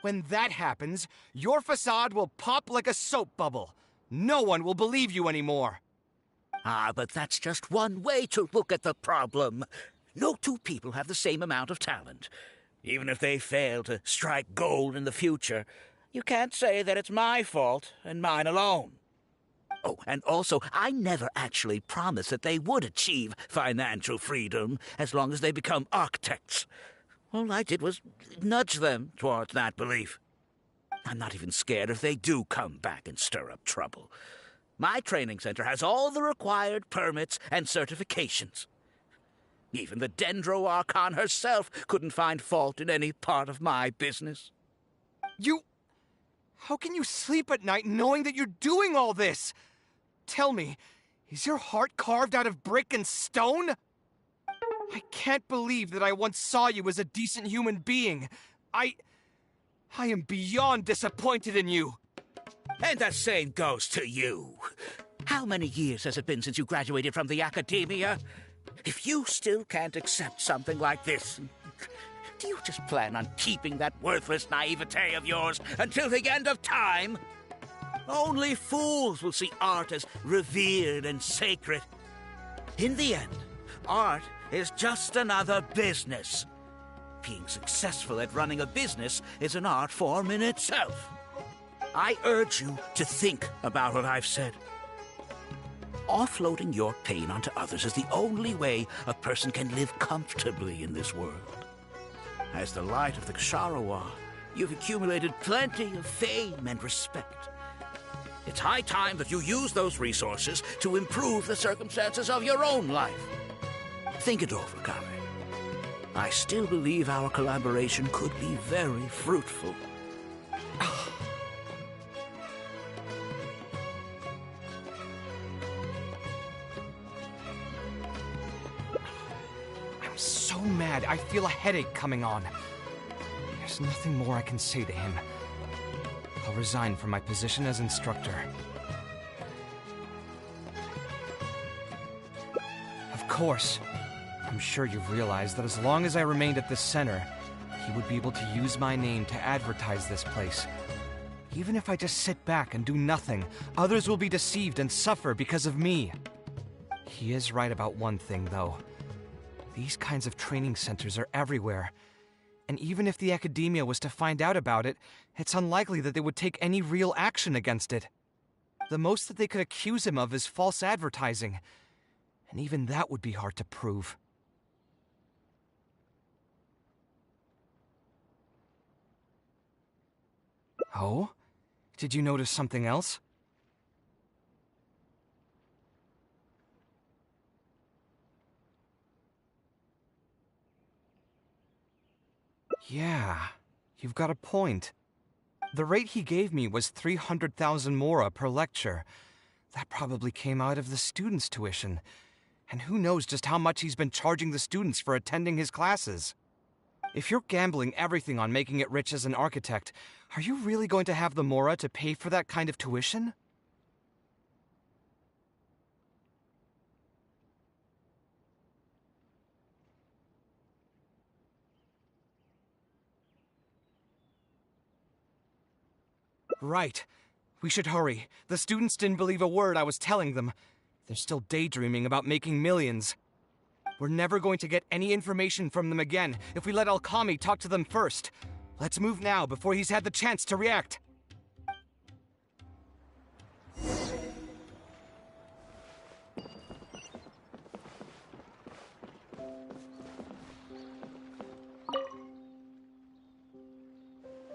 O: When that happens, your facade will pop like a soap bubble. No one will believe you anymore.
R: Ah, but that's just one way to look at the problem. No two people have the same amount of talent. Even if they fail to strike gold in the future, you can't say that it's my fault and mine alone. Oh, and also, I never actually promised that they would achieve financial freedom as long as they become architects. All I did was nudge them towards that belief. I'm not even scared if they do come back and stir up trouble. My training center has all the required permits and certifications. Even the Dendro Archon herself couldn't find fault in any part of my business.
O: How can you sleep at night knowing that you're doing all this? Tell me, is your heart carved out of brick and stone? I can't believe that I once saw you as a decent human being. I am beyond disappointed in you.
R: And the same goes to you. How many years has it been since you graduated from the academia? If you still can't accept something like this, do you just plan on keeping that worthless naivete of yours until the end of time? Only fools will see art as revered and sacred. In the end, art is just another business. Being successful at running a business is an art form in itself. I urge you to think about what I've said. Offloading your pain onto others is the only way a person can live comfortably in this world. As the light of the Ksharowa, you've accumulated plenty of fame and respect. It's high time that you use those resources to improve the circumstances of your own life. Think it over, Kaveh. I still believe our collaboration could be very fruitful.
O: I'm so mad, I feel a headache coming on. There's nothing more I can say to him. I'll resign from my position as instructor. Of course. I'm sure you've realized that as long as I remained at this center, he would be able to use my name to advertise this place. Even if I just sit back and do nothing, others will be deceived and suffer because of me. He is right about one thing, though. These kinds of training centers are everywhere. And even if the academia was to find out about it, it's unlikely that they would take any real action against it. The most that they could accuse him of is false advertising. And even that would be hard to prove. Oh? Did you notice something else? Yeah, you've got a point. The rate he gave me was 300,000 mora per lecture. That probably came out of the students' tuition. And who knows just how much he's been charging the students for attending his classes. If you're gambling everything on making it rich as an architect, are you really going to have the mora to pay for that kind of tuition? Right. We should hurry. The students didn't believe a word I was telling them. They're still daydreaming about making millions. We're never going to get any information from them again if we let Alkami talk to them first. Let's move now before he's had the chance to react.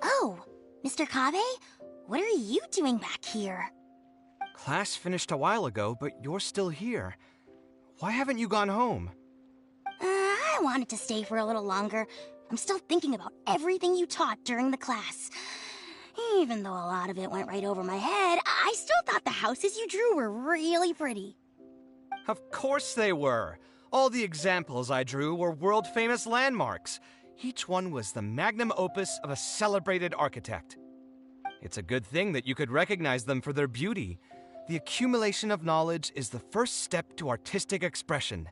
A: Oh, Mr. Kaveh? What are you doing back here?
O: Class finished a while ago, but you're still here. Why haven't you gone home?
A: I wanted to stay for a little longer. I'm still thinking about everything you taught during the class. Even though a lot of it went right over my head, I still thought the houses you drew were really pretty.
O: Of course they were. All the examples I drew were world-famous landmarks. Each one was the magnum opus of a celebrated architect. It's a good thing that you could recognize them for their beauty. The accumulation of knowledge is the first step to artistic expression.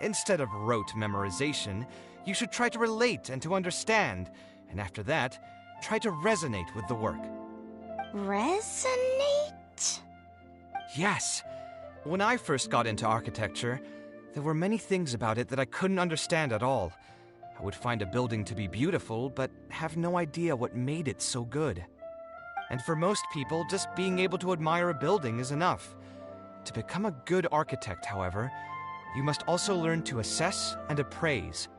O: Instead of rote memorization, you should try to relate and to understand, and after that, try to resonate with the work.
A: Resonate?
O: Yes. When I first got into architecture, there were many things about it that I couldn't understand at all. I would find a building to be beautiful, but have no idea what made it so good. And for most people, just being able to admire a building is enough. To become a good architect, however, you must also learn to assess and appraise.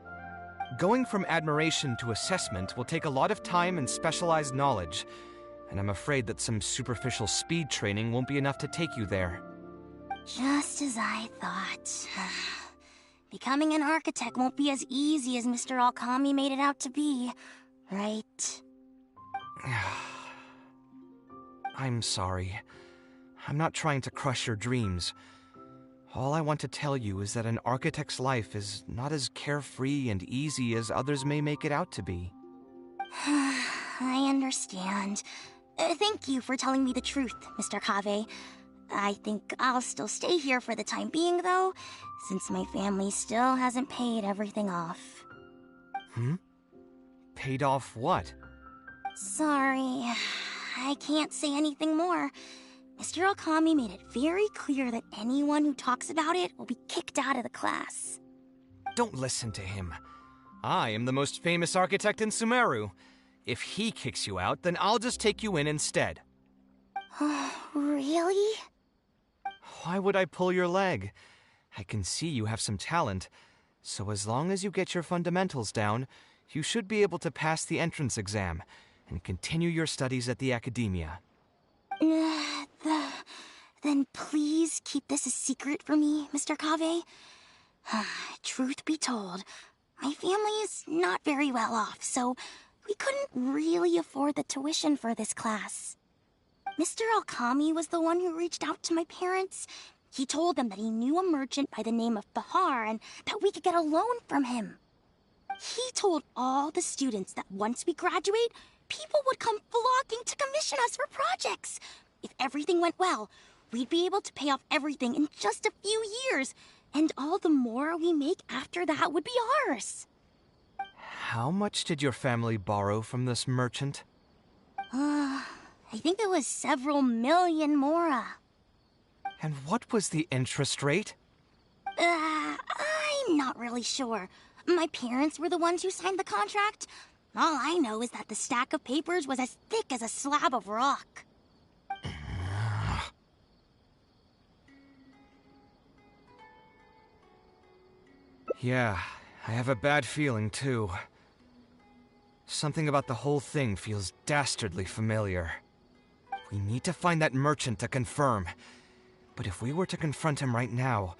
O: Going from admiration to assessment will take a lot of time and specialized knowledge, and I'm afraid that some superficial speed training won't be enough to take you there.
H: Just as I thought. Becoming an architect won't be as easy as Mr. Alkami made it out to be, right?
O: I'm sorry. I'm not trying to crush your dreams. All I want to tell you is that an architect's life is not as carefree and easy as others may make it out to be.
H: I understand. Thank you for telling me the truth, Mr. Kaveh. I think I'll still stay here for the time being, though, since my family still hasn't paid everything off.
O: Paid off what?
H: Sorry, I can't say anything more. Mr. Alkami made it very clear that anyone who talks about it will be kicked out of the class.
O: Don't listen to him. I am the most famous architect in Sumeru. If he kicks you out, then I'll just take you in instead.
H: Really?
O: Why would I pull your leg? I can see you have some talent, so as long as you get your fundamentals down, you should be able to pass the entrance exam and continue your studies at the academia.
H: Then please keep this a secret for me, Mr. Kaveh. Truth be told, my family is not very well off, so we couldn't really afford the tuition for this class. Mr. Alkami was the one who reached out to my parents. He told them that he knew a merchant by the name of Bahar and that we could get a loan from him. He told all the students that once we graduate, people would come flocking to commission us for projects. If everything went well, we'd be able to pay off everything in just a few years, and all the more we make after that would be ours.
O: How much did your family borrow from this merchant?
H: I think it was several million mora.
O: And what was the interest rate?
H: I'm not really sure. My parents were the ones who signed the contract. All I know is that the stack of papers was as thick as a slab of rock.
O: Yeah, I have a bad feeling, too. Something about the whole thing feels dastardly familiar. We need to find that merchant to confirm. But if we were to confront him right now,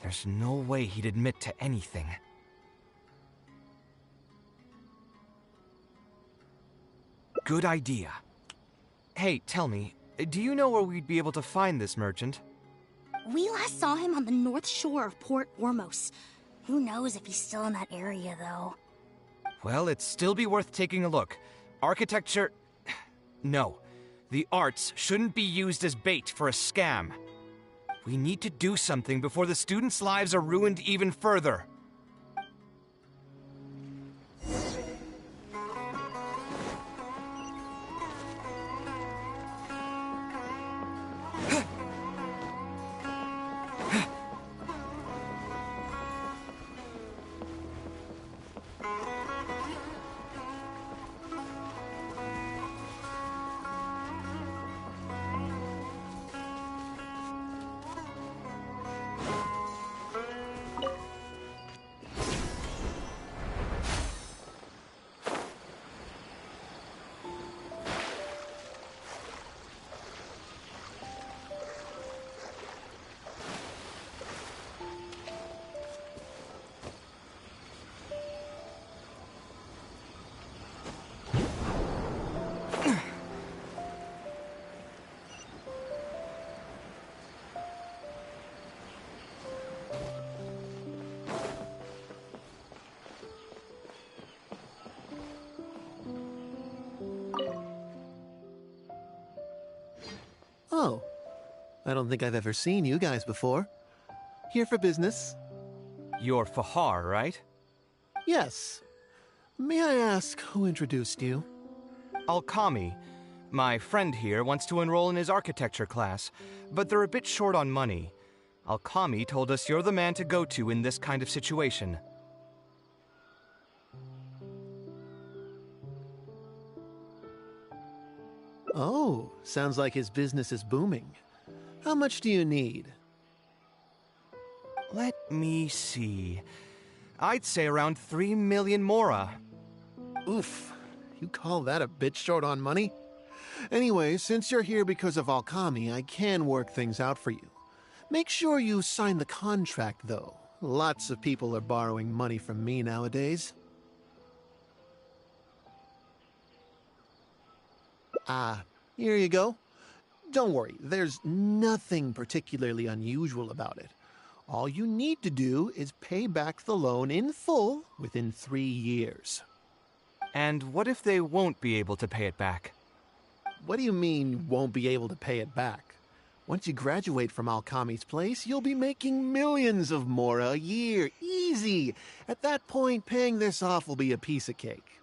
O: there's no way he'd admit to anything. Good idea. Hey, tell me, do you know where we'd be able to find this merchant?
H: We last saw him on the north shore of Port Ormos. Who knows if he's still in that area, though.
O: Well, it'd still be worth taking a look. Architecture... No. The arts shouldn't be used as bait for a scam. We need to do something before the students' lives are ruined even further.
L: Oh, I don't think I've ever seen you guys before. Here for business.
O: You're Fahar, right?
L: Yes. May I ask who introduced you?
O: Alkami. My friend here wants to enroll in his architecture class, but they're a bit short on money. Alkami told us you're the man to go to in this kind of situation.
L: Oh, sounds like his business is booming. How much do you need?
O: Let me see. I'd say around 3 million mora.
L: Oof. You call that a bit short on money? Anyway, since you're here because of Alkami, I can work things out for you. Make sure you sign the contract, though. Lots of people are borrowing money from me nowadays. Here you go. Don't worry, there's nothing particularly unusual about it. All you need to do is pay back the loan in full within 3 years.
O: And what if they won't be able to pay it back?
L: What do you mean, won't be able to pay it back? Once you graduate from Alkami's place, you'll be making millions of mora a year. Easy! At that point, paying this off will be a piece of cake.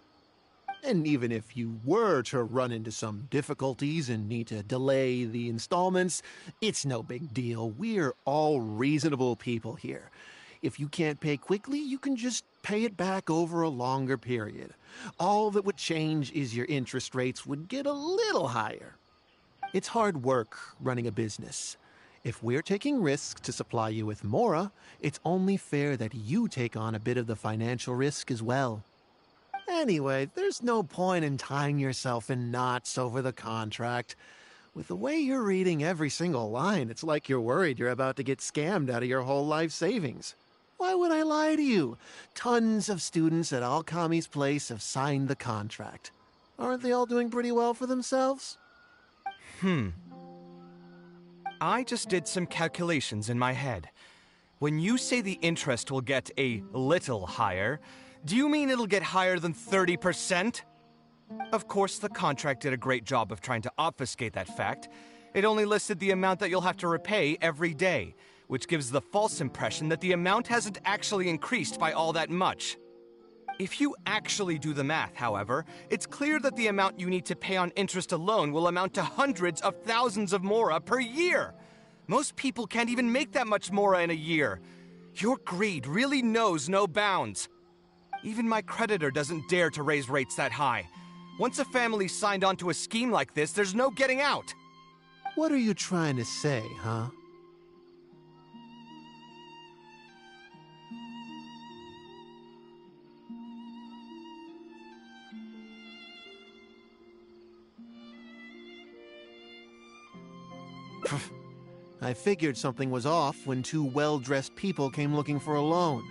L: And even if you were to run into some difficulties and need to delay the installments, it's no big deal. We're all reasonable people here. If you can't pay quickly, you can just pay it back over a longer period. All that would change is your interest rates would get a little higher. It's hard work running a business. If we're taking risks to supply you with mora, it's only fair that you take on a bit of the financial risk as well. Anyway, there's no point in tying yourself in knots over the contract. With the way you're reading every single line, it's like you're worried you're about to get scammed out of your whole life savings. Why would I lie to you? Tons of students at Alkami's place have signed the contract. Aren't they all doing pretty well for themselves?
O: I just did some calculations in my head. When you say the interest will get a little higher, do you mean it'll get higher than 30%? Of course, the contract did a great job of trying to obfuscate that fact. It only listed the amount that you'll have to repay every day, which gives the false impression that the amount hasn't actually increased by all that much. If you actually do the math, however, it's clear that the amount you need to pay on interest alone will amount to hundreds of thousands of mora per year. Most people can't even make that much mora in a year. Your greed really knows no bounds. Even my creditor doesn't dare to raise rates that high. Once a family's signed on to a scheme like this, there's no getting out.
L: What are you trying to say, huh? I figured something was off when 2 well-dressed people came looking for a loan.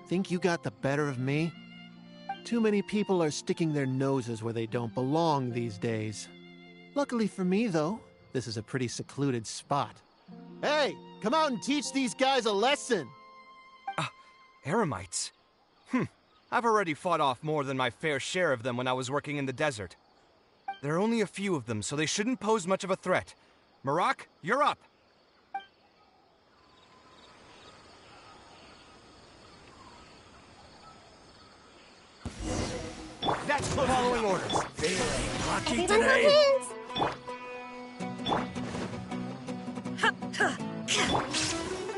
L: Think you got the better of me? Too many people are sticking their noses where they don't belong these days. Luckily for me, though, this is a pretty secluded spot. Hey, come out and teach these guys a lesson!
O: Eremites? I've already fought off more than my fair share of them when I was working in the desert. There are only a few of them, so they shouldn't pose much of a threat. Marak, you're up! That's following orders.
E: Feeling lucky
H: Everyone
E: today.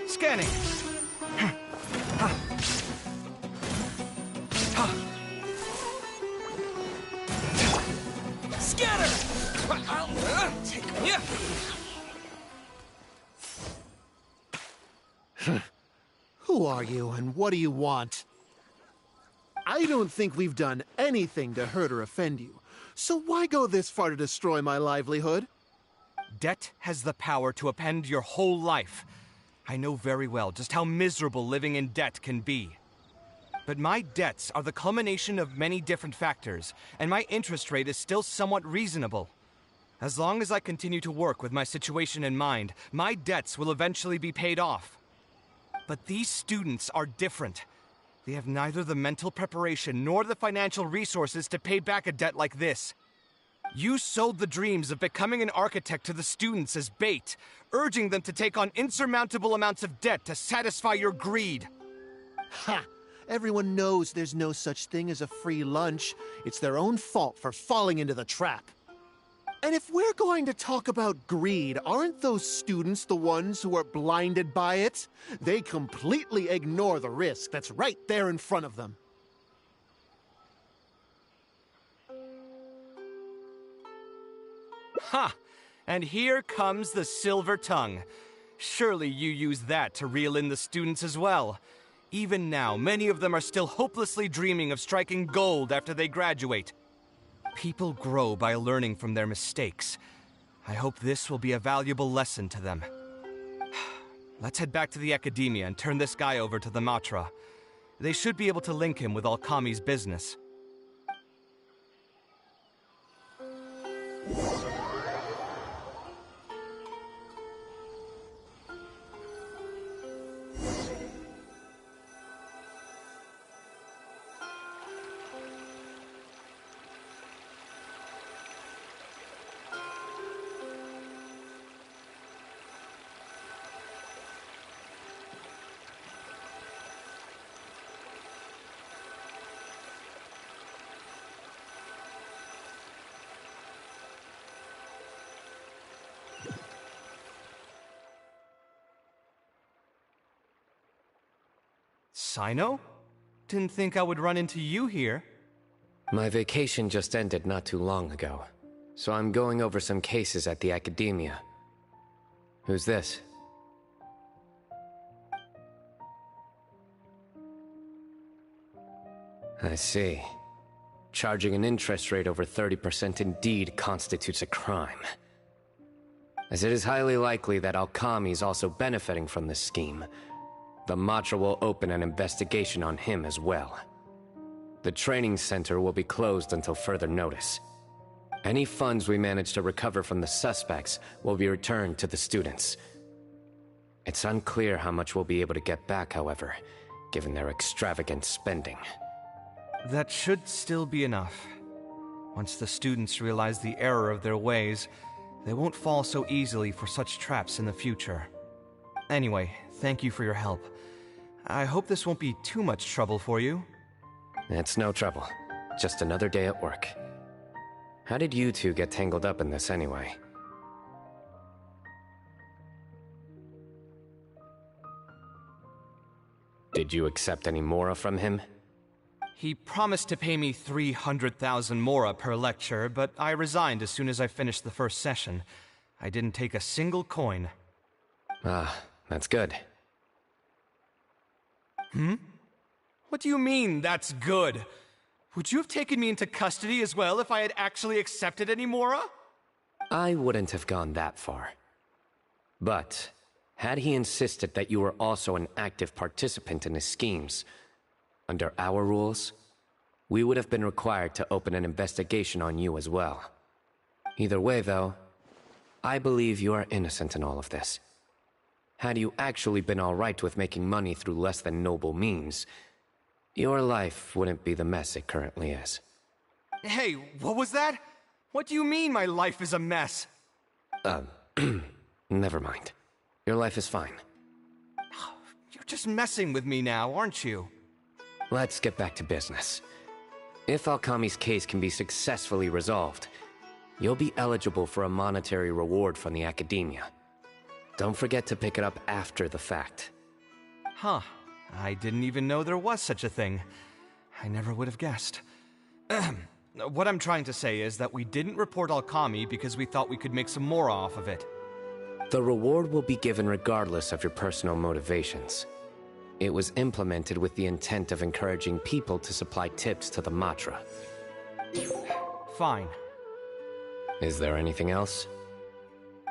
O: Scanning.
E: Scatter! Take me.
L: Who are you and what do you want? I don't think we've done anything to hurt or offend you, so why go this far to destroy my livelihood?
O: Debt has the power to upend your whole life. I know very well just how miserable living in debt can be. But my debts are the culmination of many different factors, and my interest rate is still somewhat reasonable. As long as I continue to work with my situation in mind, my debts will eventually be paid off. But these students are different. They have neither the mental preparation nor the financial resources to pay back a debt like this. You sold the dreams of becoming an architect to the students as bait, urging them to take on insurmountable amounts of debt to satisfy your greed.
L: Ha! Everyone knows there's no such thing as a free lunch. It's their own fault for falling into the trap. And if we're going to talk about greed, aren't those students the ones who are blinded by it? They completely ignore the risk that's right there in front of them.
O: Ha! And here comes the silver tongue. Surely you use that to reel in the students as well. Even now, many of them are still hopelessly dreaming of striking gold after they graduate. People grow by learning from their mistakes. I hope this will be a valuable lesson to them. Let's head back to the academia and turn this guy over to the Matra. They should be able to link him with Alkami's business. Sino? Didn't think I would run into you here.
C: My vacation just ended not too long ago, so I'm going over some cases at the academia. Who's this? I see. Charging an interest rate over 30% indeed constitutes a crime. As it is highly likely that Alkami is also benefiting from this scheme, the Matra will open an investigation on him as well. The training center will be closed until further notice. Any funds we manage to recover from the suspects will be returned to the students. It's unclear how much we'll be able to get back, however, given their extravagant spending.
O: That should still be enough. Once the students realize the error of their ways, they won't fall so easily for such traps in the future. Anyway, thank you for your help. I hope this won't be too much trouble for you.
C: It's no trouble. Just another day at work. How did you two get tangled up in this anyway? Did you accept any mora from him?
O: He promised to pay me 300,000 mora per lecture, but I resigned as soon as I finished the first session. I didn't take a single coin.
C: Ah, that's good.
O: Hmm? What do you mean, that's good? Would you have taken me into custody as well if I had actually accepted any mora?
C: I wouldn't have gone that far. But, had he insisted that you were also an active participant in his schemes, under our rules, we would have been required to open an investigation on you as well. Either way, though, I believe you are innocent in all of this. Had you actually been all right with making money through less than noble means, your life wouldn't be the mess it currently is.
O: Hey, what was that? What do you mean my life is a mess?
C: Never mind. Your life is fine.
O: You're just messing with me now, aren't you?
C: Let's get back to business. If Alkami's case can be successfully resolved, you'll be eligible for a monetary reward from the academia. Don't forget to pick it up after the fact.
O: Huh. I didn't even know there was such a thing. I never would have guessed. What I'm trying to say is that we didn't report Alkami because we thought we could make some more off of it.
C: The reward will be given regardless of your personal motivations. It was implemented with the intent of encouraging people to supply tips to the Matra.
O: Fine.
C: Is there anything else?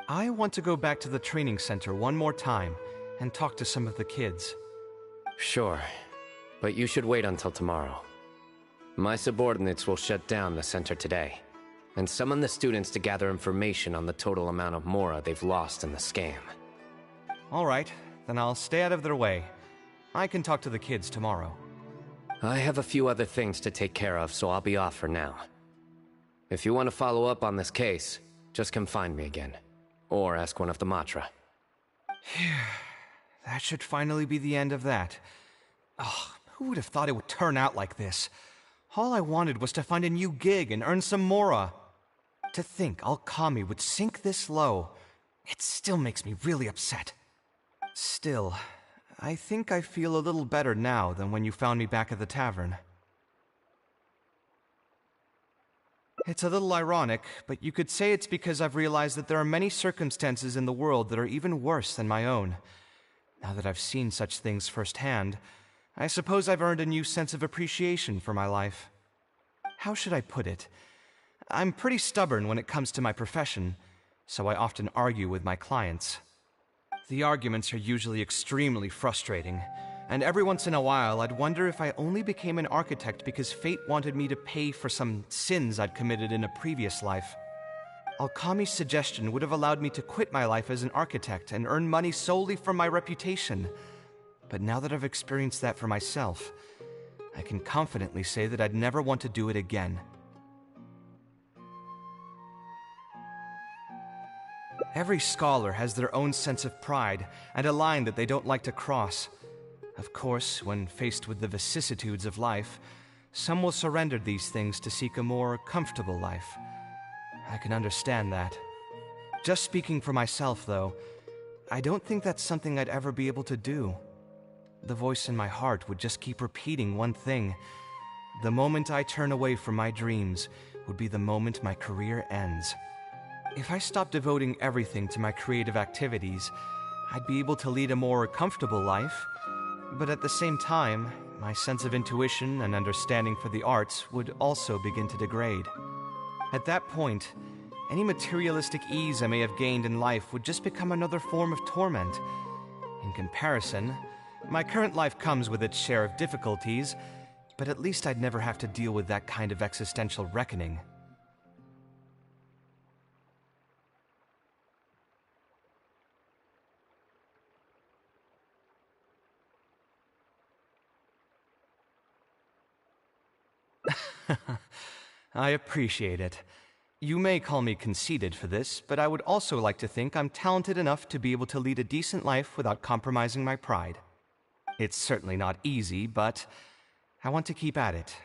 O: I want to go back to the training center one more time and talk to some of the kids.
C: Sure, but you should wait until tomorrow. My subordinates will shut down the center today, and summon the students to gather information on the total amount of mora they've lost in the scam.
O: All right, then I'll stay out of their way. I can talk to the kids tomorrow.
C: I have a few other things to take care of, so I'll be off for now. If you want to follow up on this case, just come find me again. Or ask one of the Matra.
O: That should finally be the end of that. Oh, who would have thought it would turn out like this? All I wanted was to find a new gig and earn some mora. To think Alchemy would sink this low, it still makes me really upset. Still, I think I feel a little better now than when you found me back at the tavern. It's a little ironic, but you could say it's because I've realized that there are many circumstances in the world that are even worse than my own. Now that I've seen such things firsthand, I suppose I've earned a new sense of appreciation for my life. How should I put it? I'm pretty stubborn when it comes to my profession, so I often argue with my clients. The arguments are usually extremely frustrating, and every once in a while I'd wonder if I only became an architect because fate wanted me to pay for some sins I'd committed in a previous life. Alchemy's suggestion would have allowed me to quit my life as an architect and earn money solely from my reputation. But now that I've experienced that for myself, I can confidently say that I'd never want to do it again. Every scholar has their own sense of pride and a line that they don't like to cross. Of course, when faced with the vicissitudes of life, some will surrender these things to seek a more comfortable life. I can understand that. Just speaking for myself, though, I don't think that's something I'd ever be able to do. The voice in my heart would just keep repeating one thing. The moment I turn away from my dreams would be the moment my career ends. If I stopped devoting everything to my creative activities, I'd be able to lead a more comfortable life, but at the same time, my sense of intuition and understanding for the arts would also begin to degrade. At that point, any materialistic ease I may have gained in life would just become another form of torment. In comparison, my current life comes with its share of difficulties, but at least I'd never have to deal with that kind of existential reckoning. I appreciate it. You may call me conceited for this, but I would also like to think I'm talented enough to be able to lead a decent life without compromising my pride. It's certainly not easy, but I want to keep at it.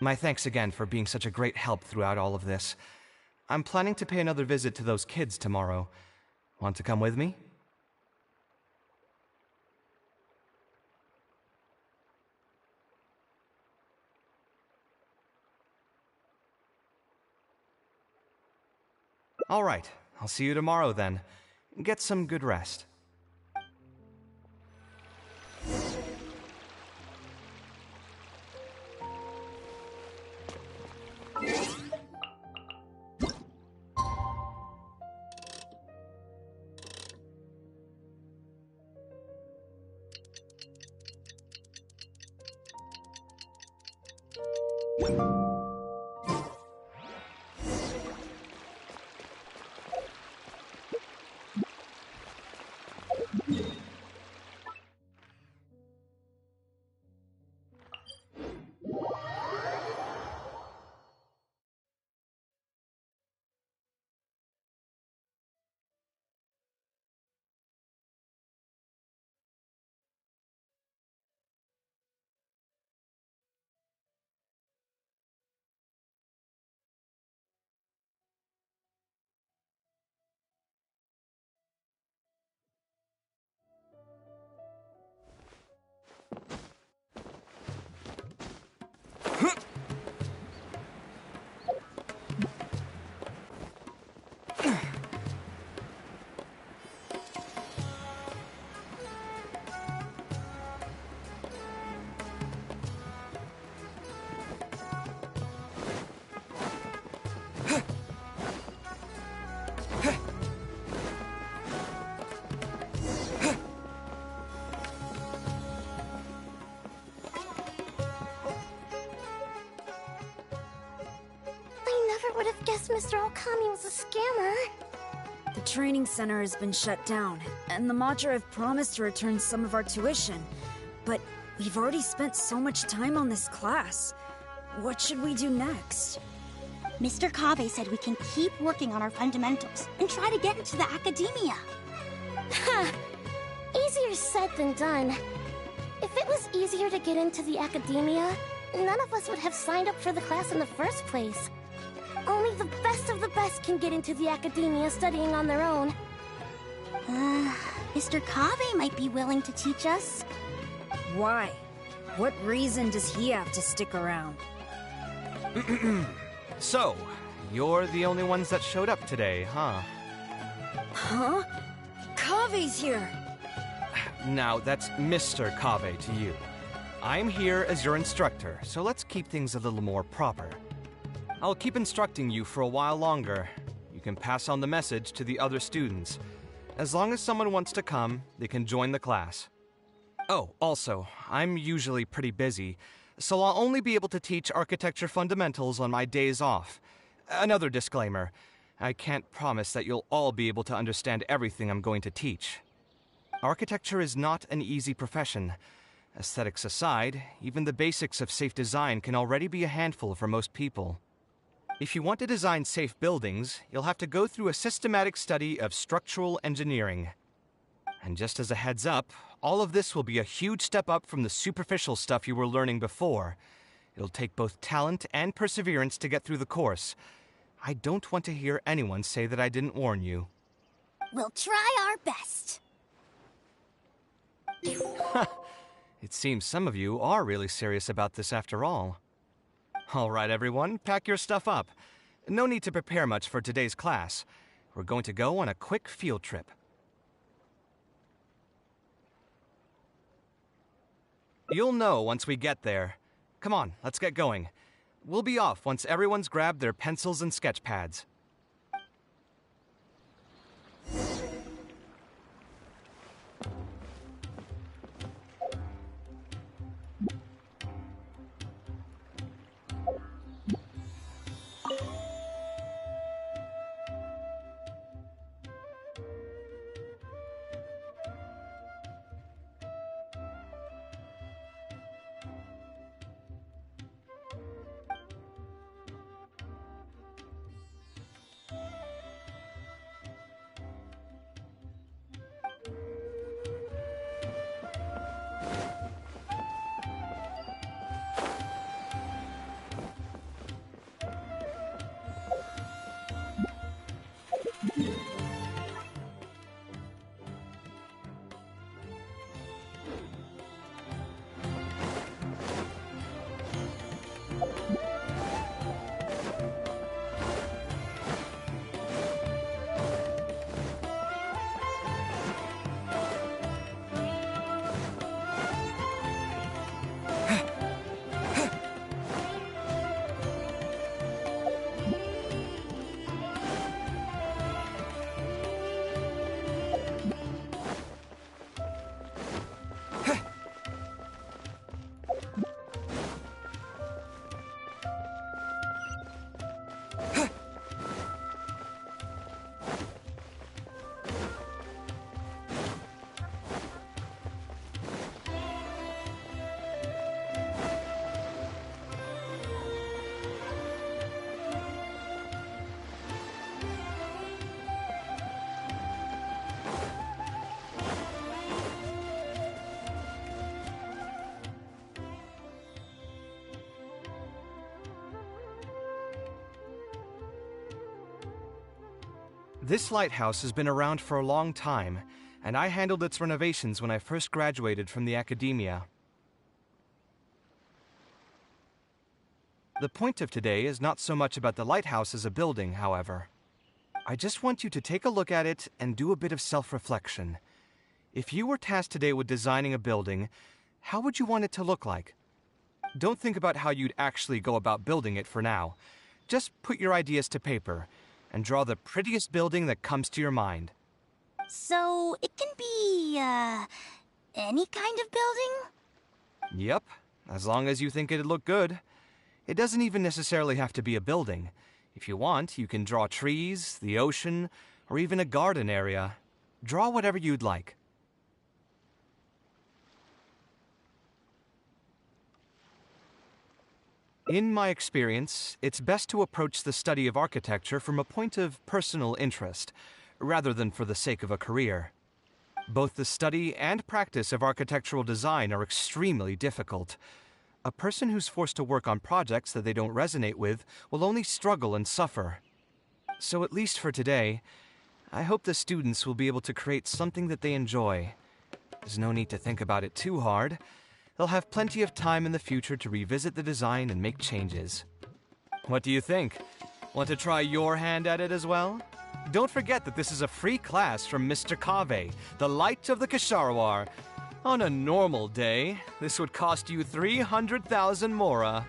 O: My thanks again for being such a great help throughout all of this. I'm planning to pay another visit to those kids tomorrow. Want to come with me? All right, I'll see you tomorrow then. Get some good rest.
H: Would have guessed Mr. Alchemy was a scammer.
D: The training center has been shut down, and the Madra have promised to return some of our tuition. But we've already spent so much time on this class. What should we do next?
A: Mr. Kaveh said we can keep working on our fundamentals and try to get into the academia.
H: Ha! Easier said than done. If it was easier to get into the academia, none of us would have signed up for the class in the first place.
J: Only the best of the best can get into the academia studying on their own.
A: Mr. Kaveh might be willing to teach us.
D: Why? What reason does he have to stick around?
O: So, you're the only ones that showed up today, huh?
D: Huh? Kaveh's here!
O: Now, that's Mr. Kaveh to you. I'm here as your instructor, so let's keep things a little more proper. I'll keep instructing you for a while longer. You can pass on the message to the other students. As long as someone wants to come, they can join the class. Oh, also, I'm usually pretty busy, so I'll only be able to teach architecture fundamentals on my days off. Another disclaimer, I can't promise that you'll all be able to understand everything I'm going to teach. Architecture is not an easy profession. Aesthetics aside, even the basics of safe design can already be a handful for most people. If you want to design safe buildings, you'll have to go through a systematic study of structural engineering. And just as a heads up, all of this will be a huge step up from the superficial stuff you were learning before. It'll take both talent and perseverance to get through the course. I don't want to hear anyone say that I didn't warn you.
A: We'll try our best.
O: It seems some of you are really serious about this after all. All right, everyone, pack your stuff up. No need to prepare much for today's class. We're going to go on a quick field trip. You'll know once we get there. Come on, let's get going. We'll be off once everyone's grabbed their pencils and sketch pads. This lighthouse has been around for a long time, and I handled its renovations when I first graduated from the academia. The point of today is not so much about the lighthouse as a building, however. I just want you to take a look at it and do a bit of self-reflection. If you were tasked today with designing a building, how would you want it to look like? Don't think about how you'd actually go about building it for now. Just put your ideas to paper and draw the prettiest building that comes to your mind.
A: So, it can be, any kind of building?
O: Yep, as long as you think it'd look good. It doesn't even necessarily have to be a building. If you want, you can draw trees, the ocean, or even a garden area. Draw whatever you'd like. In my experience, it's best to approach the study of architecture from a point of personal interest, rather than for the sake of a career. Both the study and practice of architectural design are extremely difficult. A person who's forced to work on projects that they don't resonate with will only struggle and suffer. So at least for today, I hope the students will be able to create something that they enjoy. There's no need to think about it too hard. They'll have plenty of time in the future to revisit the design and make changes. What do you think? Want to try your hand at it as well? Don't forget that this is a free class from Mr. Kaveh, the Light of the Kasharawar. On a normal day, this would cost you 300,000 mora.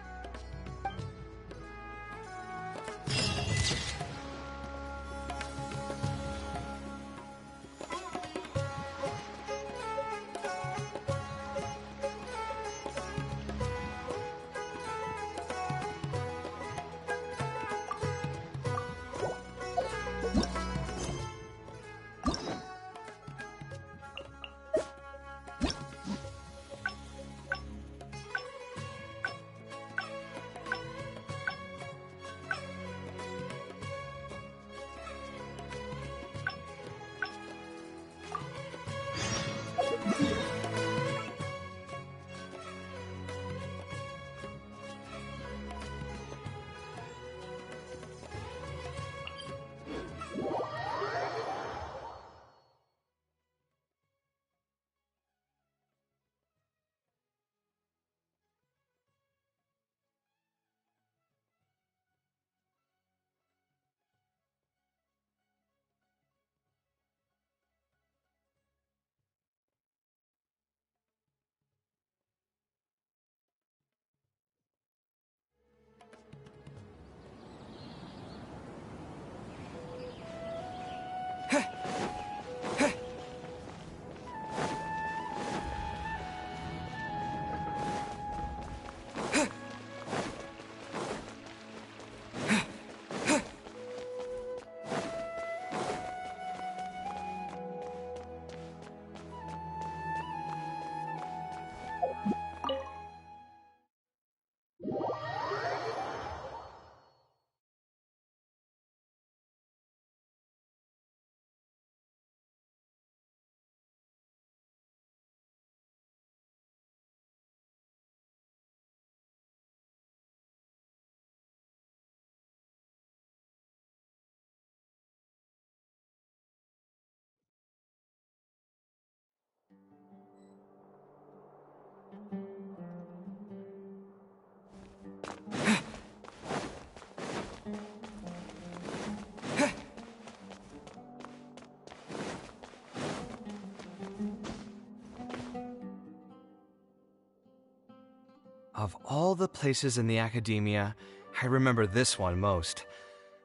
O: Of all the places in the academia, I remember this one most.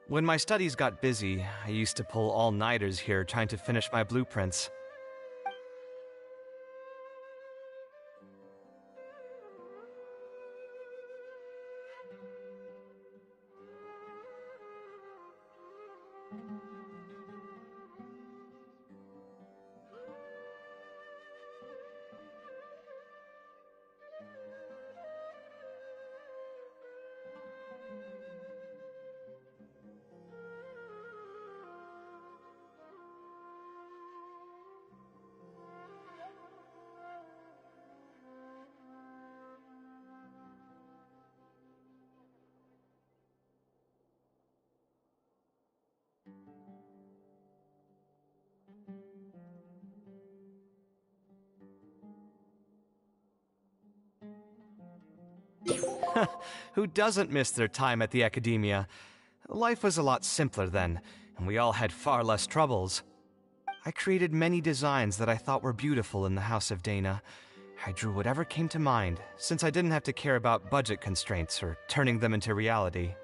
O: When my studies got busy, I used to pull all-nighters here trying to finish my blueprints. Who doesn't miss their time at the academia? Life was a lot simpler then, and we all had far less troubles. I created many designs that I thought were beautiful in the House of Dana. I drew whatever came to mind, since I didn't have to care about budget constraints or turning them into reality.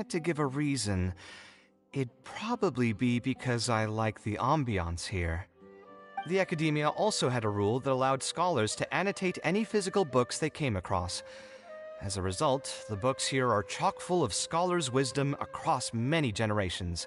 O: had to give a reason, it'd probably be because I like the ambiance here. The Academia also had a rule that allowed scholars to annotate any physical books they came across. As a result, the books here are chock full of scholars' wisdom across many generations.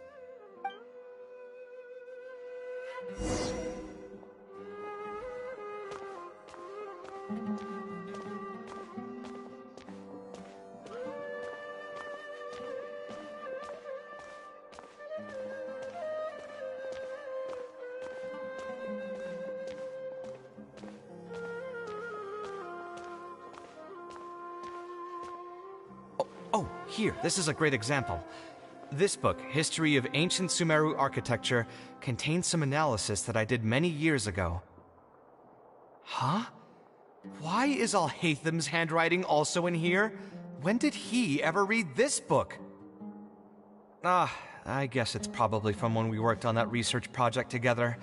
O: Oh, here, this is a great example. This book, History of Ancient Sumeru Architecture, contains some analysis that I did many years ago. Huh? Why is Alhatham's handwriting also in here? When did he ever read this book? I guess it's probably from when we worked on that research project together.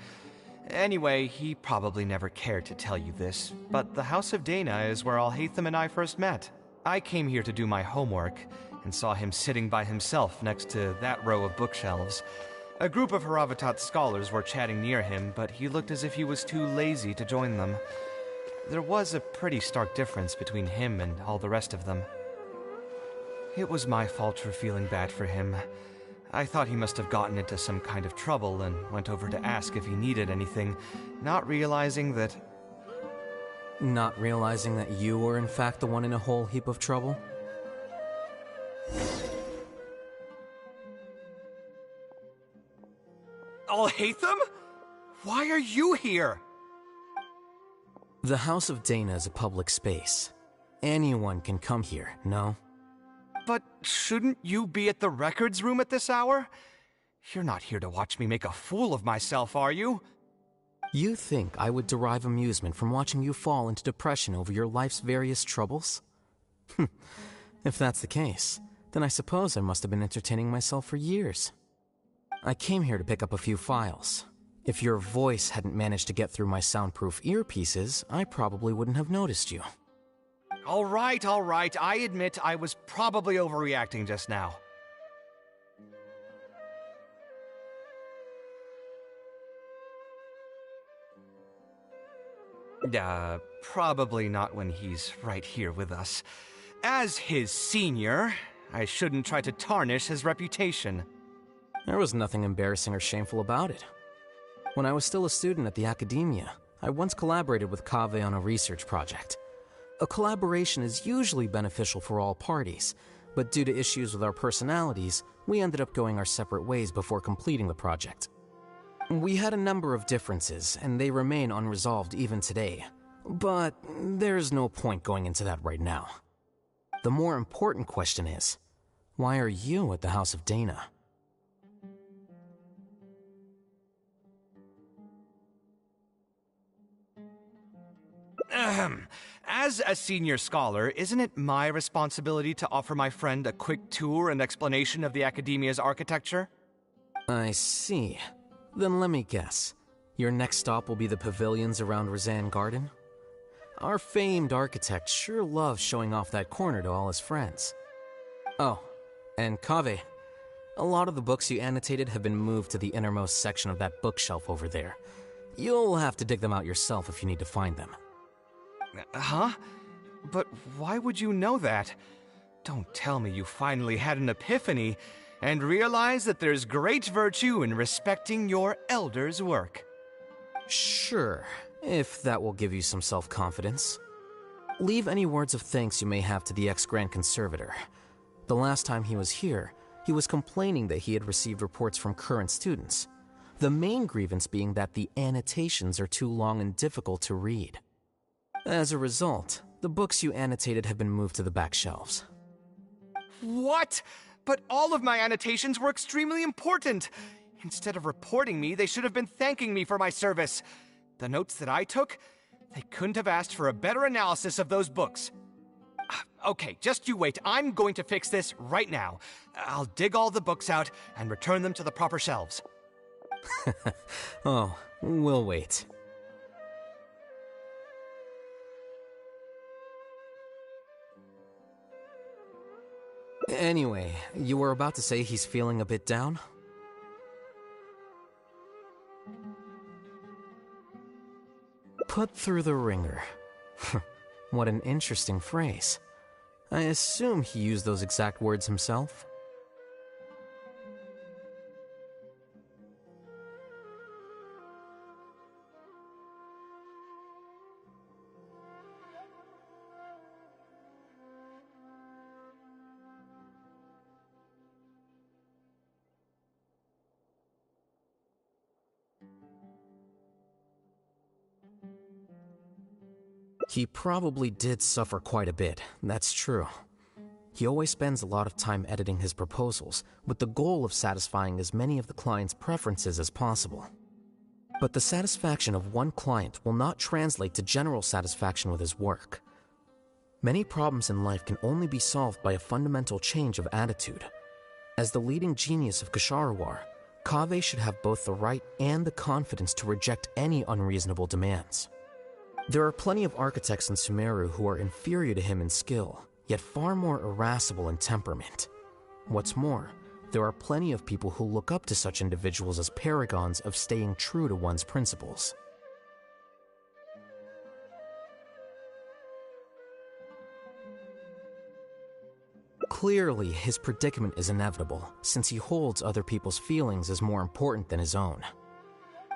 O: Anyway, he probably never cared to tell you this, but the House of Dana is where Alhatham and I first met. I came here to do my homework, and saw him sitting by himself next to that row of bookshelves. A group of Haravatat scholars were chatting near him, but he looked as if he was too lazy to join them. There was a pretty stark difference between him and all the rest of them. It was my fault for feeling bad for him. I thought he must have gotten into some kind of trouble and went over to ask if he needed anything, not realizing that...
V: Not realizing that you were in fact the one in a whole heap of trouble?
O: Alhatham? Why are you here?
V: The House of Dana is a public space. Anyone can come here, no?
O: But shouldn't you be at the records room at this hour? You're not here to watch me make a fool of myself, are you?
V: You think I would derive amusement from watching you fall into depression over your life's various troubles? If that's the case, then I suppose I must have been entertaining myself for years. I came here to pick up a few files. If your voice hadn't managed to get through my soundproof earpieces, I probably wouldn't have noticed you.
O: All right. I admit I was probably overreacting just now. Probably not when he's right here with us. As his senior, I shouldn't try to tarnish his reputation.
V: There was nothing embarrassing or shameful about it. When I was still a student at the Academia, I once collaborated with Kaveh on a research project. A collaboration is usually beneficial for all parties, but due to issues with our personalities, we ended up going our separate ways before completing the project. We had a number of differences, and they remain unresolved even today. But there's no point going into that right now. The more important question is, why are you at the House of Dana?
O: As a senior scholar, isn't it my responsibility to offer my friend a quick tour and explanation of the Academia's architecture?
V: I see. Then let me guess. Your next stop will be the pavilions around Razan Garden? Our famed architect sure loves showing off that corner to all his friends. Oh, and Kaveh. A lot of the books you annotated have been moved to the innermost section of that bookshelf over there. You'll have to dig them out yourself if you need to find them.
O: Huh? But why would you know that? Don't tell me you finally had an epiphany and realized that there's great virtue in respecting your elder's work.
V: Sure, if that will give you some self-confidence. Leave any words of thanks you may have to the ex-Grand Conservator. The last time he was here, he was complaining that he had received reports from current students. The main grievance being that the annotations are too long and difficult to read. As a result, the books you annotated have been moved to the back shelves.
O: What? But all of my annotations were extremely important. Instead of reporting me, they should have been thanking me for my service. The notes that I took, they couldn't have asked for a better analysis of those books. Okay, just you wait. I'm going to fix this right now. I'll dig all the books out and return them to the proper shelves.
V: Oh, we'll wait. Anyway, you were about to say he's feeling a bit down? Put through the ringer. What an interesting phrase. I assume he used those exact words himself? He probably did suffer quite a bit, that's true. He always spends a lot of time editing his proposals, with the goal of satisfying as many of the client's preferences as possible. But the satisfaction of one client will not translate to general satisfaction with his work. Many problems in life can only be solved by a fundamental change of attitude. As the leading genius of Kshahrewar, Kaveh should have both the right and the confidence to reject any unreasonable demands. There are plenty of architects in Sumeru who are inferior to him in skill, yet far more irascible in temperament. What's more, there are plenty of people who look up to such individuals as paragons of staying true to one's principles. Clearly, his predicament is inevitable, since he holds other people's feelings as more important than his own.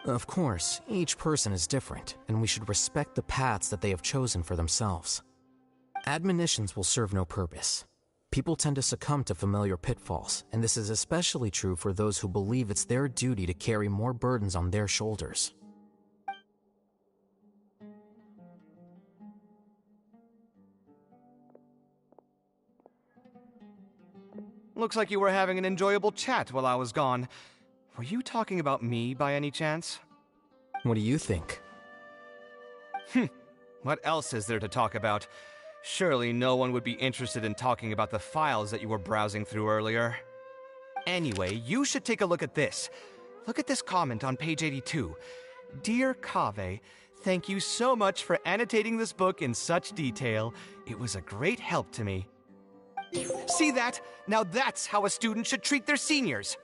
V: Of course, each person is different, and we should respect the paths that they have chosen for themselves. Admonitions will serve no purpose. People tend to succumb to familiar pitfalls, and this is especially true for those who believe it's their duty to carry more burdens on their shoulders.
O: Looks like you were having an enjoyable chat while I was gone. Were you talking about me by any chance?
V: What do you think?
O: What else is there to talk about? Surely no one would be interested in talking about the files that you were browsing through earlier. Anyway, you should take a look at this. Look at this comment on page 82. Dear Kaveh, thank you so much for annotating this book in such detail. It was a great help to me. See that? Now that's how a student should treat their seniors.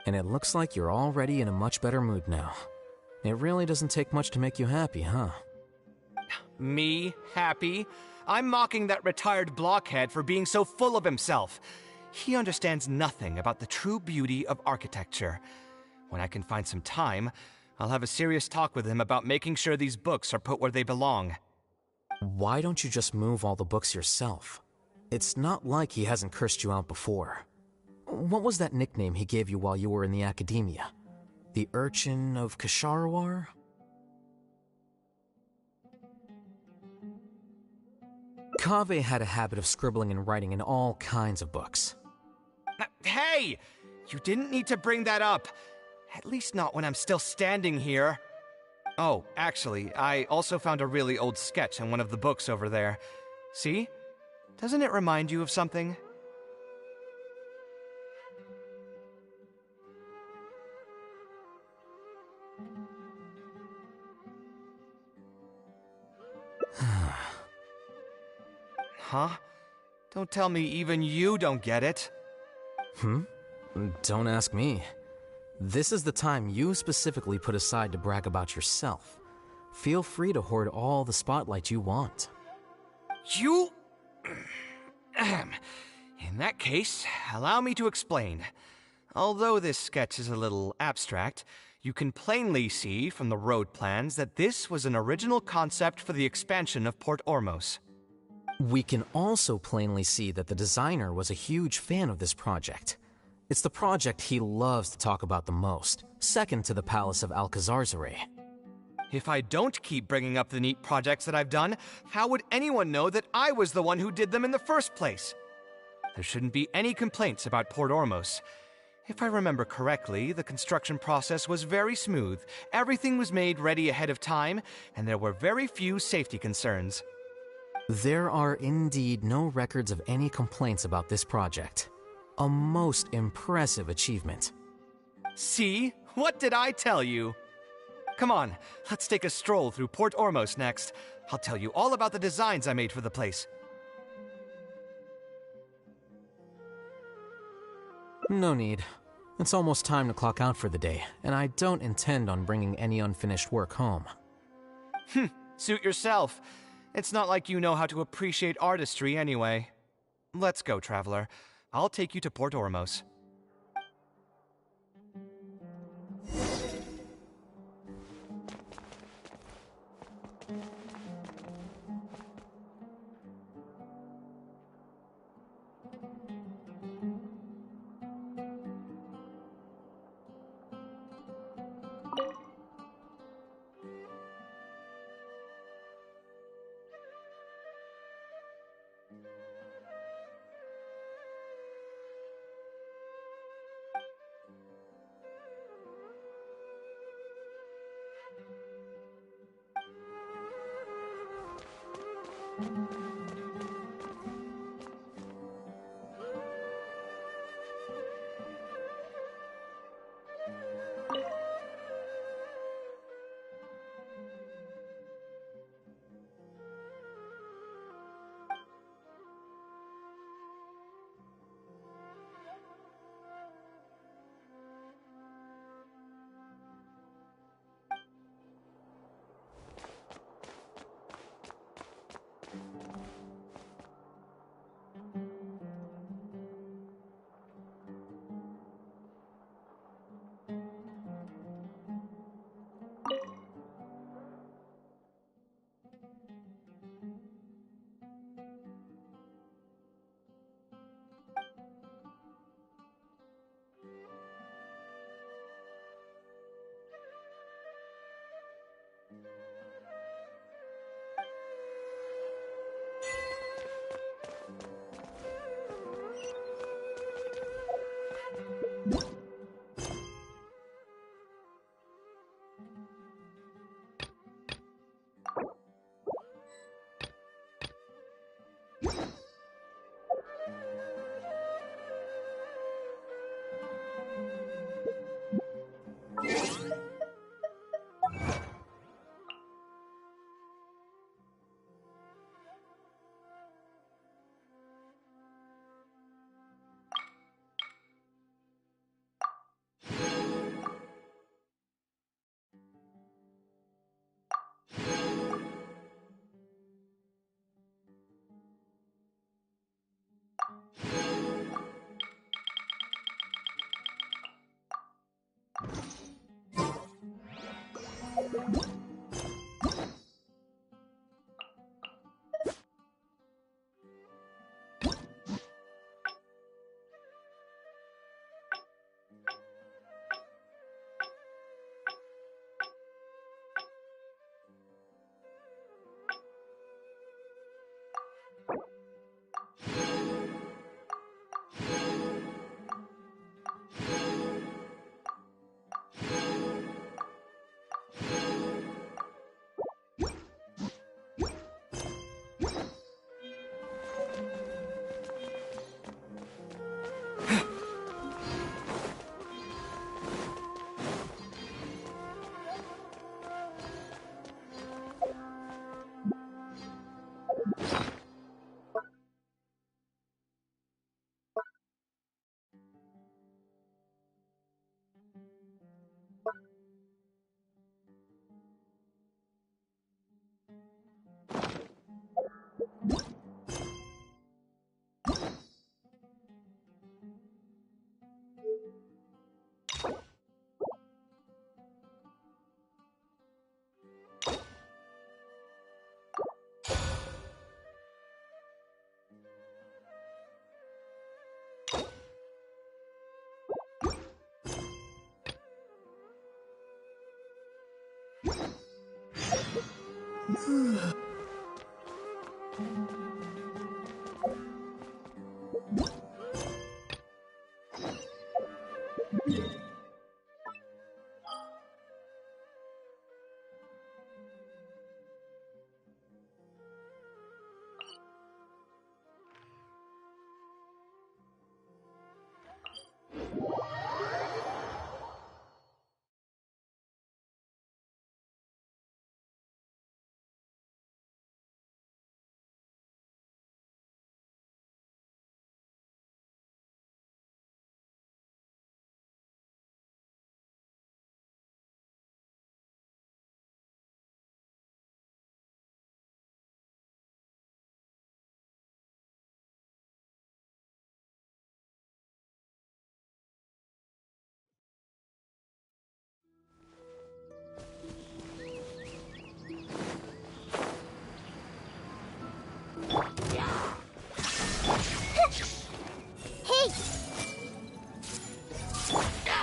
V: And it looks like you're already in a much better mood now. It really doesn't take much to make you happy, huh?
O: Me? Happy? I'm mocking that retired blockhead for being so full of himself. He understands nothing about the true beauty of architecture. When I can find some time, I'll have a serious talk with him about making sure these books are put where they belong.
V: Why don't you just move all the books yourself? It's not like he hasn't cursed you out before. What was that nickname he gave you while you were in the academia? The Urchin of Kshahrewar? Kaveh had a habit of scribbling and writing in all kinds of books.
O: Hey! You didn't need to bring that up. At least not when I'm still standing here. Oh, actually, I also found a really old sketch in one of the books over there. See? Doesn't it remind you of something? Huh? Don't tell me even you don't get it.
V: Don't ask me. This is the time you specifically put aside to brag about yourself. Feel free to hoard all the spotlight you want.
O: You... In that case, allow me to explain. Although this sketch is a little abstract, you can plainly see from the road plans that this was an original concept for the expansion of Port Ormos.
V: We can also plainly see that the designer was a huge fan of this project. It's the project he loves to talk about the most, second to the Palace of Alcazarzaray.
O: If I don't keep bringing up the neat projects that I've done, how would anyone know that I was the one who did them in the first place? There shouldn't be any complaints about Port Ormos. If I remember correctly, the construction process was very smooth, everything was made ready ahead of time, and there were very few safety concerns.
V: There are indeed no records of any complaints about this project. A most impressive achievement.
O: See? What did I tell you? Come on, let's take a stroll through Port Ormos next. I'll tell you all about the designs I made for the place.
V: No need. It's almost time to clock out for the day, and I don't intend on bringing any unfinished work home.
O: Suit yourself. It's not like you know how to appreciate artistry anyway. Let's go, Traveler. I'll take you to Port Ormos.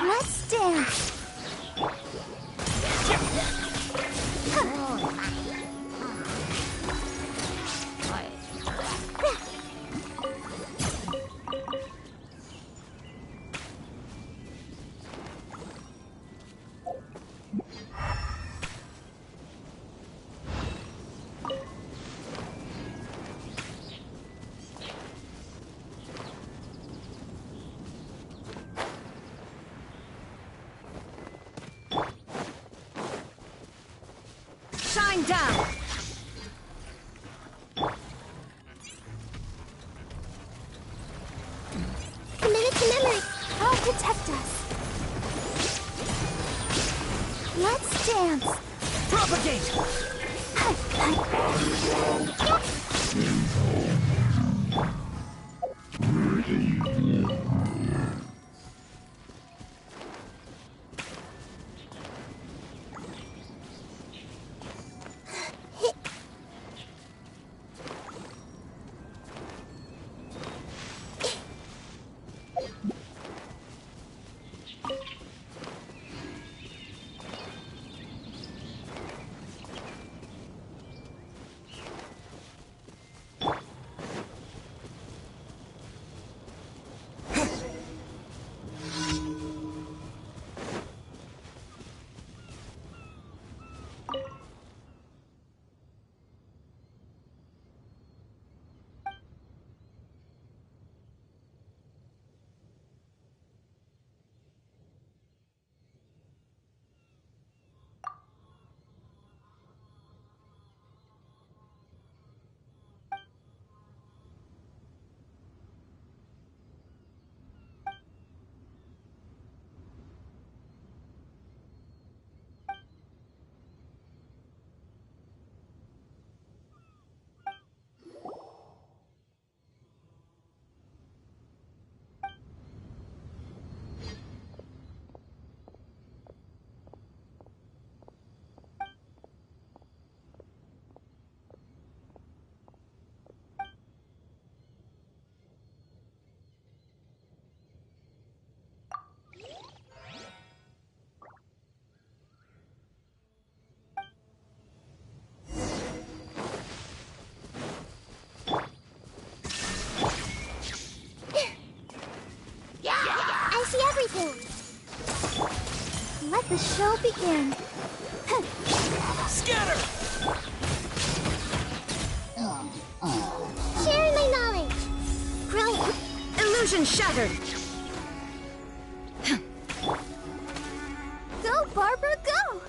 A: Let's dance.
M: Shine down!
A: Committed to memory. I'll protect us. Let's dance.
M: Propagate!
A: Let the show begin.
M: Scatter!
A: Sharing my knowledge. Brilliant.
M: Illusion shattered!
A: Go, Barbara, go!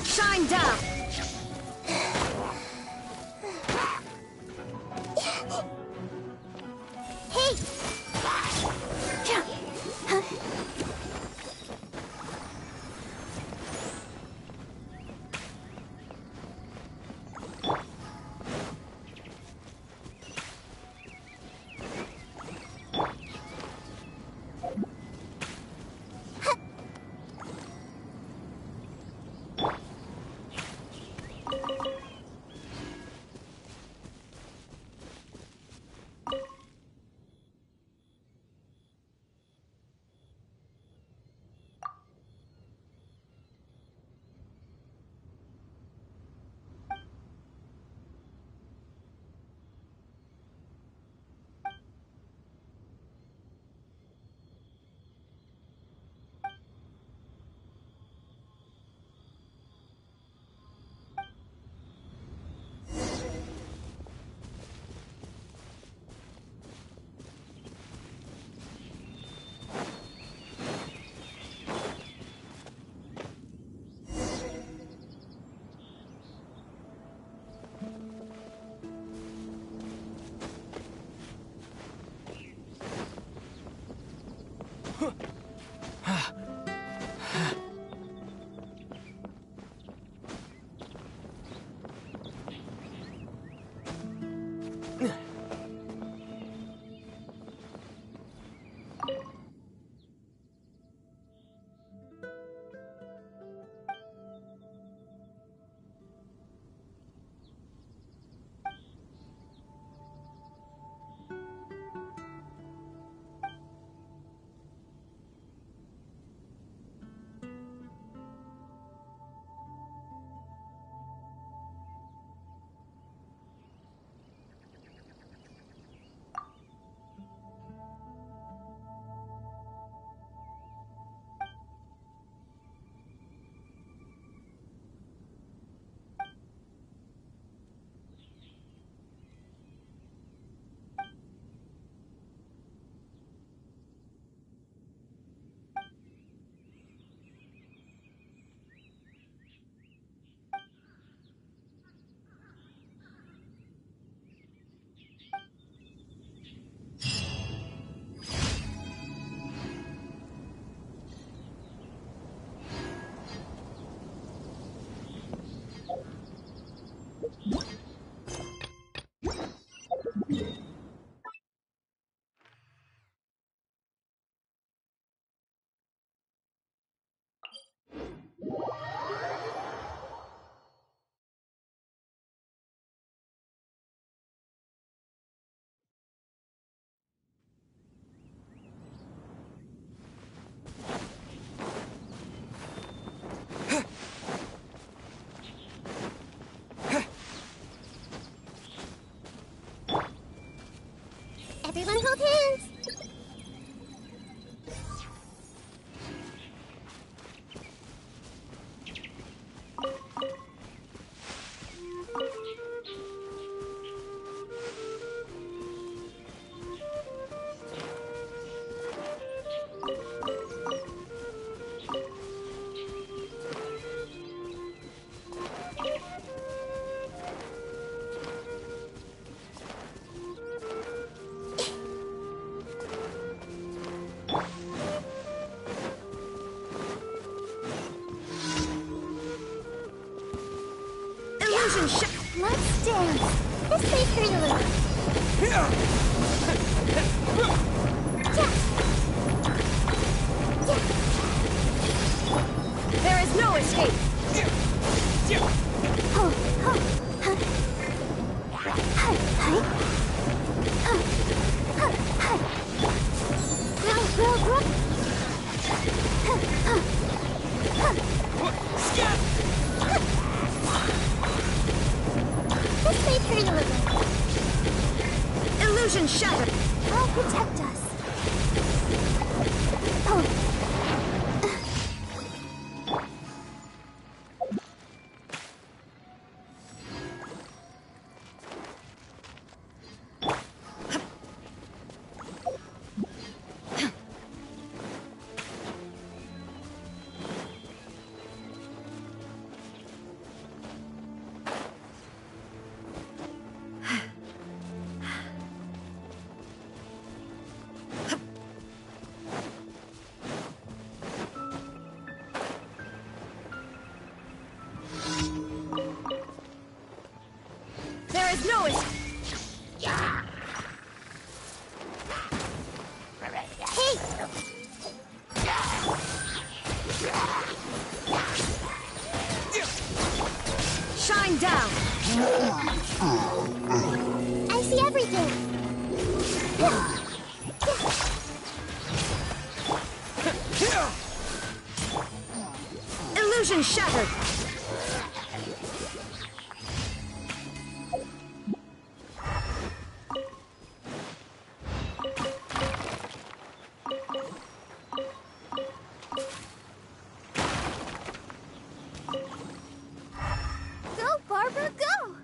M: Shine down!
A: Hey!
M: Illusion
A: Let's dance. This may hurt a little.
M: There is no escape.
A: This may hurt a little.
M: Illusion shattered.
A: I'll protect us.
M: There is no escape. Shine down.
A: I see everything.
M: Illusion shattered.
A: Go, Barbara, go!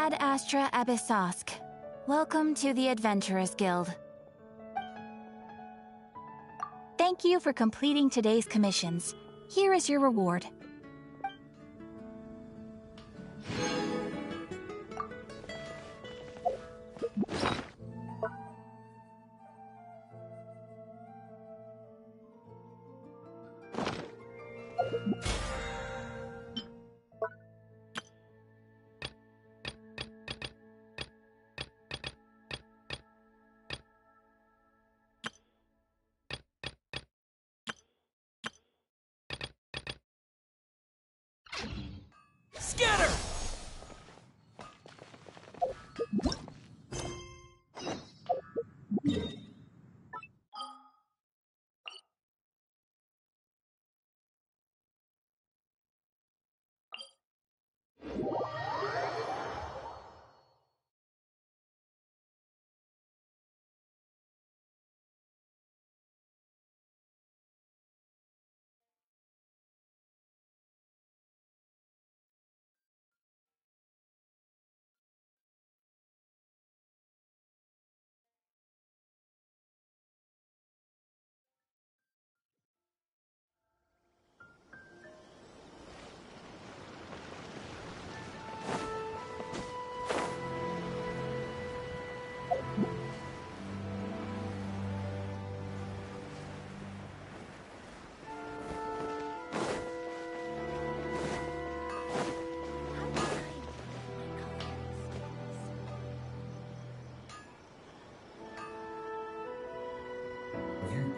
F: Ad Astra Abyssosk. Welcome to the Adventurers Guild. Thank you for completing today's commissions. Here is your reward.
O: Scatter!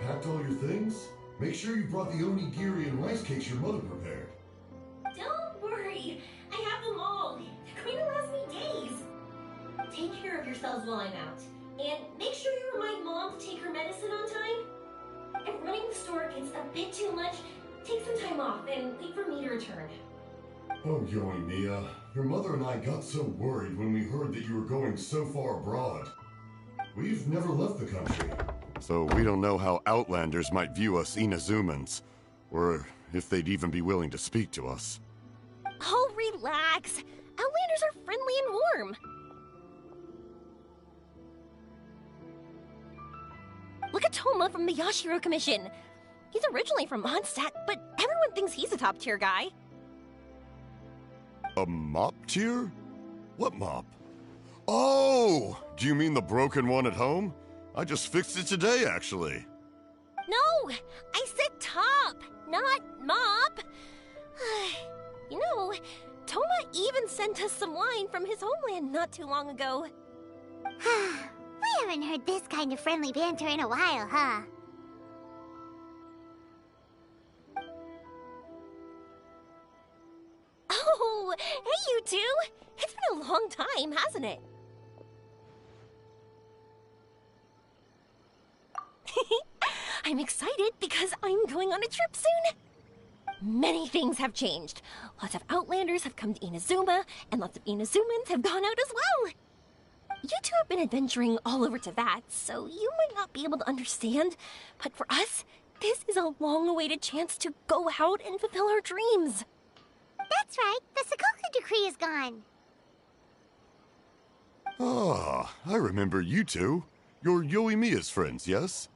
N: Packed all your things? Make sure you brought the onigiri and rice cakes your mother prepared.
J: Don't worry. I have them all. They're going to last me days. Take care of yourselves while I'm out. And make sure you remind Mom to take her medicine on time. If running the store gets a bit too much, take some time off and wait for me to return.
N: Oh, Yoey Mia. Your mother and I got so worried when we heard that you were going so far abroad. We've never left the country.
P: So we don't know how Outlanders might view us Inazumans, or if they'd even be willing to speak to us.
G: Oh, relax. Outlanders are friendly and warm. Look at Toma from the Yashiro Commission. He's originally from Mondstadt, but everyone thinks he's a top-tier guy.
P: A mop tier? What mop? Oh! Do you mean the broken one at home? I just fixed it today, actually.
G: No! I said top, not mop. You know, Toma even sent us some wine from his homeland not too long ago.
A: We haven't heard this kind of friendly banter in a while, huh?
G: Oh, hey you two! It's been a long time, hasn't it? I'm excited because I'm going on a trip soon. Many things have changed. Lots of Outlanders have come to Inazuma, and lots of Inazumans have gone out as well. You two have been adventuring all over to that, so you might not be able to understand. But for us, this is a long-awaited chance to go out and fulfill our dreams.
A: That's right. The Sakoku decree is gone.
P: Ah, I remember you two. You're Yoimiya's friends, yes?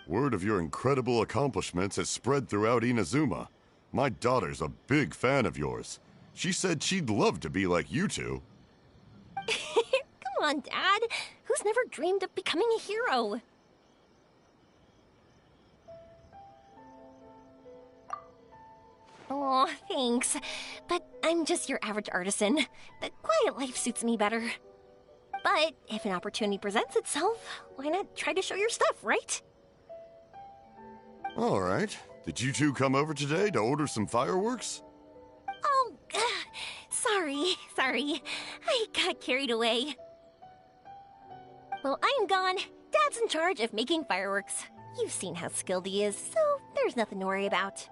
P: Word of your incredible accomplishments has spread throughout Inazuma. My daughter's a big fan of yours. She said she'd love to be like you two.
G: Come on, Dad. Who's never dreamed of becoming a hero? Oh, thanks. But I'm just your average artisan. The quiet life suits me better. But if an opportunity presents itself, why not try to show your stuff, right?
P: All right. Did you two come over today to order some fireworks?
G: Oh, sorry. I got carried away. Well, I'm gone. Dad's in charge of making fireworks. You've seen how skilled he is, so there's nothing to worry about.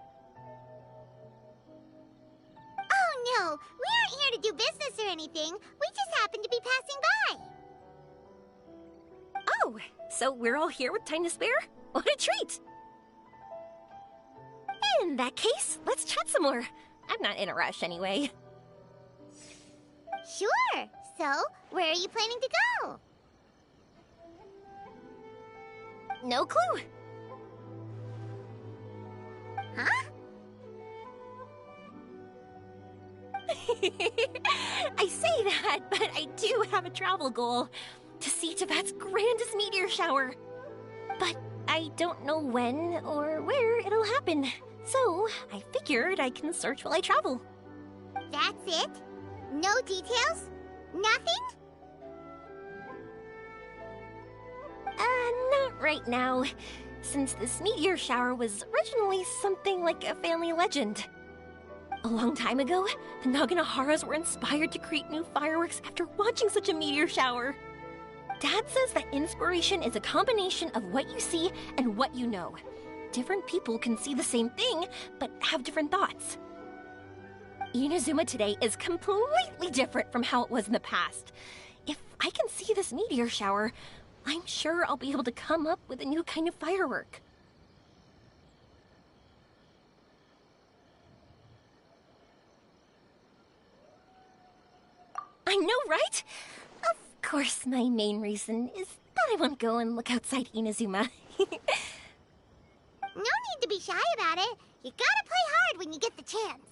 A: Oh, no. We aren't here to do business or anything. We just happen to be passing by.
G: Oh, so we're all here with time to spare? What a treat! In that case, let's chat some more. I'm not in a rush anyway.
A: Sure. So, where are you planning to go?
H: No clue.
A: Huh?
H: I say that, but I do have a travel goal. To see Tibet's grandest meteor shower. But I don't know when or where it'll happen. So, I figured I can search while I travel.
A: That's it? No details? Nothing?
H: Not right now. Since this meteor shower was originally something like a family legend. A long time ago, the Naganaharas were inspired to create new fireworks after watching such a meteor shower. Dad says that inspiration is a combination of what you see and what you know. Different people can see the same thing, but have different thoughts. Inazuma today is completely different from how it was in the past. If I can see this meteor shower, I'm sure I'll be able to come up with a new kind of firework. I know, right? Of course, my main reason is that I want to go and look outside Inazuma.
A: No need to be shy about it. You gotta play hard when you get the chance.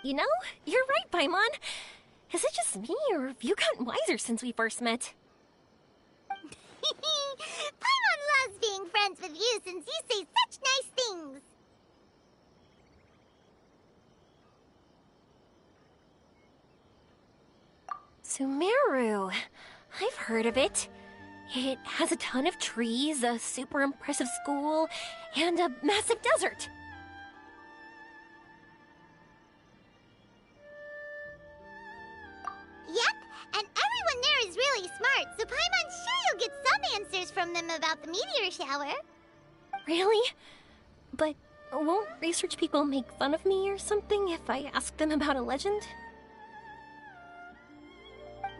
H: You know, you're right, Paimon. Is it just me, or have you gotten wiser since we first met?
A: Paimon loves being friends with you since you say such nice things.
H: Sumeru. I've heard of it. It has a ton of trees, a super impressive school, and a massive desert.
A: Yep, and everyone there is really smart, so Paimon's sure you'll get some answers from them about the meteor shower.
H: Really? But won't research people make fun of me or something if I ask them about a legend?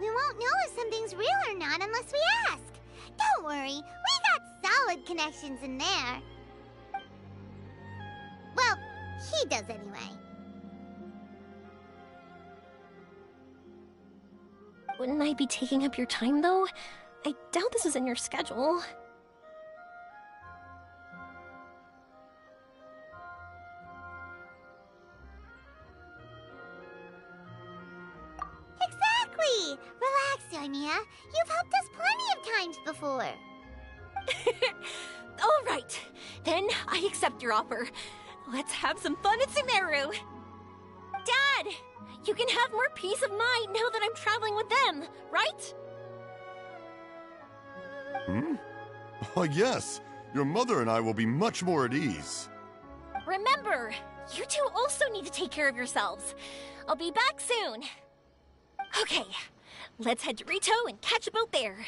A: We won't know if something's real or not unless we ask. Don't worry, we got solid connections in there. Well, he does anyway.
H: Wouldn't I be taking up your time, though? I doubt this is in your schedule.
A: Exactly! Relax, Yoimiya. You've helped us plenty of times before.
H: All right, then I accept your offer. Let's have some fun at Sumeru. Dad, you can have more peace of mind now that I'm traveling with them, right?
P: Hmm? Oh, yes. Your mother and I will be much more at ease.
H: Remember, you two also need to take care of yourselves. I'll be back soon. Okay, let's head to Rito and catch a boat there.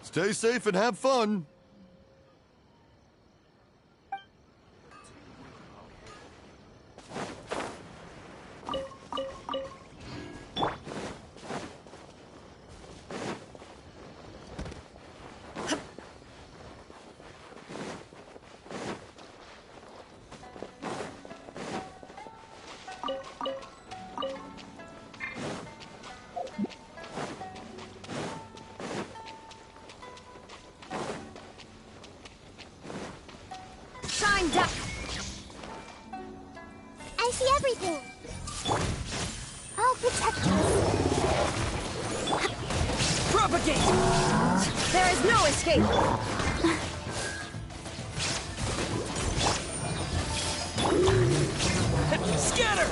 P: Stay safe and have fun.
A: Shine down. I see everything. I'll protect us.
M: Propagate! There is no escape!
O: Scatter!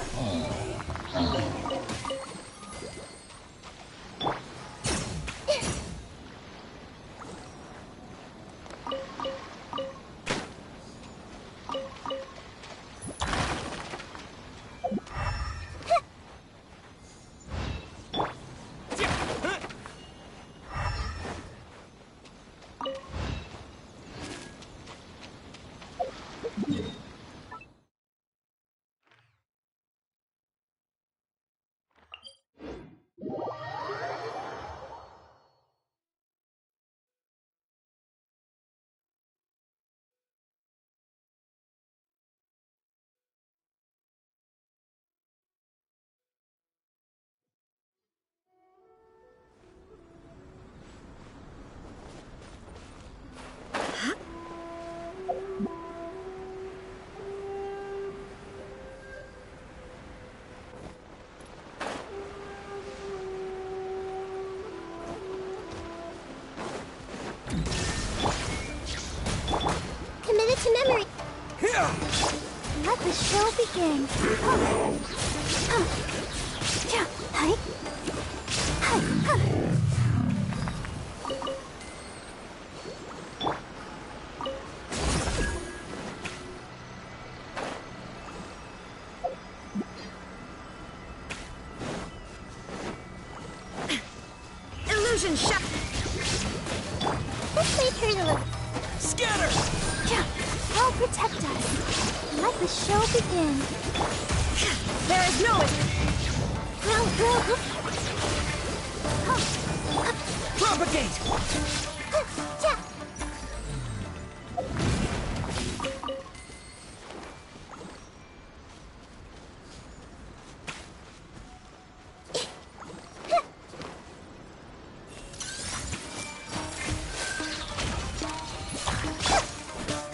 A: Committed to memory. Let the show begin.
M: Illusion shot.
A: This may turn a little.
M: Scatter.
A: Help protect us. Let the show begin.
M: There is no propagate.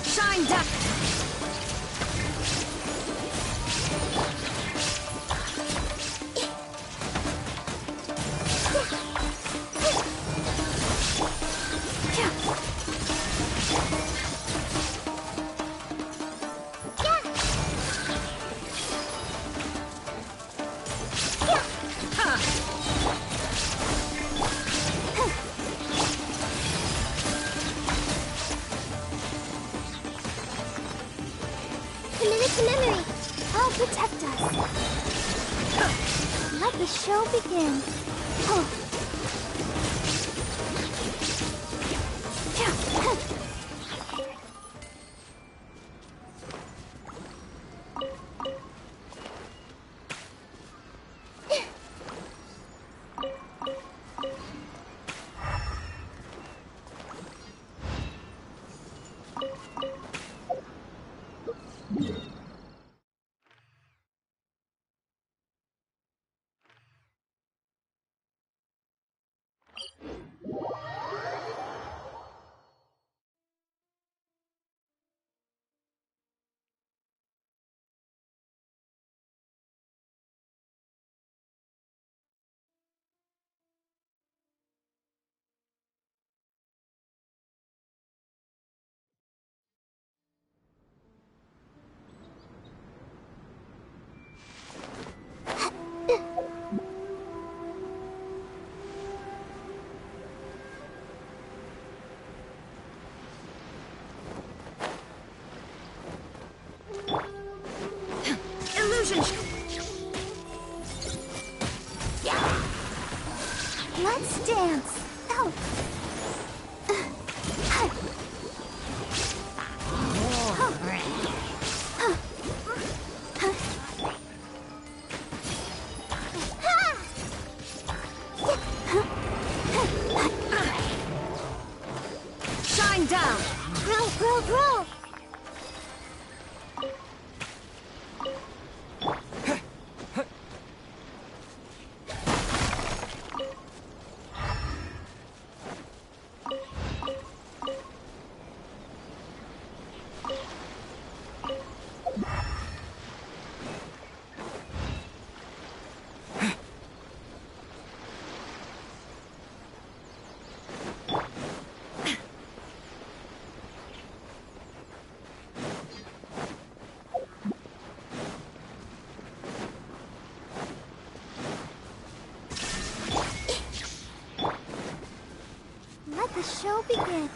M: Shine down.
A: Committed to memory. Help protect us. Let the show begin. Let's dance. Oh.
M: Shine down.
A: Roll. Let the show begin.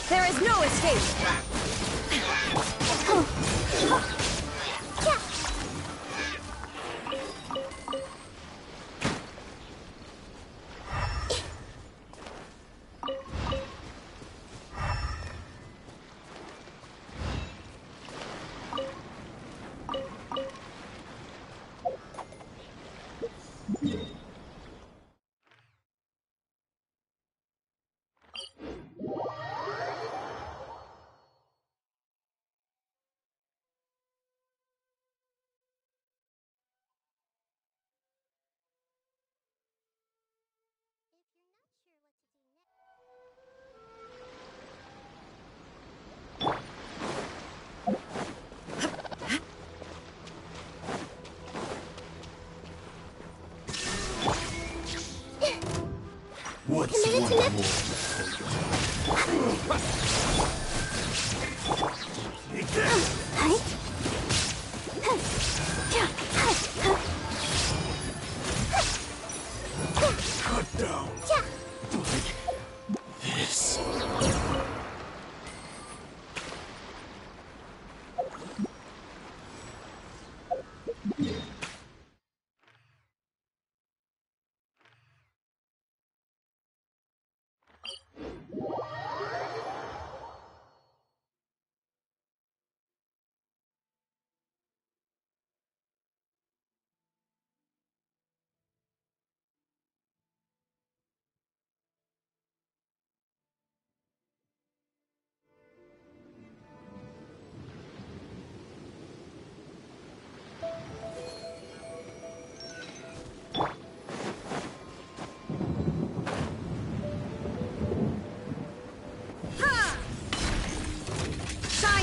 M: There is no escape.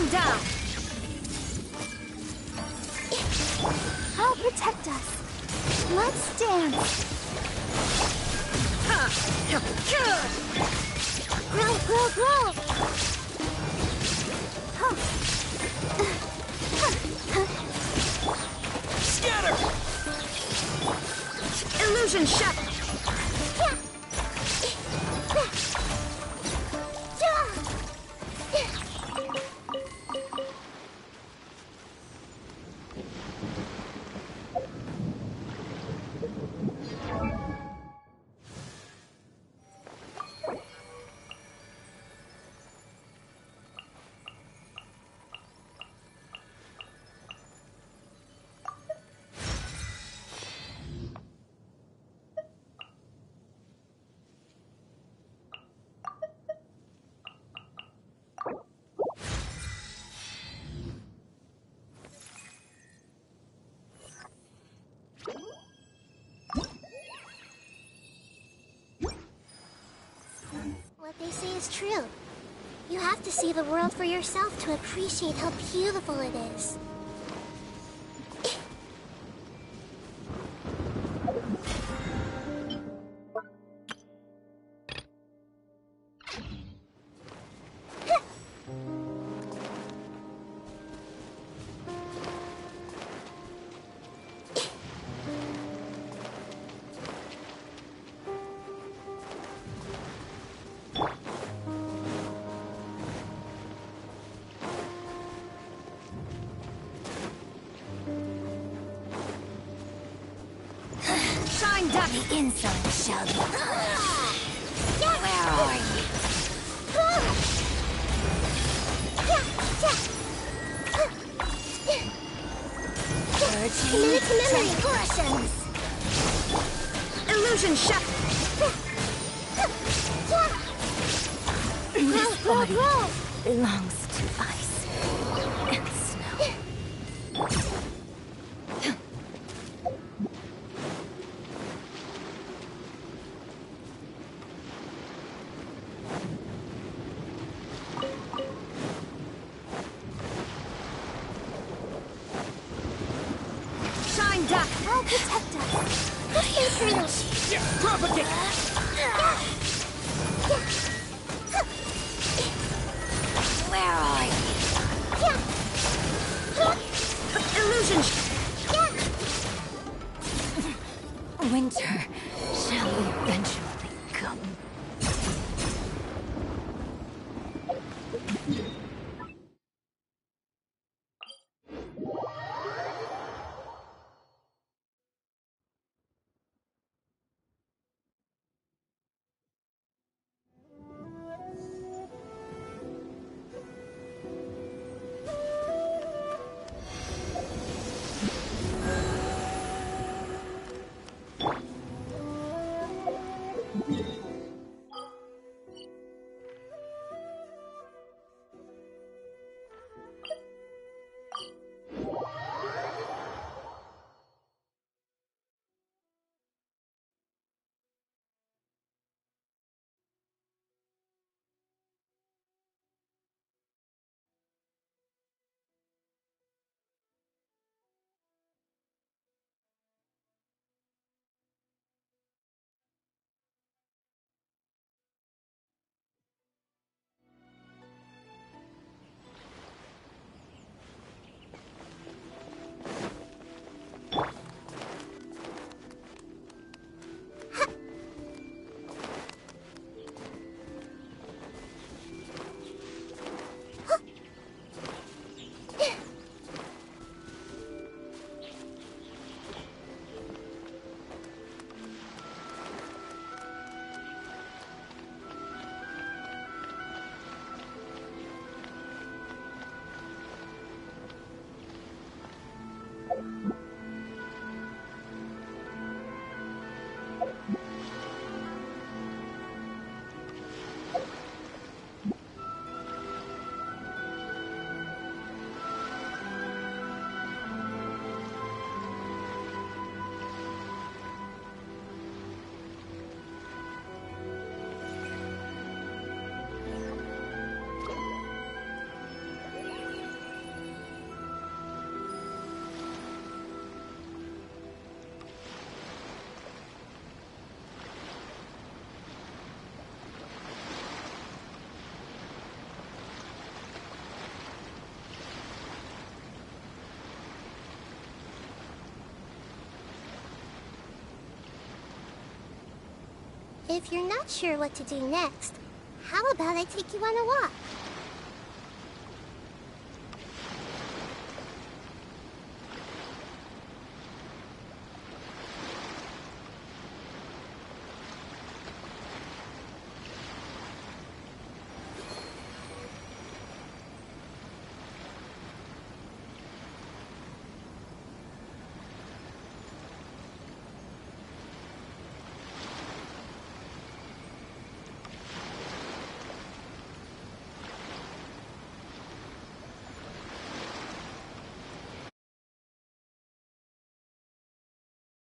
M: Shine down!
A: I'll protect us. Let's dance. Grow, grow, grow.
M: Scatter! Illusion shot!
A: What they say is true. You have to see the world for yourself to appreciate how beautiful it is.
M: Shine down! The insolent shall be. Where are you?
A: Transgressions.
M: Illusion shot! This body belongs to ice and snow. Shine down!
A: I'll protect us. This is true.
M: Propagate! Where are you? Illusion! Winter shall eventually come.
I: If you're not sure what to do next, how about I take you on a walk?